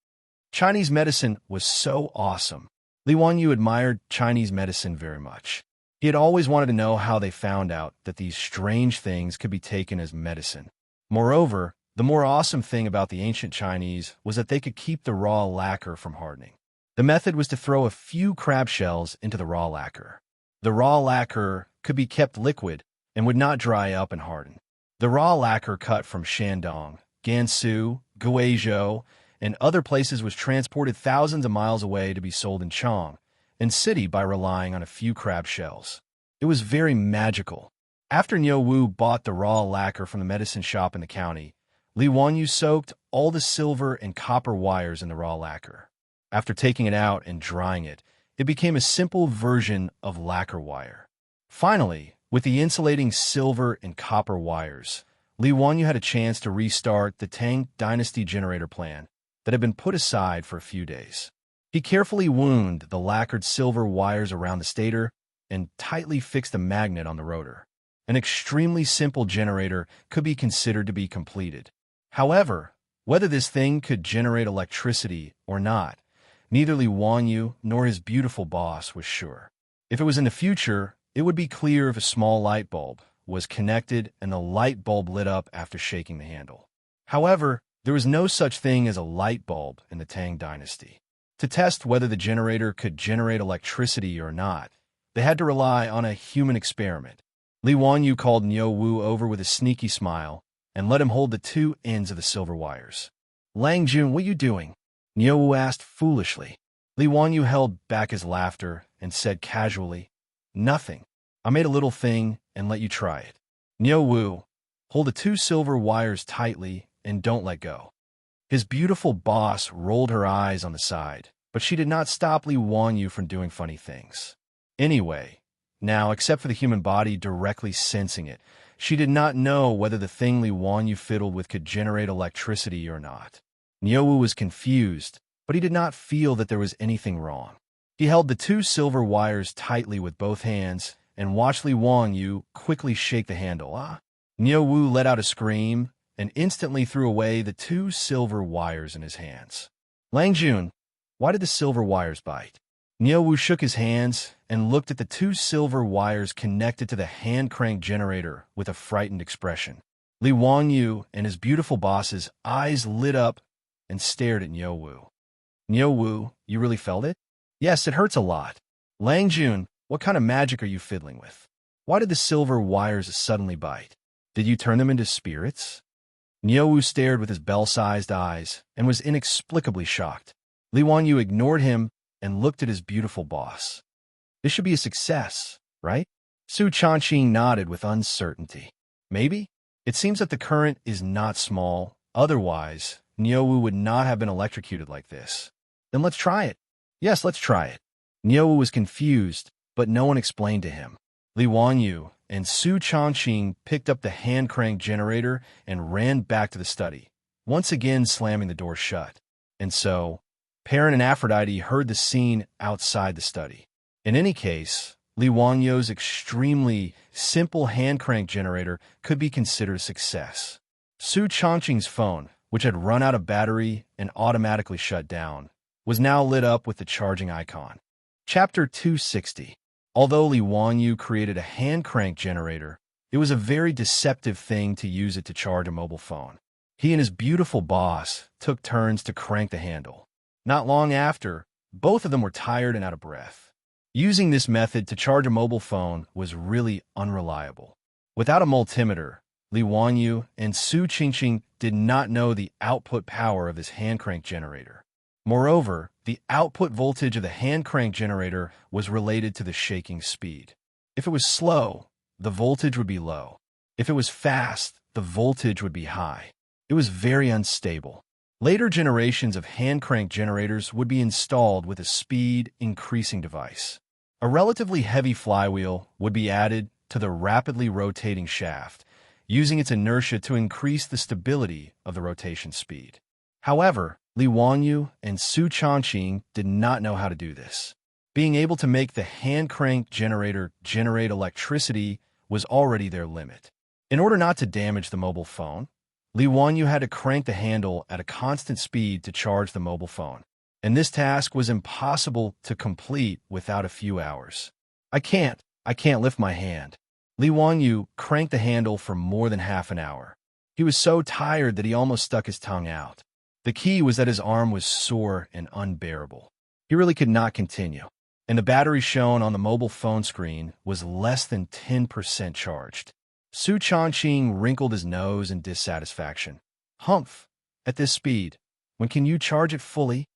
Chinese medicine was so awesome. Li Wanyu admired Chinese medicine very much. He had always wanted to know how they found out that these strange things could be taken as medicine. Moreover, the more awesome thing about the ancient Chinese was that they could keep the raw lacquer from hardening. The method was to throw a few crab shells into the raw lacquer. The raw lacquer could be kept liquid and would not dry up and harden. The raw lacquer cut from Shandong, Gansu, Guizhou, and other places was transported thousands of miles away to be sold in Chang and city by relying on a few crab shells. It was very magical. After Niu Wu bought the raw lacquer from the medicine shop in the county, Li Wanyu soaked all the silver and copper wires in the raw lacquer. After taking it out and drying it, it became a simple version of lacquer wire. Finally, with the insulating silver and copper wires, Li Wanyu had a chance to restart the Tang Dynasty generator plan that had been put aside for a few days. He carefully wound the lacquered silver wires around the stator and tightly fixed a magnet on the rotor. An extremely simple generator could be considered to be completed. However, whether this thing could generate electricity or not, neither Li Wanyu nor his beautiful boss was sure. If it was in the future, it would be clear if a small light bulb was connected and the light bulb lit up after shaking the handle. However, there was no such thing as a light bulb in the Tang Dynasty. To test whether the generator could generate electricity or not, they had to rely on a human experiment. Li Wanyu called Niu Wu over with a sneaky smile and let him hold the two ends of the silver wires. "Lang Jun, what are you doing?" Niu Wu asked foolishly. Li Wanyu held back his laughter and said casually, "Nothing. I made a little thing and let you try it." Niu Wu, hold the two silver wires tightly and don't let go. His beautiful boss rolled her eyes on the side, but she did not stop Li Wanyu from doing funny things. Anyway, now, except for the human body directly sensing it, she did not know whether the thing Li Wanyu fiddled with could generate electricity or not. Niu Wu was confused, but he did not feel that there was anything wrong. He held the two silver wires tightly with both hands and watched Li Wanyu quickly shake the handle. Niu Wu let out a scream and instantly threw away the two silver wires in his hands. "Lang Jun, why did the silver wires bite?" Niu Wu shook his hands and looked at the two silver wires connected to the hand-crank generator with a frightened expression. Li Wanyu and his beautiful boss's eyes lit up and stared at Niu Wu. "Niu Wu, you really felt it?" "Yes, it hurts a lot." "Lang Jun, what kind of magic are you fiddling with? Why did the silver wires suddenly bite? Did you turn them into spirits?" Niu Wu stared with his bell-sized eyes and was inexplicably shocked. Li Wanyu ignored him and looked at his beautiful boss. "This should be a success, right?" Su Changqing nodded with uncertainty. "Maybe? It seems that the current is not small. Otherwise, Niu Wu would not have been electrocuted like this." "Then let's try it." "Yes, let's try it." Niu Wu was confused, but no one explained to him. Li Wanyu and Su Changqing picked up the hand-crank generator and ran back to the study, once again slamming the door shut. And so, Perrin and Aphrodite heard the scene outside the study. In any case, Li Wanyu's extremely simple hand-crank generator could be considered a success. Su Changqing's phone, which had run out of battery and automatically shut down, was now lit up with the charging icon. Chapter 260. Although Li Wanyu created a hand-crank generator, it was a very deceptive thing to use it to charge a mobile phone. He and his beautiful boss took turns to crank the handle. Not long after, both of them were tired and out of breath. Using this method to charge a mobile phone was really unreliable. Without a multimeter, Li Wanyu and Su Changqing did not know the output power of this hand-crank generator. Moreover, the output voltage of the hand-crank generator was related to the shaking speed. If it was slow, the voltage would be low. If it was fast, the voltage would be high. It was very unstable. Later generations of hand-crank generators would be installed with a speed-increasing device. A relatively heavy flywheel would be added to the rapidly rotating shaft, using its inertia to increase the stability of the rotation speed. However, Li Wanyu and Su Changqing did not know how to do this. Being able to make the hand-crank generator generate electricity was already their limit. In order not to damage the mobile phone, Li Wanyu had to crank the handle at a constant speed to charge the mobile phone, and this task was impossible to complete without a few hours. I can't lift my hand." Li Wanyu cranked the handle for more than half an hour. He was so tired that he almost stuck his tongue out. The key was that his arm was sore and unbearable. He really could not continue, and the battery shown on the mobile phone screen was less than 10% charged. Su Changqing wrinkled his nose in dissatisfaction. "Humph! At this speed, when can you charge it fully?"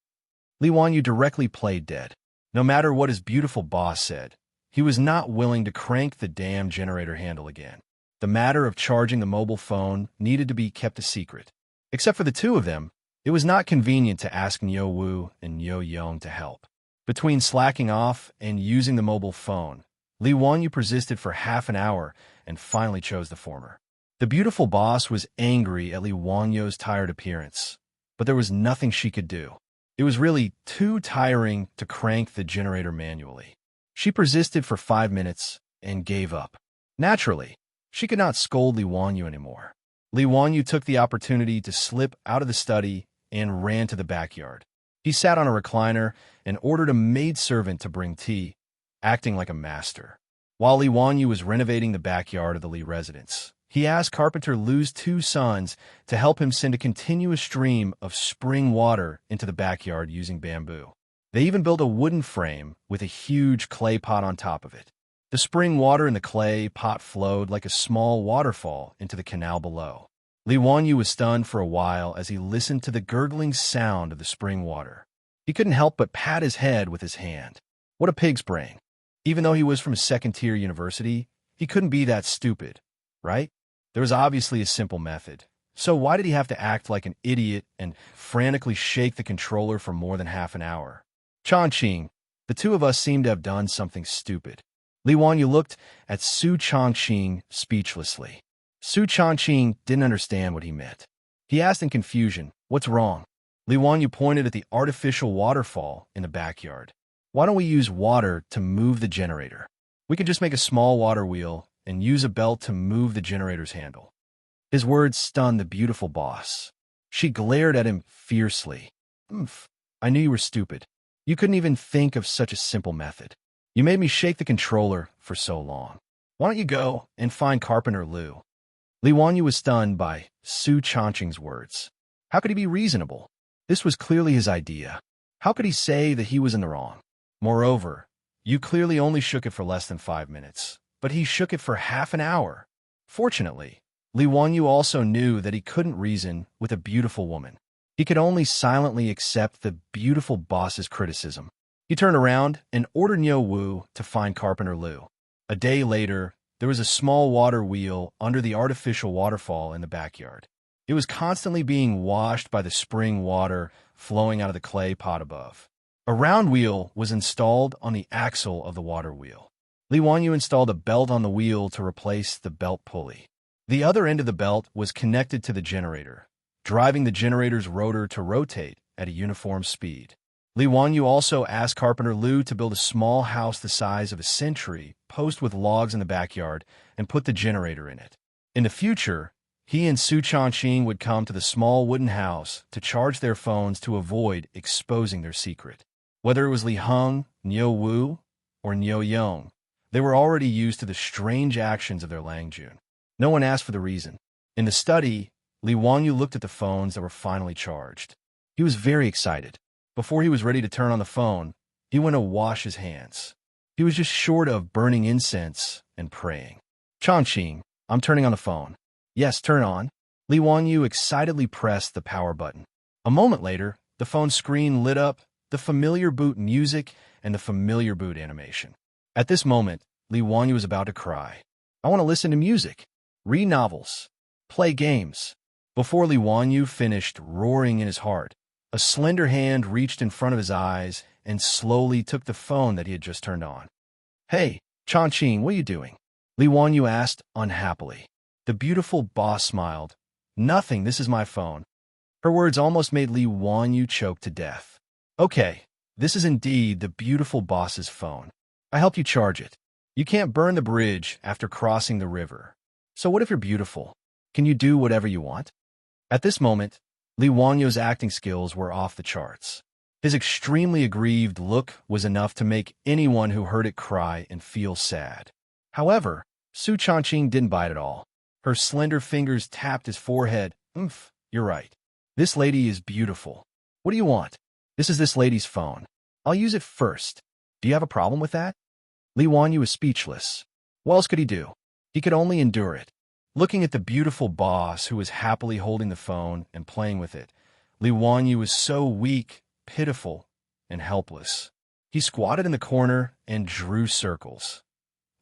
Li Wanyu directly played dead. No matter what his beautiful boss said, he was not willing to crank the damn generator handle again. The matter of charging the mobile phone needed to be kept a secret. Except for the two of them, It was not convenient to ask Niu Wu and Niu Yong to help. Between slacking off and using the mobile phone, Li Wanyu persisted for half an hour and finally chose the former. The beautiful boss was angry at Li Wanyu's tired appearance, but there was nothing she could do. It was really too tiring to crank the generator manually. She persisted for 5 minutes and gave up. Naturally, she could not scold Li Wanyu anymore. Li Wanyu took the opportunity to slip out of the study and ran to the backyard. He sat on a recliner and ordered a maidservant to bring tea, acting like a master. While Li Wanyu was renovating the backyard of the Li residence, he asked Carpenter Lu's 2 sons to help him send a continuous stream of spring water into the backyard using bamboo. They even built a wooden frame with a huge clay pot on top of it. The spring water in the clay pot flowed like a small waterfall into the canal below. Li Wanyu was stunned for a while as he listened to the gurgling sound of the spring water. He couldn't help but pat his head with his hand. What a pig's brain. Even though he was from a second-tier university, he couldn't be that stupid, right? There was obviously a simple method. So why did he have to act like an idiot and frantically shake the controller for more than half an hour? Chongqing, the two of us seem to have done something stupid. Li Wanyu looked at Su Chongqing speechlessly. Su Chongqing didn't understand what he meant. He asked in confusion, "What's wrong?" Li Wanyu pointed at the artificial waterfall in the backyard. "Why don't we use water to move the generator? We could just make a small water wheel and use a belt to move the generator's handle." His words stunned the beautiful boss. She glared at him fiercely. I knew you were stupid. You couldn't even think of such a simple method. You made me shake the controller for so long. Why don't you go and find Carpenter Lu?" Li Wanyu was stunned by Su Chongqing's words. How could he be reasonable? This was clearly his idea. How could he say that he was in the wrong? Moreover, you clearly only shook it for less than 5 minutes, but he shook it for half an hour. Fortunately, Li Wanyu also knew that he couldn't reason with a beautiful woman. He could only silently accept the beautiful boss's criticism. He turned around and ordered Niu Wu to find Carpenter Lu. A day later, there was a small water wheel under the artificial waterfall in the backyard. It was constantly being washed by the spring water flowing out of the clay pot above. A round wheel was installed on the axle of the water wheel. Li Wanyu installed a belt on the wheel to replace the belt pulley. The other end of the belt was connected to the generator, driving the generator's rotor to rotate at a uniform speed. Li Wanyu also asked Carpenter Lu to build a small house the size of a sentry post with logs in the backyard and put the generator in it. In the future, he and Su Chongqing would come to the small wooden house to charge their phones to avoid exposing their secret. Whether it was Li Heng, Niu Wu, or Niu Yong, they were already used to the strange actions of their Langjun. No one asked for the reason. In the study, Li Wanyu looked at the phones that were finally charged. He was very excited. Before he was ready to turn on the phone, he went to wash his hands. He was just short of burning incense and praying. "Chongqing, I'm turning on the phone." "Yes, turn on." Li Wanyu excitedly pressed the power button. A moment later, the phone screen lit up, the familiar boot music and the familiar boot animation. At this moment, Li Wanyu was about to cry. "I want to listen to music, read novels, play games." Before Li Wanyu finished roaring in his heart, a slender hand reached in front of his eyes and slowly took the phone that he had just turned on. "Hey, Chongqing, what are you doing?" Li Wanyu asked unhappily. The beautiful boss smiled. "Nothing, this is my phone." Her words almost made Li Wanyu choke to death. "Okay, this is indeed the beautiful boss's phone. I helped you charge it. You can't burn the bridge after crossing the river. So what if you're beautiful? Can you do whatever you want?" At this moment, Li Wanyu's acting skills were off the charts. His extremely aggrieved look was enough to make anyone who heard it cry and feel sad. However, Su Chongqing didn't bite at all. Her slender fingers tapped his forehead. You're right. This lady is beautiful. What do you want?" "This is this lady's phone. I'll use it first. Do you have a problem with that?" Li Wanyu was speechless. What else could he do? He could only endure it. Looking at the beautiful boss who was happily holding the phone and playing with it, Li Wanyu was so weak, pitiful, and helpless. He squatted in the corner and drew circles.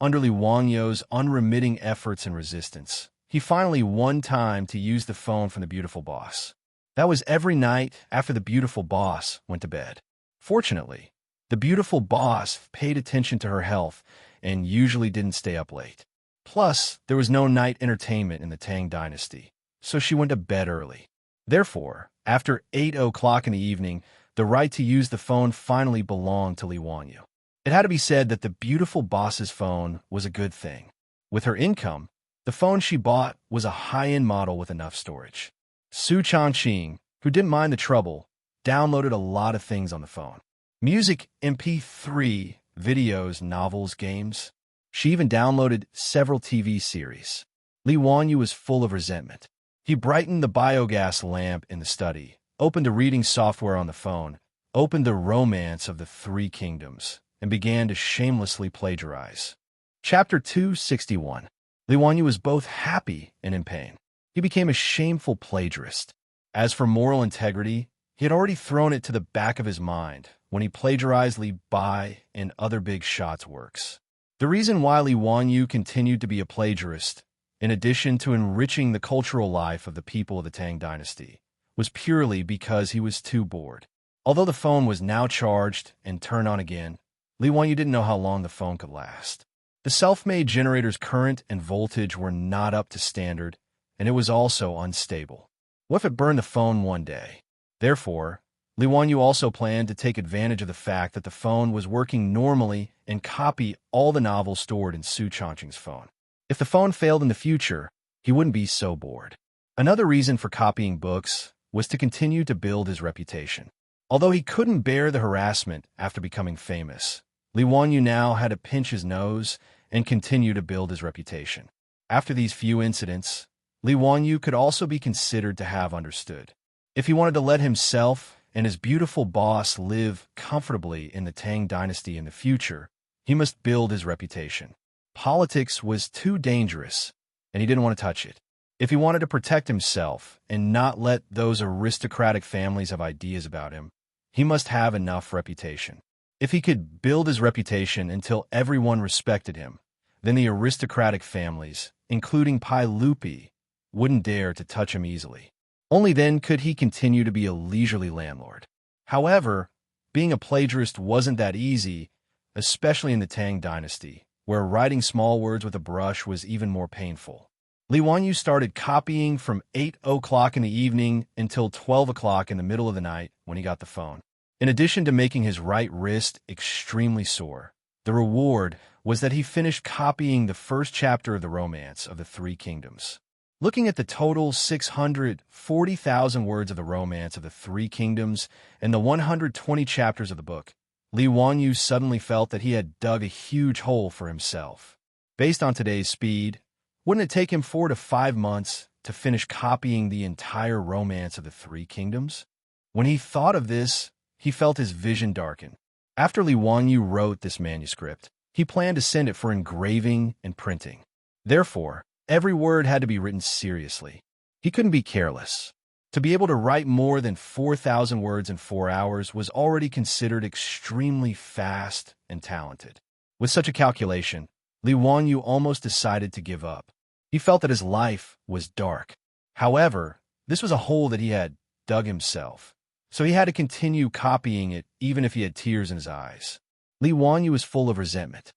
Under Li Wanyu's unremitting efforts and resistance, he finally won time to use the phone from the beautiful boss. That was every night after the beautiful boss went to bed. Fortunately, the beautiful boss paid attention to her health and usually didn't stay up late. Plus, there was no night entertainment in the Tang dynasty, so she went to bed early. Therefore, after 8 o'clock in the evening, the right to use the phone finally belonged to Li Wanyu. It had to be said that the beautiful boss's phone was a good thing. With her income, the phone she bought was a high-end model with enough storage. Su Changqing, who didn't mind the trouble, downloaded a lot of things on the phone. Music, MP3, videos, novels, games. She even downloaded several TV series. Li Wanyu was full of resentment. He brightened the biogas lamp in the study, opened a reading software on the phone, opened the Romance of the Three Kingdoms, and began to shamelessly plagiarize. Chapter 261. Li Wanyu was both happy and in pain. He became a shameful plagiarist. As for moral integrity, he had already thrown it to the back of his mind when he plagiarized Li Bai and other big shots' works. The reason why Li Wanyu continued to be a plagiarist, in addition to enriching the cultural life of the people of the Tang dynasty, was purely because he was too bored. Although the phone was now charged and turned on again, Li Wanyu didn't know how long the phone could last. The self-made generator's current and voltage were not up to standard, and it was also unstable. What if it burned the phone one day? Therefore, Li Wanyu also planned to take advantage of the fact that the phone was working normally and copy all the novels stored in Su Changqing's phone. If the phone failed in the future, he wouldn't be so bored. Another reason for copying books was to continue to build his reputation. Although he couldn't bear the harassment after becoming famous, Li Wanyu now had to pinch his nose and continue to build his reputation. After these few incidents, Li Wanyu could also be considered to have understood. If he wanted to let himself and his beautiful boss live comfortably in the Tang dynasty in the future, he must build his reputation. Politics was too dangerous, and he didn't want to touch it. If he wanted to protect himself and not let those aristocratic families have ideas about him, he must have enough reputation. If he could build his reputation until everyone respected him, then the aristocratic families, including Pai Lupi, wouldn't dare to touch him easily. Only then could he continue to be a leisurely landlord. However, being a plagiarist wasn't that easy, especially in the Tang dynasty, where writing small words with a brush was even more painful. Li Wanyu started copying from 8 o'clock in the evening until 12 o'clock in the middle of the night when he got the phone. In addition to making his right wrist extremely sore, the reward was that he finished copying the first chapter of the Romance of the Three Kingdoms. Looking at the total 640,000 words of the Romance of the Three Kingdoms and the 120 chapters of the book, Li Wanyu suddenly felt that he had dug a huge hole for himself. Based on today's speed, wouldn't it take him 4 to 5 months to finish copying the entire Romance of the Three Kingdoms? When he thought of this, he felt his vision darken. After Li Wanyu wrote this manuscript, he planned to send it for engraving and printing. Therefore, every word had to be written seriously. He couldn't be careless. To be able to write more than 4,000 words in 4 hours was already considered extremely fast and talented. With such a calculation, Li Wanyu almost decided to give up. He felt that his life was dark. However, this was a hole that he had dug himself, so he had to continue copying it even if he had tears in his eyes. Li Wanyu was full of resentment.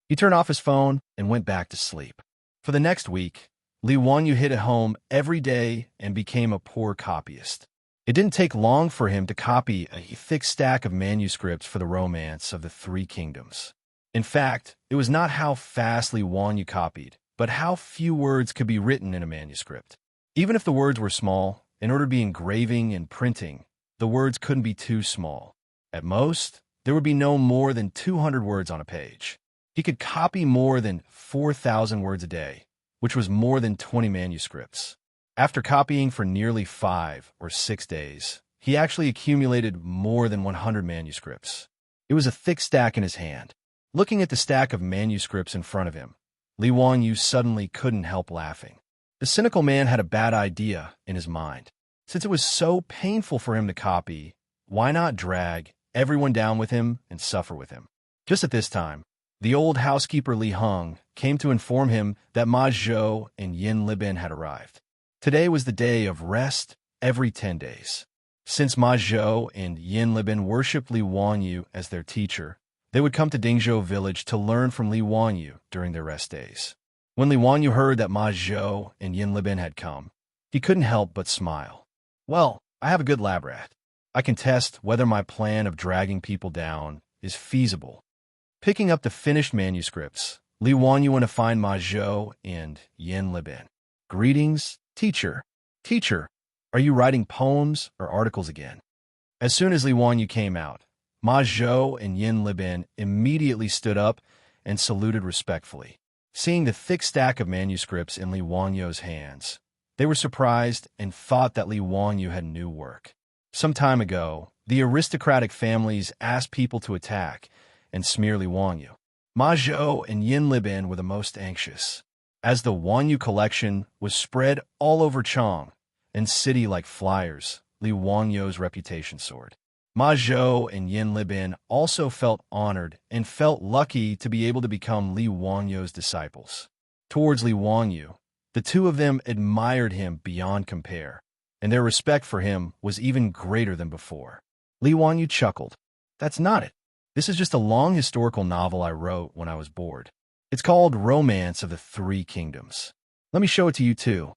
He turned off his phone and went back to sleep. For the next week, Li Wanyu hid at home every day and became a poor copyist. It didn't take long for him to copy a thick stack of manuscripts for the Romance of the Three Kingdoms. In fact, it was not how fast Li Wanyu copied, but how few words could be written in a manuscript. Even if the words were small, in order to be engraving and printing, the words couldn't be too small. At most, there would be no more than 200 words on a page. He could copy more than 4,000 words a day, which was more than 20 manuscripts. After copying for nearly 5 or 6 days, he actually accumulated more than 100 manuscripts. It was a thick stack in his hand. Looking at the stack of manuscripts in front of him, Li Wanyu suddenly couldn't help laughing. The cynical man had a bad idea in his mind. Since it was so painful for him to copy, why not drag everyone down with him and suffer with him? Just at this time, the old housekeeper Li Heng came to inform him that Ma Zhou and Yin Libin had arrived. Today was the day of rest every 10 days. Since Ma Zhou and Yin Libin worshipped Li Wanyu as their teacher, they would come to Dingzhou village to learn from Li Wanyu during their rest days. When Li Wanyu heard that Ma Zhou and Yin Libin had come, he couldn't help but smile. Well, I have a good lab rat. I can test whether my plan of dragging people down is feasible. Picking up the finished manuscripts, Li Wanyu went to find Ma Zhou and Yin Libin. Greetings, teacher. Teacher, are you writing poems or articles again? As soon as Li Wanyu came out, Ma Zhou and Yin Libin immediately stood up and saluted respectfully. Seeing the thick stack of manuscripts in Li Wanyu's hands, they were surprised and thought that Li Wanyu had new work. Some time ago, the aristocratic families asked people to attack and smear Li Wanyu. Ma Zhou and Yin Libin were the most anxious, as the Wanyu collection was spread all over Chang and city like flyers. Li Wanyu's reputation soared. Ma Zhou and Yin Libin also felt honored and felt lucky to be able to become Li Wanyu's disciples. Towards Li Wanyu, the two of them admired him beyond compare, and their respect for him was even greater than before. Li Wanyu chuckled. That's not it. This is just a long historical novel I wrote when I was bored. It's called Romance of the Three Kingdoms. Let me show it to you too.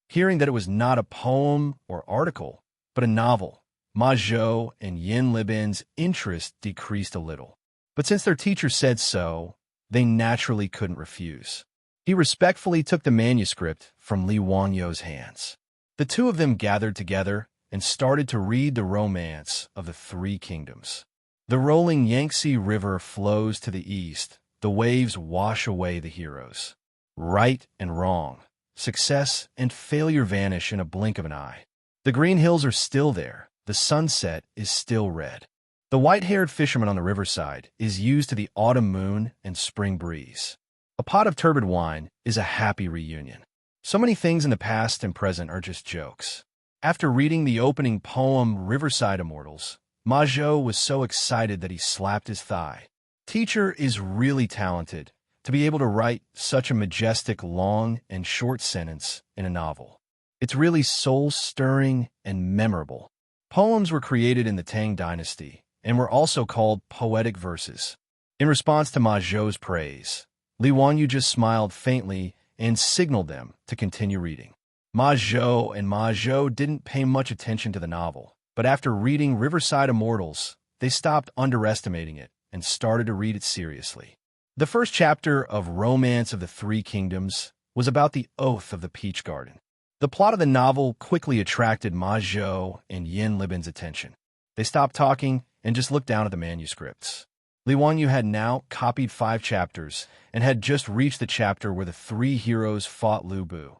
Hearing that it was not a poem or article, but a novel, Ma Zhou and Yin Libin's interest decreased a little. But since their teacher said so, they naturally couldn't refuse. He respectfully took the manuscript from Li Wanyu's hands. The two of them gathered together and started to read the Romance of the Three Kingdoms. The rolling Yangtze River flows to the east. The waves wash away the heroes. Right and wrong, success and failure vanish in a blink of an eye. The green hills are still there. The sunset is still red. The white-haired fisherman on the riverside is used to the autumn moon and spring breeze. A pot of turbid wine is a happy reunion. So many things in the past and present are just jokes. After reading the opening poem Riverside Immortals, Ma Zhou was so excited that he slapped his thigh. Teacher is really talented to be able to write such a majestic long and short sentence in a novel. It's really soul-stirring and memorable. Poems were created in the Tang dynasty and were also called poetic verses. In response to Ma Zhou's praise, Li Wanyu just smiled faintly and signaled them to continue reading. Ma Zhou didn't pay much attention to the novel, but after reading Riverside Immortals, they stopped underestimating it and started to read it seriously. The first chapter of Romance of the Three Kingdoms was about the Oath of the Peach Garden. The plot of the novel quickly attracted Ma Zhou and Yin Libin's attention. They stopped talking and just looked down at the manuscripts. Li Wanyu had now copied 5 chapters and had just reached the chapter where the 3 heroes fought Lu Bu.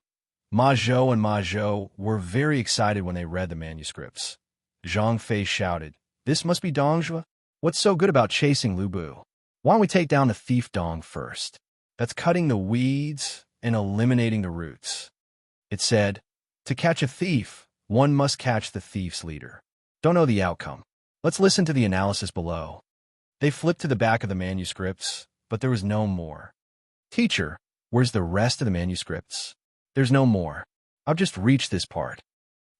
Ma Zhou were very excited when they read the manuscripts. Zhang Fei shouted, "This must be Dongzhou? What's so good about chasing Lu Bu? Why don't we take down the thief Dong first? That's cutting the weeds and eliminating the roots." It said, "To catch a thief, one must catch the thief's leader." Don't know the outcome. Let's listen to the analysis below. They flipped to the back of the manuscripts, but there was no more. Teacher, where's the rest of the manuscripts? There's no more. I've just reached this part.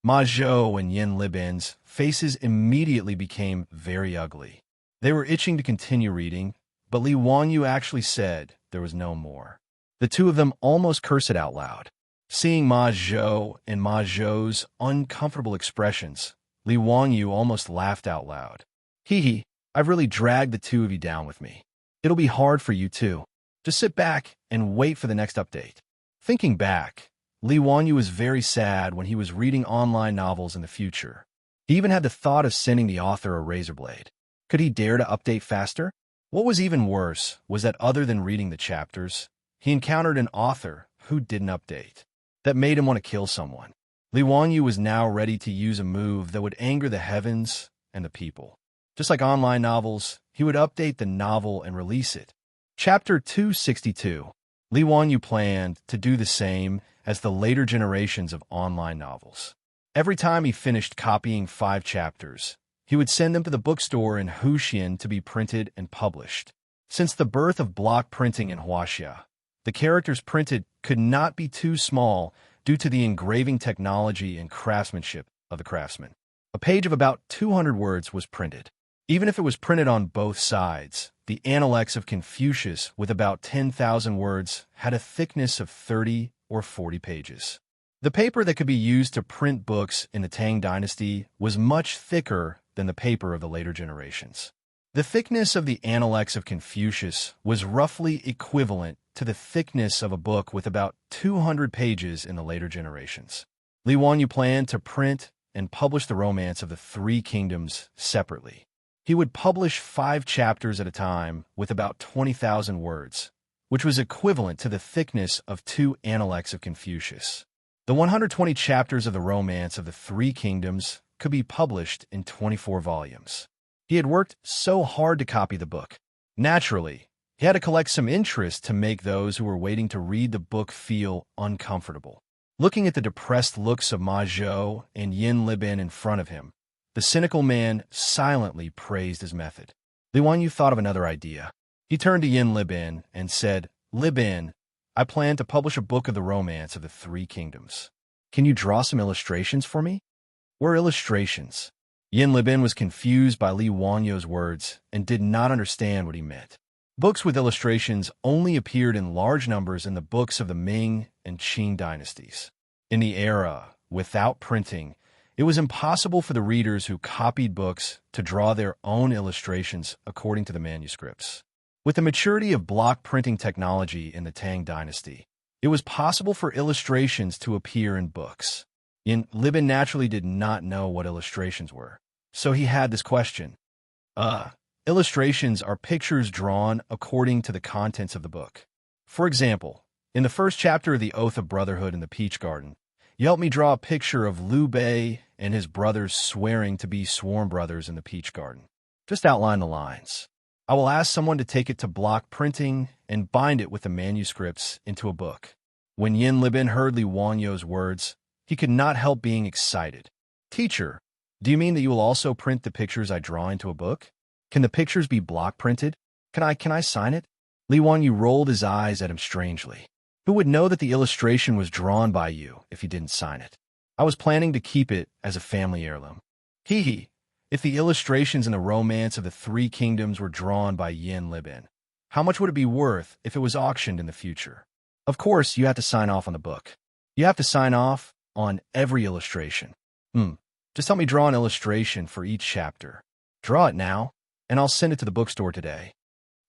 Ma Zhou and Yin Libin's faces immediately became very ugly. They were itching to continue reading, but Li Wanyu actually said there was no more. The two of them almost cursed it out loud. Seeing Ma Zhou and Ma Zhou's uncomfortable expressions, Li Wanyu almost laughed out loud. Hee, I've really dragged the two of you down with me. It'll be hard for you too. Just sit back and wait for the next update. Thinking back, Li Wanyu was very sad when he was reading online novels in the future. He even had the thought of sending the author a razor blade. Could he dare to update faster? What was even worse was that other than reading the chapters, he encountered an author who didn't update. That made him want to kill someone. Li Wanyu was now ready to use a move that would anger the heavens and the people. Just like online novels, he would update the novel and release it. Chapter 262. Li Wanyu planned to do the same as the later generations of online novels. Every time he finished copying 5 chapters, he would send them to the bookstore in Huxian to be printed and published. Since the birth of block printing in Huaxia, the characters printed could not be too small due to the engraving technology and craftsmanship of the craftsman. A page of about 200 words was printed. Even if it was printed on both sides, the Analects of Confucius, with about 10,000 words, had a thickness of 30 or 40 pages. The paper that could be used to print books in the Tang dynasty was much thicker than the paper of the later generations. The thickness of the Analects of Confucius was roughly equivalent to the thickness of a book with about 200 pages in the later generations. Li Wanyu planned to print and publish the Romance of the Three Kingdoms separately. He would publish 5 chapters at a time with about 20,000 words, which was equivalent to the thickness of 2 Analects of Confucius. The 120 chapters of the Romance of the Three Kingdoms could be published in 24 volumes. He had worked so hard to copy the book. Naturally, he had to collect some interest to make those who were waiting to read the book feel uncomfortable. Looking at the depressed looks of Ma Zhou and Yin Libin in front of him, the cynical man silently praised his method. Li Wanyu thought of another idea. He turned to Yin Libin and said, "Libin, I plan to publish a book of the Romance of the Three Kingdoms. Can you draw some illustrations for me?" "What are illustrations?" Yin Libin was confused by Li Wanyu's words and did not understand what he meant. Books with illustrations only appeared in large numbers in the books of the Ming and Qing dynasties. In the era without printing, it was impossible for the readers who copied books to draw their own illustrations according to the manuscripts. With the maturity of block printing technology in the Tang dynasty, it was possible for illustrations to appear in books. Yin Libin naturally did not know what illustrations were, so he had this question. Illustrations are pictures drawn according to the contents of the book. For example, in the first chapter of The Oath of Brotherhood in the Peach Garden, you helped me draw a picture of Liu Bei and his brothers swearing to be sworn brothers in the Peach Garden. Just outline the lines. I will ask someone to take it to block printing and bind it with the manuscripts into a book. When Yin Libin heard Li Wanyu's words, he could not help being excited. "Teacher, do you mean that you will also print the pictures I draw into a book? Can the pictures be block printed? Can I sign it?" Li Wanyu rolled his eyes at him strangely. "Who would know that the illustration was drawn by you if you didn't sign it? I was planning to keep it as a family heirloom." Hee. If the illustrations in the Romance of the Three Kingdoms were drawn by Yin Libin, how much would it be worth if it was auctioned in the future? Of course, you have to sign off on the book. You have to sign off on every illustration. Just help me draw an illustration for each chapter. Draw it now, and I'll send it to the bookstore today.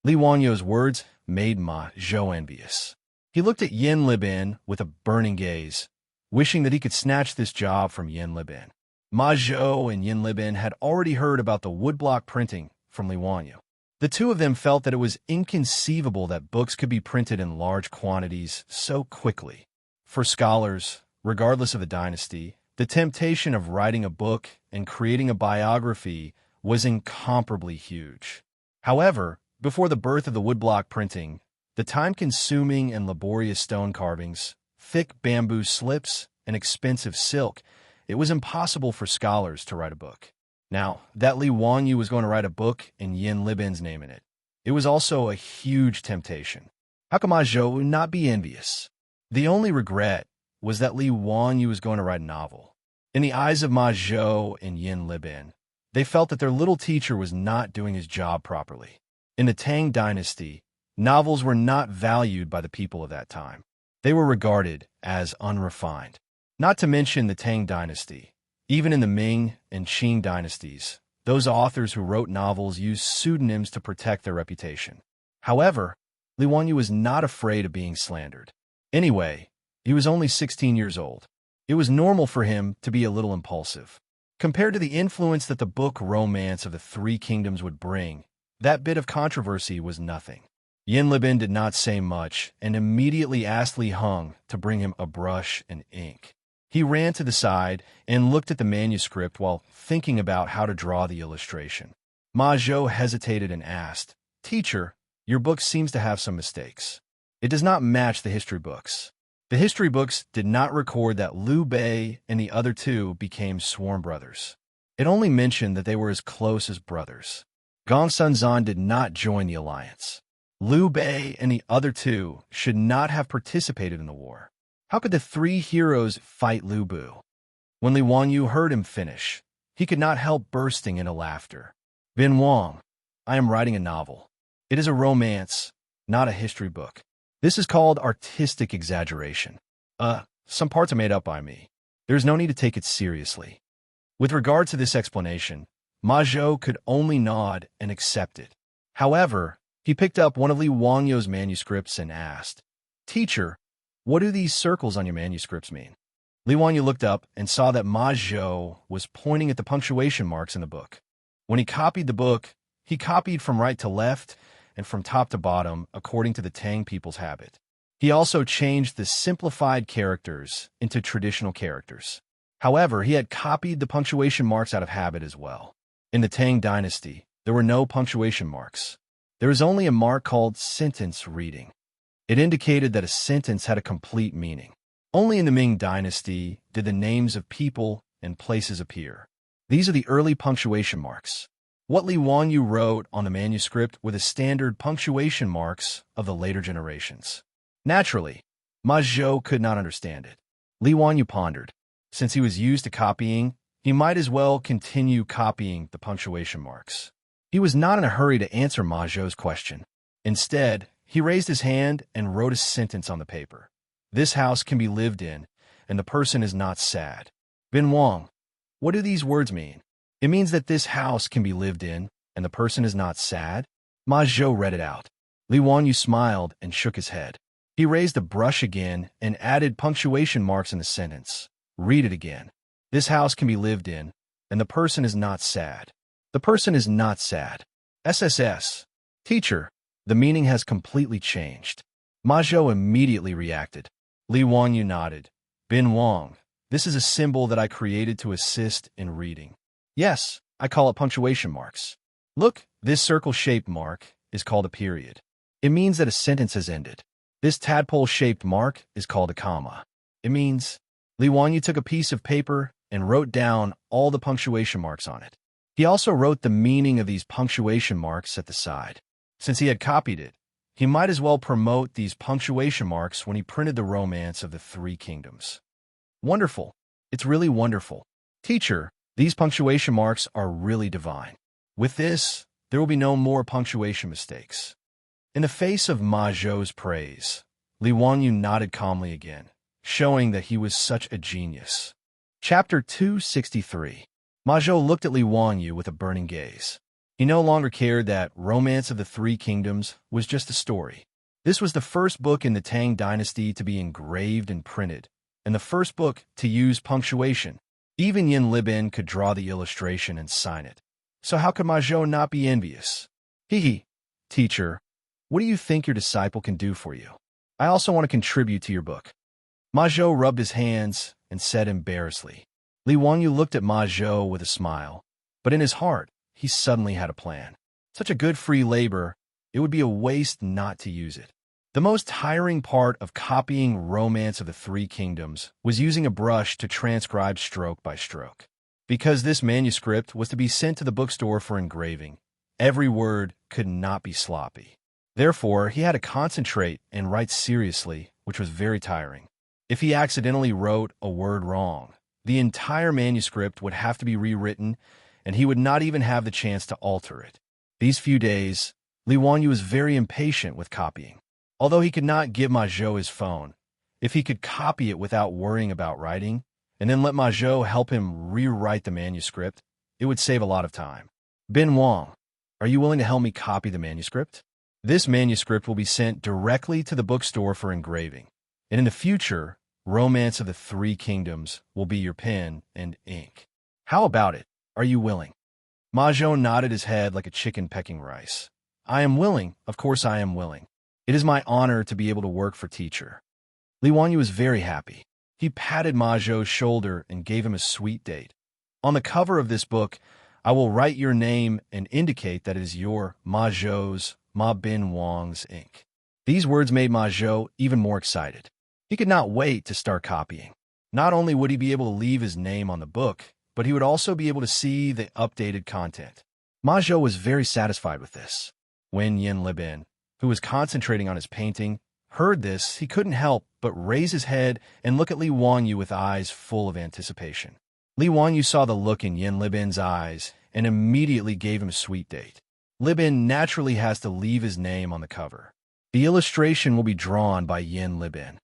Li Wanyu's words made Ma Zhou envious. He looked at Yin Libin with a burning gaze, wishing that he could snatch this job from Yin Libin. Ma Zhou and Yin Libin had already heard about the woodblock printing from Li Wanyu. The two of them felt that it was inconceivable that books could be printed in large quantities so quickly. For scholars, regardless of the dynasty, the temptation of writing a book and creating a biography was incomparably huge. However, before the birth of the woodblock printing, the time-consuming and laborious stone carvings, thick bamboo slips, and expensive silk, it was impossible for scholars to write a book. Now, that Li Wanyu was going to write a book and Yin Libin's name in it, it was also a huge temptation. How could Ma Zhou not be envious? The only regret was that Li Wanyu was going to write a novel. In the eyes of Ma Zhou and Yin Libin, they felt that their little teacher was not doing his job properly. In the Tang dynasty, novels were not valued by the people of that time. They were regarded as unrefined. Not to mention the Tang dynasty. Even in the Ming and Qing dynasties, those authors who wrote novels used pseudonyms to protect their reputation. However, Li Wanyu was not afraid of being slandered. Anyway, he was only 16 years old. It was normal for him to be a little impulsive. Compared to the influence that the book Romance of the Three Kingdoms would bring, that bit of controversy was nothing. Yin Libin did not say much and immediately asked Li Heng to bring him a brush and ink. He ran to the side and looked at the manuscript while thinking about how to draw the illustration. Ma Zhou hesitated and asked, "Teacher, your book seems to have some mistakes. It does not match the history books. The history books did not record that Liu Bei and the other two became sworn brothers. It only mentioned that they were as close as brothers. Gongsun Zan did not join the alliance. Liu Bei and the other two should not have participated in the war. How could the three heroes fight Liu Bu?" When Li Wanyu heard him finish, he could not help bursting into laughter. Bin Wang, I am writing a novel. It is a romance, not a history book. This is called artistic exaggeration. Some parts are made up by me. There's no need to take it seriously. With regard to this explanation, Ma Zhou could only nod and accept it. However, he picked up one of Li Wangyu's manuscripts and asked, Teacher, what do these circles on your manuscripts mean? Li Wanyu looked up and saw that Ma Zhou was pointing at the punctuation marks in the book. When he copied the book, he copied from right to left and from top to bottom according to the Tang people's habit. He also changed the simplified characters into traditional characters. However, he had copied the punctuation marks out of habit as well. In the Tang dynasty, there were no punctuation marks. There was only a mark called sentence reading. It indicated that a sentence had a complete meaning. Only in the Ming dynasty did the names of people and places appear. These are the early punctuation marks. What Li Wanyu wrote on the manuscript were the standard punctuation marks of the later generations. Naturally, Ma Zhou could not understand it. Li Wanyu pondered. Since he was used to copying, he might as well continue copying the punctuation marks. He was not in a hurry to answer Ma Zhou's question. Instead, he raised his hand and wrote a sentence on the paper. This house can be lived in, and the person is not sad. Bin Wang, what do these words mean? It means that this house can be lived in, and the person is not sad? Ma Zhou read it out. Li Wanyu smiled and shook his head. He raised the brush again and added punctuation marks in the sentence. Read it again. This house can be lived in, and the person is not sad. The person is not sad. SSS. Teacher, the meaning has completely changed. Ma Zhou immediately reacted. Li Wanyu nodded. Bin Wang, this is a symbol that I created to assist in reading. Yes, I call it punctuation marks. Look, this circle-shaped mark is called a period. It means that a sentence has ended. This tadpole-shaped mark is called a comma. It means Li Wanyu took a piece of paper and wrote down all the punctuation marks on it. He also wrote the meaning of these punctuation marks at the side. Since he had copied it, he might as well promote these punctuation marks when he printed the Romance of the Three Kingdoms. Wonderful. It's really wonderful. Teacher, these punctuation marks are really divine. With this, there will be no more punctuation mistakes. In the face of Ma Zhou's praise, Li Wanyu nodded calmly again, showing that he was such a genius. Chapter 263. Ma Zhou looked at Li Wanyu with a burning gaze. He no longer cared that Romance of the Three Kingdoms was just a story. This was the first book in the Tang dynasty to be engraved and printed, and the first book to use punctuation. Even Yin Libin could draw the illustration and sign it. So how could Ma Zhou not be envious? Hee. Teacher, what do you think your disciple can do for you? I also want to contribute to your book. Ma Zhou rubbed his hands and said embarrassedly. Li Wanyu looked at Ma Zhou with a smile, but in his heart, he suddenly had a plan. Such a good free labor, it would be a waste not to use it. The most tiring part of copying Romance of the Three Kingdoms was using a brush to transcribe stroke by stroke. Because this manuscript was to be sent to the bookstore for engraving, every word could not be sloppy. Therefore, he had to concentrate and write seriously, which was very tiring. If he accidentally wrote a word wrong, the entire manuscript would have to be rewritten, and he would not even have the chance to alter it. These few days, Li Wanyu was very impatient with copying. Although he could not give Ma Zhou his phone, if he could copy it without worrying about writing, and then let Ma Zhou help him rewrite the manuscript, it would save a lot of time. Bin Wang, are you willing to help me copy the manuscript? This manuscript will be sent directly to the bookstore for engraving, and in the future, Romance of the Three Kingdoms will be your pen and ink. How about it? Are you willing? Ma Zhou nodded his head like a chicken pecking rice. I am willing. Of course I am willing. It is my honor to be able to work for teacher. Li Wanyu was very happy. He patted Ma Zhou's shoulder and gave him a sweet date. On the cover of this book, I will write your name and indicate that it is your Ma Zhou's Ma Bin Wang's ink. These words made Ma Zhou even more excited. He could not wait to start copying. Not only would he be able to leave his name on the book, but he would also be able to see the updated content. Ma Zhou was very satisfied with this. When Yin Libin, who was concentrating on his painting, heard this, he couldn't help but raise his head and look at Li Wanyu with eyes full of anticipation. Li Wanyu saw the look in Yin Libin's eyes and immediately gave him a sweet date. Libin naturally has to leave his name on the cover. The illustration will be drawn by Yin Libin.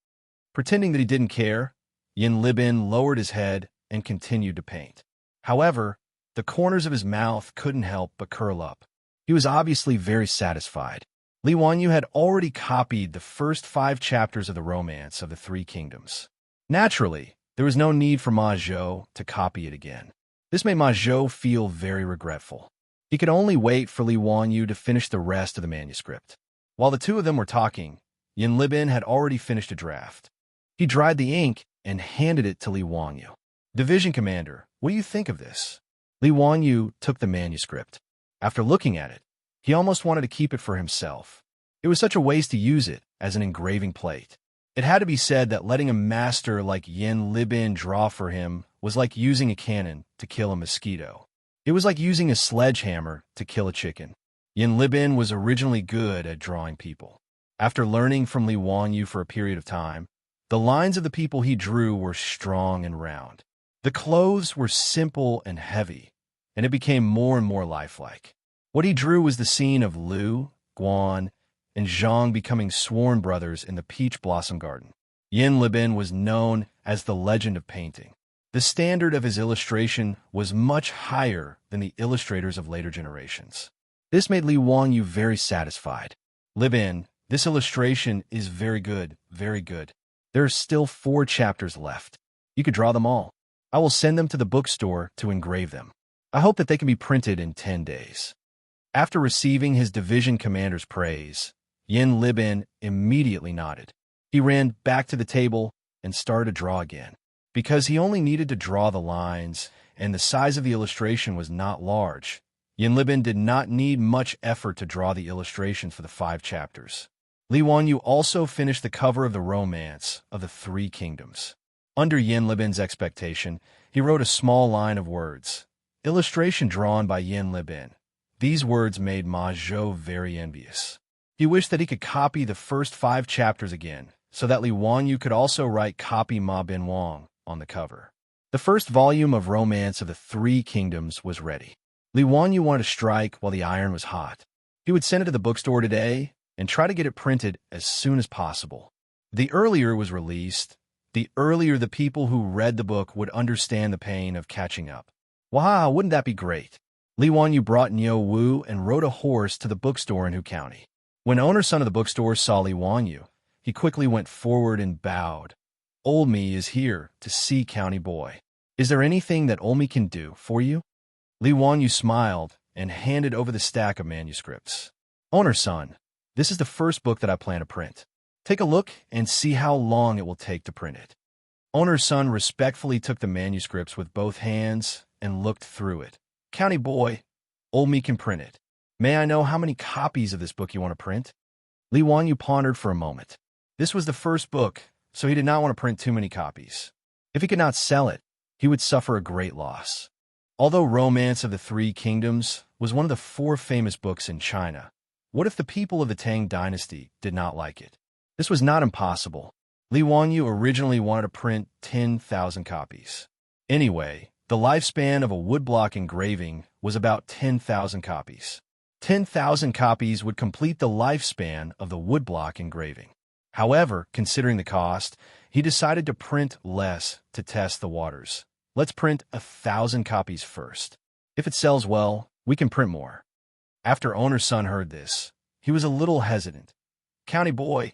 Pretending that he didn't care, Yin Libin lowered his head and continued to paint. However, the corners of his mouth couldn't help but curl up. He was obviously very satisfied. Li Wanyu had already copied the first 5 chapters of the Romance of the Three Kingdoms. Naturally, there was no need for Ma Zhou to copy it again. This made Ma Zhou feel very regretful. He could only wait for Li Wanyu to finish the rest of the manuscript. While the two of them were talking, Yin Libin had already finished a draft. He dried the ink and handed it to Li Wanyu. "Division Commander, what do you think of this?" Li Wanyu took the manuscript. After looking at it, he almost wanted to keep it for himself. It was such a waste to use it as an engraving plate. It had to be said that letting a master like Yin Libin draw for him was like using a cannon to kill a mosquito. It was like using a sledgehammer to kill a chicken. Yin Libin was originally good at drawing people. After learning from Li Wanyu for a period of time, the lines of the people he drew were strong and round. The clothes were simple and heavy, and it became more and more lifelike. What he drew was the scene of Liu, Guan, and Zhang becoming sworn brothers in the peach blossom garden. Yin Libin was known as the legend of painting. The standard of his illustration was much higher than the illustrators of later generations. This made Li Wanyu very satisfied. "Libin, this illustration is very good, very good. There are still 4 chapters left. You could draw them all. I will send them to the bookstore to engrave them. I hope that they can be printed in 10 days. After receiving his division commander's praise, Yin Libin immediately nodded. He ran back to the table and started to draw again. Because he only needed to draw the lines, and the size of the illustration was not large, Yin Libin did not need much effort to draw the illustrations for the 5 chapters. Li Wanyu also finished the cover of the Romance of the Three Kingdoms. Under Yin Libin's expectation, he wrote a small line of words. Illustration drawn by Yin Libin. These words made Ma Zhou very envious. He wished that he could copy the first 5 chapters again, so that Li Wanyu could also write "Copy Ma Bin Wang" on the cover. The first volume of Romance of the Three Kingdoms was ready. Li Wanyu wanted to strike while the iron was hot. He would send it to the bookstore today and try to get it printed as soon as possible. The earlier it was released, the earlier the people who read the book would understand the pain of catching up. Wow, wouldn't that be great? Li Wanyu brought Niu Wu and rode a horse to the bookstore in Hu County. When owner-son of the bookstore saw Li Wanyu, he quickly went forward and bowed. "Olmi is here to see County Boy. Is there anything that Olmi can do for you?" Li Wanyu smiled and handed over the stack of manuscripts. "Owner-son, this is the first book that I plan to print. Take a look and see how long it will take to print it." Owner-son respectfully took the manuscripts with both hands and looked through it. "County Boy, Olmi can print it. May I know how many copies of this book you want to print?" Li Wanyu pondered for a moment. This was the first book, so he did not want to print too many copies. If he could not sell it, he would suffer a great loss. Although Romance of the Three Kingdoms was one of the 4 famous books in China, what if the people of the Tang dynasty did not like it? This was not impossible. Li Wanyu originally wanted to print 10,000 copies. Anyway, the lifespan of a woodblock engraving was about 10,000 copies. 10,000 copies would complete the lifespan of the woodblock engraving. However, considering the cost, he decided to print less to test the waters. "Let's print 1,000 copies first. If it sells well, we can print more." After owner-son heard this, he was a little hesitant. "County Boy,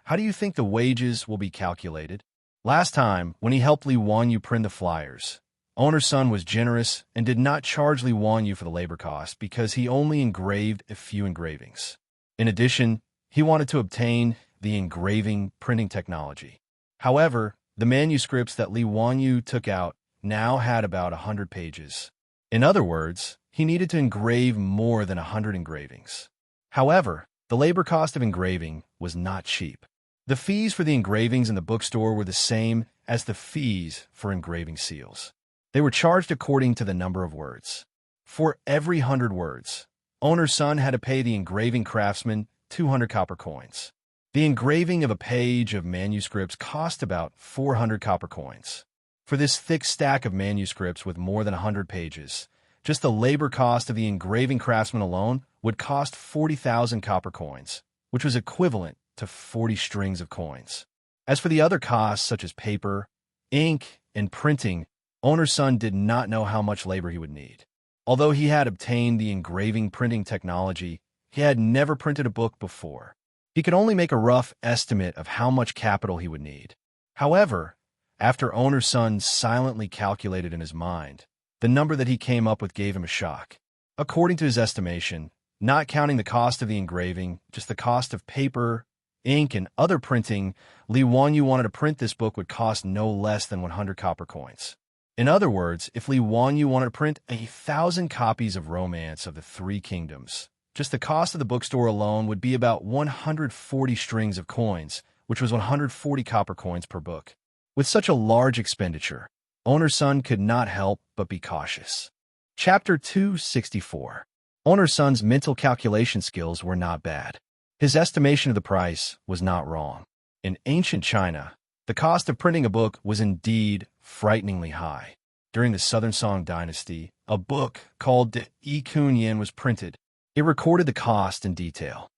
how do you think the wages will be calculated?" Last time, when he helped Li Wanyu print the flyers, owner-son was generous and did not charge Li Wanyu for the labor cost because he only engraved a few engravings. In addition, he wanted to obtain the engraving printing technology. However, the manuscripts that Li Wanyu took out now had about 100 pages. In other words, he needed to engrave more than 100 engravings. However, the labor cost of engraving was not cheap. The fees for the engravings in the bookstore were the same as the fees for engraving seals. They were charged according to the number of words. For every 100 words, owner-son had to pay the engraving craftsman 200 copper coins. The engraving of a page of manuscripts cost about 400 copper coins. For this thick stack of manuscripts with more than 100 pages, just the labor cost of the engraving craftsman alone would cost 40,000 copper coins, which was equivalent to 40 strings of coins. As for the other costs, such as paper, ink, and printing, owner's son did not know how much labor he would need. Although he had obtained the engraving printing technology, he had never printed a book before. He could only make a rough estimate of how much capital he would need. However, after owner's son silently calculated in his mind, the number that he came up with gave him a shock. According to his estimation, not counting the cost of the engraving, just the cost of paper, ink, and other printing, Li Wanyu wanted to print this book would cost no less than 100 copper coins. In other words, if Li Wanyu wanted to print 1,000 copies of Romance of the Three Kingdoms, just the cost of the bookstore alone would be about 140 strings of coins, which was 140 copper coins per book. With such a large expenditure, owner's son could not help but be cautious. Chapter 264. Owner's son's mental calculation skills were not bad. His estimation of the price was not wrong. In ancient China, the cost of printing a book was indeed frighteningly high. During the Southern Song dynasty, a book called De Yi Kun Yin was printed. It recorded the cost in detail.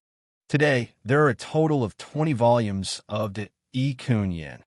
Today, there are a total of 20 volumes of De Yi Kun Yin.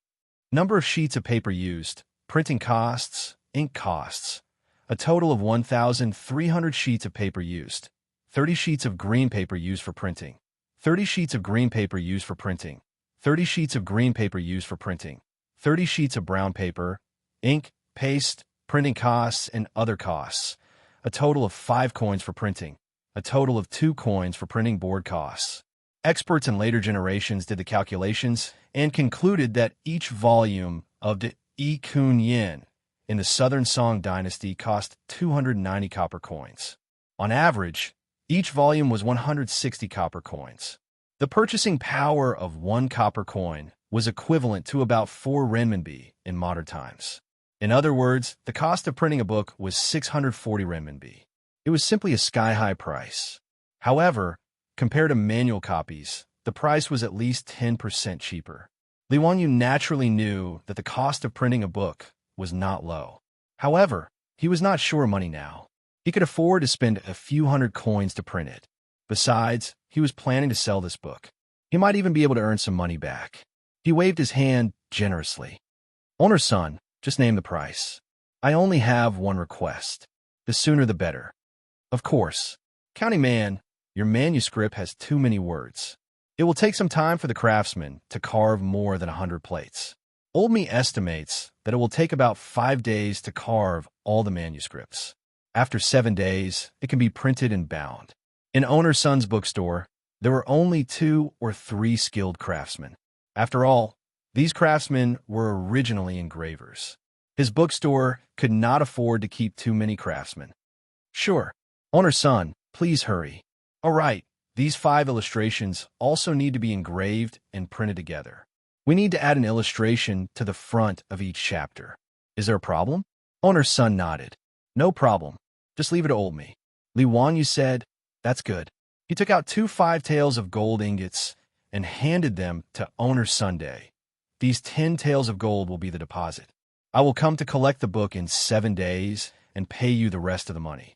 Number of sheets of paper used, printing costs, ink costs. A total of 1,300 sheets of paper used. 30 sheets of green paper used for printing. 30 sheets of green paper used for printing. 30 sheets of green paper used for printing. 30 sheets of brown paper, ink, paste, printing costs, and other costs. A total of 5 coins for printing. A total of 2 coins for printing board costs. Experts in later generations did the calculations and concluded that each volume of De Yi Kun Yin in the Southern Song dynasty cost 290 copper coins. On average, each volume was 160 copper coins. The purchasing power of 1 copper coin was equivalent to about 4 renminbi in modern times. In other words, the cost of printing a book was 640 renminbi. It was simply a sky-high price. However, compared to manual copies, the price was at least 10% cheaper. Li Wanyu naturally knew that the cost of printing a book was not low. However, he was not sure of money now. He could afford to spend a few hundred coins to print it. Besides, he was planning to sell this book. He might even be able to earn some money back. He waved his hand generously. Owner's son, just name the price. I only have one request. The sooner the better. Of course. Counting man, your manuscript has too many words. It will take some time for the craftsman to carve more than 100 plates. Old Me estimates that it will take about 5 days to carve all the manuscripts. After 7 days, it can be printed and bound. In owner's son's bookstore, there were only 2 or 3 skilled craftsmen. After all, these craftsmen were originally engravers. His bookstore could not afford to keep too many craftsmen. Sure, owner's son, please hurry. All right, these 5 illustrations also need to be engraved and printed together. We need to add an illustration to the front of each chapter. Is there a problem? Owner's son nodded. No problem. Just leave it to old me. Li Wanyu said, that's good. He took out 2 5 taels of gold ingots and handed them to owner's Sunday. These 10 taels of gold will be the deposit. I will come to collect the book in 7 days and pay you the rest of the money.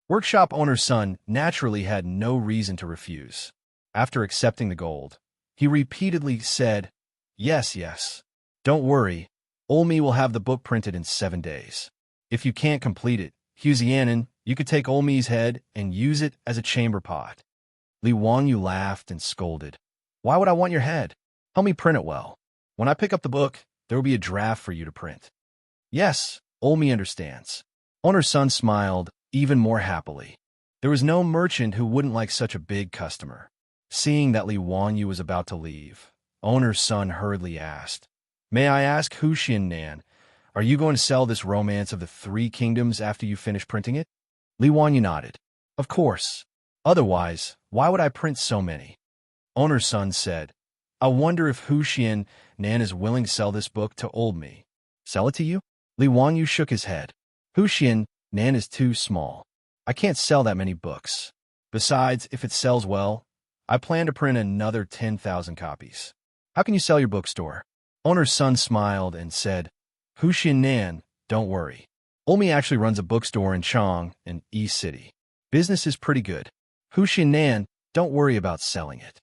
Workshop owner's son naturally had no reason to refuse. After accepting the gold, he repeatedly said, yes, yes. Don't worry, old me will have the book printed in 7 days. If you can't complete it, Huzianin, you could take old me's head and use it as a chamber pot. Li Wanyu laughed and scolded. Why would I want your head? Help me print it well. When I pick up the book, there will be a draft for you to print. Yes, old me understands. Owner's son smiled even more happily. There was no merchant who wouldn't like such a big customer. Seeing that Li Wanyu was about to leave, owner's son hurriedly asked, may I ask Huxian Nan, are you going to sell this Romance of the Three Kingdoms after you finish printing it? Li Wanyu nodded. Of course. Otherwise, why would I print so many? Owner's son said, I wonder if Huxian Nan is willing to sell this book to old me. Sell it to you? Li Wanyu shook his head. Huxian Nan is too small. I can't sell that many books. Besides, if it sells well, I plan to print another 10,000 copies. How can you sell your bookstore? Owner's son smiled and said, Hu Xinnan, don't worry. Olmi actually runs a bookstore in Chang, an East City. Business is pretty good. Hu Xinnan, don't worry about selling it.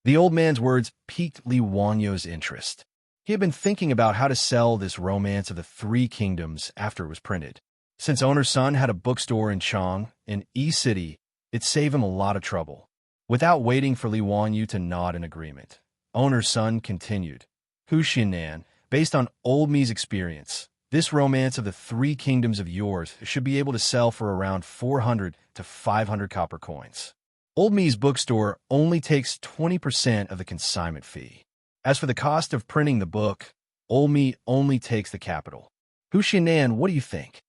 The old man's words piqued Li Wanyo's interest. He had been thinking about how to sell this Romance of the Three Kingdoms after it was printed. Since owner's son had a bookstore in Chang, an East City, it saved him a lot of trouble. Without waiting for Li Wanyu to nod in agreement, owner's son continued. Hu Xinnan, based on old me's experience, this Romance of the Three Kingdoms of yours should be able to sell for around 400 to 500 copper coins. Old me's bookstore only takes 20% of the consignment fee. As for the cost of printing the book, Old me only takes the capital. Hu Xinnan, what do you think?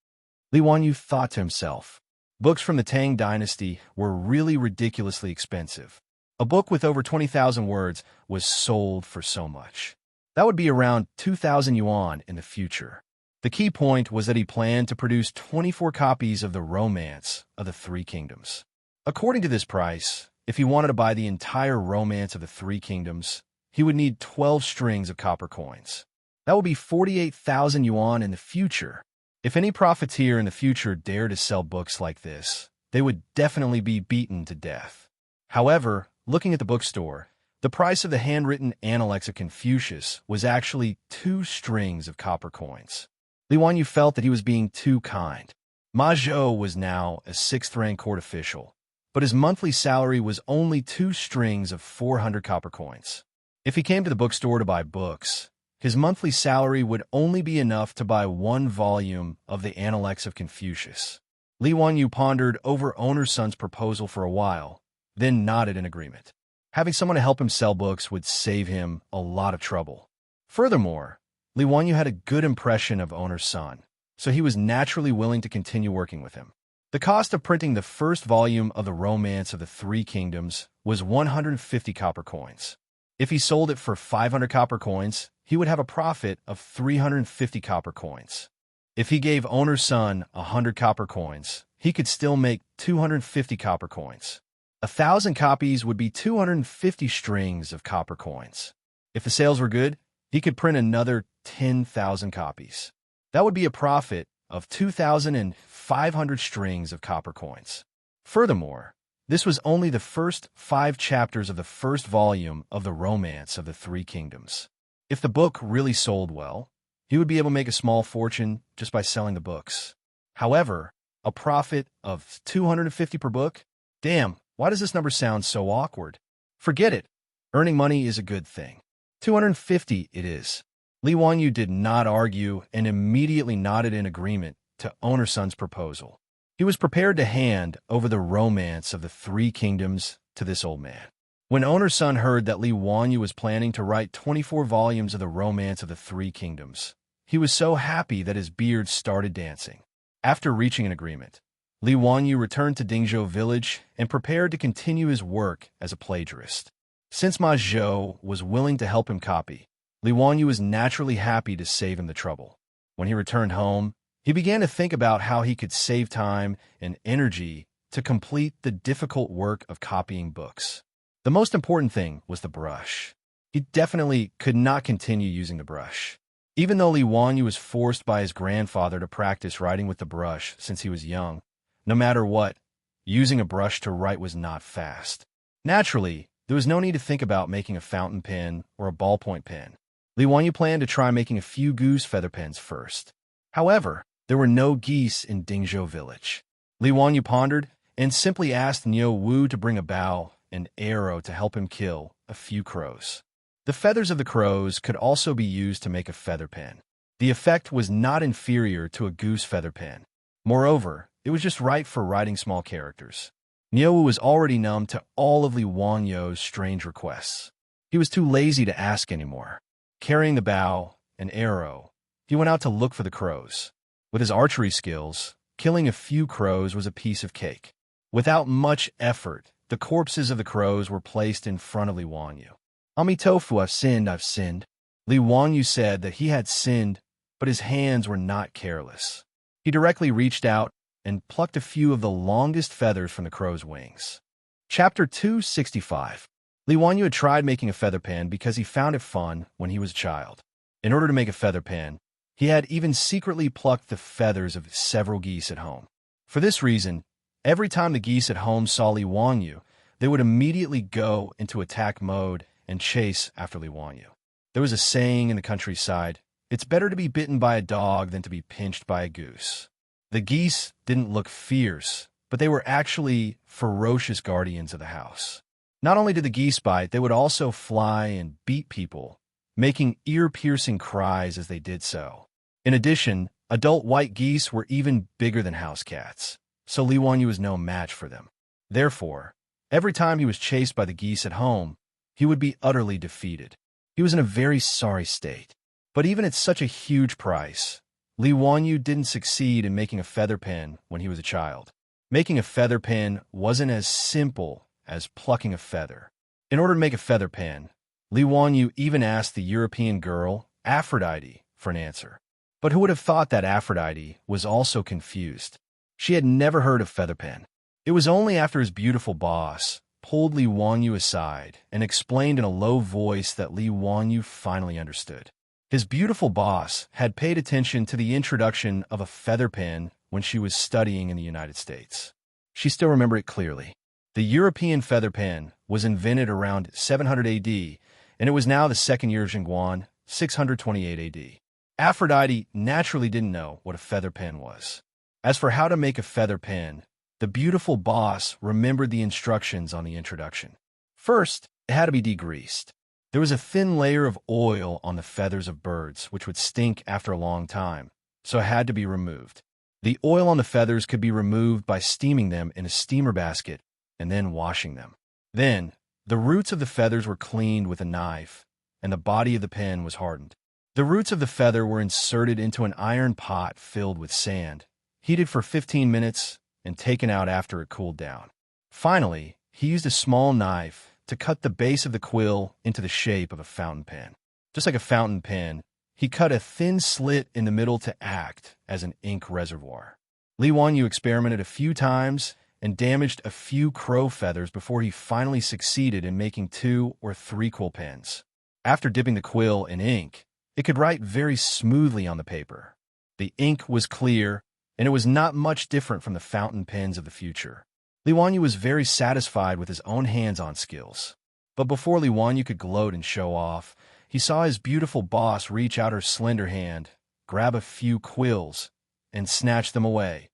Li Wanyu thought to himself. Books from the Tang dynasty were really ridiculously expensive. A book with over 20,000 words was sold for so much. That would be around 2,000 yuan in the future. The key point was that he planned to produce 24 copies of the Romance of the Three Kingdoms. According to this price, if he wanted to buy the entire Romance of the Three Kingdoms, he would need 12 strings of copper coins. That would be 48,000 yuan in the future. If any profiteer in the future dared to sell books like this, they would definitely be beaten to death. However, looking at the bookstore, the price of the handwritten Analects of Confucius was actually 2 strings of copper coins. Li Wanyu felt that he was being too kind. Ma Zhou was now a 6th-rank court official, but his monthly salary was only 2 strings of 400 copper coins. If he came to the bookstore to buy books, his monthly salary would only be enough to buy 1 volume of the Analects of Confucius. Li Wanyu pondered over owner's son's proposal for a while, then nodded in agreement. Having someone to help him sell books would save him a lot of trouble. Furthermore, Li Wanyu had a good impression of owner's son, so he was naturally willing to continue working with him. The cost of printing the first volume of the Romance of the Three Kingdoms was 150 copper coins. If he sold it for 500 copper coins, he would have a profit of 350 copper coins. If he gave owner's son 100 copper coins, he could still make 250 copper coins. 1,000 copies would be 250 strings of copper coins. If the sales were good, he could print another 10,000 copies. That would be a profit of 2,500 strings of copper coins. Furthermore, this was only the first 5 chapters of the first volume of the Romance of the Three Kingdoms. If the book really sold well, he would be able to make a small fortune just by selling the books. However, a profit of 250 per book? Damn, why does this number sound so awkward? Forget it. Earning money is a good thing. 250 it is. Li Wanyu did not argue and immediately nodded in agreement to owner's son's proposal. He was prepared to hand over the Romance of the Three Kingdoms to this old man. When owner's son heard that Li Wanyu was planning to write 24 volumes of the Romance of the Three Kingdoms, he was so happy that his beard started dancing. After reaching an agreement, Li Wanyu returned to Dingzhou village and prepared to continue his work as a plagiarist. Since Ma Zhou was willing to help him copy, Li Wanyu was naturally happy to save him the trouble. When he returned home, he began to think about how he could save time and energy to complete the difficult work of copying books. The most important thing was the brush. He definitely could not continue using the brush. Even though Li Wanyu was forced by his grandfather to practice writing with the brush since he was young, no matter what, using a brush to write was not fast. Naturally, there was no need to think about making a fountain pen or a ballpoint pen. Li Wanyu planned to try making a few goose feather pens first. However, there were no geese in Dingzhou village. Li Wanyu pondered and simply asked Niu Wu to bring a bow and arrow to help him kill a few crows. The feathers of the crows could also be used to make a feather pen. The effect was not inferior to a goose feather pen. Moreover, it was just right for writing small characters. Niu Wu was already numb to all of Li Wanyu's strange requests. He was too lazy to ask anymore. Carrying the bow and arrow, he went out to look for the crows. With his archery skills, killing a few crows was a piece of cake. Without much effort, the corpses of the crows were placed in front of Li Wanyu. Amitofu, I've sinned. Li Wanyu said that he had sinned, but his hands were not careless. He directly reached out and plucked a few of the longest feathers from the crow's wings. Chapter 265. Li Wanyu had tried making a feather pen because he found it fun when he was a child. In order to make a feather pen, He had even secretly plucked the feathers of several geese at home. For this reason, every time the geese at home saw Li Wanyu, they would immediately go into attack mode and chase after Li Wanyu. There was a saying in the countryside, "It's better to be bitten by a dog than to be pinched by a goose." The geese didn't look fierce, but they were actually ferocious guardians of the house. Not only did the geese bite, they would also fly and beat people, making ear-piercing cries as they did so. In addition, adult white geese were even bigger than house cats, so Li Wanyu was no match for them. Therefore, every time he was chased by the geese at home, he would be utterly defeated. He was in a very sorry state. But even at such a huge price, Li Wanyu didn't succeed in making a feather pen when he was a child. Making a feather pen wasn't as simple as plucking a feather. In order to make a feather pen, Li Wanyu even asked the European girl, Aphrodite, for an answer. But who would have thought that Aphrodite was also confused? She had never heard of feather pen. It was only after his beautiful boss pulled Li Wanyu aside and explained in a low voice that Li Wanyu finally understood. His beautiful boss had paid attention to the introduction of a feather pen when she was studying in the United States. She still remembered it clearly. The European feather pen was invented around 700 AD, and it was now the second year of Jingguan, 628 AD. Aphrodite naturally didn't know what a feather pen was. As for how to make a feather pen, the beautiful boss remembered the instructions on the introduction. First, it had to be degreased. There was a thin layer of oil on the feathers of birds, which would stink after a long time, so it had to be removed. The oil on the feathers could be removed by steaming them in a steamer basket and then washing them. Then, the roots of the feathers were cleaned with a knife, and the body of the pen was hardened. The roots of the feather were inserted into an iron pot filled with sand, heated for 15 minutes, and taken out after it cooled down. Finally, he used a small knife to cut the base of the quill into the shape of a fountain pen. Just like a fountain pen, he cut a thin slit in the middle to act as an ink reservoir. Li Wanyu experimented a few times and damaged a few crow feathers before he finally succeeded in making 2 or 3 quill pens. After dipping the quill in ink, it could write very smoothly on the paper. The ink was clear, and it was not much different from the fountain pens of the future. Li Wanyu was very satisfied with his own hands-on skills. But before Li Wanyu could gloat and show off, he saw his beautiful boss reach out her slender hand, grab a few quills, and snatch them away.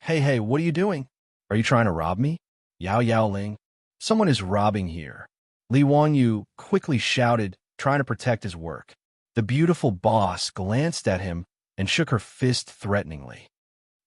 Hey, what are you doing? Are you trying to rob me? Yao Yao Ling. Someone is robbing here. Li Wanyu quickly shouted, trying to protect his work. The beautiful boss glanced at him and shook her fist threateningly.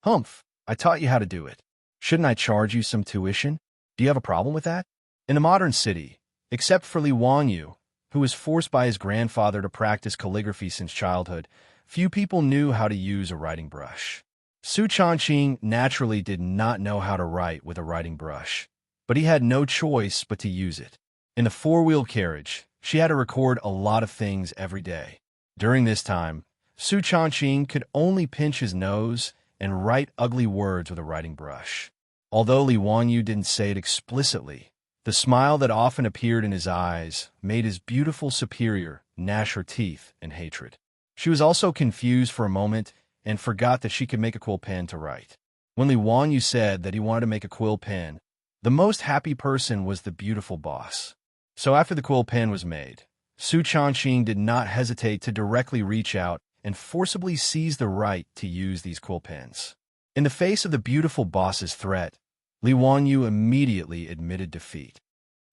Humph, I taught you how to do it. Shouldn't I charge you some tuition? Do you have a problem with that? In the modern city, except for Li Wanyu, who was forced by his grandfather to practice calligraphy since childhood, few people knew how to use a writing brush. Su Changqing naturally did not know how to write with a writing brush, but he had no choice but to use it. In the four-wheel carriage, she had to record a lot of things every day. During this time, Su Changqing could only pinch his nose and write ugly words with a writing brush. Although Li Wanyu didn't say it explicitly, the smile that often appeared in his eyes made his beautiful superior gnash her teeth in hatred. She was also confused for a moment and forgot that she could make a quill pen to write. When Li Wanyu said that he wanted to make a quill pen, the most happy person was the beautiful boss. So after the quill pen was made, Su Changqing did not hesitate to directly reach out and forcibly seize the right to use these quill pens. In the face of the beautiful boss's threat, Li Wanyu immediately admitted defeat.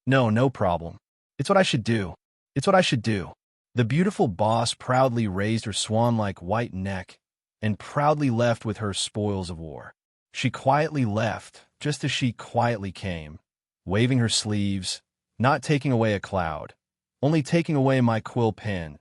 No problem. It's what I should do. It's what I should do. The beautiful boss proudly raised her swan-like white neck and proudly left with her spoils of war. She quietly left, just as she quietly came, waving her sleeves, not taking away a cloud, only taking away my quill pen.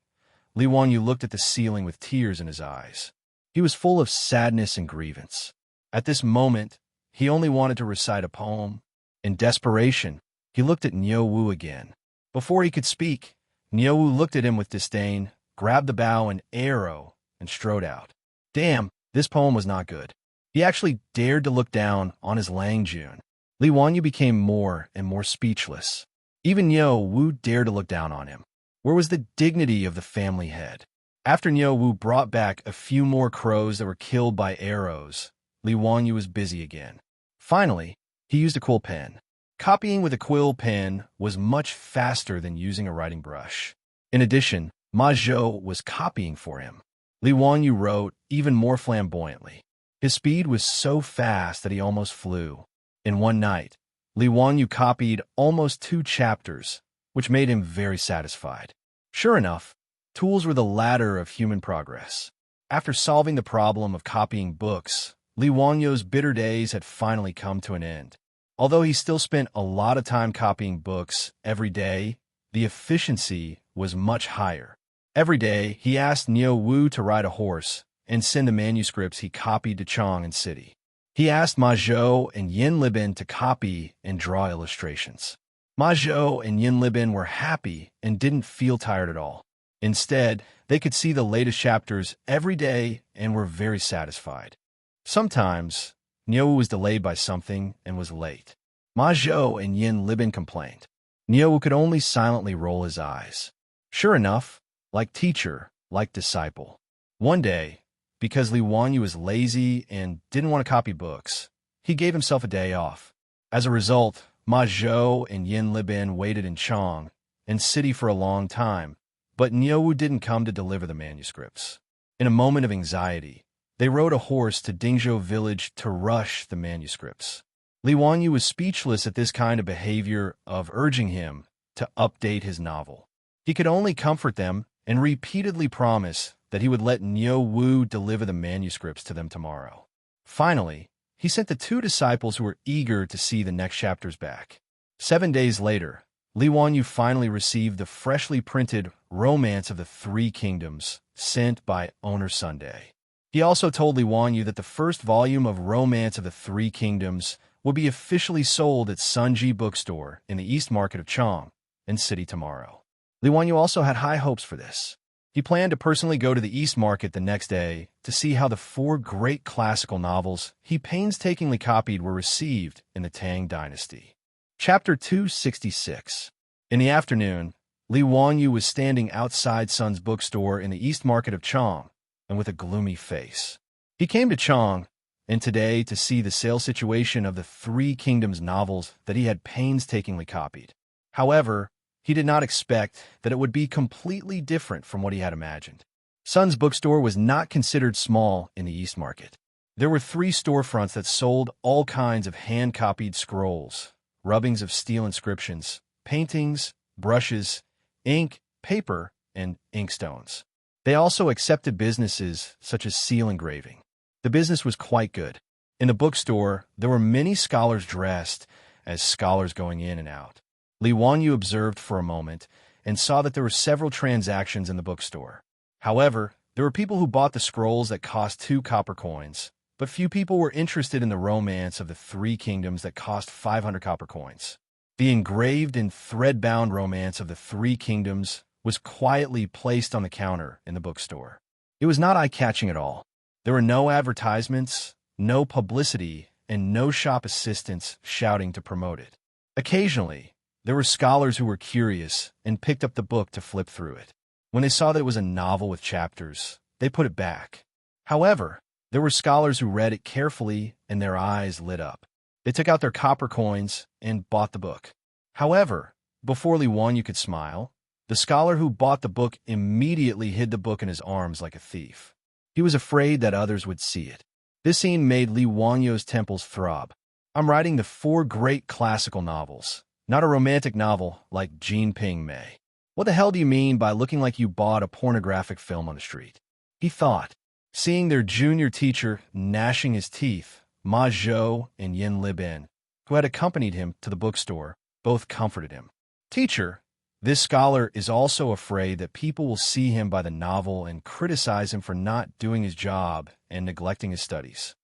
Li Wanyu looked at the ceiling with tears in his eyes. He was full of sadness and grievance. At this moment, he only wanted to recite a poem. In desperation, he looked at Niu Wu again. Before he could speak, Niu Wu looked at him with disdain, grabbed the bow and arrow, and strode out. Damn, this poem was not good. He actually dared to look down on his Lang Jun. Li Wanyu became more and more speechless. Even Niu Wu dared to look down on him. Where was the dignity of the family head? After Niu Wu brought back a few more crows that were killed by arrows, Li Wanyu was busy again. Finally, he used a quill pen. Copying with a quill pen was much faster than using a writing brush. In addition, Ma Zhou was copying for him. Li Wanyu wrote even more flamboyantly. His speed was so fast that he almost flew. In one night, Li Wanyu copied almost 2 chapters, which made him very satisfied. Sure enough, tools were the ladder of human progress. After solving the problem of copying books, Li Wanyu's bitter days had finally come to an end. Although he still spent a lot of time copying books every day, the efficiency was much higher. Every day, he asked Niu Wu to ride a horse and send the manuscripts he copied to Chang and City. He asked Ma Zhou and Yin Libin to copy and draw illustrations. Ma Zhou and Yin Libin were happy and didn't feel tired at all. Instead, they could see the latest chapters every day and were very satisfied. Sometimes, Niu Wu was delayed by something and was late. Ma Zhou and Yin Libin complained. Niu Wu could only silently roll his eyes. Sure enough, like teacher, like disciple. One day, because Li Wanyu was lazy and didn't want to copy books, he gave himself a day off. As a result, Ma Zhou and Yin Libin waited in Chang and City for a long time, but Niu Wu didn't come to deliver the manuscripts. In a moment of anxiety, they rode a horse to Dingzhou village to rush the manuscripts. Li Wanyu was speechless at this kind of behavior of urging him to update his novel. He could only comfort them and repeatedly promise that he would let Niu Wu deliver the manuscripts to them tomorrow. Finally, he sent the 2 disciples who were eager to see the next chapters back. 7 days later, Li Wanyu finally received the freshly printed Romance of the 3 Kingdoms sent by owner Sunday. He also told Li Wanyu that the first volume of Romance of the 3 Kingdoms would be officially sold at Sunji Bookstore in the East Market of Chang and City tomorrow. Li Wanyu also had high hopes for this. He planned to personally go to the East Market the next day to see how the 4 great classical novels he painstakingly copied were received in the Tang dynasty. Chapter 266. In the afternoon, Li Wanyu was standing outside Sun's bookstore in the East Market of Chang, and with a gloomy face. He came to Chang, and today to see the sale situation of the 3 Kingdoms novels that he had painstakingly copied. However, he did not expect that it would be completely different from what he had imagined. Sun's bookstore was not considered small in the East Market. There were 3 storefronts that sold all kinds of hand-copied scrolls, rubbings of steel inscriptions, paintings, brushes, ink, paper, and inkstones. They also accepted businesses such as seal engraving. The business was quite good. In the bookstore, there were many scholars dressed as scholars going in and out. Li Wanyu observed for a moment and saw that there were several transactions in the bookstore. However, there were people who bought the scrolls that cost 2 copper coins, but few people were interested in the Romance of the 3 Kingdoms that cost 500 copper coins. The engraved and thread-bound Romance of the 3 Kingdoms was quietly placed on the counter in the bookstore. It was not eye-catching at all. There were no advertisements, no publicity, and no shop assistants shouting to promote it. Occasionally, there were scholars who were curious and picked up the book to flip through it. When they saw that it was a novel with chapters, they put it back. However, there were scholars who read it carefully and their eyes lit up. They took out their copper coins and bought the book. However, before Li Wanyu could smile, the scholar who bought the book immediately hid the book in his arms like a thief. He was afraid that others would see it. This scene made Li Wanyu's temples throb. I'm writing the 4 great classical novels, not a romantic novel like Jean Ping Mei. What the hell do you mean by looking like you bought a pornographic film on the street? He thought. Seeing their junior teacher gnashing his teeth, Ma Zhou and Yin Libin, who had accompanied him to the bookstore, both comforted him. Teacher, this scholar is also afraid that people will see him by the novel and criticize him for not doing his job and neglecting his studies.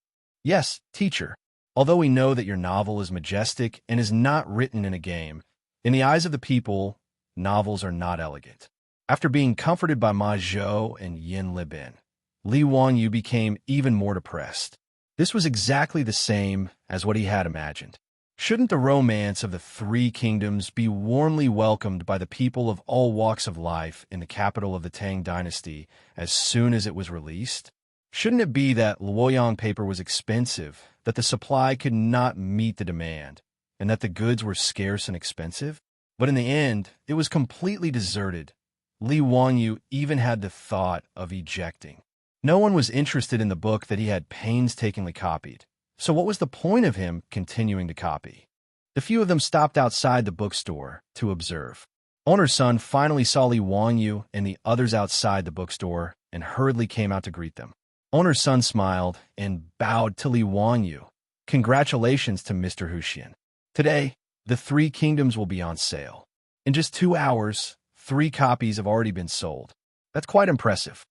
Yes, teacher. Although we know that your novel is majestic and is not written in a game, in the eyes of the people, novels are not elegant. After being comforted by Ma Zhou and Yin Libin, Li Wanyu became even more depressed. This was exactly the same as what he had imagined. Shouldn't the romance of the three kingdoms be warmly welcomed by the people of all walks of life in the capital of the Tang dynasty as soon as it was released? Shouldn't it be that Luoyang paper was expensive, that the supply could not meet the demand, and that the goods were scarce and expensive? But in the end, it was completely deserted. Li Wanyu even had the thought of ejecting. No one was interested in the book that he had painstakingly copied. So what was the point of him continuing to copy? The few of them stopped outside the bookstore to observe. Owner's son finally saw Li Wanyu and the others outside the bookstore and hurriedly came out to greet them. Owner's son smiled and bowed to Li Wanyu. Congratulations to Mr. Huxian. Today, the three kingdoms will be on sale. In just 2 hours, 3 copies have already been sold. That's quite impressive.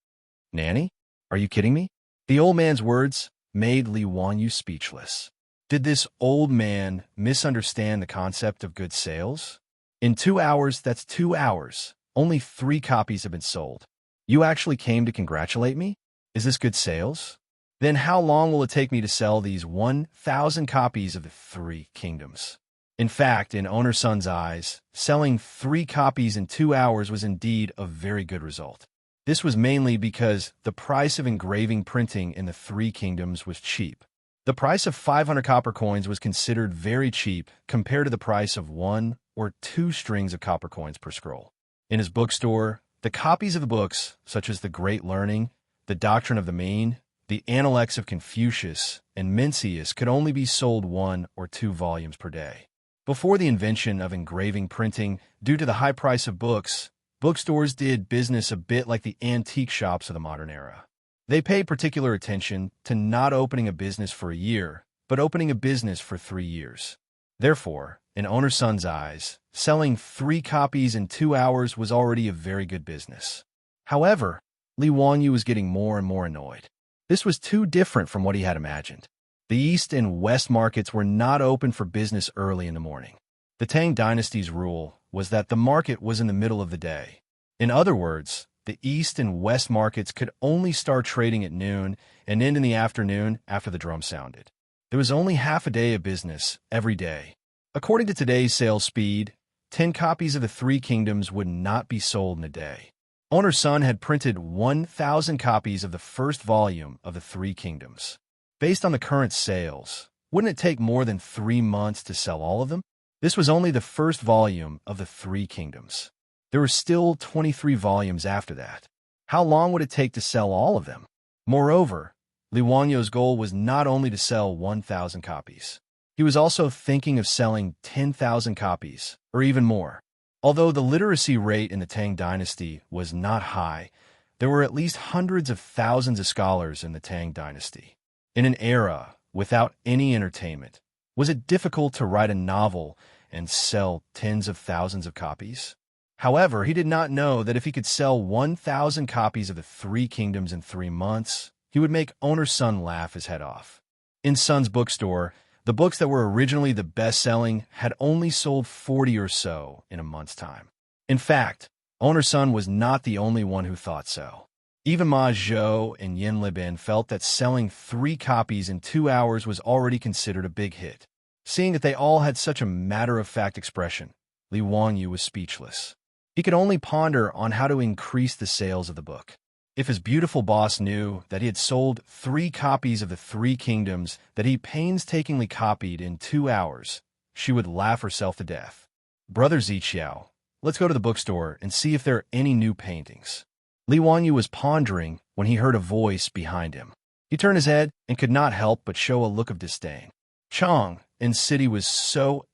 Nanny? Are you kidding me? The old man's words made Li Wanyu speechless. Did this old man misunderstand the concept of good sales? In 2 hours, that's 2 hours. Only 3 copies have been sold. You actually came to congratulate me? Is this good sales? Then how long will it take me to sell these 1,000 copies of the three kingdoms? In fact, in Owner's son's eyes, selling 3 copies in 2 hours was indeed a very good result. This was mainly because the price of engraving printing in the three kingdoms was cheap. The price of 500 copper coins was considered very cheap compared to the price of 1 or 2 strings of copper coins per scroll. In his bookstore, the copies of the books, such as The Great Learning, The Doctrine of the Mean, The Analects of Confucius, and Mencius, could only be sold 1 or 2 volumes per day. Before the invention of engraving printing, due to the high price of books, bookstores did business a bit like the antique shops of the modern era. They paid particular attention to not opening a business for a year, but opening a business for 3 years. Therefore, in Owner's son's eyes, selling 3 copies in 2 hours was already a very good business. However, Li Wanyu was getting more and more annoyed. This was too different from what he had imagined. The East and West markets were not open for business early in the morning. The Tang dynasty's rule was that the market was in the middle of the day. In other words, the East and West markets could only start trading at noon and end in the afternoon after the drum sounded. There was only half a day of business every day. According to today's sales speed, 10 copies of the three kingdoms would not be sold in a day. Owner's son had printed 1,000 copies of the first volume of the three kingdoms. Based on the current sales, wouldn't it take more than 3 months to sell all of them? This was only the first volume of the three kingdoms. There were still 23 volumes after that. How long would it take to sell all of them? Moreover, Li Wanyu's goal was not only to sell 1,000 copies. He was also thinking of selling 10,000 copies, or even more. Although the literacy rate in the Tang dynasty was not high, there were at least hundreds of thousands of scholars in the Tang dynasty. In an era without any entertainment, was it difficult to write a novel and sell tens of thousands of copies? However, he did not know that if he could sell 1,000 copies of the three kingdoms in 3 months, he would make Owner's son laugh his head off. In Son's bookstore, the books that were originally the best-selling had only sold 40 or so in a month's time. In fact, Owner's son was not the only one who thought so. Even Ma Zhou and Yin Libin felt that selling 3 copies in 2 hours was already considered a big hit. Seeing that they all had such a matter-of-fact expression, Li Wanyu was speechless. He could only ponder on how to increase the sales of the book. If his beautiful boss knew that he had sold 3 copies of the three kingdoms that he painstakingly copied in 2 hours, she would laugh herself to death. Brother Ziqiao, let's go to the bookstore and see if there are any new paintings. Li Wanyu was pondering when he heard a voice behind him. He turned his head and could not help but show a look of disdain. Chang in city was so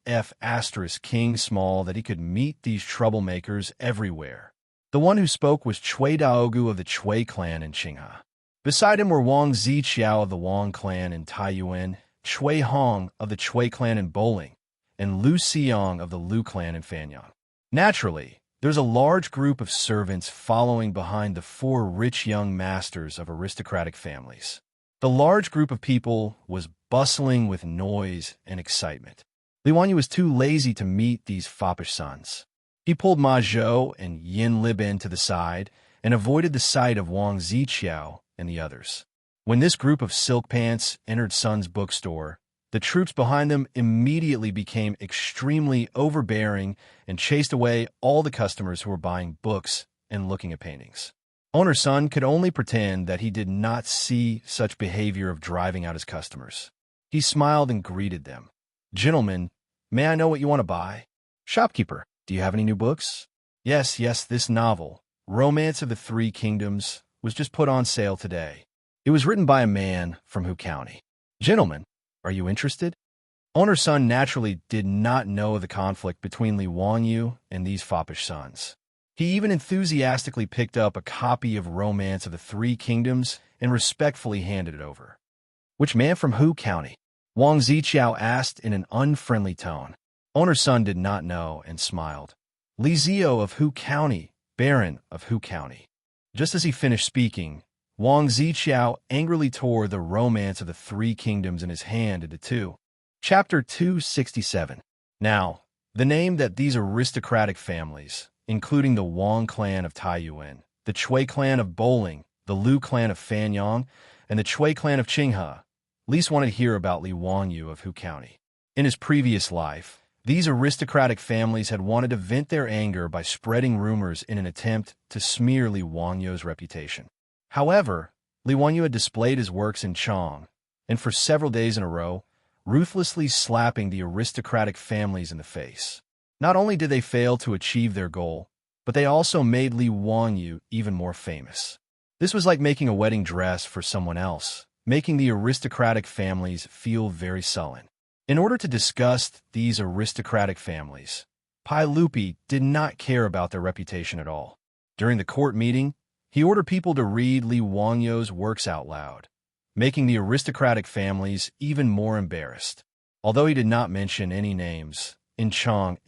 king small that he could meet these troublemakers everywhere. The one who spoke was Cui Daogu of the Cui clan in Qinghe. Beside him were Wang Ziqiao of the Wang clan in Taiyuan, Cui Hong of the Cui clan in Bowling, and Lu Xiong of the Lu clan in Fanyang. Naturally, there's a large group of servants following behind the 4 rich young masters of aristocratic families. The large group of people was bustling with noise and excitement. Li Wanyu was too lazy to meet these foppish sons. He pulled Ma Zhou and Yin Libin to the side and avoided the sight of Wang Ziqiao and the others. When this group of silk pants entered Sun's bookstore, The troops behind them immediately became extremely overbearing and chased away all the customers who were buying books and looking at paintings. Owner's son could only pretend that he did not see such behavior of driving out his customers. He smiled and greeted them. "Gentlemen, may I know what you want to buy?" "Shopkeeper, do you have any new books?" Yes, this novel, Romance of the Three Kingdoms, was just put on sale today. It was written by a man from Hu County." "Gentlemen, are you interested?" Owner's son naturally did not know the conflict between Li Wangyu and these foppish sons. He even enthusiastically picked up a copy of Romance of the Three Kingdoms and respectfully handed it over. "Which man from Hu County?" Wang Ziqiao asked in an unfriendly tone. Owner's son did not know and smiled. "Li Zio of Hu County, Baron of Hu County." Just as he finished speaking, Wang Ziqiao angrily tore the Romance of the Three Kingdoms in his hand into two. Chapter 267. Now, the name that these aristocratic families, including the Wang clan of Taiyuan, the Chui clan of Bowling, the Lu clan of Fanyang, and the Chui clan of Qinghe, least wanted to hear about Li Wangyu of Hu County. In his previous life, these aristocratic families had wanted to vent their anger by spreading rumors in an attempt to smear Li Wangyu's reputation. However, Li Wangyu had displayed his works in Chang, and for several days in a row, ruthlessly slapping the aristocratic families in the face. Not only did they fail to achieve their goal, but they also made Li Wangyu even more famous. This was like making a wedding dress for someone else, making the aristocratic families feel very sullen. In order to disgust these aristocratic families, Pai Lupi did not care about their reputation at all. During the court meeting, he ordered people to read Li Wangyu's works out loud, making the aristocratic families even more embarrassed. Although he did not mention any names, in Chang,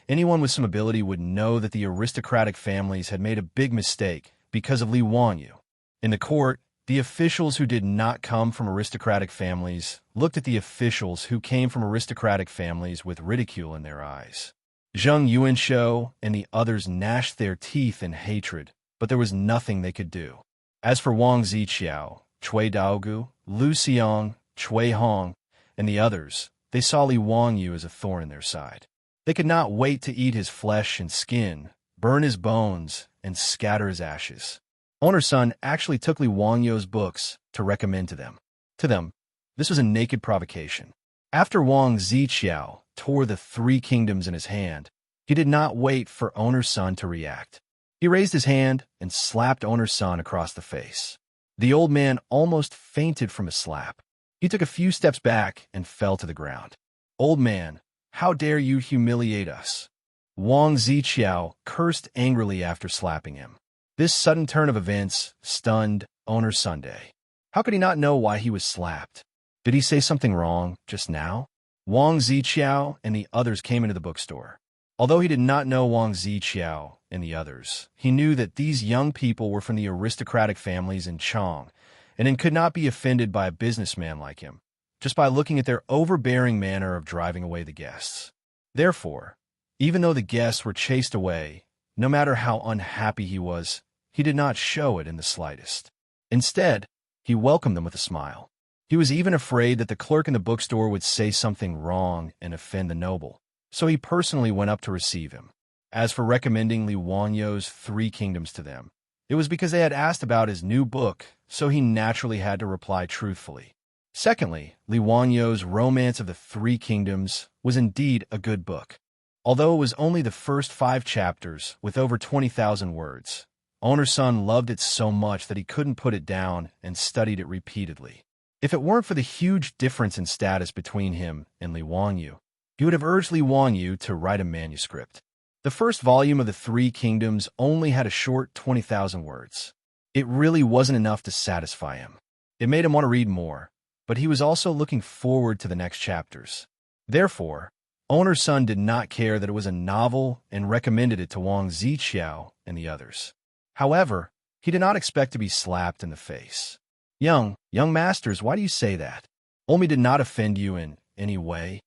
anyone with some ability would know that the aristocratic families had made a big mistake because of Li Wangyu. In the court, the officials who did not come from aristocratic families looked at the officials who came from aristocratic families with ridicule in their eyes. Zheng Yuanshou and the others gnashed their teeth in hatred, but there was nothing they could do. As for Wang Ziqiao, Cui Daogu, Lu Xiong, Cui Hong, and the others, they saw Li Wangyu as a thorn in their side. They could not wait to eat his flesh and skin, burn his bones, and scatter his ashes. Owner's son actually took Li Wangyu's books to recommend to them. To them, this was a naked provocation. After Wang Ziqiao tore the Three Kingdoms in his hand, he did not wait for Owner's son to react. He raised his hand and slapped Owner's son across the face. The old man almost fainted from his slap. He took a few steps back and fell to the ground. "Old man, how dare you humiliate us?" Wang Ziqiao cursed angrily after slapping him. This sudden turn of events stunned Owner's Sunday. How could he not know why he was slapped? Did he say something wrong just now? Wang Ziqiao and the others came into the bookstore. Although he did not know Wang Ziqiao and the others, he knew that these young people were from the aristocratic families in Chang, and could not be offended by a businessman like him, just by looking at their overbearing manner of driving away the guests. Therefore, even though the guests were chased away, no matter how unhappy he was, he did not show it in the slightest. Instead, he welcomed them with a smile. He was even afraid that the clerk in the bookstore would say something wrong and offend the noble, so he personally went up to receive him. As for recommending Li Wangyu's Three Kingdoms to them, it was because they had asked about his new book, so he naturally had to reply truthfully. Secondly, Li Wangyu's Romance of the Three Kingdoms was indeed a good book. Although it was only the first 5 chapters with over 20,000 words, Owner's son loved it so much that he couldn't put it down and studied it repeatedly. If it weren't for the huge difference in status between him and Li Wangyu, he would have urged Li Wangyu to write a manuscript. The first volume of the Three Kingdoms only had a short 20,000 words. It really wasn't enough to satisfy him. It made him want to read more, but he was also looking forward to the next chapters. Therefore, Owner's son did not care that it was a novel and recommended it to Wang Ziqiao and the others. However, he did not expect to be slapped in the face. Young masters, why do you say that? Olmi did not offend you in any way."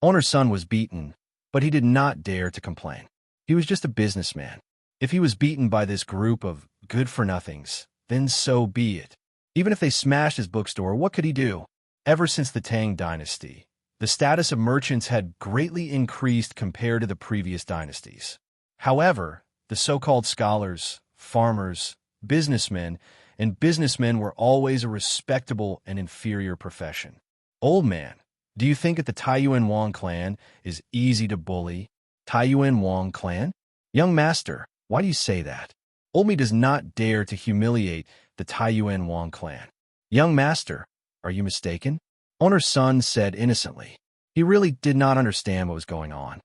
Owner's son was beaten, but he did not dare to complain. He was just a businessman. If he was beaten by this group of good-for-nothings, then so be it. Even if they smashed his bookstore, what could he do? Ever since the Tang dynasty, the status of merchants had greatly increased compared to the previous dynasties. However, the so-called scholars, farmers, businessmen were always a respectable and inferior profession. Old man, do you think that the Taiyuan Wang clan is easy to bully? Taiyuan Wang clan? Young master, why do you say that? Old me does not dare to humiliate the Taiyuan Wang clan. Young master, are you mistaken? Owner's son said innocently. He really did not understand what was going on.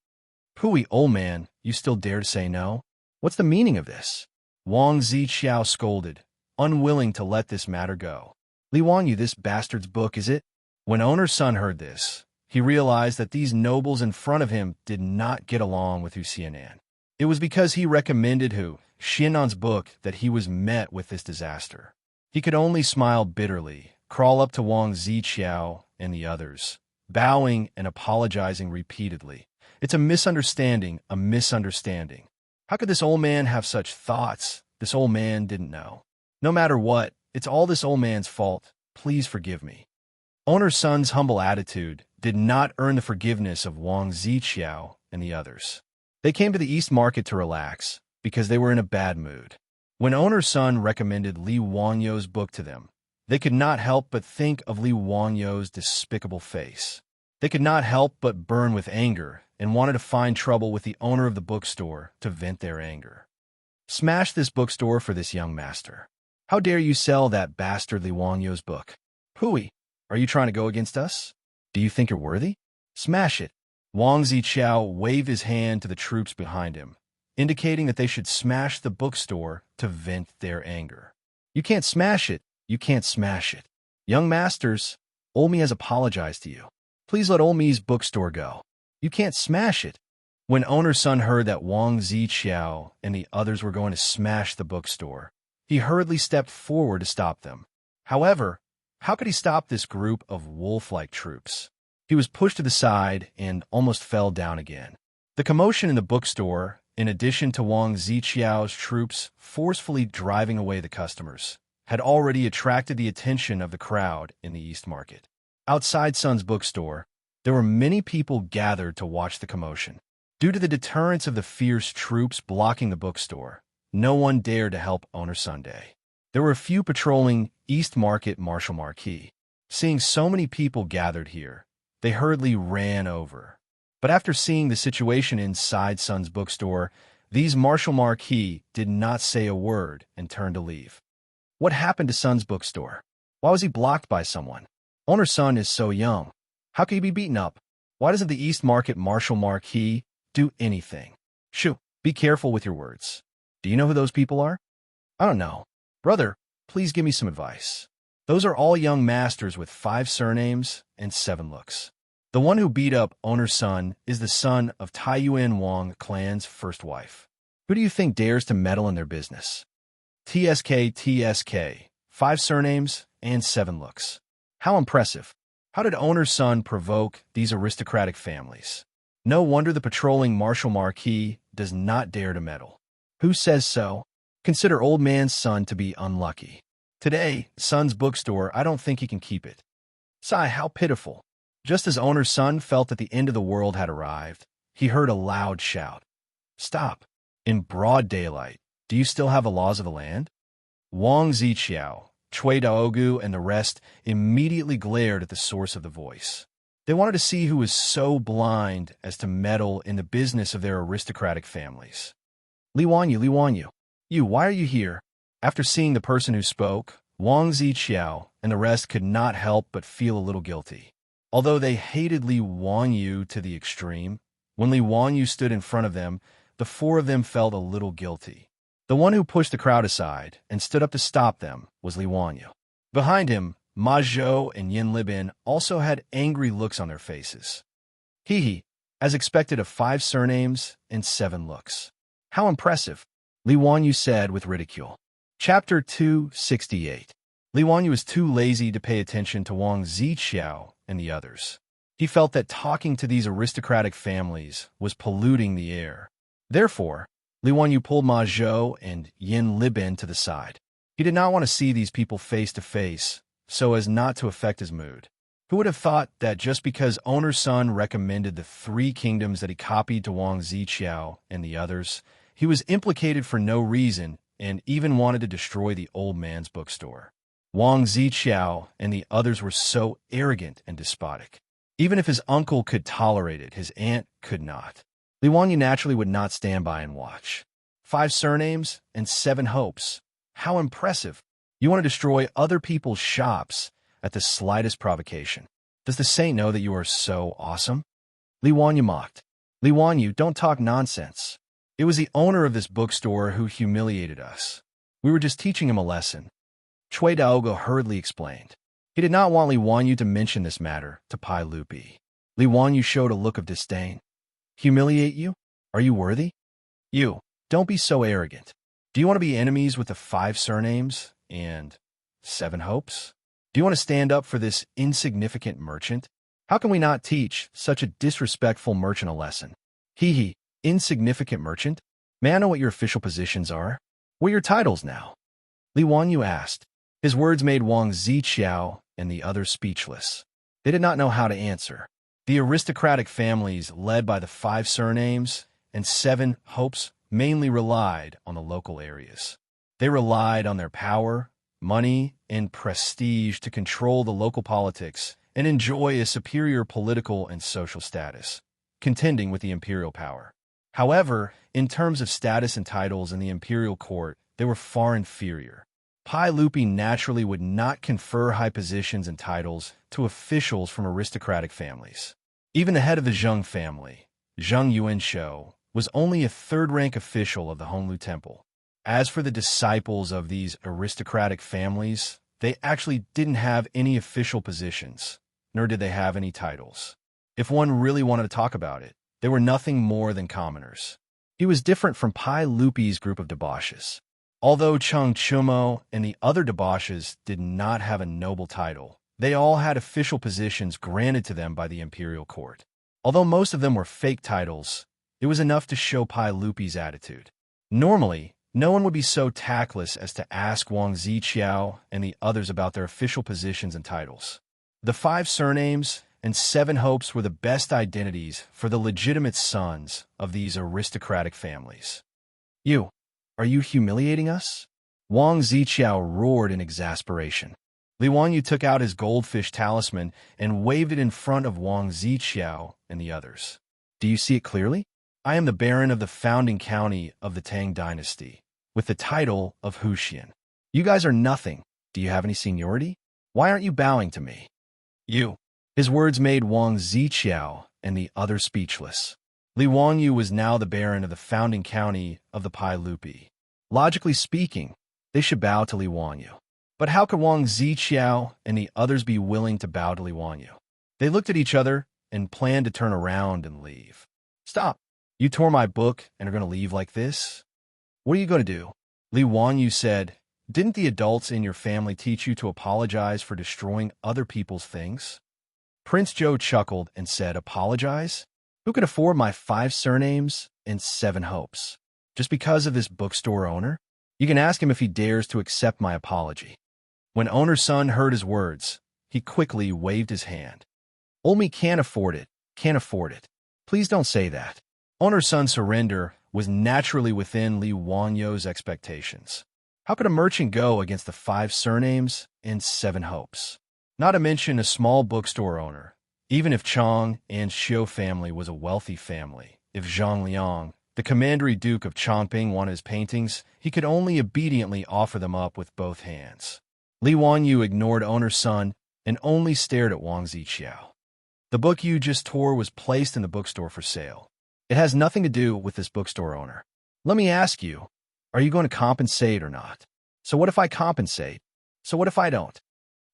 Pooey, old man, you still dare to say no? What's the meaning of this? Wang Ziqiao scolded, unwilling to let this matter go. Li Wanyu, this bastard's book, is it? When owner's son heard this, he realized that these nobles in front of him did not get along with Hu Xianan. It was because he recommended Hu Xianan's book that he was met with this disaster. He could only smile bitterly, crawl up to Wang Ziqiao and the others, bowing and apologizing repeatedly. It's a misunderstanding, a misunderstanding. How could this old man have such thoughts? This old man didn't know. No matter what, it's all this old man's fault. Please forgive me. Owner's son's humble attitude did not earn the forgiveness of Wang Ziqiao and the others. They came to the East Market to relax because they were in a bad mood. When owner's son recommended Li Wanyou's book to them, they could not help but think of Li Wanyou's despicable face. They could not help but burn with anger and wanted to find trouble with the owner of the bookstore to vent their anger. Smash this bookstore for this young master. How dare you sell that bastard Li Wanyou's book? Hui, are you trying to go against us? Do you think you're worthy? Smash it. Wang Ziqiao waved his hand to the troops behind him, indicating that they should smash the bookstore to vent their anger. You can't smash it. You can't smash it. Young masters, Olmi has apologized to you. Please let Olmi's bookstore go. You can't smash it. When owner's son heard that Wang Ziqiao and the others were going to smash the bookstore, he hurriedly stepped forward to stop them. However, how could he stop this group of wolf-like troops? He was pushed to the side and almost fell down again. The commotion in the bookstore, in addition to Wang Ziqiao's troops forcefully driving away the customers, had already attracted the attention of the crowd in the East Market. Outside Sun's bookstore, there were many people gathered to watch the commotion. Due to the deterrence of the fierce troops blocking the bookstore, no one dared to help owner Sunday. There were a few patrolling East Market Martial Marquis. Seeing so many people gathered here, they hurriedly ran over. But after seeing the situation inside Sun's bookstore, these Martial Marquis did not say a word and turned to leave. What happened to Sun's bookstore? Why was he blocked by someone? Owner Sun is so young. How could he be beaten up? Why doesn't the East Market Martial Marquis do anything? Shoo, be careful with your words. Do you know who those people are? I don't know. Brother, please give me some advice. Those are all young masters with 5 surnames and 7 looks. The one who beat up owner's son is the son of Taiyuan Wang clan's first wife. Who do you think dares to meddle in their business? TSK, 5 surnames and 7 looks. How impressive. How did owner's son provoke these aristocratic families? No wonder the patrolling Martial Marquis does not dare to meddle. Who says so? Consider old man's son to be unlucky. Today, son's bookstore, I don't think he can keep it. Sigh, how pitiful. Just as owner's son felt that the end of the world had arrived, he heard a loud shout. Stop. In broad daylight, do you still have the laws of the land? Wang Ziqiao, Cui Daogu, and the rest immediately glared at the source of the voice. They wanted to see who was so blind as to meddle in the business of their aristocratic families. Li Wanyu, why are you here? After seeing the person who spoke, Wang Ziqiao and the rest could not help but feel a little guilty. Although they hated Li Wanyu to the extreme, when Li Wanyu stood in front of them, the 4 of them felt a little guilty. The one who pushed the crowd aside and stood up to stop them was Li Wanyu. Behind him, Ma Zhou and Yin Libin also had angry looks on their faces. Hee, as expected of 5 surnames and 7 looks. How impressive, Li Wanyu said with ridicule. Chapter 268. Li Wanyu was too lazy to pay attention to Wang Ziqiao and the others. He felt that talking to these aristocratic families was polluting the air. Therefore, Li Wanyu pulled Ma Zhou and Yin Libin to the side. He did not want to see these people face to face, so as not to affect his mood. Who would have thought that just because owner's son recommended the 3 kingdoms that he copied to Wang Ziqiao and the others, he was implicated for no reason and even wanted to destroy the old man's bookstore? Wang Ziqiao and the others were so arrogant and despotic. Even if his uncle could tolerate it, his aunt could not. Li Wanyu naturally would not stand by and watch. 5 surnames and 7 hopes. How impressive. You want to destroy other people's shops at the slightest provocation. Does the saint know that you are so awesome? Li Wanyu mocked. Li Wanyu, don't talk nonsense. It was the owner of this bookstore who humiliated us. We were just teaching him a lesson. Cui Daogo hurriedly explained. He did not want Li Wanyu to mention this matter to Pai Lupi. Li Wanyu showed a look of disdain. Humiliate you? Are you worthy? You, don't be so arrogant. Do you want to be enemies with the 5 surnames and 7 hopes? Do you want to stand up for this insignificant merchant? How can we not teach such a disrespectful merchant a lesson? Hee, insignificant merchant? May I know what your official positions are? What are your titles now? Li Wanyu asked. His words made Wang Ziqiao and the others speechless. They did not know how to answer. The aristocratic families led by the 5 surnames and 7 hopes mainly relied on the local areas. They relied on their power, money, and prestige to control the local politics and enjoy a superior political and social status, contending with the imperial power. However, in terms of status and titles in the imperial court, they were far inferior. Pai Lupi naturally would not confer high positions and titles to officials from aristocratic families. Even the head of the Zheng family, Zheng Yuanshou, was only a 3rd-rank official of the Honglu Temple. As for the disciples of these aristocratic families, they actually didn't have any official positions, nor did they have any titles. If one really wanted to talk about it, they were nothing more than commoners. He was different from Pai Lupi's group of debauches. Although Cheng Chumo and the other debauches did not have a noble title, they all had official positions granted to them by the imperial court. Although most of them were fake titles, it was enough to show Pai Lupi's attitude. Normally, no one would be so tactless as to ask Wang Ziqiao and the others about their official positions and titles. The 5 surnames and 7 hopes were the best identities for the legitimate sons of these aristocratic families. Are you humiliating us? Wang Ziqiao roared in exasperation. Li Wanyu took out his goldfish talisman and waved it in front of Wang Ziqiao and the others. Do you see it clearly? I am the Baron of the founding county of the Tang dynasty, with the title of Huxian. You guys are nothing. Do you have any seniority? Why aren't you bowing to me? His words made Wang Ziqiao and the others speechless. Li Wanyu was now the Baron of the founding county of the Pai Lupi. Logically speaking, they should bow to Li Wanyu. But how could Wang Ziqiao and the others be willing to bow to Li Wanyu? They looked at each other and planned to turn around and leave. Stop. You tore my book and are going to leave like this? What are you going to do? Li Wanyu said, Didn't the adults in your family teach you to apologize for destroying other people's things? Prince Zhou chuckled and said, Apologize? Who could afford my 5 surnames and 7 hopes? Just because of this bookstore owner? You can ask him if he dares to accept my apology. When owner's son heard his words, he quickly waved his hand. Old me can't afford it, can't afford it. Please don't say that. Owner's son's surrender was naturally within Li Wanyu's expectations. How could a merchant go against the 5 surnames and 7 hopes? Not to mention a small bookstore owner. Even if Chang and Xiu family was a wealthy family, if Zhang Liang, the commandery duke of Chongping, wanted his paintings, he could only obediently offer them up with both hands. Li Wanyu ignored owner's son and only stared at Wang Ziqiao. The book you just tore was placed in the bookstore for sale. It has nothing to do with this bookstore owner. Let me ask you, are you going to compensate or not? So what if I compensate? So what if I don't?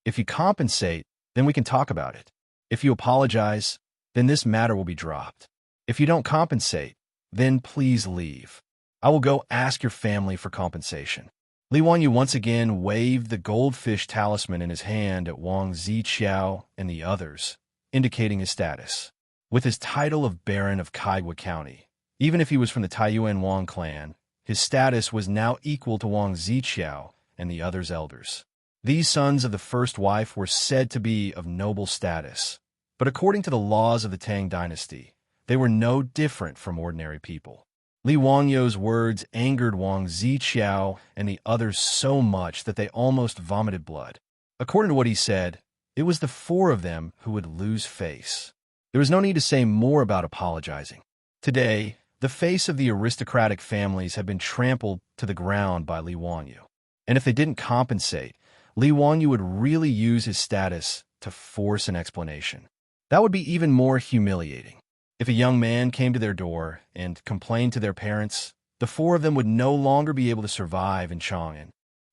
If you compensate, then we can talk about it. If you apologize, then this matter will be dropped. If you don't compensate, then please leave. I will go ask your family for compensation. Li Wanyu once again waved the goldfish talisman in his hand at Wang Ziqiao and the others, indicating his status. With his title of Baron of Kaigua County, even if he was from the Taiyuan Wang clan, his status was now equal to Wang Ziqiao and the others' elders. These sons of the first wife were said to be of noble status, but according to the laws of the Tang dynasty, they were no different from ordinary people. Li Wangyou's words angered Wang Ziqiao and the others so much that they almost vomited blood. According to what he said, it was the four of them who would lose face. There was no need to say more about apologizing. Today, the face of the aristocratic families had been trampled to the ground by Li Wangyou. And if they didn't compensate, Li Wangyou would really use his status to force an explanation. That would be even more humiliating. If a young man came to their door and complained to their parents, the four of them would no longer be able to survive in Chang'an.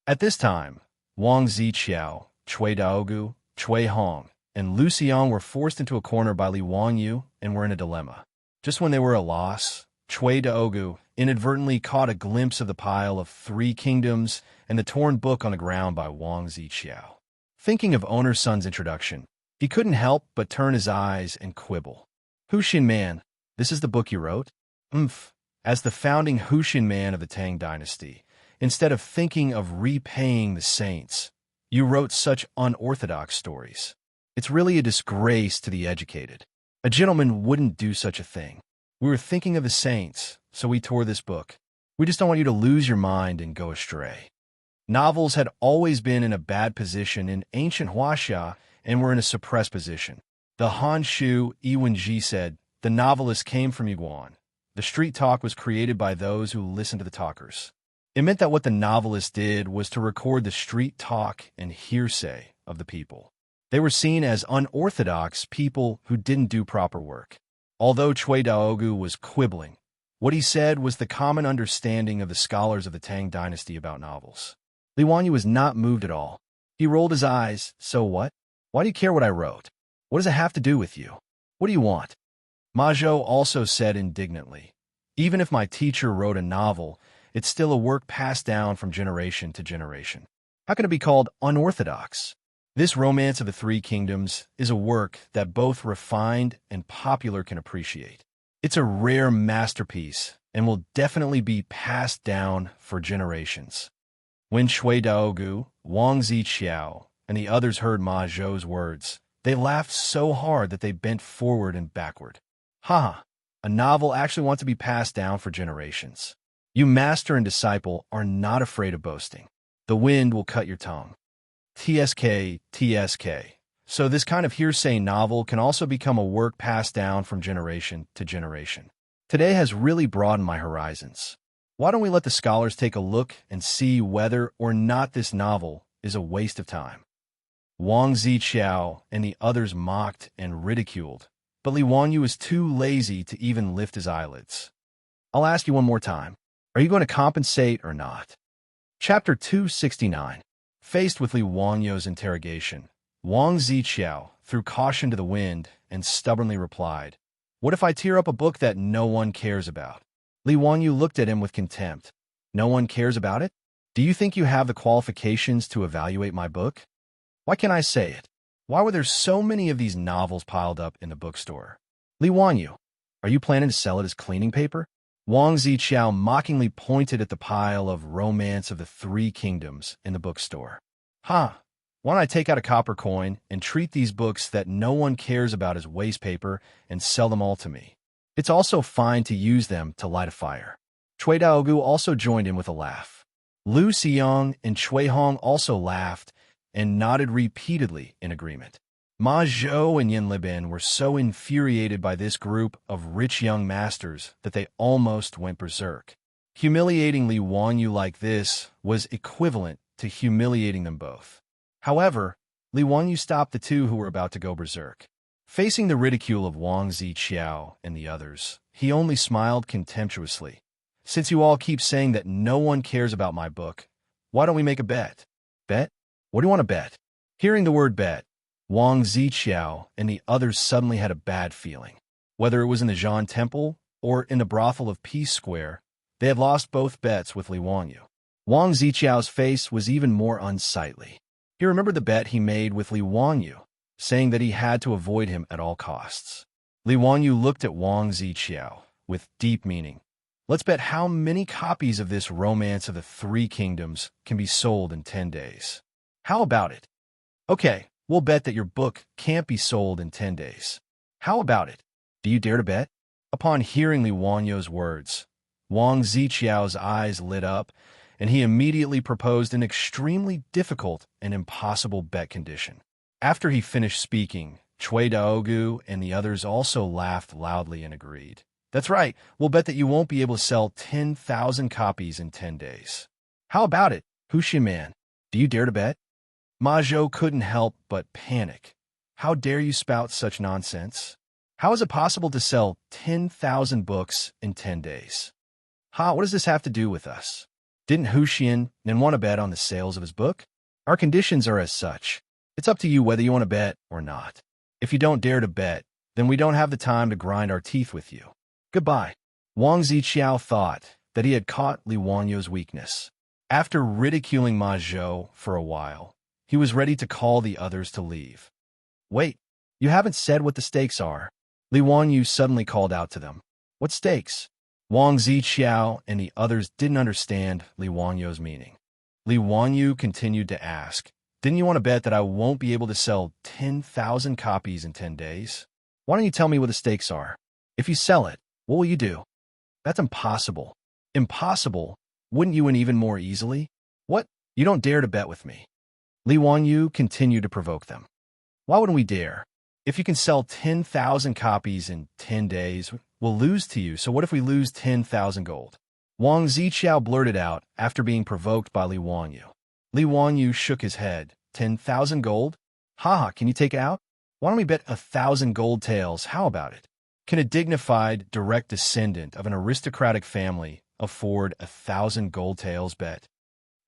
At this time, Wang Ziqiao, Cui Daogu, Cui Hong, and Lu Xiang were forced into a corner by Li Wangyou and were in a dilemma. Just when they were at a loss, Cui Daogu inadvertently caught a glimpse of the pile of 3 kingdoms and the torn book on the ground by Wang Ziqiao. Thinking of owner's son's introduction, he couldn't help but turn his eyes and quibble. Huxin Man, this is the book you wrote? As the founding Huxin Man of the Tang dynasty, instead of thinking of repaying the saints, you wrote such unorthodox stories. It's really a disgrace to the educated. A gentleman wouldn't do such a thing. We were thinking of the saints, so we tore this book. We just don't want you to lose your mind and go astray. Novels had always been in a bad position in ancient Huaxia and were in a suppressed position. The Han Shu Yiwenji said, the novelist came from Yuguan. The street talk was created by those who listened to the talkers. It meant that what the novelist did was to record the street talk and hearsay of the people. They were seen as unorthodox people who didn't do proper work. Although Cui Daogu was quibbling, what he said was the common understanding of the scholars of the Tang dynasty about novels. Li Wanyu was not moved at all. He rolled his eyes. So what? Why do you care what I wrote? What does it have to do with you? What do you want? Ma Zhou also said indignantly, even if my teacher wrote a novel, it's still a work passed down from generation to generation. How can it be called unorthodox? This Romance of the 3 Kingdoms is a work that both refined and popular can appreciate. It's a rare masterpiece and will definitely be passed down for generations. When Cui Daogu, Wang Ziqiao, and the others heard Ma Zhou's words, they laughed so hard that they bent forward and backward. Ha! A novel actually wants to be passed down for generations. You master and disciple are not afraid of boasting. The wind will cut your tongue. TSK. So this kind of hearsay novel can also become a work passed down from generation to generation. Today has really broadened my horizons. Why don't we let the scholars take a look and see whether or not this novel is a waste of time? Wang Ziqiao and the others mocked and ridiculed, but Li Wanyu was too lazy to even lift his eyelids. I'll ask you one more time. Are you going to compensate or not? Chapter 269. Faced with Li Wangyou's interrogation, Wang Ziqiao threw caution to the wind and stubbornly replied, what if I tear up a book that no one cares about? Li Wanyu looked at him with contempt. No one cares about it? Do you think you have the qualifications to evaluate my book? Why can't I say it? Why were there so many of these novels piled up in the bookstore? Li Wanyu, are you planning to sell it as cleaning paper? Wang Ziqiao mockingly pointed at the pile of Romance of the 3 Kingdoms in the bookstore. Why don't I take out a copper coin and treat these books that no one cares about as waste paper and sell them all to me? It's also fine to use them to light a fire. Cui Daogu also joined in with a laugh. Lu Xiang and Cui Hong also laughed and nodded repeatedly in agreement. Ma Zhou and Yin Libin were so infuriated by this group of rich young masters that they almost went berserk. Humiliating Li Wanyu like this was equivalent to humiliating them both. However, Li Wanyu stopped the two who were about to go berserk. Facing the ridicule of Wang Ziqiao and the others, he only smiled contemptuously. Since you all keep saying that no one cares about my book, why don't we make a bet? Bet? What do you want to bet? Hearing the word bet, Wang Ziqiao and the others suddenly had a bad feeling. Whether it was in the Zhan Temple or in the brothel of Peace Square, they had lost both bets with Li Wanyu. Wang Ziqiao's face was even more unsightly. He remembered the bet he made with Li Wanyu, saying that he had to avoid him at all costs. Li Wanyu looked at Wang Ziqiao with deep meaning. Let's bet how many copies of this Romance of the 3 Kingdoms can be sold in 10 days. How about it? Okay, we'll bet that your book can't be sold in 10 days. How about it? Do you dare to bet? Upon hearing Li Wanyo's words, Wang Ziqiao's eyes lit up, and he immediately proposed an extremely difficult and impossible bet condition. After he finished speaking, Cui Daogu and the others also laughed loudly and agreed. That's right, we'll bet that you won't be able to sell 10,000 copies in 10 days. How about it, Hu Xinman? Do you dare to bet? Ma Zhou couldn't help but panic. How dare you spout such nonsense? How is it possible to sell 10,000 books in 10 days? Ha, what does this have to do with us? Didn't Hu Xian want to bet on the sales of his book? Our conditions are as such. It's up to you whether you want to bet or not. If you don't dare to bet, then we don't have the time to grind our teeth with you. Goodbye. Wang Ziqiao thought that he had caught Li Wanyo's weakness. After ridiculing Ma Zhou for a while, he was ready to call the others to leave. Wait, you haven't said what the stakes are. Li Wanyu suddenly called out to them. What stakes? Wang Ziqiao and the others didn't understand Li Wanyo's meaning. Li Wanyu continued to ask, didn't you want to bet that I won't be able to sell 10,000 copies in 10 days? Why don't you tell me what the stakes are? If you sell it, what will you do? That's impossible. Impossible? Wouldn't you win even more easily? What? You don't dare to bet with me. Li Wanyu continued to provoke them. Why wouldn't we dare? If you can sell 10,000 copies in 10 days, we'll lose to you, so what if we lose 10,000 gold? Wang Ziqiao blurted out after being provoked by Li Wanyu. Li Wanyu shook his head. 10,000 gold? Haha, can you take it out? Why don't we bet 1,000 gold taels? How about it? Can a dignified, direct descendant of an aristocratic family afford 1,000 gold taels bet?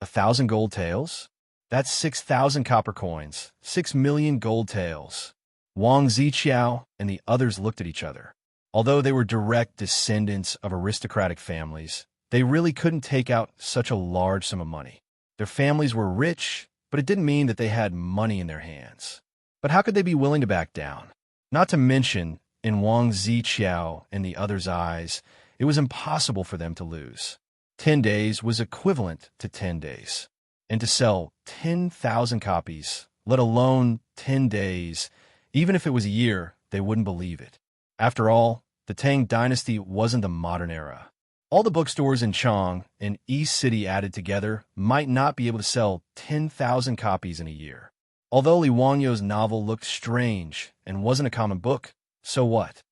1,000 gold taels? That's 6,000 copper coins, 6 million gold taels. Wang Ziqiao and the others looked at each other. Although they were direct descendants of aristocratic families, they really couldn't take out such a large sum of money. Their families were rich, but it didn't mean that they had money in their hands. But how could they be willing to back down? Not to mention, in Wang Ziqiao and the others' eyes, it was impossible for them to lose. 10 days was equivalent to 10 days. And to sell 10,000 copies, let alone 10 days, even if it was a year, they wouldn't believe it. After all, the Tang dynasty wasn't the modern era. All the bookstores in Chang and East City added together might not be able to sell 10,000 copies in a year. Although Li Wanyo's novel looked strange and wasn't a common book, so what?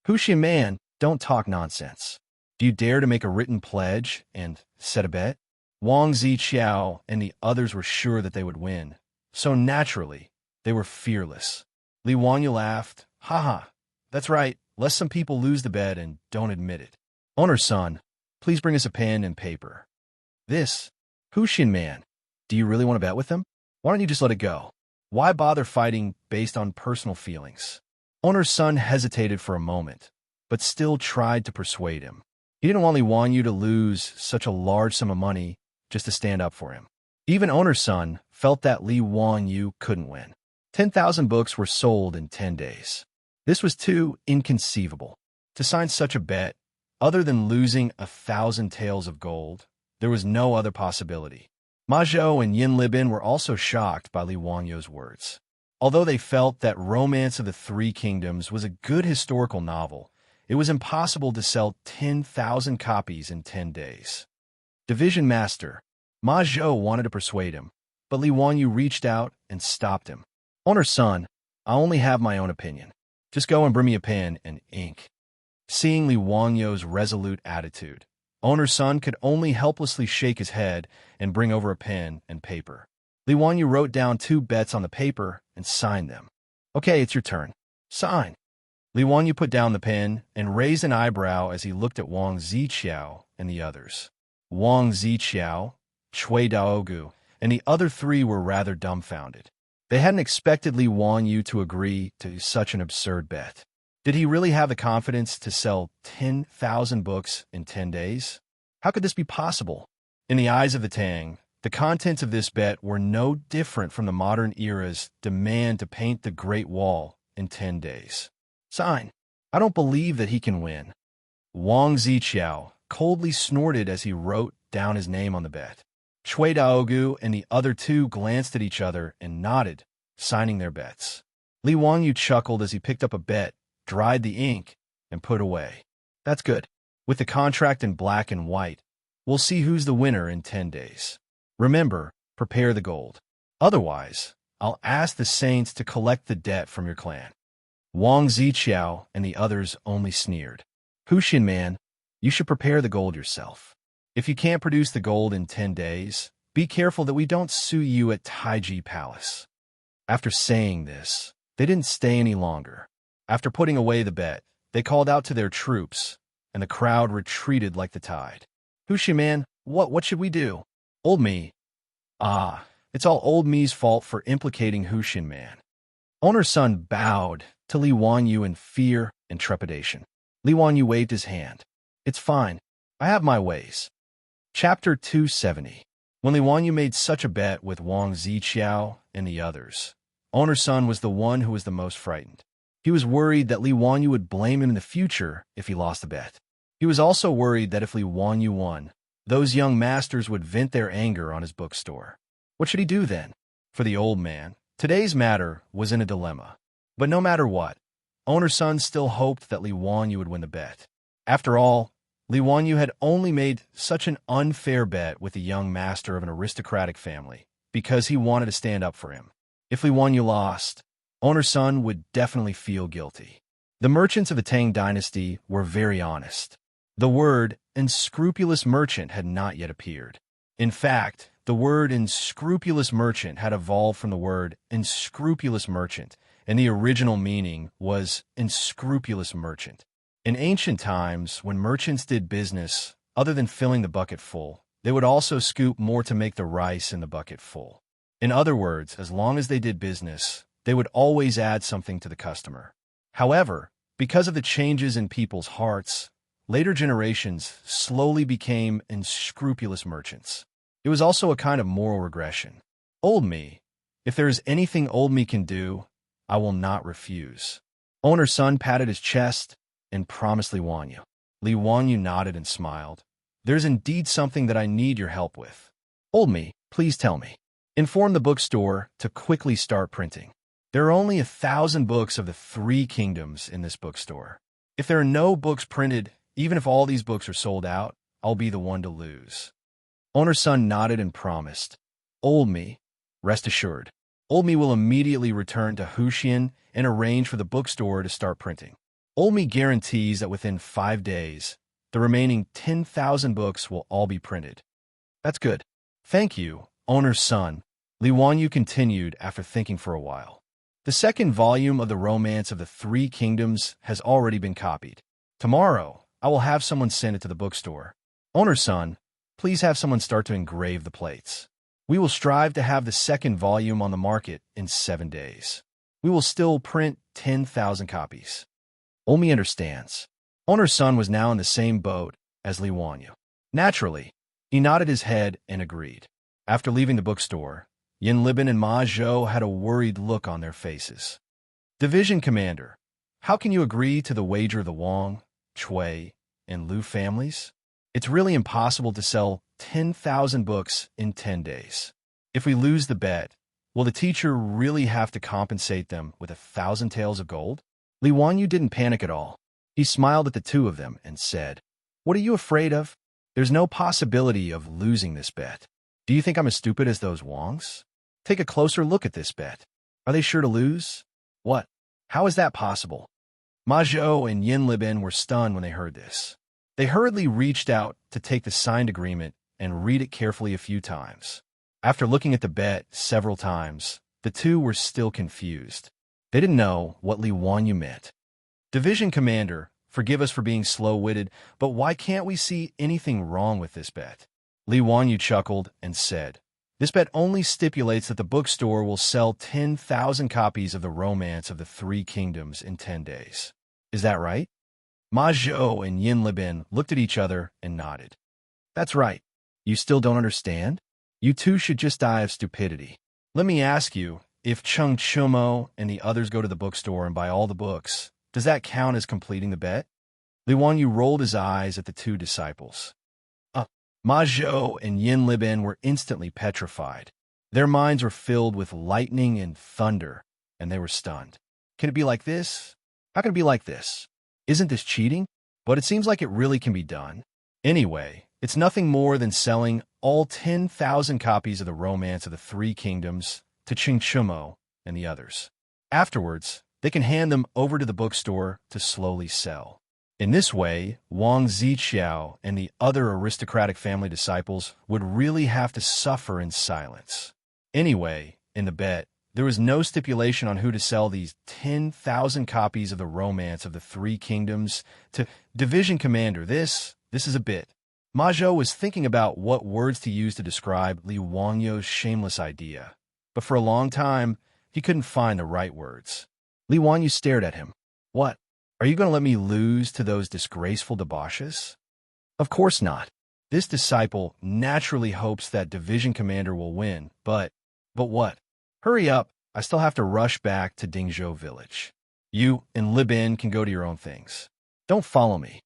Hu Xinman, don't talk nonsense. Do you dare to make a written pledge and set a bet? Wang Ziqiao and the others were sure that they would win, so naturally, they were fearless. Li Wanyu laughed. Haha, that's right, lest some people lose the bet and don't admit it. Owner's son, please bring us a pen and paper. This, Hu Xinman, do you really want to bet with them? Why don't you just let it go? Why bother fighting based on personal feelings? Owner's son hesitated for a moment, but still tried to persuade him. He didn't want Li Wanyu to lose such a large sum of money just to stand up for him. Even Owner's son felt that Li Wanyu couldn't win. 10,000 books were sold in 10 days. This was too inconceivable. To sign such a bet, other than losing 1,000 taels of gold, there was no other possibility. Ma Zhou and Yin Libin were also shocked by Li Wanyu's words. Although they felt that Romance of the Three Kingdoms was a good historical novel, it was impossible to sell 10,000 copies in 10 days. Division Master, Ma Zhou wanted to persuade him, but Li Wanyu reached out and stopped him. Owner's son, I only have my own opinion. Just go and bring me a pen and ink. Seeing Li Wanyu's resolute attitude, Owner's son could only helplessly shake his head and bring over a pen and paper. Li Wanyu wrote down 2 bets on the paper and signed them. Okay, it's your turn. Sign. Li Wanyu put down the pen and raised an eyebrow as he looked at Wang Ziqiao and the others. Wang Ziqiao, Cui Daogu, and the other 3 were rather dumbfounded. They hadn't expected Li Wanyu to agree to such an absurd bet. Did he really have the confidence to sell 10,000 books in 10 days? How could this be possible? In the eyes of the Tang, the contents of this bet were no different from the modern era's demand to paint the Great Wall in 10 days. Sign. I don't believe that he can win. Wang Ziqiao coldly snorted as he wrote down his name on the bet. Chui Daogu and the other two glanced at each other and nodded, signing their bets. Li Wangyu chuckled as he picked up a bet, dried the ink, and put away. That's good. With the contract in black and white, we'll see who's the winner in 10 days. Remember, prepare the gold. Otherwise, I'll ask the saints to collect the debt from your clan. Wang Ziqiao and the others only sneered. Huxian man, you should prepare the gold yourself. If you can't produce the gold in 10 days, be careful that we don't sue you at Taiji Palace. After saying this, they didn't stay any longer. After putting away the bet, they called out to their troops, and the crowd retreated like the tide. Huxian man, what should we do? Old me. Ah, it's all old me's fault for implicating Huxian man. Owner's son bowed to Li Wangyu in fear and trepidation. Li Wangyu waved his hand. It's fine. I have my ways. Chapter 270. When Li Wangyu made such a bet with Wang Ziqiao and the others, Owner's son was the one who was the most frightened. He was worried that Li Wangyu would blame him in the future if he lost the bet. He was also worried that if Li Wangyu won, those young masters would vent their anger on his bookstore. What should he do then? For the old man, today's matter was in a dilemma. But no matter what, Owner's son still hoped that Li Wangyu would win the bet. After all, Li Wangyu had only made such an unfair bet with the young master of an aristocratic family because he wanted to stand up for him. If Li Wangyu lost, Owner's son would definitely feel guilty. The merchants of the Tang dynasty were very honest. The word unscrupulous merchant had not yet appeared. In fact, the word unscrupulous merchant had evolved from the word unscrupulous merchant, and the original meaning was unscrupulous merchant. In ancient times, when merchants did business, other than filling the bucket full, they would also scoop more to make the rice in the bucket full. In other words, as long as they did business, they would always add something to the customer. However, because of the changes in people's hearts, later generations slowly became unscrupulous merchants. It was also a kind of moral regression. Old me, if there is anything old me can do, I will not refuse. Owner's son patted his chest and promised Li Wangyu. Li Wangyu nodded and smiled. There's indeed something that I need your help with. Old me, please tell me. Inform the bookstore to quickly start printing. There are only 1,000 books of the 3 kingdoms in this bookstore. If there are no books printed, even if all these books are sold out, I'll be the one to lose. Owner's son nodded and promised. Old me, rest assured. Old me will immediately return to Huxian and arrange for the bookstore to start printing. Old me guarantees that within 5 days, the remaining 10,000 books will all be printed. That's good. Thank you, Owner's son. Li Wangyu continued after thinking for a while. The second volume of the Romance of the 3 Kingdoms has already been copied. Tomorrow, I will have someone send it to the bookstore. Owner's son, please have someone start to engrave the plates. We will strive to have the second volume on the market in 7 days. We will still print 10,000 copies. Omi understands. Owner's son was now in the same boat as Li Wangyu. Naturally, he nodded his head and agreed. After leaving the bookstore, Yin Libin and Ma Zhou had a worried look on their faces. Division Commander, how can you agree to the wager of the Wang, Chui, and Lu families? It's really impossible to sell 10,000 books in 10 days. If we lose the bet, will the teacher really have to compensate them with 1,000 taels of gold? Li Wangyu didn't panic at all. He smiled at the two of them and said, What are you afraid of? There's no possibility of losing this bet. Do you think I'm as stupid as those Wangs? Take a closer look at this bet. Are they sure to lose? What? How is that possible? Ma Zhou and Yin Libin were stunned when they heard this. They hurriedly reached out to take the signed agreement and read it carefully a few times. After looking at the bet several times, the two were still confused. They didn't know what Li Wangyu meant. Division Commander, forgive us for being slow-witted, but why can't we see anything wrong with this bet? Li Wangyu chuckled and said, This bet only stipulates that the bookstore will sell 10,000 copies of the Romance of the 3 Kingdoms in 10 days. Is that right? Ma Zhou and Yin Libin looked at each other and nodded. That's right. You still don't understand? You two should just die of stupidity. Let me ask you, if Cheng Chumo and the others go to the bookstore and buy all the books, does that count as completing the bet? Li Wangyu rolled his eyes at the two disciples. Ma Zhou and Yin Libin were instantly petrified. Their minds were filled with lightning and thunder, and they were stunned. Can it be like this? How can it be like this? Isn't this cheating? But it seems like it really can be done. Anyway, it's nothing more than selling all 10,000 copies of the Romance of the Three Kingdoms to Qing Chumo and the others. Afterwards, they can hand them over to the bookstore to slowly sell. In this way, Wang Ziqiao and the other aristocratic family disciples would really have to suffer in silence. Anyway, in the bet, there was no stipulation on who to sell these 10,000 copies of the Romance of the Three Kingdoms to. Division Commander. This is a bit. Ma Zhou was thinking about what words to use to describe Li Wangyou's shameless idea, but for a long time, he couldn't find the right words. Li Wangyou stared at him. What? Are you going to let me lose to those disgraceful debauches? Of course not. This disciple naturally hopes that Division Commander will win, but what? Hurry up, I still have to rush back to Dingzhou village. You and Libin can go to your own things. Don't follow me.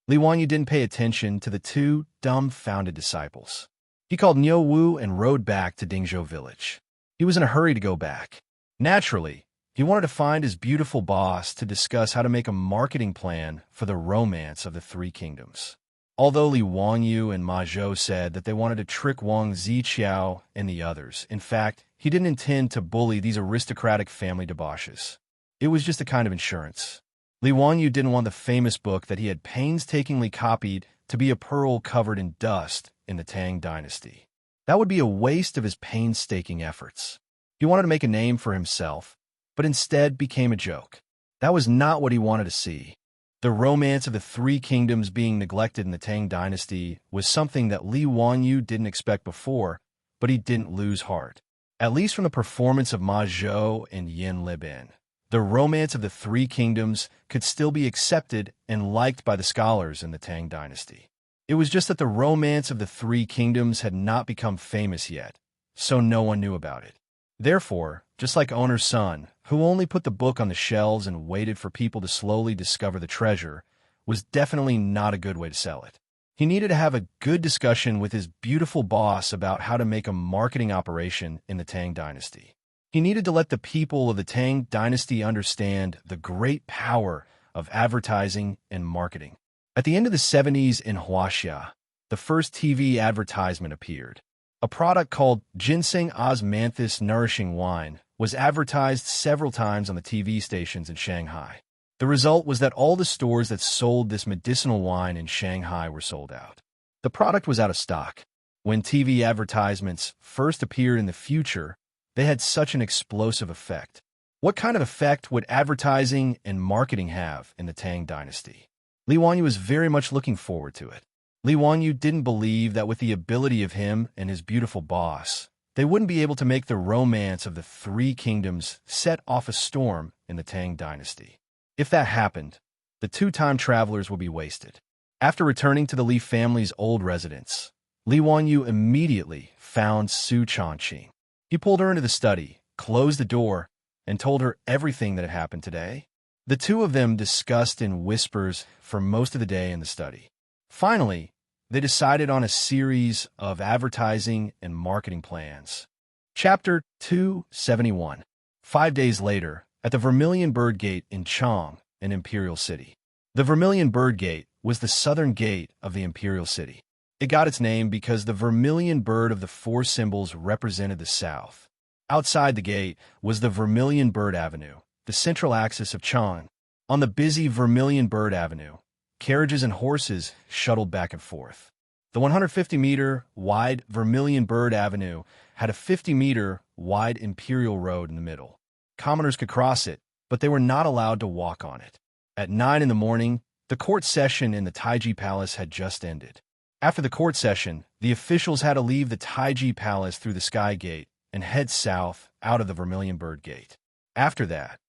Li Wanyu didn't pay attention to the two dumbfounded disciples. He called Niu Wu and rode back to Dingzhou village. He was in a hurry to go back. Naturally, he wanted to find his beautiful boss to discuss how to make a marketing plan for the Romance of the Three Kingdoms. Although Li Wanyu and Ma Zhou said that they wanted to trick Wang Ziqiao and the others, in fact, he didn't intend to bully these aristocratic family debauches. It was just a kind of insurance. Li Wanyu didn't want the famous book that he had painstakingly copied to be a pearl covered in dust in the Tang dynasty. That would be a waste of his painstaking efforts. He wanted to make a name for himself, but instead became a joke. That was not what he wanted to see. The Romance of the Three Kingdoms being neglected in the Tang dynasty was something that Li Wanyu didn't expect before, but he didn't lose heart. At least from the performance of Ma Zhou and Yin Libin, the Romance of the Three Kingdoms could still be accepted and liked by the scholars in the Tang dynasty. It was just that the Romance of the Three Kingdoms had not become famous yet, so no one knew about it. Therefore, just like Owner's son, who only put the book on the shelves and waited for people to slowly discover the treasure, was definitely not a good way to sell it. He needed to have a good discussion with his beautiful boss about how to make a marketing operation in the Tang dynasty. He needed to let the people of the Tang dynasty understand the great power of advertising and marketing. At the end of the 70s in Huaxia, the first TV advertisement appeared. A product called Ginseng Osmanthus Nourishing Wine was advertised several times on the TV stations in Shanghai. The result was that all the stores that sold this medicinal wine in Shanghai were sold out. The product was out of stock. When TV advertisements first appeared in the future, they had such an explosive effect. What kind of effect would advertising and marketing have in the Tang dynasty? Li Wanyu was very much looking forward to it. Li Wanyu didn't believe that with the ability of him and his beautiful boss, they wouldn't be able to make the Romance of the Three Kingdoms set off a storm in the Tang dynasty. If that happened, the two time travelers would be wasted. After returning to the Li family's old residence, Li Wanyu immediately found Su Changqing. He pulled her into the study, closed the door, and told her everything that had happened today. The two of them discussed in whispers for most of the day in the study. Finally, they decided on a series of advertising and marketing plans. Chapter 271. 5 days later, at the Vermilion Bird Gate in Chang, an imperial city. The Vermilion Bird Gate was the southern gate of the imperial city. It got its name because the vermilion bird of the four symbols represented the south. Outside the gate was the Vermilion Bird Avenue, the central axis of Chang. On the busy Vermilion Bird Avenue, carriages and horses shuttled back and forth. The 150-meter wide Vermilion Bird Avenue had a 50-meter wide imperial road in the middle. Commoners could cross it, but they were not allowed to walk on it. At 9 in the morning, the court session in the Taiji Palace had just ended. After the court session, the officials had to leave the Taiji Palace through the Sky Gate and head south out of the Vermilion Bird Gate. After that,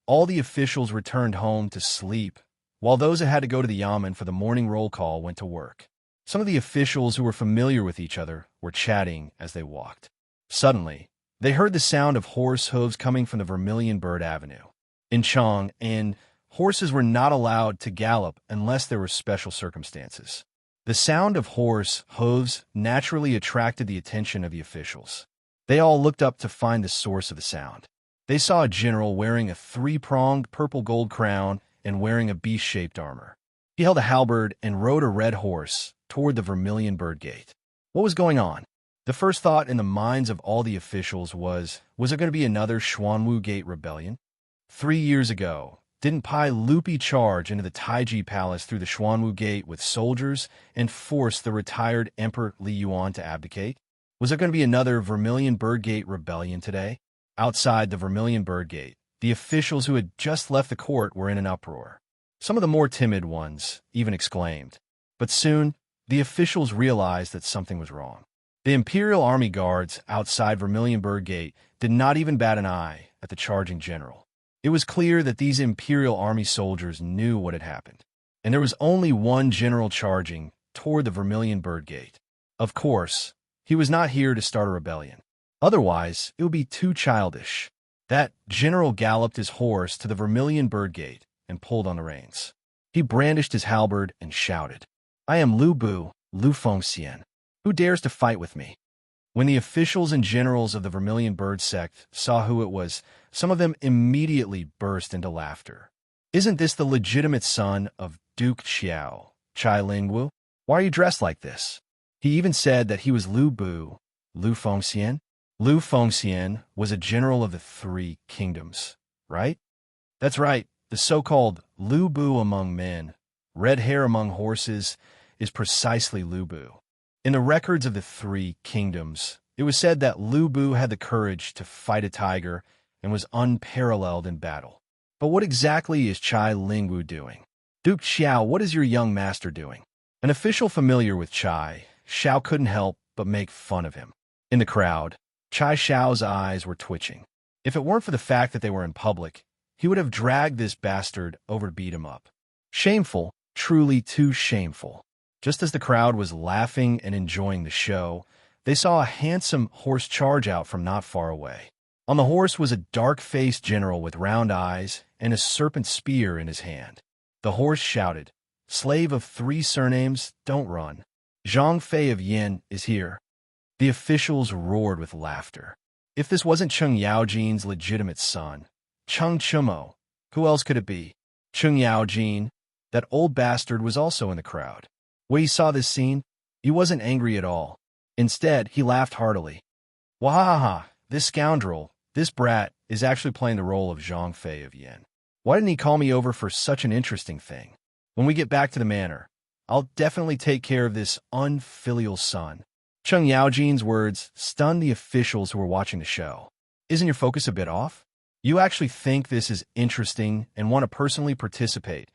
all the officials returned home to sleep, while those that had to go to the Yamen for the morning roll call went to work. Some of the officials who were familiar with each other were chatting as they walked. Suddenly, they heard the sound of horse hooves coming from the Vermilion Bird Avenue. In Chang, horses were not allowed to gallop unless there were special circumstances. The sound of horse hooves naturally attracted the attention of the officials. They all looked up to find the source of the sound. They saw a general wearing a three-pronged purple-gold crown and wearing a beast-shaped armor. He held a halberd and rode a red horse toward the Vermilion Bird Gate. What was going on? The first thought in the minds of all the officials was there going to be another Xuanwu Gate rebellion? 3 years ago, didn't Pai Lupi charge into the Taiji Palace through the Xuanwu Gate with soldiers and force the retired Emperor Li Yuan to abdicate? Was there going to be another Vermilion Bird Gate rebellion today? Outside the Vermilion Bird Gate, the officials who had just left the court were in an uproar. Some of the more timid ones even exclaimed. But soon, the officials realized that something was wrong. The Imperial Army guards outside Vermilion Bird Gate did not even bat an eye at the charging general. It was clear that these Imperial Army soldiers knew what had happened, and there was only one general charging toward the Vermilion Bird Gate. Of course, he was not here to start a rebellion. Otherwise, it would be too childish. That general galloped his horse to the Vermilion Bird Gate and pulled on the reins. He brandished his halberd and shouted, "I am Lu Bu, Lu Fengxian. Who dares to fight with me?" When the officials and generals of the Vermilion Bird sect saw who it was, some of them immediately burst into laughter. "Isn't this the legitimate son of Duke Xiao, Chai Lingwu? Why are you dressed like this?" He even said that he was Lu Bu, Lu Fengxian. Lu Fengxian was a general of the Three Kingdoms, right? That's right, the so-called Lu Bu among men, red hair among horses, is precisely Lu Bu. In the records of the Three Kingdoms, it was said that Lu Bu had the courage to fight a tiger and was unparalleled in battle. But what exactly is Chai Lingwu doing? "Duke Xiao, what is your young master doing?" An official familiar with Chai, Xiao couldn't help but make fun of him. In the crowd, Chai Xiao's eyes were twitching. If it weren't for the fact that they were in public, he would have dragged this bastard over to beat him up. Shameful, truly too shameful. Just as the crowd was laughing and enjoying the show, they saw a handsome horse charge out from not far away. On the horse was a dark-faced general with round eyes and a serpent spear in his hand. The horse shouted, "Slave of 3 surnames, don't run. Zhang Fei of Yin is here." The officials roared with laughter. If this wasn't Cheng Yaojin's legitimate son, Cheng Chumo, who else could it be? Cheng Yaojin, that old bastard, was also in the crowd. When he saw this scene, he wasn't angry at all. Instead, he laughed heartily. "Wahaha, this scoundrel, this brat, is actually playing the role of Zhang Fei of Yin. Why didn't he call me over for such an interesting thing? When we get back to the manor, I'll definitely take care of this unfilial son." Cheng Yaojin's words stunned the officials who were watching the show. Isn't your focus a bit off? You actually think this is interesting and want to personally participate.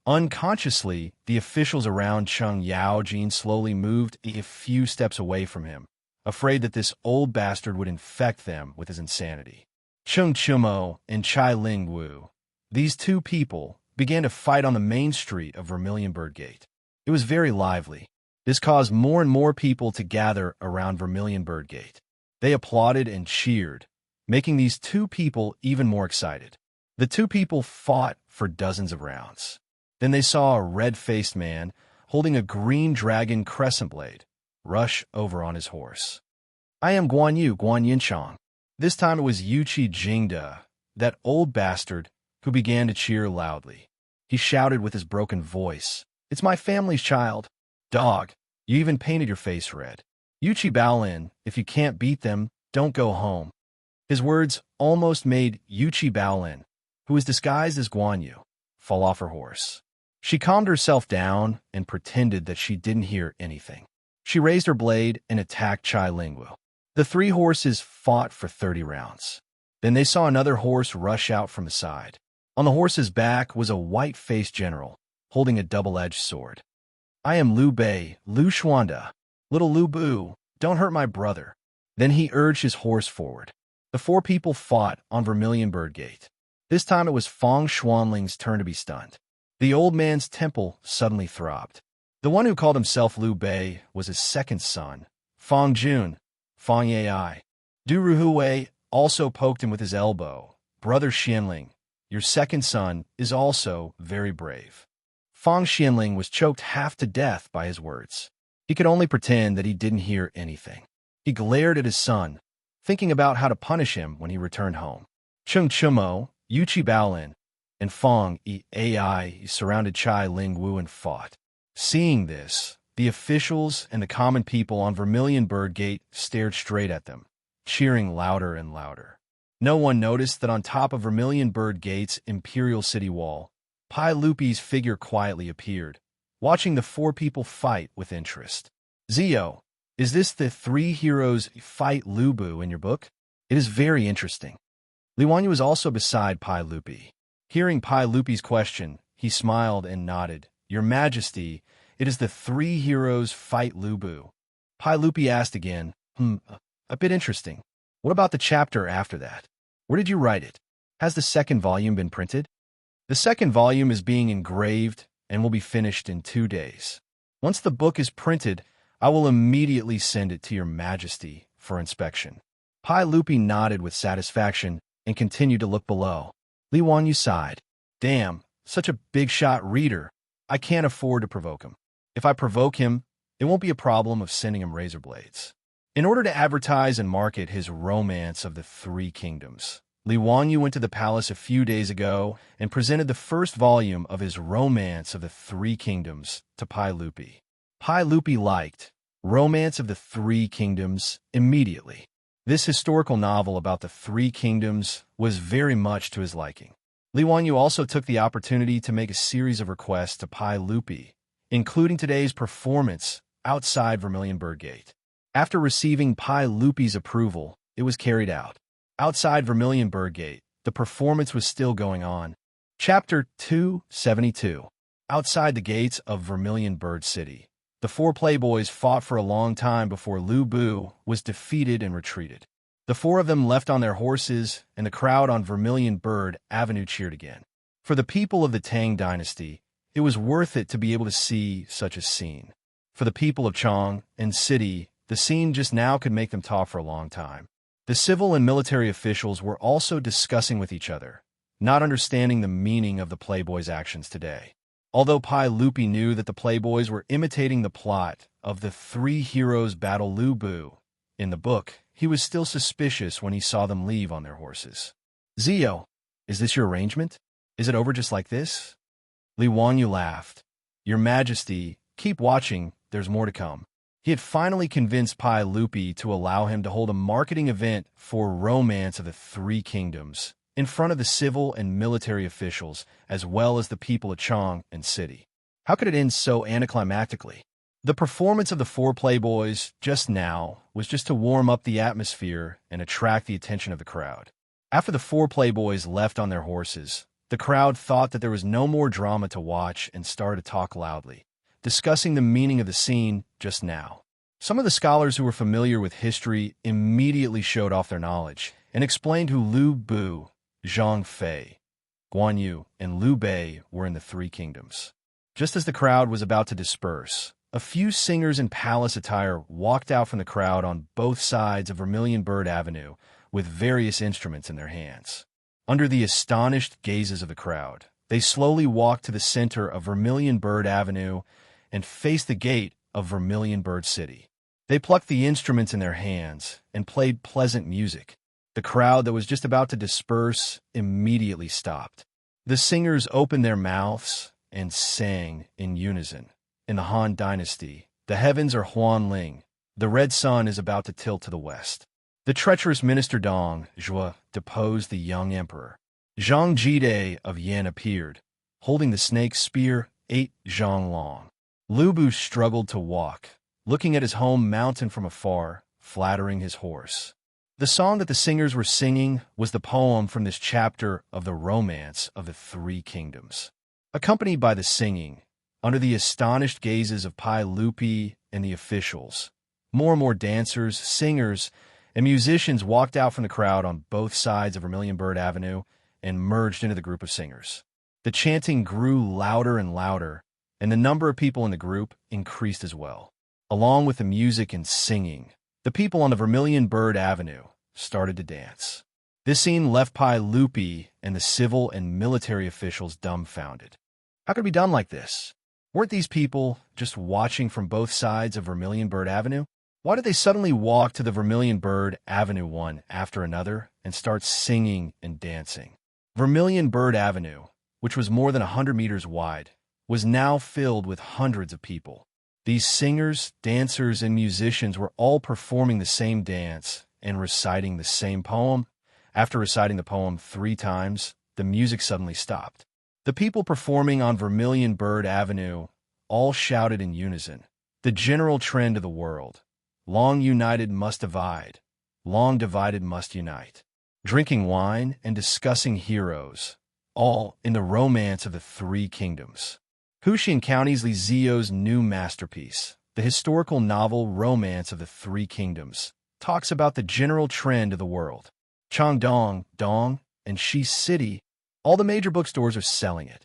Unconsciously, the officials around Cheng Yaojin slowly moved a few steps away from him, afraid that this old bastard would infect them with his insanity. Cheng Chumo and Chai Lingwu, these two people, began to fight on the main street of Vermilion Bird Gate. It was very lively. This caused more and more people to gather around Vermilion Bird Gate. They applauded and cheered, making these two people even more excited. The two people fought for dozens of rounds. Then they saw a red-faced man holding a green dragon crescent blade rush over on his horse. "I am Guan Yu, Guan Yinchang." This time it was Yuqi Jingde, that old bastard, who began to cheer loudly. He shouted with his broken voice, "It's my family's child. Dog, you even painted your face red. Yuqi Baolin, if you can't beat them, don't go home." His words almost made Yuqi Baolin, who was disguised as Guan Yu, fall off her horse. She calmed herself down and pretended that she didn't hear anything. She raised her blade and attacked Chai Lingwu. The 3 horses fought for 30 rounds. Then they saw another horse rush out from the side. On the horse's back was a white-faced general, holding a double-edged sword. "I am Liu Bei, Liu Xuanda. Little Lu Bu, don't hurt my brother." Then he urged his horse forward. The 4 people fought on Vermilion Bird Gate. This time it was Fang Xuanling's turn to be stunned. The old man's temple suddenly throbbed. The one who called himself Liu Bei was his second son, Fang Jun, Fang Yai. Du Ruhui also poked him with his elbow. "Brother Xianling, your second son is also very brave." Fang Xianling was choked half to death by his words. He could only pretend that he didn't hear anything. He glared at his son, thinking about how to punish him when he returned home. Cheng Chumo, Yuchi Baolin, and Fang Ai surrounded Chai Ling Wu and fought. Seeing this, the officials and the common people on Vermilion Bird Gate stared straight at them, cheering louder and louder. No one noticed that on top of Vermilion Bird Gate's Imperial City wall, Pai Lupi's figure quietly appeared, watching the four people fight with interest. Zio, is this the three heroes fight Lu Bu in your book? It is very interesting. Li Wanyu was also beside Pai Lupi. Hearing Pai Lupi's question, he smiled and nodded. Your Majesty, it is the three heroes fight Lu Bu. Pai Lupi asked again, a bit interesting. What about the chapter after that? Where did you write it? Has the second volume been printed? The second volume is being engraved and will be finished in 2 days. Once the book is printed, I will immediately send it to your Majesty for inspection. Pai Lupi nodded with satisfaction and continued to look below. Li Wanyu sighed. Damn, such a big-shot reader. I can't afford to provoke him. If I provoke him, it won't be a problem of sending him razor blades. In order to advertise and market his Romance of the Three Kingdoms, Li Wanyu went to the palace a few days ago and presented the first volume of his Romance of the Three Kingdoms to Pai Lupi. Pai Lupi liked Romance of the Three Kingdoms immediately. This historical novel about the Three Kingdoms was very much to his liking. Li Wanyu also took the opportunity to make a series of requests to Pai Lupi, including today's performance outside Vermilion Bird Gate. After receiving Pai Lupi's approval, it was carried out. Outside Vermilion Bird Gate, the performance was still going on. Chapter 272. Outside the gates of Vermilion Bird City, the four playboys fought for a long time before Lu Bu was defeated and retreated. The four of them left on their horses, and the crowd on Vermilion Bird Avenue cheered again. For the people of the Tang dynasty, it was worth it to be able to see such a scene. For the people of Chang and City, the scene just now could make them talk for a long time. The civil and military officials were also discussing with each other, not understanding the meaning of the Playboys' actions today. Although Pai Lupi knew that the Playboys were imitating the plot of the Three Heroes Battle Lu Bu in the book, he was still suspicious when he saw them leave on their horses. Zio, is this your arrangement? Is it over just like this? Li Wanyu laughed. Your Majesty, keep watching, there's more to come. He had finally convinced Pai Lupi to allow him to hold a marketing event for Romance of the Three Kingdoms in front of the civil and military officials, as well as the people of Chang and City. How could it end so anticlimactically? The performance of the four playboys just now was just to warm up the atmosphere and attract the attention of the crowd. After the four playboys left on their horses, the crowd thought that there was no more drama to watch and started to talk loudly, discussing the meaning of the scene just now. Some of the scholars who were familiar with history immediately showed off their knowledge and explained who Lu Bu, Zhang Fei, Guan Yu, and Liu Bei were in the Three Kingdoms. Just as the crowd was about to disperse, a few singers in palace attire walked out from the crowd on both sides of Vermilion Bird Avenue with various instruments in their hands. Under the astonished gazes of the crowd, they slowly walked to the center of Vermilion Bird Avenue and faced the gate of Vermilion Bird City. They plucked the instruments in their hands and played pleasant music. The crowd that was just about to disperse immediately stopped. The singers opened their mouths and sang in unison. In the Han Dynasty, the heavens are Huanling. The red sun is about to tilt to the west. The treacherous minister Dong Zhuo deposed the young emperor. Zhang Jide of Yan appeared, holding the snake spear 8 zhang long. Lu Bu struggled to walk, looking at his home mountain from afar, flattering his horse. The song that the singers were singing was the poem from this chapter of the Romance of the Three Kingdoms. Accompanied by the singing, under the astonished gazes of Pai Lupi and the officials, more and more dancers, singers, and musicians walked out from the crowd on both sides of Vermilion Bird Avenue and merged into the group of singers. The chanting grew louder and louder, and the number of people in the group increased as well. Along with the music and singing, the people on the Vermilion Bird Avenue started to dance. This scene left Pai Lupi and the civil and military officials dumbfounded. How could it be done like this? Weren't these people just watching from both sides of Vermilion Bird Avenue? Why did they suddenly walk to the Vermilion Bird Avenue one after another and start singing and dancing? Vermilion Bird Avenue, which was more than 100 meters wide, was now filled with hundreds of people. These singers, dancers, and musicians were all performing the same dance and reciting the same poem. After reciting the poem 3 times, the music suddenly stopped. The people performing on Vermilion Bird Avenue all shouted in unison, "The general trend of the world. Long united must divide. Long divided must unite." Drinking wine and discussing heroes, all in the romance of the 3 kingdoms. Huxian County's Li Zio's new masterpiece, the historical novel Romance of the 3 Kingdoms, talks about the general trend of the world. Changdong, Dong, and Shi City, all the major bookstores are selling it.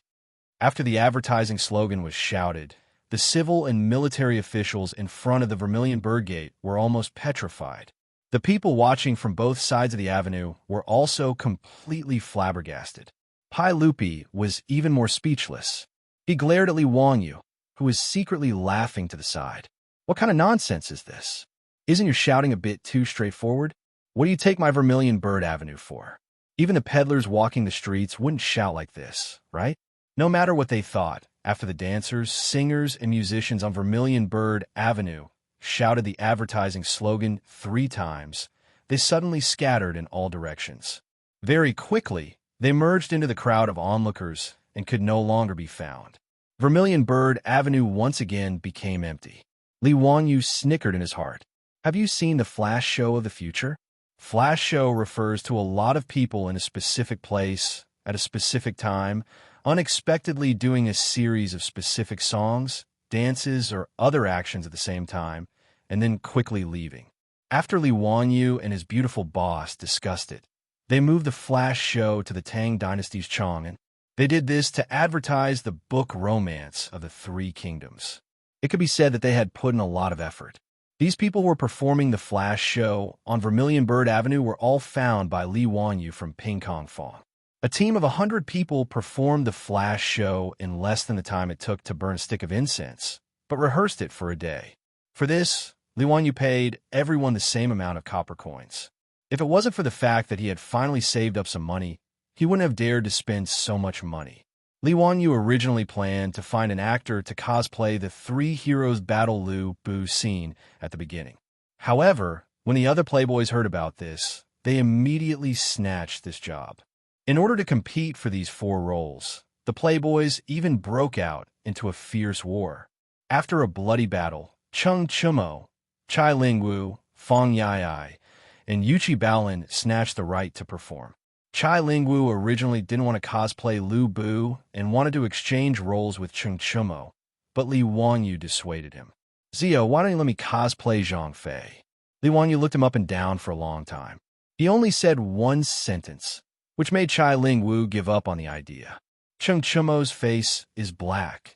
After the advertising slogan was shouted, the civil and military officials in front of the Vermilion Bird Gate were almost petrified. The people watching from both sides of the avenue were also completely flabbergasted. Pai Lupi was even more speechless. He glared at Li Wangyu, who was secretly laughing to the side. "What kind of nonsense is this? Isn't your shouting a bit too straightforward? What do you take my Vermilion Bird Avenue for? Even the peddlers walking the streets wouldn't shout like this, right?" No matter what they thought, after the dancers, singers, and musicians on Vermilion Bird Avenue shouted the advertising slogan 3 times, they suddenly scattered in all directions. Very quickly, they merged into the crowd of onlookers and could no longer be found. Vermilion Bird Avenue once again became empty. Li Wangyu snickered in his heart. Have you seen the flash show of the future? Flash show refers to a lot of people in a specific place, at a specific time, unexpectedly doing a series of specific songs, dances, or other actions at the same time, and then quickly leaving. After Li Wangyu and his beautiful boss discussed it, they moved the flash show to the Tang dynasty's Chang'an. They did this to advertise the book Romance of the 3 Kingdoms. It could be said that they had put in a lot of effort. These people who were performing the flash show on Vermilion Bird Avenue were all found by Li Wangyu from Pingkong Fong. A team of 100 people performed the flash show in less than the time it took to burn a stick of incense, but rehearsed it for a day. For this, Li Wangyu paid everyone the same amount of copper coins. If it wasn't for the fact that he had finally saved up some money, he wouldn't have dared to spend so much money. Li Wangyu originally planned to find an actor to cosplay the 3 heroes battle Lu Bu scene at the beginning. However, when the other playboys heard about this, they immediately snatched this job. In order to compete for these 4 roles, the playboys even broke out into a fierce war. After a bloody battle, Cheng Chumo, Chai Lingwu, Fong Yai, and Yuchi Baolin snatched the right to perform. Chai Lingwu originally didn't want to cosplay Lu Bu and wanted to exchange roles with Cheng Chumo, but Li Wangyu dissuaded him. "Zio, why don't you let me cosplay Zhang Fei?" Li Wangyu looked him up and down for a long time. He only said one sentence, which made Chai Lingwu give up on the idea. Cheng Chumo's face is black.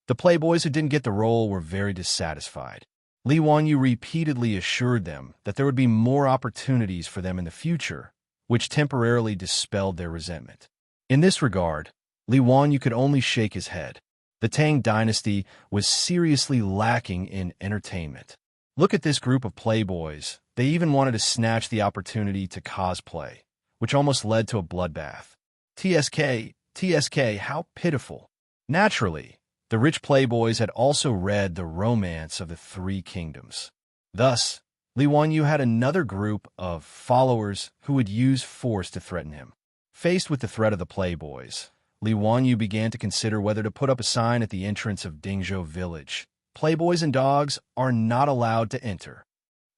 The playboys who didn't get the role were very dissatisfied. Li Wangyu repeatedly assured them that there would be more opportunities for them in the future, which temporarily dispelled their resentment. In this regard, Li Wangyu could only shake his head. The Tang dynasty was seriously lacking in entertainment. Look at this group of playboys. They even wanted to snatch the opportunity to cosplay, which almost led to a bloodbath. TSK, how pitiful. Naturally, the rich playboys had also read the Romance of the 3 Kingdoms. Thus, Li Wangyu had another group of followers who would use force to threaten him. Faced with the threat of the playboys, Li Wangyu began to consider whether to put up a sign at the entrance of Dingzhou village. Playboys and dogs are not allowed to enter.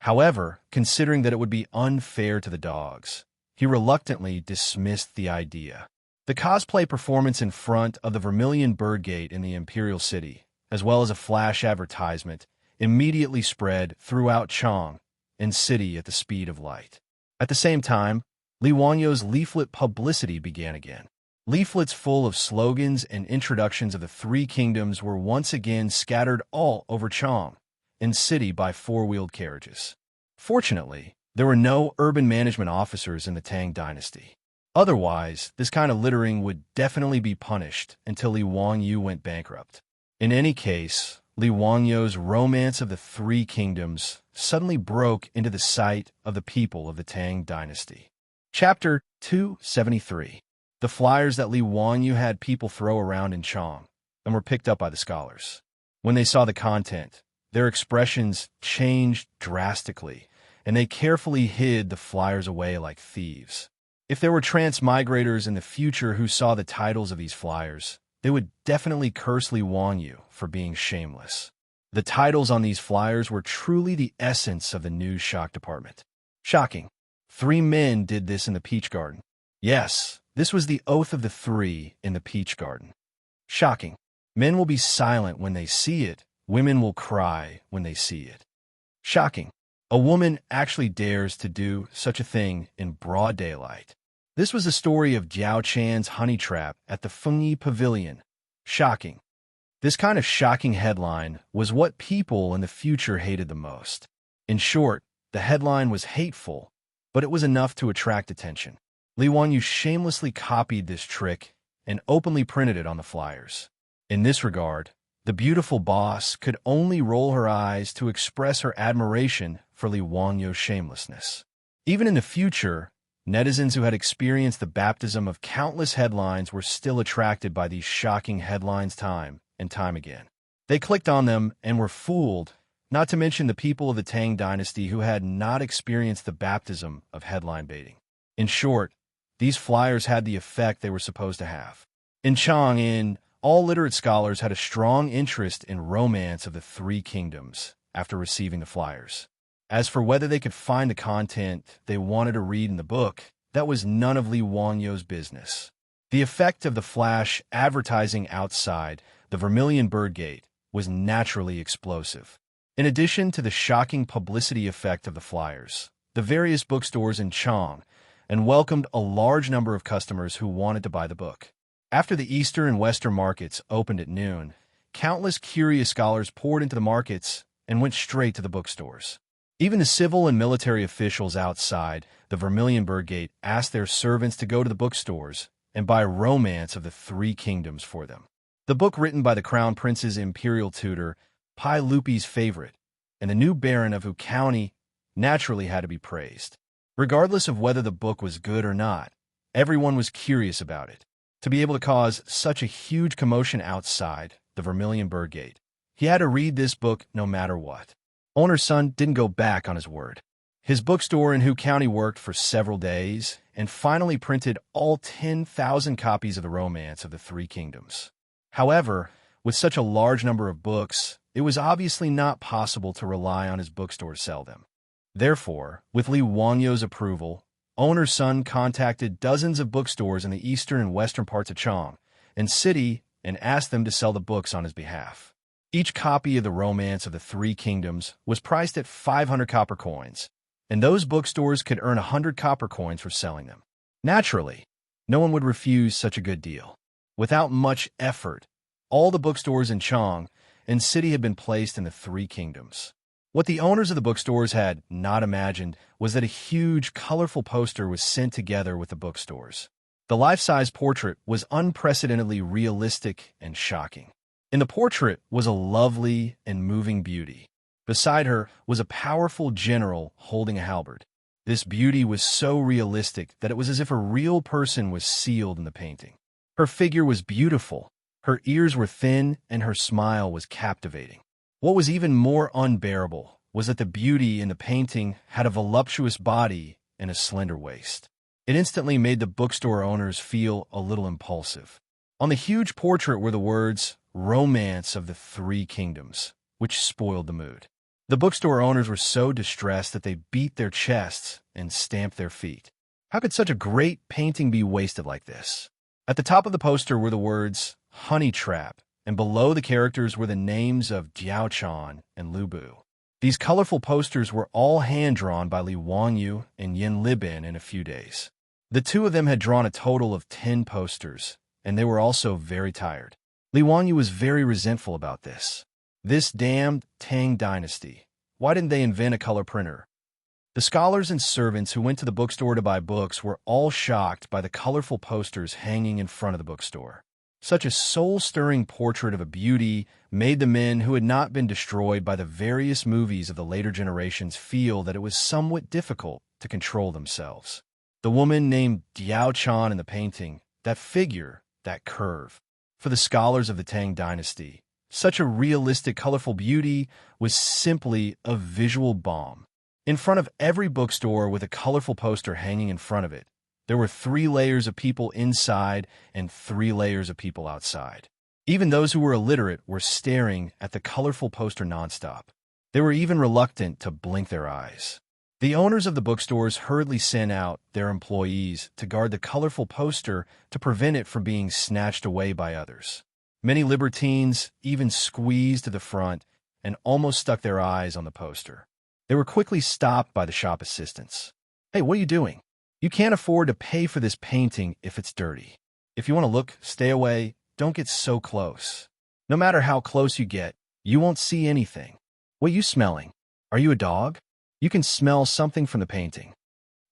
However, considering that it would be unfair to the dogs, he reluctantly dismissed the idea. The cosplay performance in front of the Vermilion Bird Gate in the Imperial City, as well as a flash advertisement, immediately spread throughout Chang and city at the speed of light. At the same time, Li Wangyu's leaflet publicity began again. Leaflets full of slogans and introductions of the 3 kingdoms were once again scattered all over Chang and city by 4-wheeled carriages. Fortunately, there were no urban management officers in the Tang dynasty. Otherwise, this kind of littering would definitely be punished until Li Wangyu went bankrupt. In any case, Li Wangyu's Romance of the Three Kingdoms suddenly broke into the sight of the people of the Tang dynasty. Chapter 273. The flyers that Li Wangyu had people throw around in Chang and were picked up by the scholars. When they saw the content, their expressions changed drastically, and they carefully hid the flyers away like thieves. If there were transmigrators in the future who saw the titles of these flyers, they would definitely curse Li Wangyu for being shameless. The titles on these flyers were truly the essence of the news shock department. Shocking. 3 men did this in the Peach Garden. Yes, this was the oath of the 3 in the Peach Garden. Shocking. Men will be silent when they see it. Women will cry when they see it. Shocking. A woman actually dares to do such a thing in broad daylight. This was the story of Jiao Chan's honey trap at the Fengyi Pavilion. Shocking. This kind of shocking headline was what people in the future hated the most. In short, the headline was hateful, but it was enough to attract attention. Li Wangyu shamelessly copied this trick and openly printed it on the flyers. In this regard, the beautiful boss could only roll her eyes to express her admiration for Li Wangyu's shamelessness. Even in the future, netizens who had experienced the baptism of countless headlines were still attracted by these shocking headlines time and time again. They clicked on them and were fooled, not to mention the people of the Tang dynasty who had not experienced the baptism of headline baiting. In short, these flyers had the effect they were supposed to have. In Chang'an, all literate scholars had a strong interest in Romance of the Three Kingdoms after receiving the flyers. As for whether they could find the content they wanted to read in the book, that was none of Li Wangyu's business. The effect of the flash advertising outside the Vermilion Bird Gate was naturally explosive. In addition to the shocking publicity effect of the flyers, the various bookstores in Chang and welcomed a large number of customers who wanted to buy the book. After the Eastern and Western markets opened at noon, countless curious scholars poured into the markets and went straight to the bookstores. Even the civil and military officials outside the Vermilion Bird Gate asked their servants to go to the bookstores and buy Romance of the Three Kingdoms for them. The book written by the Crown Prince's imperial tutor, Pai Lupi's favorite, and the new Baron of Wu County naturally had to be praised. Regardless of whether the book was good or not, everyone was curious about it. To be able to cause such a huge commotion outside the Vermilion Bird Gate, he had to read this book no matter what. Owner's son didn't go back on his word. His bookstore in Wu County worked for several days and finally printed all 10,000 copies of the Romance of the Three Kingdoms. However, with such a large number of books, it was obviously not possible to rely on his bookstore to sell them. Therefore, with Li Wangyu's approval, Owner's son contacted dozens of bookstores in the eastern and western parts of Chang and city and asked them to sell the books on his behalf. Each copy of the Romance of the Three Kingdoms was priced at 500 copper coins, and those bookstores could earn 100 copper coins for selling them. Naturally, no one would refuse such a good deal. Without much effort, all the bookstores in Chang and city had been placed in the Three Kingdoms. What the owners of the bookstores had not imagined was that a huge, colorful poster was sent together with the bookstores. The life-size portrait was unprecedentedly realistic and shocking. In the portrait was a lovely and moving beauty. Beside her was a powerful general holding a halberd. This beauty was so realistic that it was as if a real person was sealed in the painting. Her figure was beautiful, her ears were thin, and her smile was captivating. What was even more unbearable was that the beauty in the painting had a voluptuous body and a slender waist. It instantly made the bookstore owners feel a little impulsive. On the huge portrait were the words, "Romance of the Three Kingdoms," which spoiled the mood. The bookstore owners were so distressed that they beat their chests and stamped their feet. How could such a great painting be wasted like this? At the top of the poster were the words, "Honey Trap," and below the characters were the names of Jiao Chan and Lu Bu. These colorful posters were all hand-drawn by Li Wangyu and Yin Libin in a few days. The two of them had drawn a total of 10 posters, and they were also very tired. Li Wangyu was very resentful about this. This damned Tang dynasty. Why didn't they invent a color printer? The scholars and servants who went to the bookstore to buy books were all shocked by the colorful posters hanging in front of the bookstore. Such a soul-stirring portrait of a beauty made the men who had not been destroyed by the various movies of the later generations feel that it was somewhat difficult to control themselves. The woman named Diao Chan in the painting, that figure, that curve. For the scholars of the Tang dynasty, such a realistic, colorful beauty was simply a visual balm. In front of every bookstore with a colorful poster hanging in front of it, there were 3 layers of people inside and 3 layers of people outside. Even those who were illiterate were staring at the colorful poster nonstop. They were even reluctant to blink their eyes. The owners of the bookstores hurriedly sent out their employees to guard the colorful poster to prevent it from being snatched away by others. Many libertines even squeezed to the front and almost stuck their eyes on the poster. They were quickly stopped by the shop assistants. "Hey, what are you doing? You can't afford to pay for this painting if it's dirty. If you want to look, stay away. Don't get so close. No matter how close you get, you won't see anything. What are you smelling? Are you a dog? You can smell something from the painting.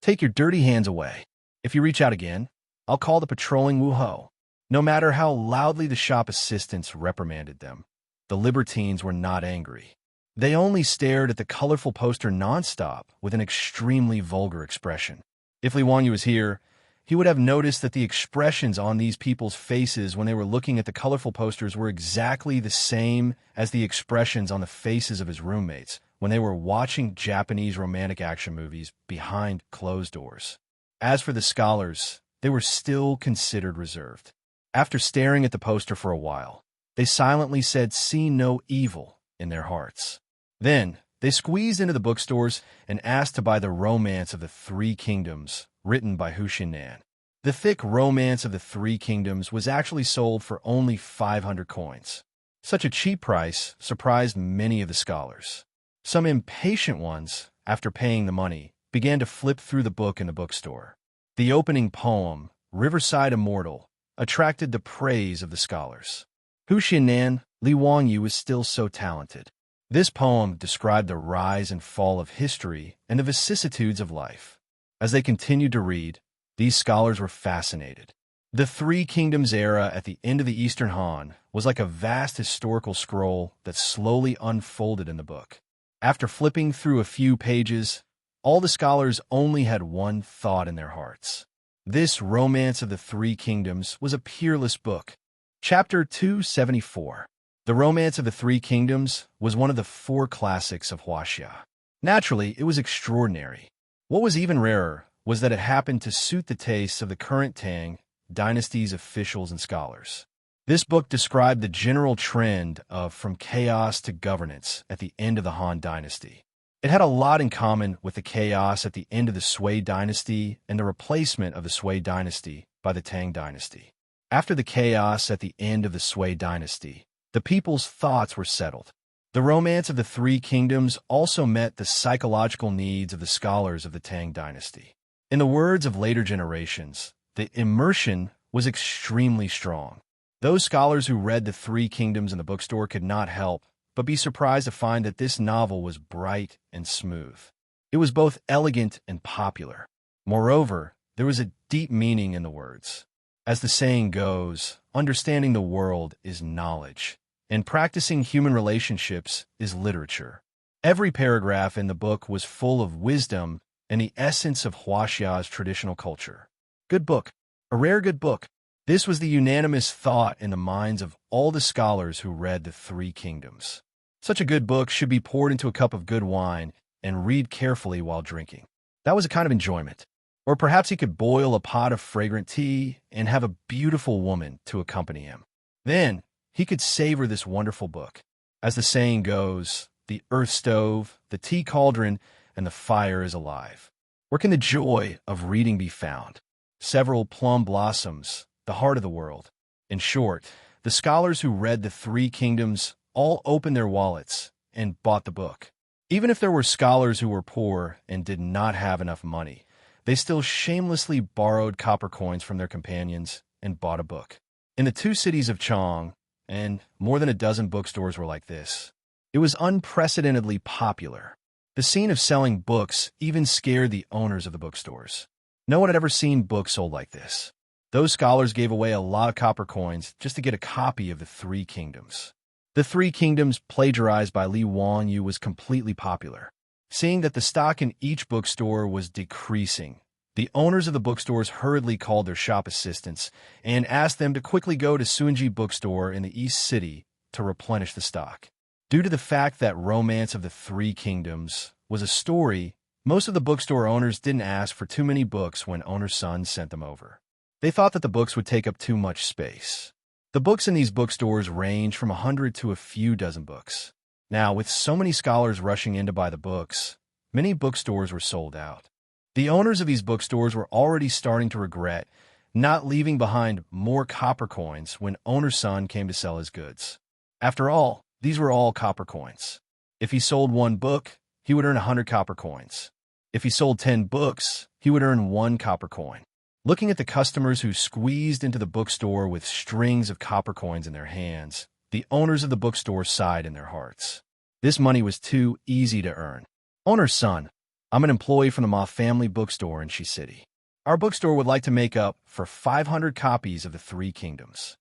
Take your dirty hands away. If you reach out again, I'll call the patrolling Wu-Ho." No matter how loudly the shop assistants reprimanded them, the libertines were not angry. They only stared at the colorful poster nonstop with an extremely vulgar expression. If Li Wangyu was here, he would have noticed that the expressions on these people's faces when they were looking at the colorful posters were exactly the same as the expressions on the faces of his roommates when they were watching Japanese romantic action movies behind closed doors. As for the scholars, they were still considered reserved. After staring at the poster for a while, they silently said, "See no evil," in their hearts. Then, they squeezed into the bookstores and asked to buy the Romance of the 3 Kingdoms, written by Hu Xinnan. The thick Romance of the 3 Kingdoms was actually sold for only 500 coins. Such a cheap price surprised many of the scholars. Some impatient ones, after paying the money, began to flip through the book in the bookstore. The opening poem, Riverside Immortal, attracted the praise of the scholars. Hu Xinnan, Li Wangyu was still so talented. This poem described the rise and fall of history and the vicissitudes of life. As they continued to read, these scholars were fascinated. The 3 Kingdoms era at the end of the Eastern Han was like a vast historical scroll that slowly unfolded in the book. After flipping through a few pages, all the scholars only had one thought in their hearts. This Romance of the 3 Kingdoms was a peerless book. Chapter 274. The Romance of the 3 Kingdoms was one of the 4 classics of Huaxia. Naturally, it was extraordinary. What was even rarer was that it happened to suit the tastes of the current Tang dynasty's officials and scholars. This book described the general trend of from chaos to governance at the end of the Han dynasty. It had a lot in common with the chaos at the end of the Sui dynasty and the replacement of the Sui dynasty by the Tang dynasty. After the chaos at the end of the Sui dynasty, the people's thoughts were settled. The Romance of the 3 Kingdoms also met the psychological needs of the scholars of the Tang dynasty. In the words of later generations, the immersion was extremely strong. Those scholars who read the 3 Kingdoms in the bookstore could not help but be surprised to find that this novel was bright and smooth. It was both elegant and popular. Moreover, there was a deep meaning in the words. As the saying goes, understanding the world is knowledge, and practicing human relationships is literature. Every paragraph in the book was full of wisdom and the essence of Huaxia's traditional culture. Good book. A rare good book. This was the unanimous thought in the minds of all the scholars who read the 3 Kingdoms. Such a good book should be poured into a cup of good wine and read carefully while drinking. That was a kind of enjoyment. Or perhaps he could boil a pot of fragrant tea and have a beautiful woman to accompany him. Then he could savor this wonderful book. As the saying goes, the earth stove, the tea cauldron, and the fire is alive. Where can the joy of reading be found? Several plum blossoms, the heart of the world. In short, the scholars who read the 3 Kingdoms all opened their wallets and bought the book. Even if there were scholars who were poor and did not have enough money, they still shamelessly borrowed copper coins from their companions and bought a book. In the 2 cities of Chang, and more than a dozen bookstores were like this, it was unprecedentedly popular. The scene of selling books even scared the owners of the bookstores. No one had ever seen books sold like this. Those scholars gave away a lot of copper coins just to get a copy of The Three Kingdoms. The Three Kingdoms, plagiarized by Li Wangyu, was completely popular. Seeing that the stock in each bookstore was decreasing, the owners of the bookstores hurriedly called their shop assistants and asked them to quickly go to Sunji Bookstore in the East City to replenish the stock. Due to the fact that Romance of the Three Kingdoms was a story, most of the bookstore owners didn't ask for too many books when owner Sun sent them over. They thought that the books would take up too much space. The books in these bookstores range from 100 to a few dozen books. Now, with so many scholars rushing in to buy the books, many bookstores were sold out. The owners of these bookstores were already starting to regret not leaving behind more copper coins when owner Sun came to sell his goods. After all, these were all copper coins. If he sold one book, he would earn 100 copper coins. If he sold 10 books, he would earn 1 copper coin. Looking at the customers who squeezed into the bookstore with strings of copper coins in their hands, the owners of the bookstore sighed in their hearts. This money was too easy to earn. Owner Sun, I'm an employee from the Ma family bookstore in Shi City. Our bookstore would like to make up for 500 copies of The Three Kingdoms.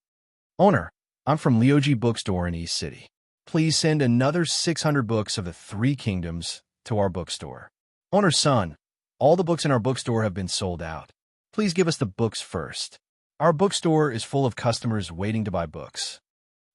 Owner, I'm from Liuji Bookstore in East City. Please send another 600 books of The Three Kingdoms to our bookstore. Owner Sun, all the books in our bookstore have been sold out. Please give us the books first. Our bookstore is full of customers waiting to buy books.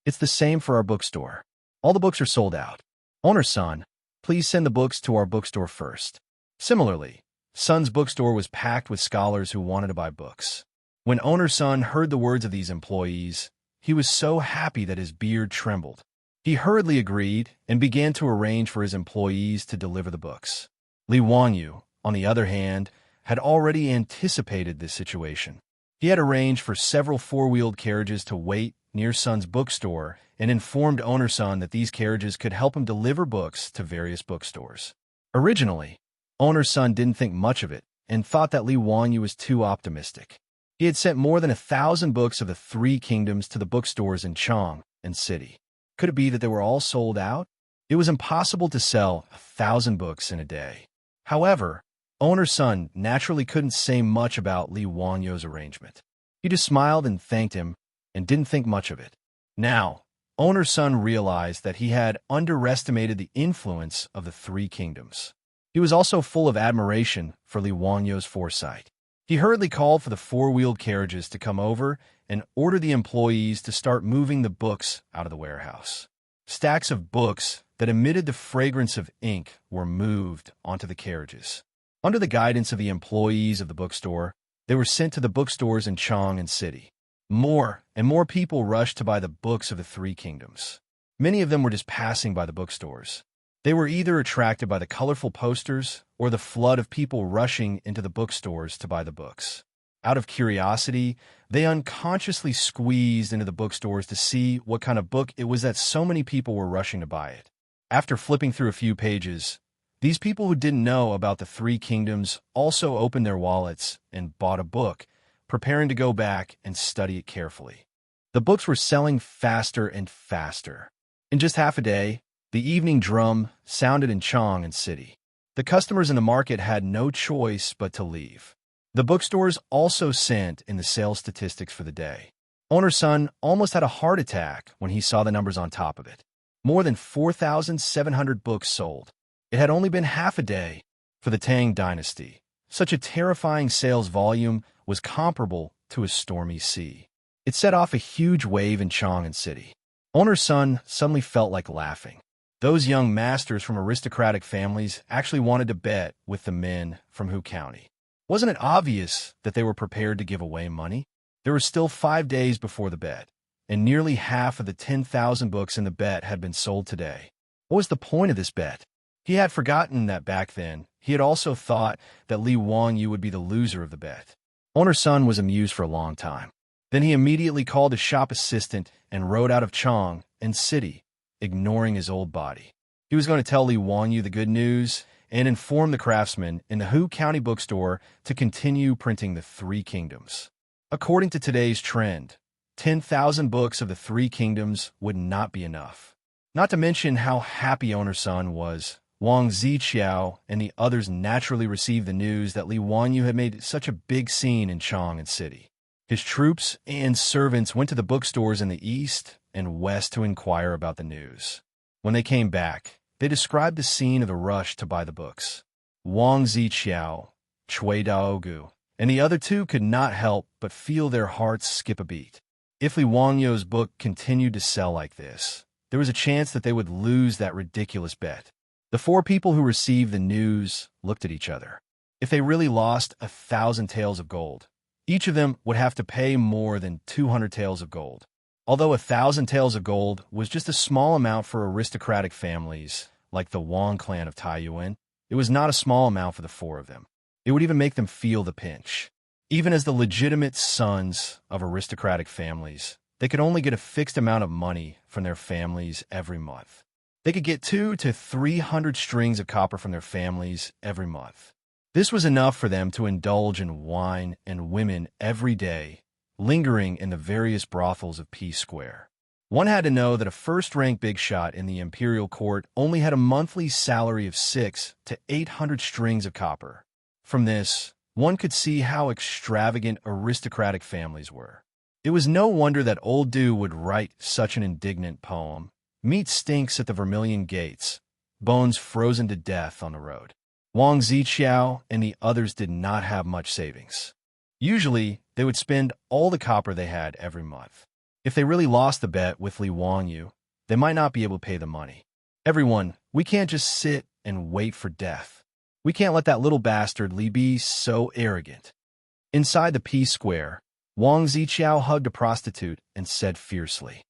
It's the same for our bookstore. All the books are sold out. Owner Sun, please send the books to our bookstore first. Similarly, Sun's bookstore was packed with scholars who wanted to buy books. When owner Sun heard the words of these employees, he was so happy that his beard trembled. He hurriedly agreed and began to arrange for his employees to deliver the books. Li Wangyu, on the other hand, had already anticipated this situation. He had arranged for several four-wheeled carriages to wait near Sun's bookstore and informed owner Sun that these carriages could help him deliver books to various bookstores. Originally, owner Sun didn't think much of it and thought that Li Wangyu was too optimistic. He had sent more than 1,000 books of The Three Kingdoms to the bookstores in Chang and City. Could it be that they were all sold out? It was impossible to sell 1,000 books in a day. However, owner Sun naturally couldn't say much about Li Wangyu's arrangement. He just smiled and thanked him and didn't think much of it. Now, owner Sun realized that he had underestimated the influence of The Three Kingdoms. He was also full of admiration for Li Wangyu's foresight. He hurriedly called for the four-wheeled carriages to come over and ordered the employees to start moving the books out of the warehouse. Stacks of books that emitted the fragrance of ink were moved onto the carriages. Under the guidance of the employees of the bookstore, they were sent to the bookstores in Chang and City. More and more people rushed to buy the books of The Three Kingdoms. Many of them were just passing by the bookstores. They were either attracted by the colorful posters or the flood of people rushing into the bookstores to buy the books. Out of curiosity, they unconsciously squeezed into the bookstores to see what kind of book it was that so many people were rushing to buy it. After flipping through a few pages, these people who didn't know about The Three Kingdoms also opened their wallets and bought a book, preparing to go back and study it carefully. The books were selling faster and faster. In just half a day, the evening drum sounded in Chang and City. The customers in the market had no choice but to leave. The bookstores also sent in the sales statistics for the day. Owner Sun almost had a heart attack when he saw the numbers on top of it. More than 4,700 books sold. It had only been half a day for the Tang dynasty. Such a terrifying sales volume was comparable to a stormy sea. It set off a huge wave in Chang and City. Owner Sun suddenly felt like laughing. Those young masters from aristocratic families actually wanted to bet with the men from Hu County. Wasn't it obvious that they were prepared to give away money? There were still 5 days before the bet, and nearly half of the 10,000 books in the bet had been sold today. What was the point of this bet? He had forgotten that back then, he had also thought that Li Wangyu would be the loser of the bet. Owner Sun was amused for a long time. Then he immediately called his shop assistant and rode out of Chang and City, ignoring his old body. He was going to tell Li Wangyu the good news and inform the craftsmen in the Hu County bookstore to continue printing The Three Kingdoms. According to today's trend, 10,000 books of The Three Kingdoms would not be enough. Not to mention how happy owner Sun was Wang Ziqiao and the others naturally received the news that Li Wanyu had made such a big scene in Chang'an City. His troops and servants went to the bookstores in the east and west to inquire about the news. When they came back, they described the scene of the rush to buy the books. Wang Ziqiao, Cui Daogu, and the other two could not help but feel their hearts skip a beat. If Li Wangyu's book continued to sell like this, there was a chance that they would lose that ridiculous bet. The four people who received the news looked at each other. If they really lost 1,000 taels of gold, each of them would have to pay more than 200 taels of gold. Although 1,000 taels of gold was just a small amount for aristocratic families like the Wang clan of Taiyuan, it was not a small amount for the four of them. It would even make them feel the pinch. Even as the legitimate sons of aristocratic families, they could only get a fixed amount of money from their families every month. They could get 200 to 300 strings of copper from their families every month. This was enough for them to indulge in wine and women every day, lingering in the various brothels of Peace Square. One had to know that a first-rank big shot in the imperial court only had a monthly salary of 600 to 800 strings of copper. From this, one could see how extravagant aristocratic families were. It was no wonder that old Du would write such an indignant poem. Meat stinks at the Vermilion Gates, bones frozen to death on the road. Wang Ziqiao and the others did not have much savings. Usually, they would spend all the copper they had every month. If they really lost the bet with Li Wanyu, they might not be able to pay the money. Everyone, we can't just sit and wait for death. We can't let that little bastard Li be so arrogant. Inside the Peace Square, Wang Ziqiao hugged a prostitute and said fiercely,